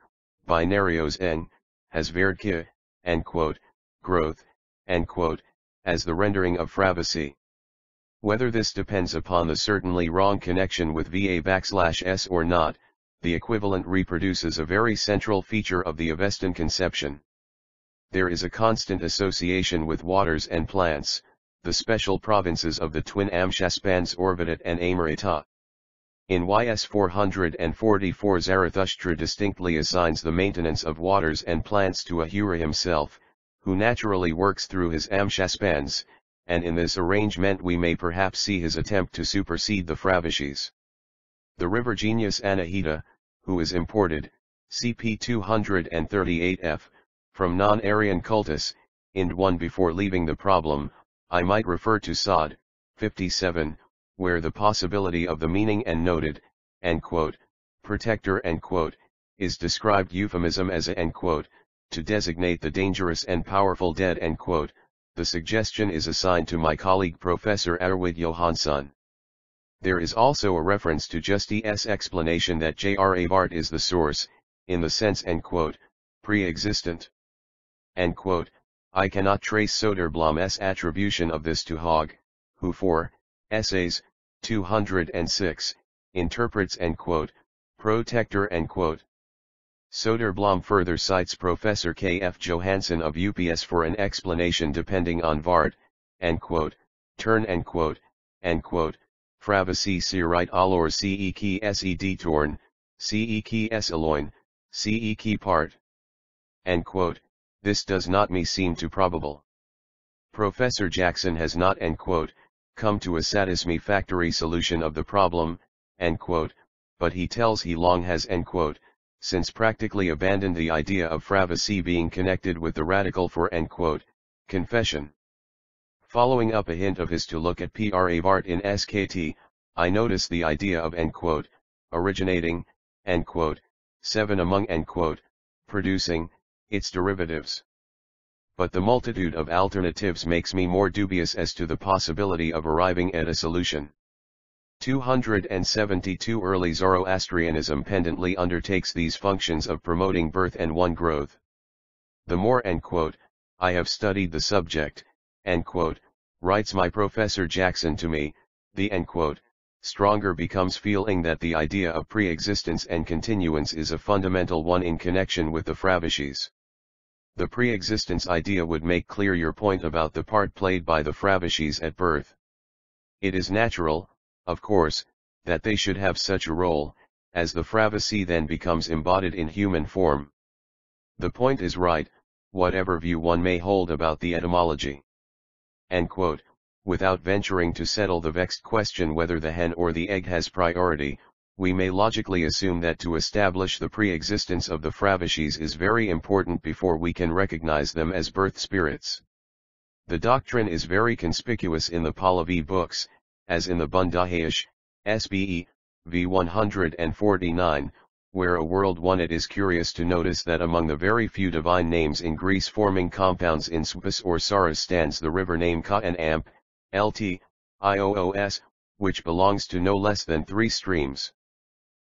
binarios n, has verdki, growth, as the rendering of Fravasi. Whether this depends upon the certainly wrong connection with va\s or not, the equivalent reproduces a very central feature of the Avestan conception. There is a constant association with waters and plants, the special provinces of the twin Amshaspans Orbitat and Amrita. In YS 444 Zarathustra distinctly assigns the maintenance of waters and plants to Ahura himself, who naturally works through his Amshaspans, and in this arrangement we may perhaps see his attempt to supersede the Fravishis. The river genius Anahita, who is imported, CP 238f, from non-Aryan cultus, Ind 1 before leaving the problem, I might refer to Sod, 57, where the possibility of the meaning and noted, protector, is described euphemism as a, to designate the dangerous and powerful dead, the suggestion is assigned to my colleague Professor Arvid Johansson. There is also a reference to Justi's explanation that J.R.A. Vart is the source, in the sense, pre-existent. I cannot trace Soderblom's attribution of this to Hogg, who for Essays, 206, interprets protector. Soderblom further cites Professor K.F. Johansson of UPS for an explanation depending on Vard, turn, Fravasi Sirite Alor Cek Sed Torn, Cek Eloin, Cek Part. This does not me seem too probable. Professor Jackson has not, come to a satisfactory solution of the problem, but he tells he long has, since practically abandoned the idea of Fravasi being connected with the radical for, confession. Following up a hint of his to look at Pra Vart in SKT, I notice the idea of, originating, 7 among, producing, its derivatives. But the multitude of alternatives makes me more dubious as to the possibility of arriving at a solution. 272 Early Zoroastrianism pendently undertakes these functions of promoting birth and one growth. The more, I have studied the subject, writes my Professor Jackson to me, the, stronger becomes feeling that the idea of pre-existence and continuance is a fundamental one in connection with the Fravishis. The pre-existence idea would make clear your point about the part played by the Fravishis at birth. It is natural, of course, that they should have such a role, as the Fravasi then becomes embodied in human form. The point is right, whatever view one may hold about the etymology. Without venturing to settle the vexed question whether the hen or the egg has priority, we may logically assume that to establish the pre-existence of the Fravishis is very important before we can recognize them as birth spirits. The doctrine is very conspicuous in the Pahlavi books, as in the Bundahayish, SBE, v 149, where a world one. It is curious to notice that among the very few divine names in Greece forming compounds in Spas or Saras stands the river name Ka and Amp, Lt, Ioos, which belongs to no less than 3 streams.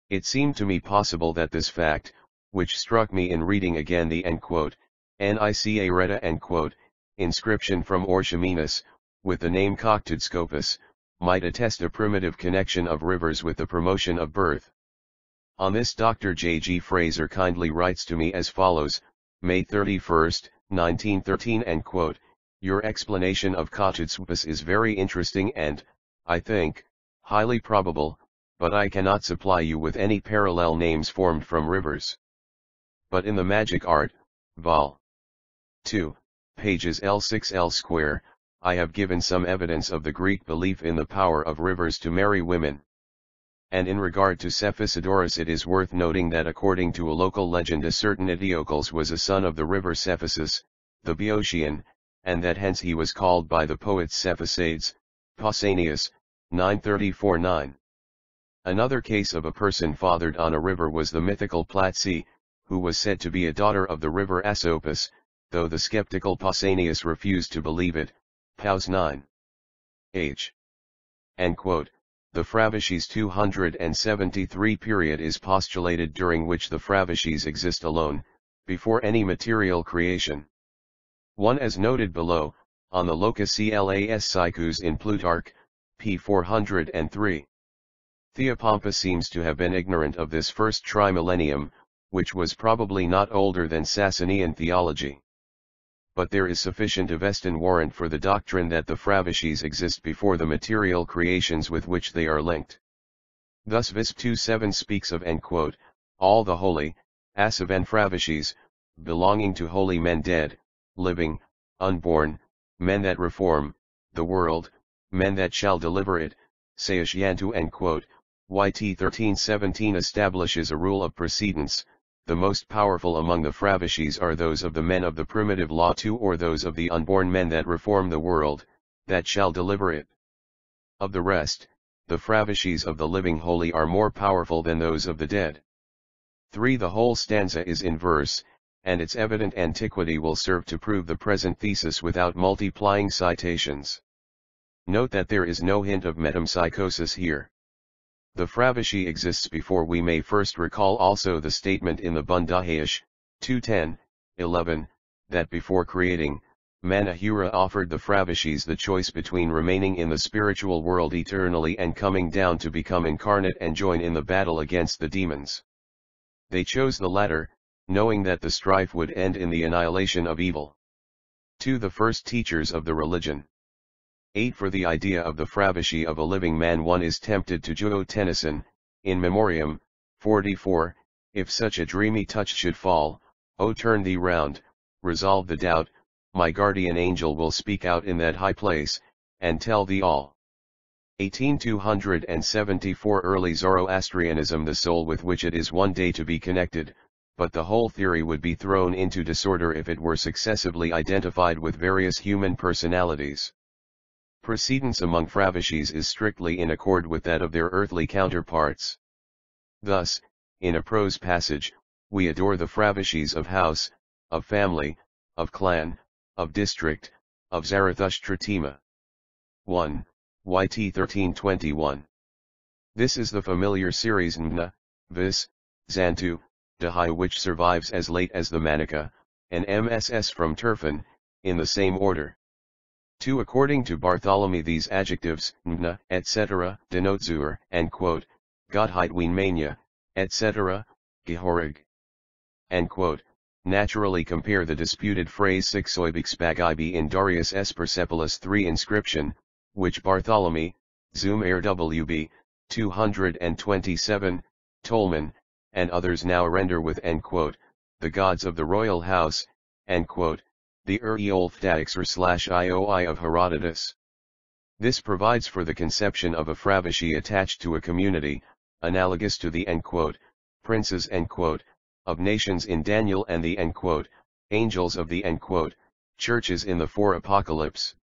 It seemed to me possible that this fact, which struck me in reading again the Nica Reta inscription from Orchomenus, with the name Coctid might attest a primitive connection of rivers with the promotion of birth. On this Dr. J. G. Fraser kindly writes to me as follows, May 31, 1913, your explanation of Coctid is very interesting and, I think, highly probable, but I cannot supply you with any parallel names formed from rivers. But in the Magic Art, Vol. 2, pages L6 L², I have given some evidence of the Greek belief in the power of rivers to marry women. And in regard to Cephisidorus, it is worth noting that according to a local legend a certain Eteocles was a son of the river Cephisus, the Boeotian, and that hence he was called by the poets Cephisides, Pausanias, 934-9. Another case of a person fathered on a river was the mythical Platsi, who was said to be a daughter of the river Asopus, though the skeptical Pausanias refused to believe it, Paus 9. H. The Fravishis 273 period is postulated during which the Fravishis exist alone, before any material creation. 1 as noted below, on the locus Clas Psychus in Plutarch, p. 403. Theopompa seems to have been ignorant of this first trimillennium, which was probably not older than Sasanian theology. But there is sufficient Avestan warrant for the doctrine that the Fravishis exist before the material creations with which they are linked. Thus Visp 2:7 speaks of all the holy, Asavan Fravishis, belonging to holy men dead, living, unborn, men that reform, the world, men that shall deliver it, saith Yantu YT 13:17 establishes a rule of precedence. The most powerful among the Fravishis are those of the men of the primitive law too, or those of the unborn men that reform the world, that shall deliver it. Of the rest, the Fravishis of the living holy are more powerful than those of the dead. 3. The whole stanza is in verse, and its evident antiquity will serve to prove the present thesis without multiplying citations. Note that there is no hint of metempsychosis here. The Fravishi exists before we may first recall also the statement in the Bundahayish, 2:10-11, that before creating, Manahura offered the Fravishis the choice between remaining in the spiritual world eternally and coming down to become incarnate and join in the battle against the demons. They chose the latter, knowing that the strife would end in the annihilation of evil. 2. The first teachers of the religion. 8. For the idea of the Fravishi of a living man one is tempted to Joe Tennyson, in Memoriam, 44, if such a dreamy touch should fall, O turn thee round, resolve the doubt, my guardian angel will speak out in that high place, and tell thee all. 18,274 Early Zoroastrianism. The soul with which it is one day to be connected, but the whole theory would be thrown into disorder if it were successively identified with various human personalities. Precedence among Fravishis is strictly in accord with that of their earthly counterparts. Thus, in a prose passage, we adore the Fravishis of house, of family, of clan, of district, of Zarathustra. 1. YT 13:21. This is the familiar series Mna, Vis, Zantu, Dahai, which survives as late as the Manika, and MSS from Turfan, in the same order. 2. According to Bartholomew, these adjectives, Mna, etc., denote Zur, and Godheit Weenmania, etc., Gehorig. Naturally compare the disputed phrase Sixoibixbagibi in Darius S. Persepolis 3 inscription, which Bartholomew, Zum RWB, 227, Tolman, and others now render with the gods of the royal house, the Uriolfdaxer/Ioi of Herodotus. This provides for the conception of a Fravishi attached to a community, analogous to the princes of nations in Daniel and the angels of the churches in the 4 Apocalypse.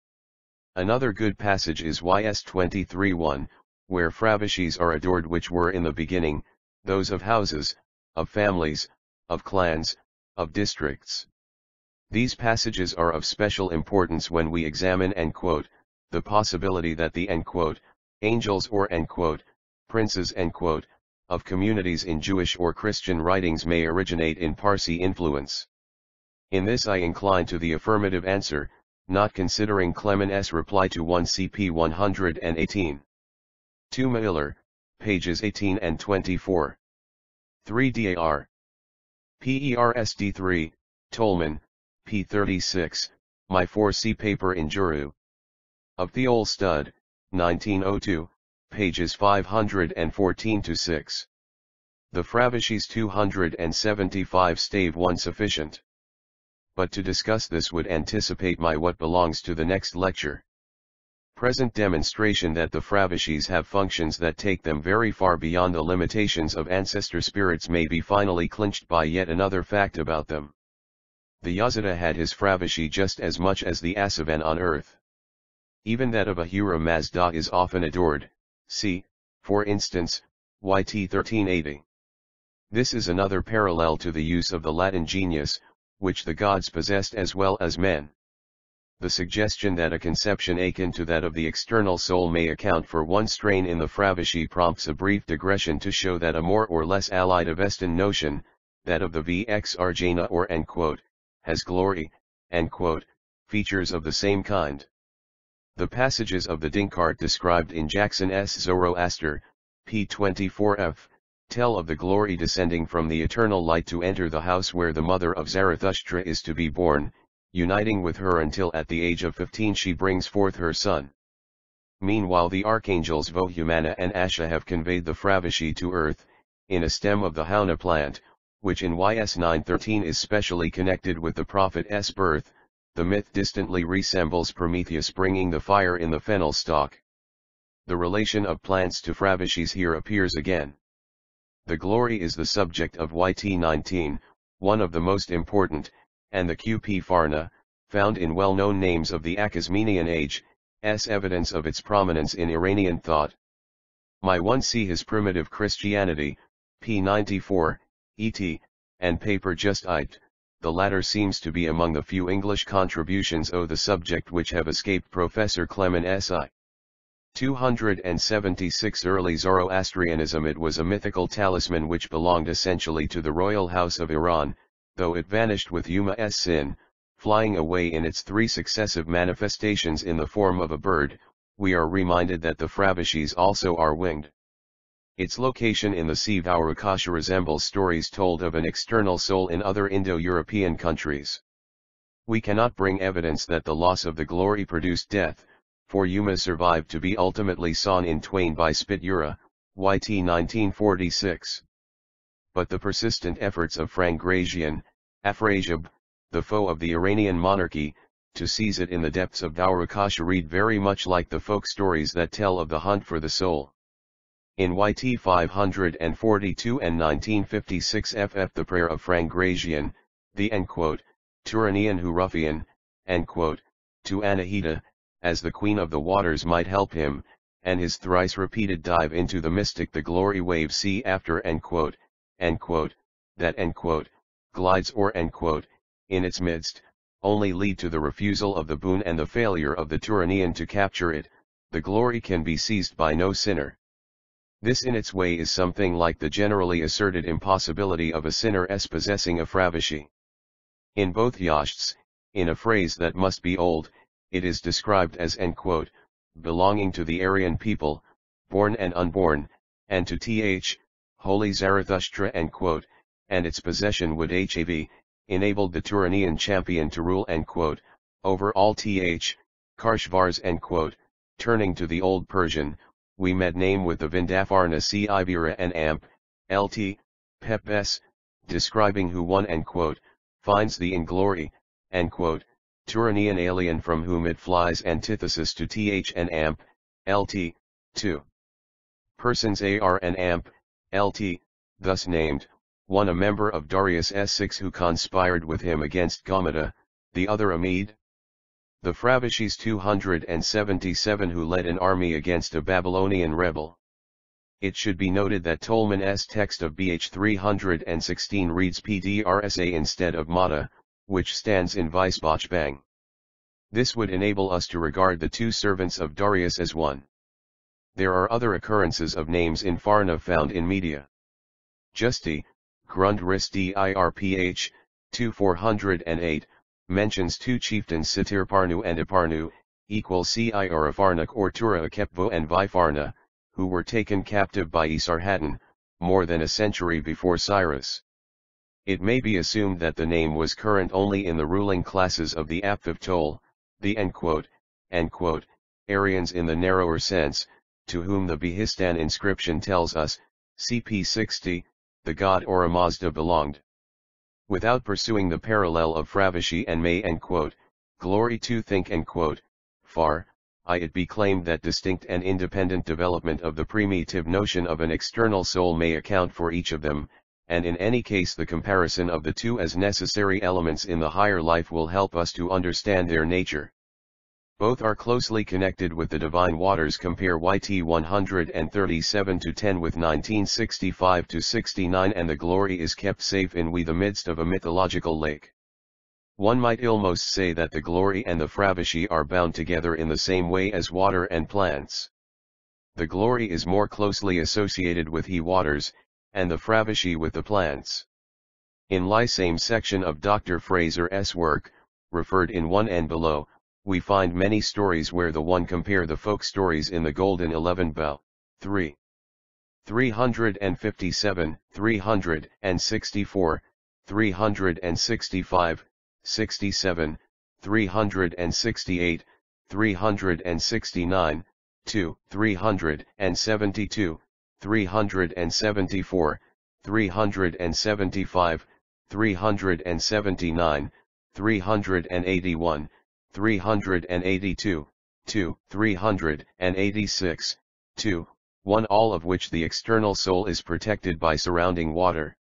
Another good passage is YS 23:1, where Fravishis are adored which were in the beginning, those of houses, of families, of clans, of districts. These passages are of special importance when we examine the possibility that the angels or princes of communities in Jewish or Christian writings may originate in Parsi influence. In this I incline to the affirmative answer, not considering Clement's reply to 1 CP 118. 2 Miller, pages 18 and 24. 3 Dar. PERSD 3, Tolman, p. 36, my 4C paper in Juru. Of Theol Stud, 1902, pages 514-6. The Fravishis 275 stave 1 sufficient. But to discuss this would anticipate my what belongs to the next lecture. Present demonstration that the Fravishis have functions that take them very far beyond the limitations of ancestor spirits may be finally clinched by yet another fact about them. The Yazida had his Fravishi just as much as the Asavan on earth. Even that of Ahura Mazda is often adored, see, for instance, YT 1380. This is another parallel to the use of the Latin genius, which the gods possessed as well as men. The suggestion that a conception akin to that of the external soul may account for one strain in the Fravishi prompts a brief digression to show that a more or less allied Avestan notion, that of the VX Arjana or has glory, features of the same kind. The passages of the Dinkart described in Jackson S. Zoroaster, p. 24f, tell of the glory descending from the eternal light to enter the house where the mother of Zarathustra is to be born, uniting with her until at the age of 15 she brings forth her son. Meanwhile the archangels Vohumana and Asha have conveyed the Fravashi to earth, in a stem of the Hauna plant, which in YS 913 is specially connected with the prophet's birth. The myth distantly resembles Prometheus bringing the fire in the fennel stalk. The relation of plants to Fravashis here appears again. The glory is the subject of YT 19, one of the most important, and the QP Farna, found in well-known names of the Akhazemenian age, s evidence of its prominence in Iranian thought. My 1c his primitive Christianity, p. 94, et, and paper just it. The latter seems to be among the few English contributions of the subject which have escaped Professor Clement S.I. 276 Early Zoroastrianism. It was a mythical talisman which belonged essentially to the royal house of Iran, though it vanished with Uma's sin, flying away in its three successive manifestations in the form of a bird. We are reminded that the Fravashis also are winged. Its location in the sea Vaurukasha resembles stories told of an external soul in other Indo-European countries. We cannot bring evidence that the loss of the glory produced death, for Yuma survived to be ultimately sawn in twain by Spittura, YT 1946. But the persistent efforts of Frangratian, Afrasiab, the foe of the Iranian monarchy, to seize it in the depths of Vaurukasha read very much like the folk stories that tell of the hunt for the soul. In YT 542 and 1956 FF the prayer of Frangratian, the Turanian Huruffian, to Anahita, as the queen of the waters might help him, and his thrice repeated dive into the mystic the glory wave sea after that glides or in its midst, only lead to the refusal of the boon and the failure of the Turanian to capture it. The glory can be seized by no sinner. This in its way is something like the generally asserted impossibility of a sinner's possessing a Fravashi. In both Yashts, in a phrase that must be old, it is described as belonging to the Aryan people, born and unborn, and to Th, holy Zarathustra and its possession would have enabled the Turanian champion to rule over all Th, Karshvars turning to the Old Persian, we met name with the Vindafarna C. Ibira and Amp, Lt. Pepes, describing who one finds the in glory, Turanian alien from whom it flies antithesis to Th and Amp, Lt. 2. Persons Ar and Amp, Lt. thus named, one a member of Darius S6 who conspired with him against Gamada, the other Amid. The Fravashis 277 who led an army against a Babylonian rebel. It should be noted that Tolman's text of BH 316 reads Pdrsa instead of Mata, which stands in Weisbachbang. This would enable us to regard the two servants of Darius as one. There are other occurrences of names in Farna found in media. Justi, Grundriss Dirph, 2408, mentions two chieftains Sitirparnu and Aparnu, equal Ci or Afarnak or Tura Akepvo and Vifarna, who were taken captive by Esarhaddon, more than a century before Cyrus. It may be assumed that the name was current only in the ruling classes of the Apthiv Tol, the Aryans in the narrower sense, to whom the Behistun inscription tells us, CP 60, the god or a Mazda belonged. Without pursuing the parallel of Fravashi and May glory to think far, it be claimed that distinct and independent development of the primitive notion of an external soul may account for each of them, and in any case the comparison of the two as necessary elements in the higher life will help us to understand their nature. Both are closely connected with the divine waters. Compare YT 137-10 with 1965-69 and the glory is kept safe in the midst of a mythological lake. One might almost say that the glory and the Fravashi are bound together in the same way as water and plants. The glory is more closely associated with he waters, and the Fravashi with the plants. In the same section of Dr. Fraser's work, referred in 1 and below, we find many stories where the one compare the folk stories in the Golden 11 Bow, 3. 357, 364, 365, 67, 368, 369, 2, 372, 374, 375, 379, 381, 382, 2, 386, 2, 1, all of which the external soul is protected by surrounding water.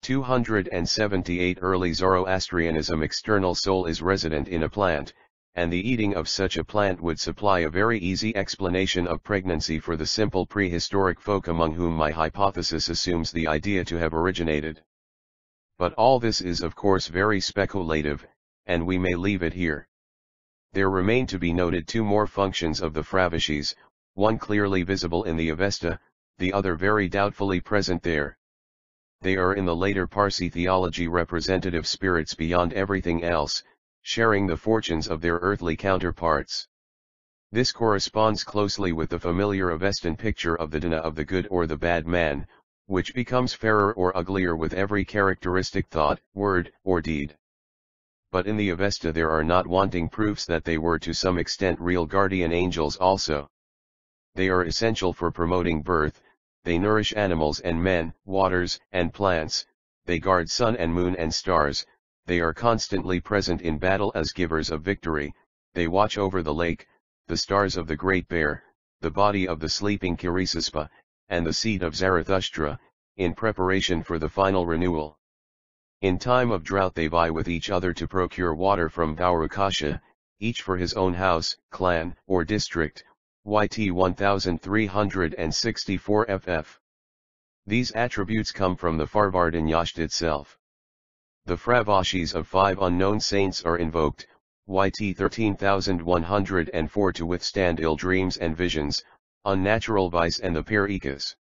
278 Early Zoroastrianism external soul is resident in a plant, and the eating of such a plant would supply a very easy explanation of pregnancy for the simple prehistoric folk among whom my hypothesis assumes the idea to have originated. But all this is of course very speculative, and we may leave it here. There remain to be noted two more functions of the Fravishis, one clearly visible in the Avesta, the other very doubtfully present there. They are in the later Parsi theology representative spirits beyond everything else, sharing the fortunes of their earthly counterparts. This corresponds closely with the familiar Avestan picture of the Dana of the good or the bad man, which becomes fairer or uglier with every characteristic thought, word, or deed. But in the Avesta there are not wanting proofs that they were to some extent real guardian angels also. They are essential for promoting birth, they nourish animals and men, waters and plants, they guard sun and moon and stars, they are constantly present in battle as givers of victory, they watch over the lake, the stars of the Great Bear, the body of the sleeping Kirisaspa, and the seed of Zarathustra, in preparation for the final renewal. In time of drought they vie with each other to procure water from Vaurukasha, each for his own house, clan, or district, YT 1364 ff. These attributes come from the Farvardin Yasht itself. The Fravashis of 5 unknown saints are invoked, YT 13104 to withstand ill dreams and visions, unnatural vice and the Perikas.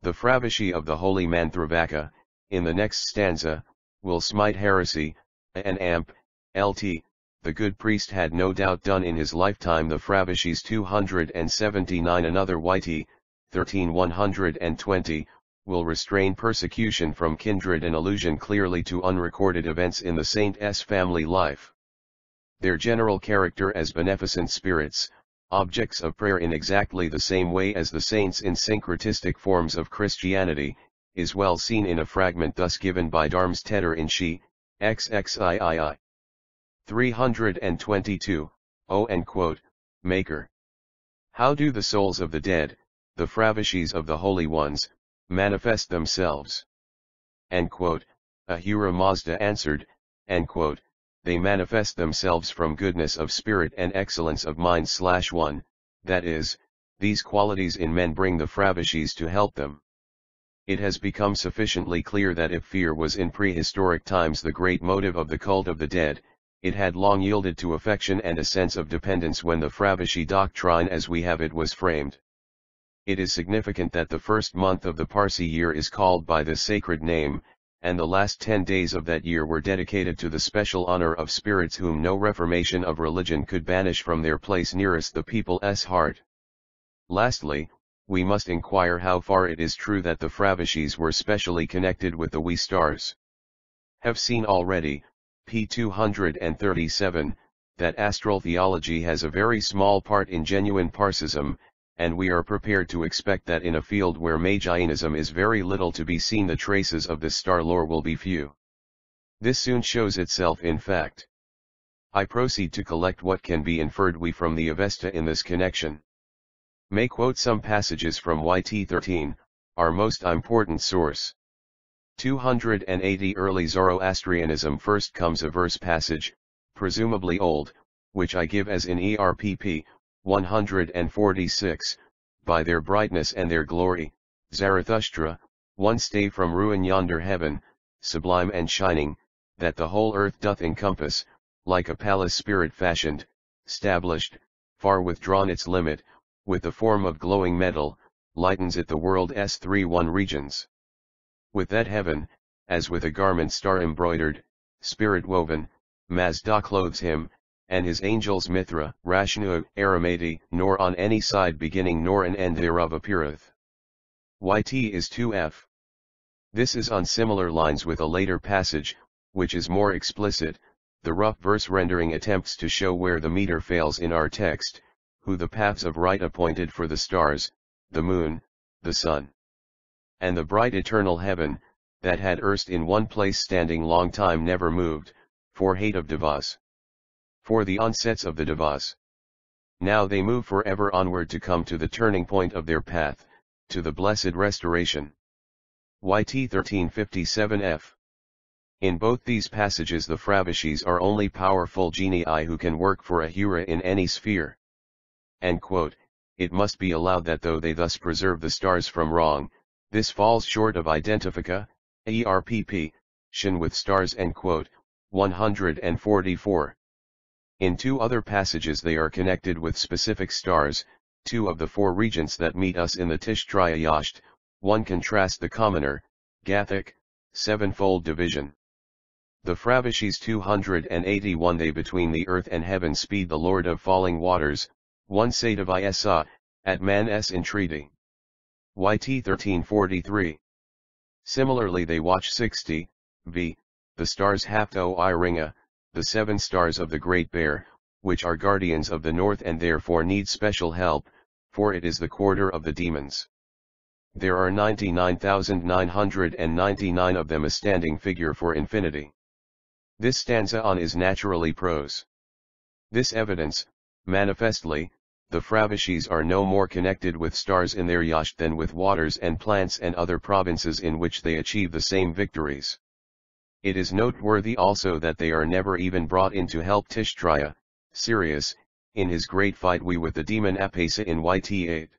The Fravashi of the holy man Thrivaka, in the next stanza, will smite heresy, and amp, lt. The good priest had no doubt done in his lifetime. The Fravashis 279 another YT, 13120, will restrain persecution from kindred and allusion clearly to unrecorded events in the saint's family life. Their general character as beneficent spirits, objects of prayer in exactly the same way as the saints in syncretistic forms of Christianity, is well seen in a fragment thus given by Darmstetter in She, XXIII. 322, Maker. How do the souls of the dead, the Fravishis of the holy ones, manifest themselves? Ahura Mazda answered, they manifest themselves from goodness of spirit and excellence of mind. 1, that is, these qualities in men bring the Fravishis to help them. It has become sufficiently clear that if fear was in prehistoric times the great motive of the cult of the dead, it had long yielded to affection and a sense of dependence when the Fravashi doctrine as we have it was framed. It is significant that the first month of the Parsi year is called by this sacred name, and the last 10 days of that year were dedicated to the special honor of spirits whom no reformation of religion could banish from their place nearest the people's heart. Lastly, we must inquire how far it is true that the Fravishis were specially connected with the wee stars. Have seen already, p. 237, that astral theology has a very small part in genuine Parsism, and we are prepared to expect that in a field where Magianism is very little to be seen the traces of this star lore will be few. This soon shows itself in fact. I proceed to collect what can be inferred from the Avesta in this connection. May quote some passages from YT 13, our most important source. 280 Early Zoroastrianism. First comes a verse passage, presumably old, which I give as in ERPP 146, by their brightness and their glory, Zarathustra, one stay from ruin yonder heaven, sublime and shining, that the whole earth doth encompass, like a palace spirit fashioned, stablished, far withdrawn its limit, with the form of glowing metal, lightens it the world's 3-1 regions. With that heaven, as with a garment star embroidered, spirit woven, Mazda clothes him, and his angels Mithra, Rashnu, Aramati, nor on any side beginning nor an end thereof appeareth. YT is 2f. This is on similar lines with a later passage, which is more explicit. The rough verse rendering attempts to show where the meter fails in our text, who the paths of right appointed for the stars, the moon, the sun, and the bright eternal heaven, that had erst in one place standing long time never moved, for hate of devas. For the onsets of the devas. Now they move for ever onward to come to the turning point of their path, to the blessed restoration. YT 1357f. In both these passages the Fravishis are only powerful genii who can work for Ahura in any sphere. It must be allowed that though they thus preserve the stars from wrong, this falls short of identifica, shin with stars. 144. In two other passages they are connected with specific stars, two of the four regents that meet us in the Tishtraya Yasht. One contrasts the commoner, Gathic, sevenfold division. The Fravishis 281 they between the earth and heaven speed the Lord of falling waters, one Sadavi Esa, at man s entreaty. YT 1343. Similarly they watch 60, v. the stars Hapto I Ringa, the seven stars of the Great Bear, which are guardians of the north and therefore need special help, for it is the quarter of the demons. There are 99,999 of them, a standing figure for infinity. This stanza on is naturally prose. This evidence, manifestly, the Fravishis are no more connected with stars in their yacht than with waters and plants and other provinces in which they achieve the same victories. It is noteworthy also that they are never even brought in to help Tishtraya, Sirius, in his great fight with the demon Apasa in YT 8.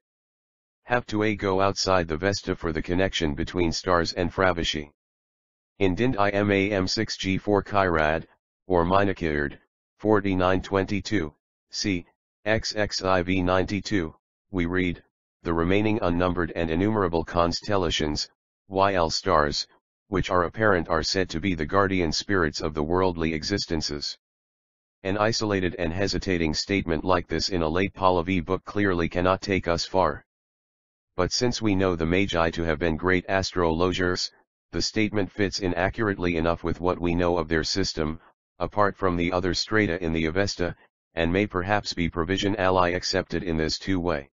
Have to go outside the Vesta for the connection between stars and Fravishi. In Dind Imam 6G4 Kairad, or Minakird, 4922, c. XXIV 92, we read, the remaining unnumbered and innumerable constellations, YL stars, which are apparent are said to be the guardian spirits of the worldly existences. An isolated and hesitating statement like this in a late Pahlavi book clearly cannot take us far. But since we know the Magi to have been great astrologers, the statement fits in accurately enough with what we know of their system, apart from the other strata in the Avesta, and may perhaps be provision ally accepted in this two-way.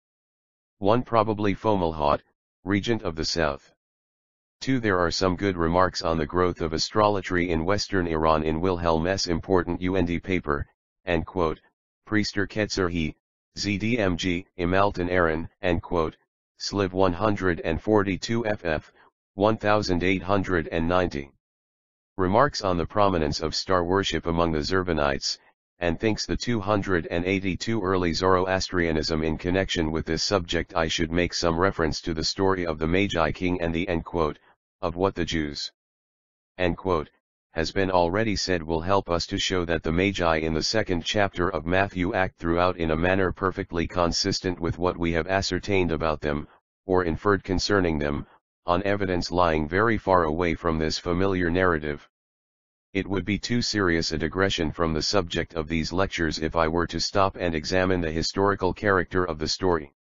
1. Probably Fomalhaut, regent of the south. 2. There are some good remarks on the growth of astrologry in western Iran in Wilhelm S. important UND paper, and Priester Ketzerhi, ZDMG, Imalton Aaron, Sliv 142 FF, 1890. Remarks on the prominence of star worship among the Zervanites, and thinks the 282 early Zoroastrianism. In connection with this subject I should make some reference to the story of the Magi king and the of what the Jews has been already said will help us to show that the Magi in the second chapter of Matthew act throughout in a manner perfectly consistent with what we have ascertained about them, or inferred concerning them, on evidence lying very far away from this familiar narrative. It would be too serious a digression from the subject of these lectures if I were to stop and examine the historical character of the story.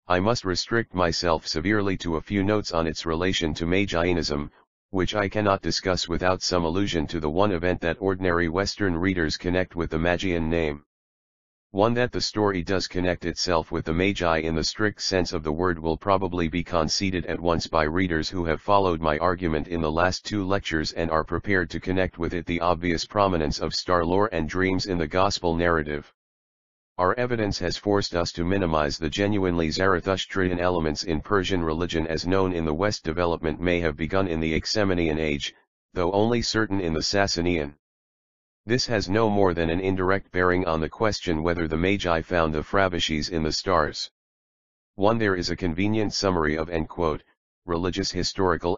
I must restrict myself severely to a few notes on its relation to Magianism, which I cannot discuss without some allusion to the one event that ordinary Western readers connect with the Magian name. One that the story does connect itself with the Magi in the strict sense of the word will probably be conceded at once by readers who have followed my argument in the last two lectures and are prepared to connect with it the obvious prominence of star lore and dreams in the gospel narrative. Our evidence has forced us to minimize the genuinely Zarathustrian elements in Persian religion as known in the West. Development may have begun in the Achaemenian age, though only certain in the Sasanian. This has no more than an indirect bearing on the question whether the Magi found the Fravishis in the stars. 1. There is a convenient summary of religious historical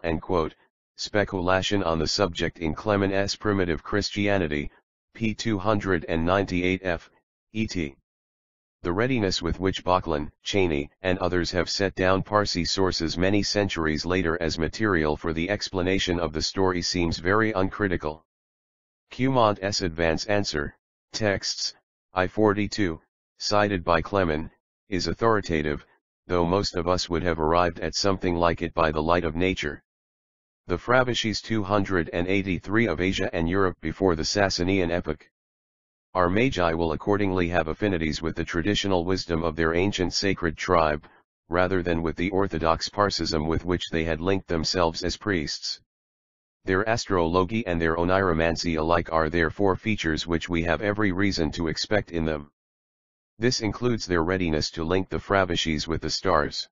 speculation on the subject in Clement's Primitive Christianity, p. 298 f. et. The readiness with which Bachlan, Cheney, and others have set down Parsi sources many centuries later as material for the explanation of the story seems very uncritical. Cumont's advance answer, texts, I-42, cited by Clement, is authoritative, though most of us would have arrived at something like it by the light of nature. The Fravishis 283 of Asia and Europe before the Sasanian epoch. Our magi will accordingly have affinities with the traditional wisdom of their ancient sacred tribe, rather than with the orthodox Parsism with which they had linked themselves as priests. Their astrology and their oniromancy alike are therefore features which we have every reason to expect in them. This includes their readiness to link the Fravishis with the stars.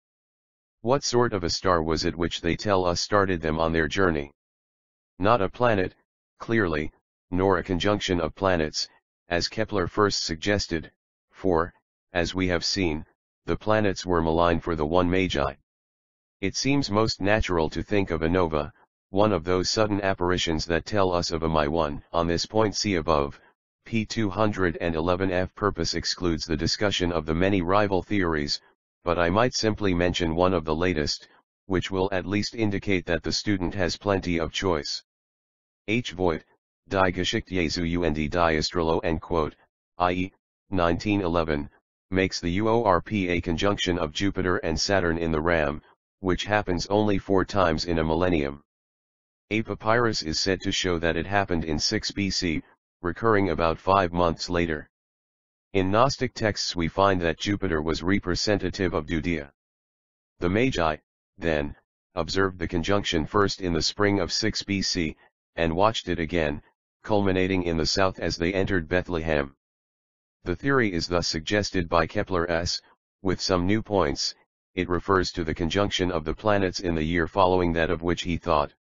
What sort of a star was it which they tell us started them on their journey? Not a planet, clearly, nor a conjunction of planets, as Kepler first suggested, for, as we have seen, the planets were malign for the one Magi. It seems most natural to think of a nova, one of those sudden apparitions that tell us of a one. On this point see above, p. 211f. Purpose excludes the discussion of the many rival theories, but I might simply mention one of the latest, which will at least indicate that the student has plenty of choice. H. Voigt, Die Geschichte und die Astrolo, i.e., 1911, makes the UORP a conjunction of Jupiter and Saturn in the Ram, which happens only 4 times in a millennium. A papyrus is said to show that it happened in 6 BC, recurring about 5 months later. In Gnostic texts we find that Jupiter was representative of Judea. The Magi, then, observed the conjunction first in the spring of 6 BC, and watched it again, culminating in the south as they entered Bethlehem. The theory is thus suggested by Kepler's, with some new points. It refers to the conjunction of the planets in the year following that of which he thought.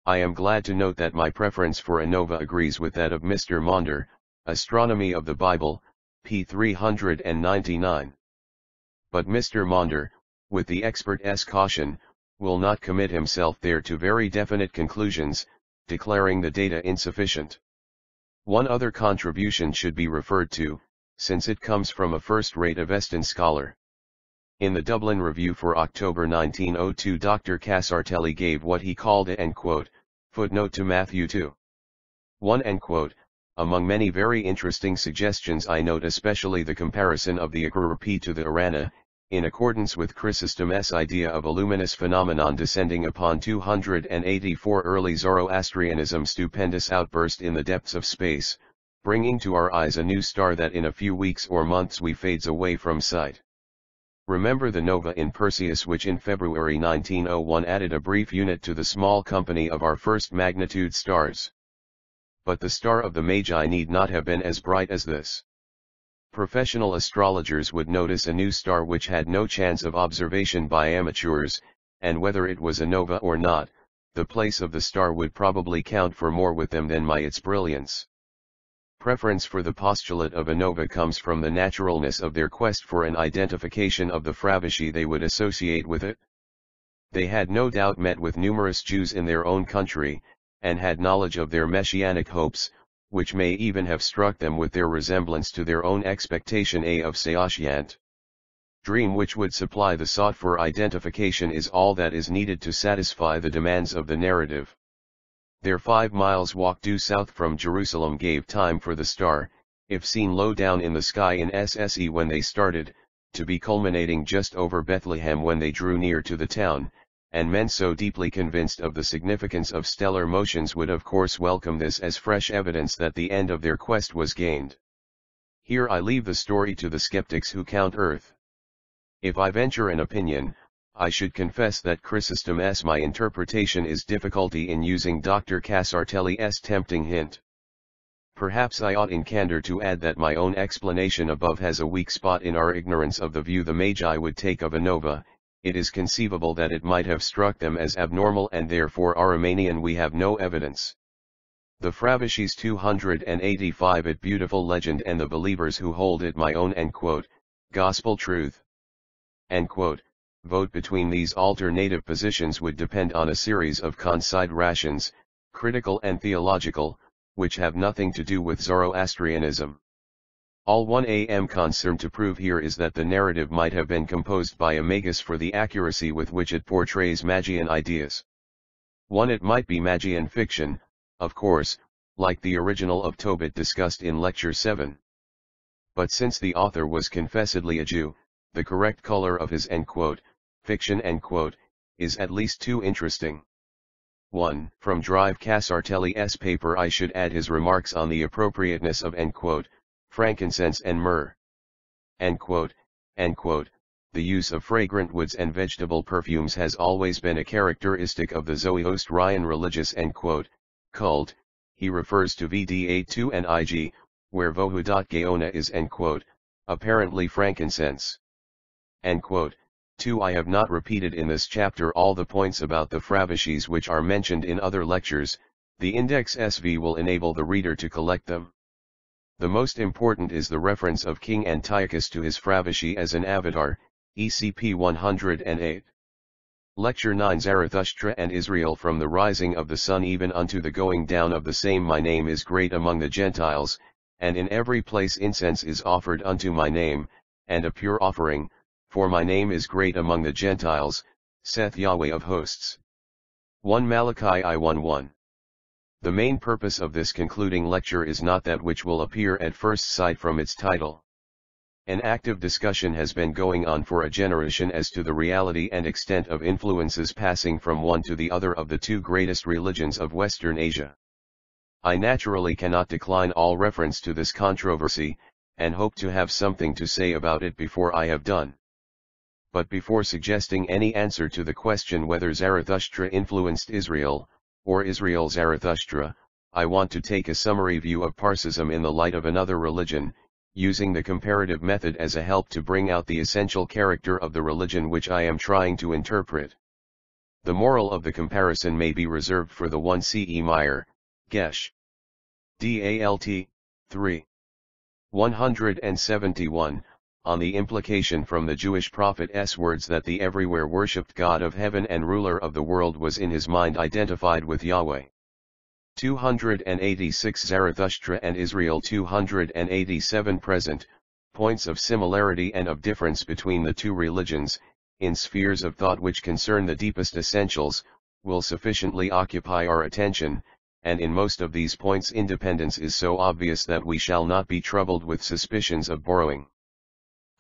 I am glad to note that my preference for a nova agrees with that of Mr. Maunder, Astronomy of the Bible, p. 399. But Mr. Maunder, with the expert's caution, will not commit himself there to very definite conclusions, declaring the data insufficient. One other contribution should be referred to, since it comes from a first-rate Avestan scholar. In the Dublin Review for October 1902, Dr. Casartelli gave what he called a footnote to Matthew 2. 1. Among many very interesting suggestions I note especially the comparison of the Agrupi to the Arana, in accordance with Chrysostom's idea of a luminous phenomenon descending upon 284 early Zoroastrianism stupendous outburst in the depths of space, bringing to our eyes a new star that in a few weeks or months we fades away from sight. Remember the nova in Perseus which in February 1901 added a brief unit to the small company of our first magnitude stars. But the star of the Magi need not have been as bright as this. Professional astrologers would notice a new star which had no chance of observation by amateurs, and whether it was a nova or not, the place of the star would probably count for more with them than by its brilliance. Preference for the postulate of a nova comes from the naturalness of their quest for an identification of the Fravishi they would associate with it. They had no doubt met with numerous Jews in their own country, and had knowledge of their messianic hopes, which may even have struck them with their resemblance to their own expectation of Saoshyant. Dream which would supply the sought-for identification is all that is needed to satisfy the demands of the narrative. Their 5 miles walk due south from Jerusalem gave time for the star, if seen low down in the sky in SSE when they started, to be culminating just over Bethlehem when they drew near to the town, and men so deeply convinced of the significance of stellar motions would of course welcome this as fresh evidence that the end of their quest was gained. Here I leave the story to the skeptics who count Earth. If I venture an opinion, I should confess that Chrysostom's my interpretation is difficulty in using Dr. Casartelli's tempting hint. Perhaps I ought in candor to add that my own explanation above has a weak spot in our ignorance of the view the Magi would take of a nova. It is conceivable that it might have struck them as abnormal and therefore Aramainian we have no evidence. The Fravishi's 285 it beautiful legend and the believers who hold it my own gospel truth. Vote between these alternative positions would depend on a series of considerations, critical and theological, which have nothing to do with Zoroastrianism. All one am concerned to prove here is that the narrative might have been composed by a magus for the accuracy with which it portrays Magian ideas. 1. It might be Magian fiction, of course, like the original of Tobit discussed in Lecture 7. But since the author was confessedly a Jew, the correct color of his fiction is at least too interesting. 1. From Drive Casartelli's paper I should add his remarks on the appropriateness of frankincense and myrrh. The use of fragrant woods and vegetable perfumes has always been a characteristic of the Zoroastrian religious cult. He refers to Vda2 and Ig, where Vohudat is apparently frankincense. 2. I have not repeated in this chapter all the points about the Fravishis which are mentioned in other lectures. The index SV will enable the reader to collect them. The most important is the reference of King Antiochus to his Fravishi as an avatar, ECP 108. Lecture 9 Zarathustra and Israel from the rising of the sun even unto the going down of the same. My name is great among the Gentiles, and in every place incense is offered unto my name, and a pure offering, for my name is great among the Gentiles, saith Yahweh of hosts. 1 Malachi I 1:1. The main purpose of this concluding lecture is not that which will appear at first sight from its title. An active discussion has been going on for a generation as to the reality and extent of influences passing from one to the other of the two greatest religions of Western Asia. I naturally cannot decline all reference to this controversy, and hope to have something to say about it before I have done. But before suggesting any answer to the question whether Zarathustra influenced Israel, or Israel Zarathustra, I want to take a summary view of Parsism in the light of another religion, using the comparative method as a help to bring out the essential character of the religion which I am trying to interpret. The moral of the comparison may be reserved for the 1 C. E. Meyer, Gesh. Dalt. 3. 171, on the implication from the Jewish prophet's words that the everywhere worshipped God of heaven and ruler of the world was in his mind identified with Yahweh. 286 Zarathustra and Israel 287 Present, points of similarity and of difference between the two religions, in spheres of thought which concern the deepest essentials, will sufficiently occupy our attention, and in most of these points independence is so obvious that we shall not be troubled with suspicions of borrowing.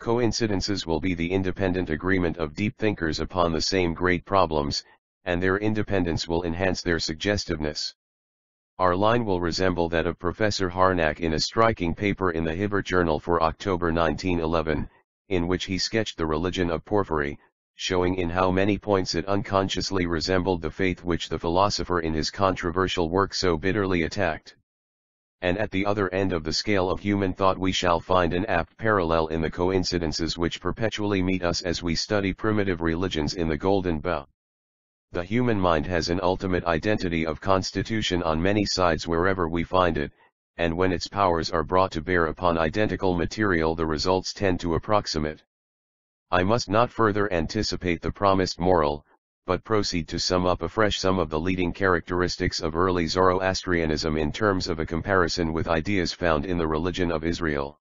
Coincidences will be the independent agreement of deep thinkers upon the same great problems, and their independence will enhance their suggestiveness. Our line will resemble that of Professor Harnack in a striking paper in the Hibbert Journal for October 1911, in which he sketched the religion of Porphyry, showing in how many points it unconsciously resembled the faith which the philosopher in his controversial work so bitterly attacked. And at the other end of the scale of human thought we shall find an apt parallel in the coincidences which perpetually meet us as we study primitive religions in the Golden Bough. The human mind has an ultimate identity of constitution on many sides wherever we find it, and when its powers are brought to bear upon identical material the results tend to approximate. I must not further anticipate the promised moral, but proceed to sum up afresh some of the leading characteristics of early Zoroastrianism in terms of a comparison with ideas found in the religion of Israel.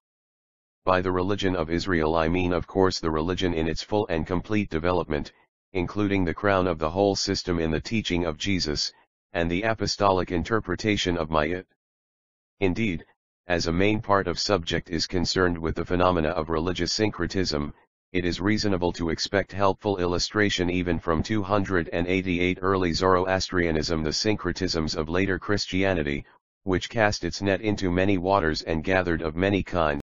By the religion of Israel I mean of course the religion in its full and complete development, including the crown of the whole system in the teaching of Jesus, and the apostolic interpretation of Ma'at. Indeed, as a main part of subject is concerned with the phenomena of religious syncretism, it is reasonable to expect helpful illustration even from 288 early Zoroastrianism, the syncretisms of later Christianity, which cast its net into many waters and gathered of many kinds.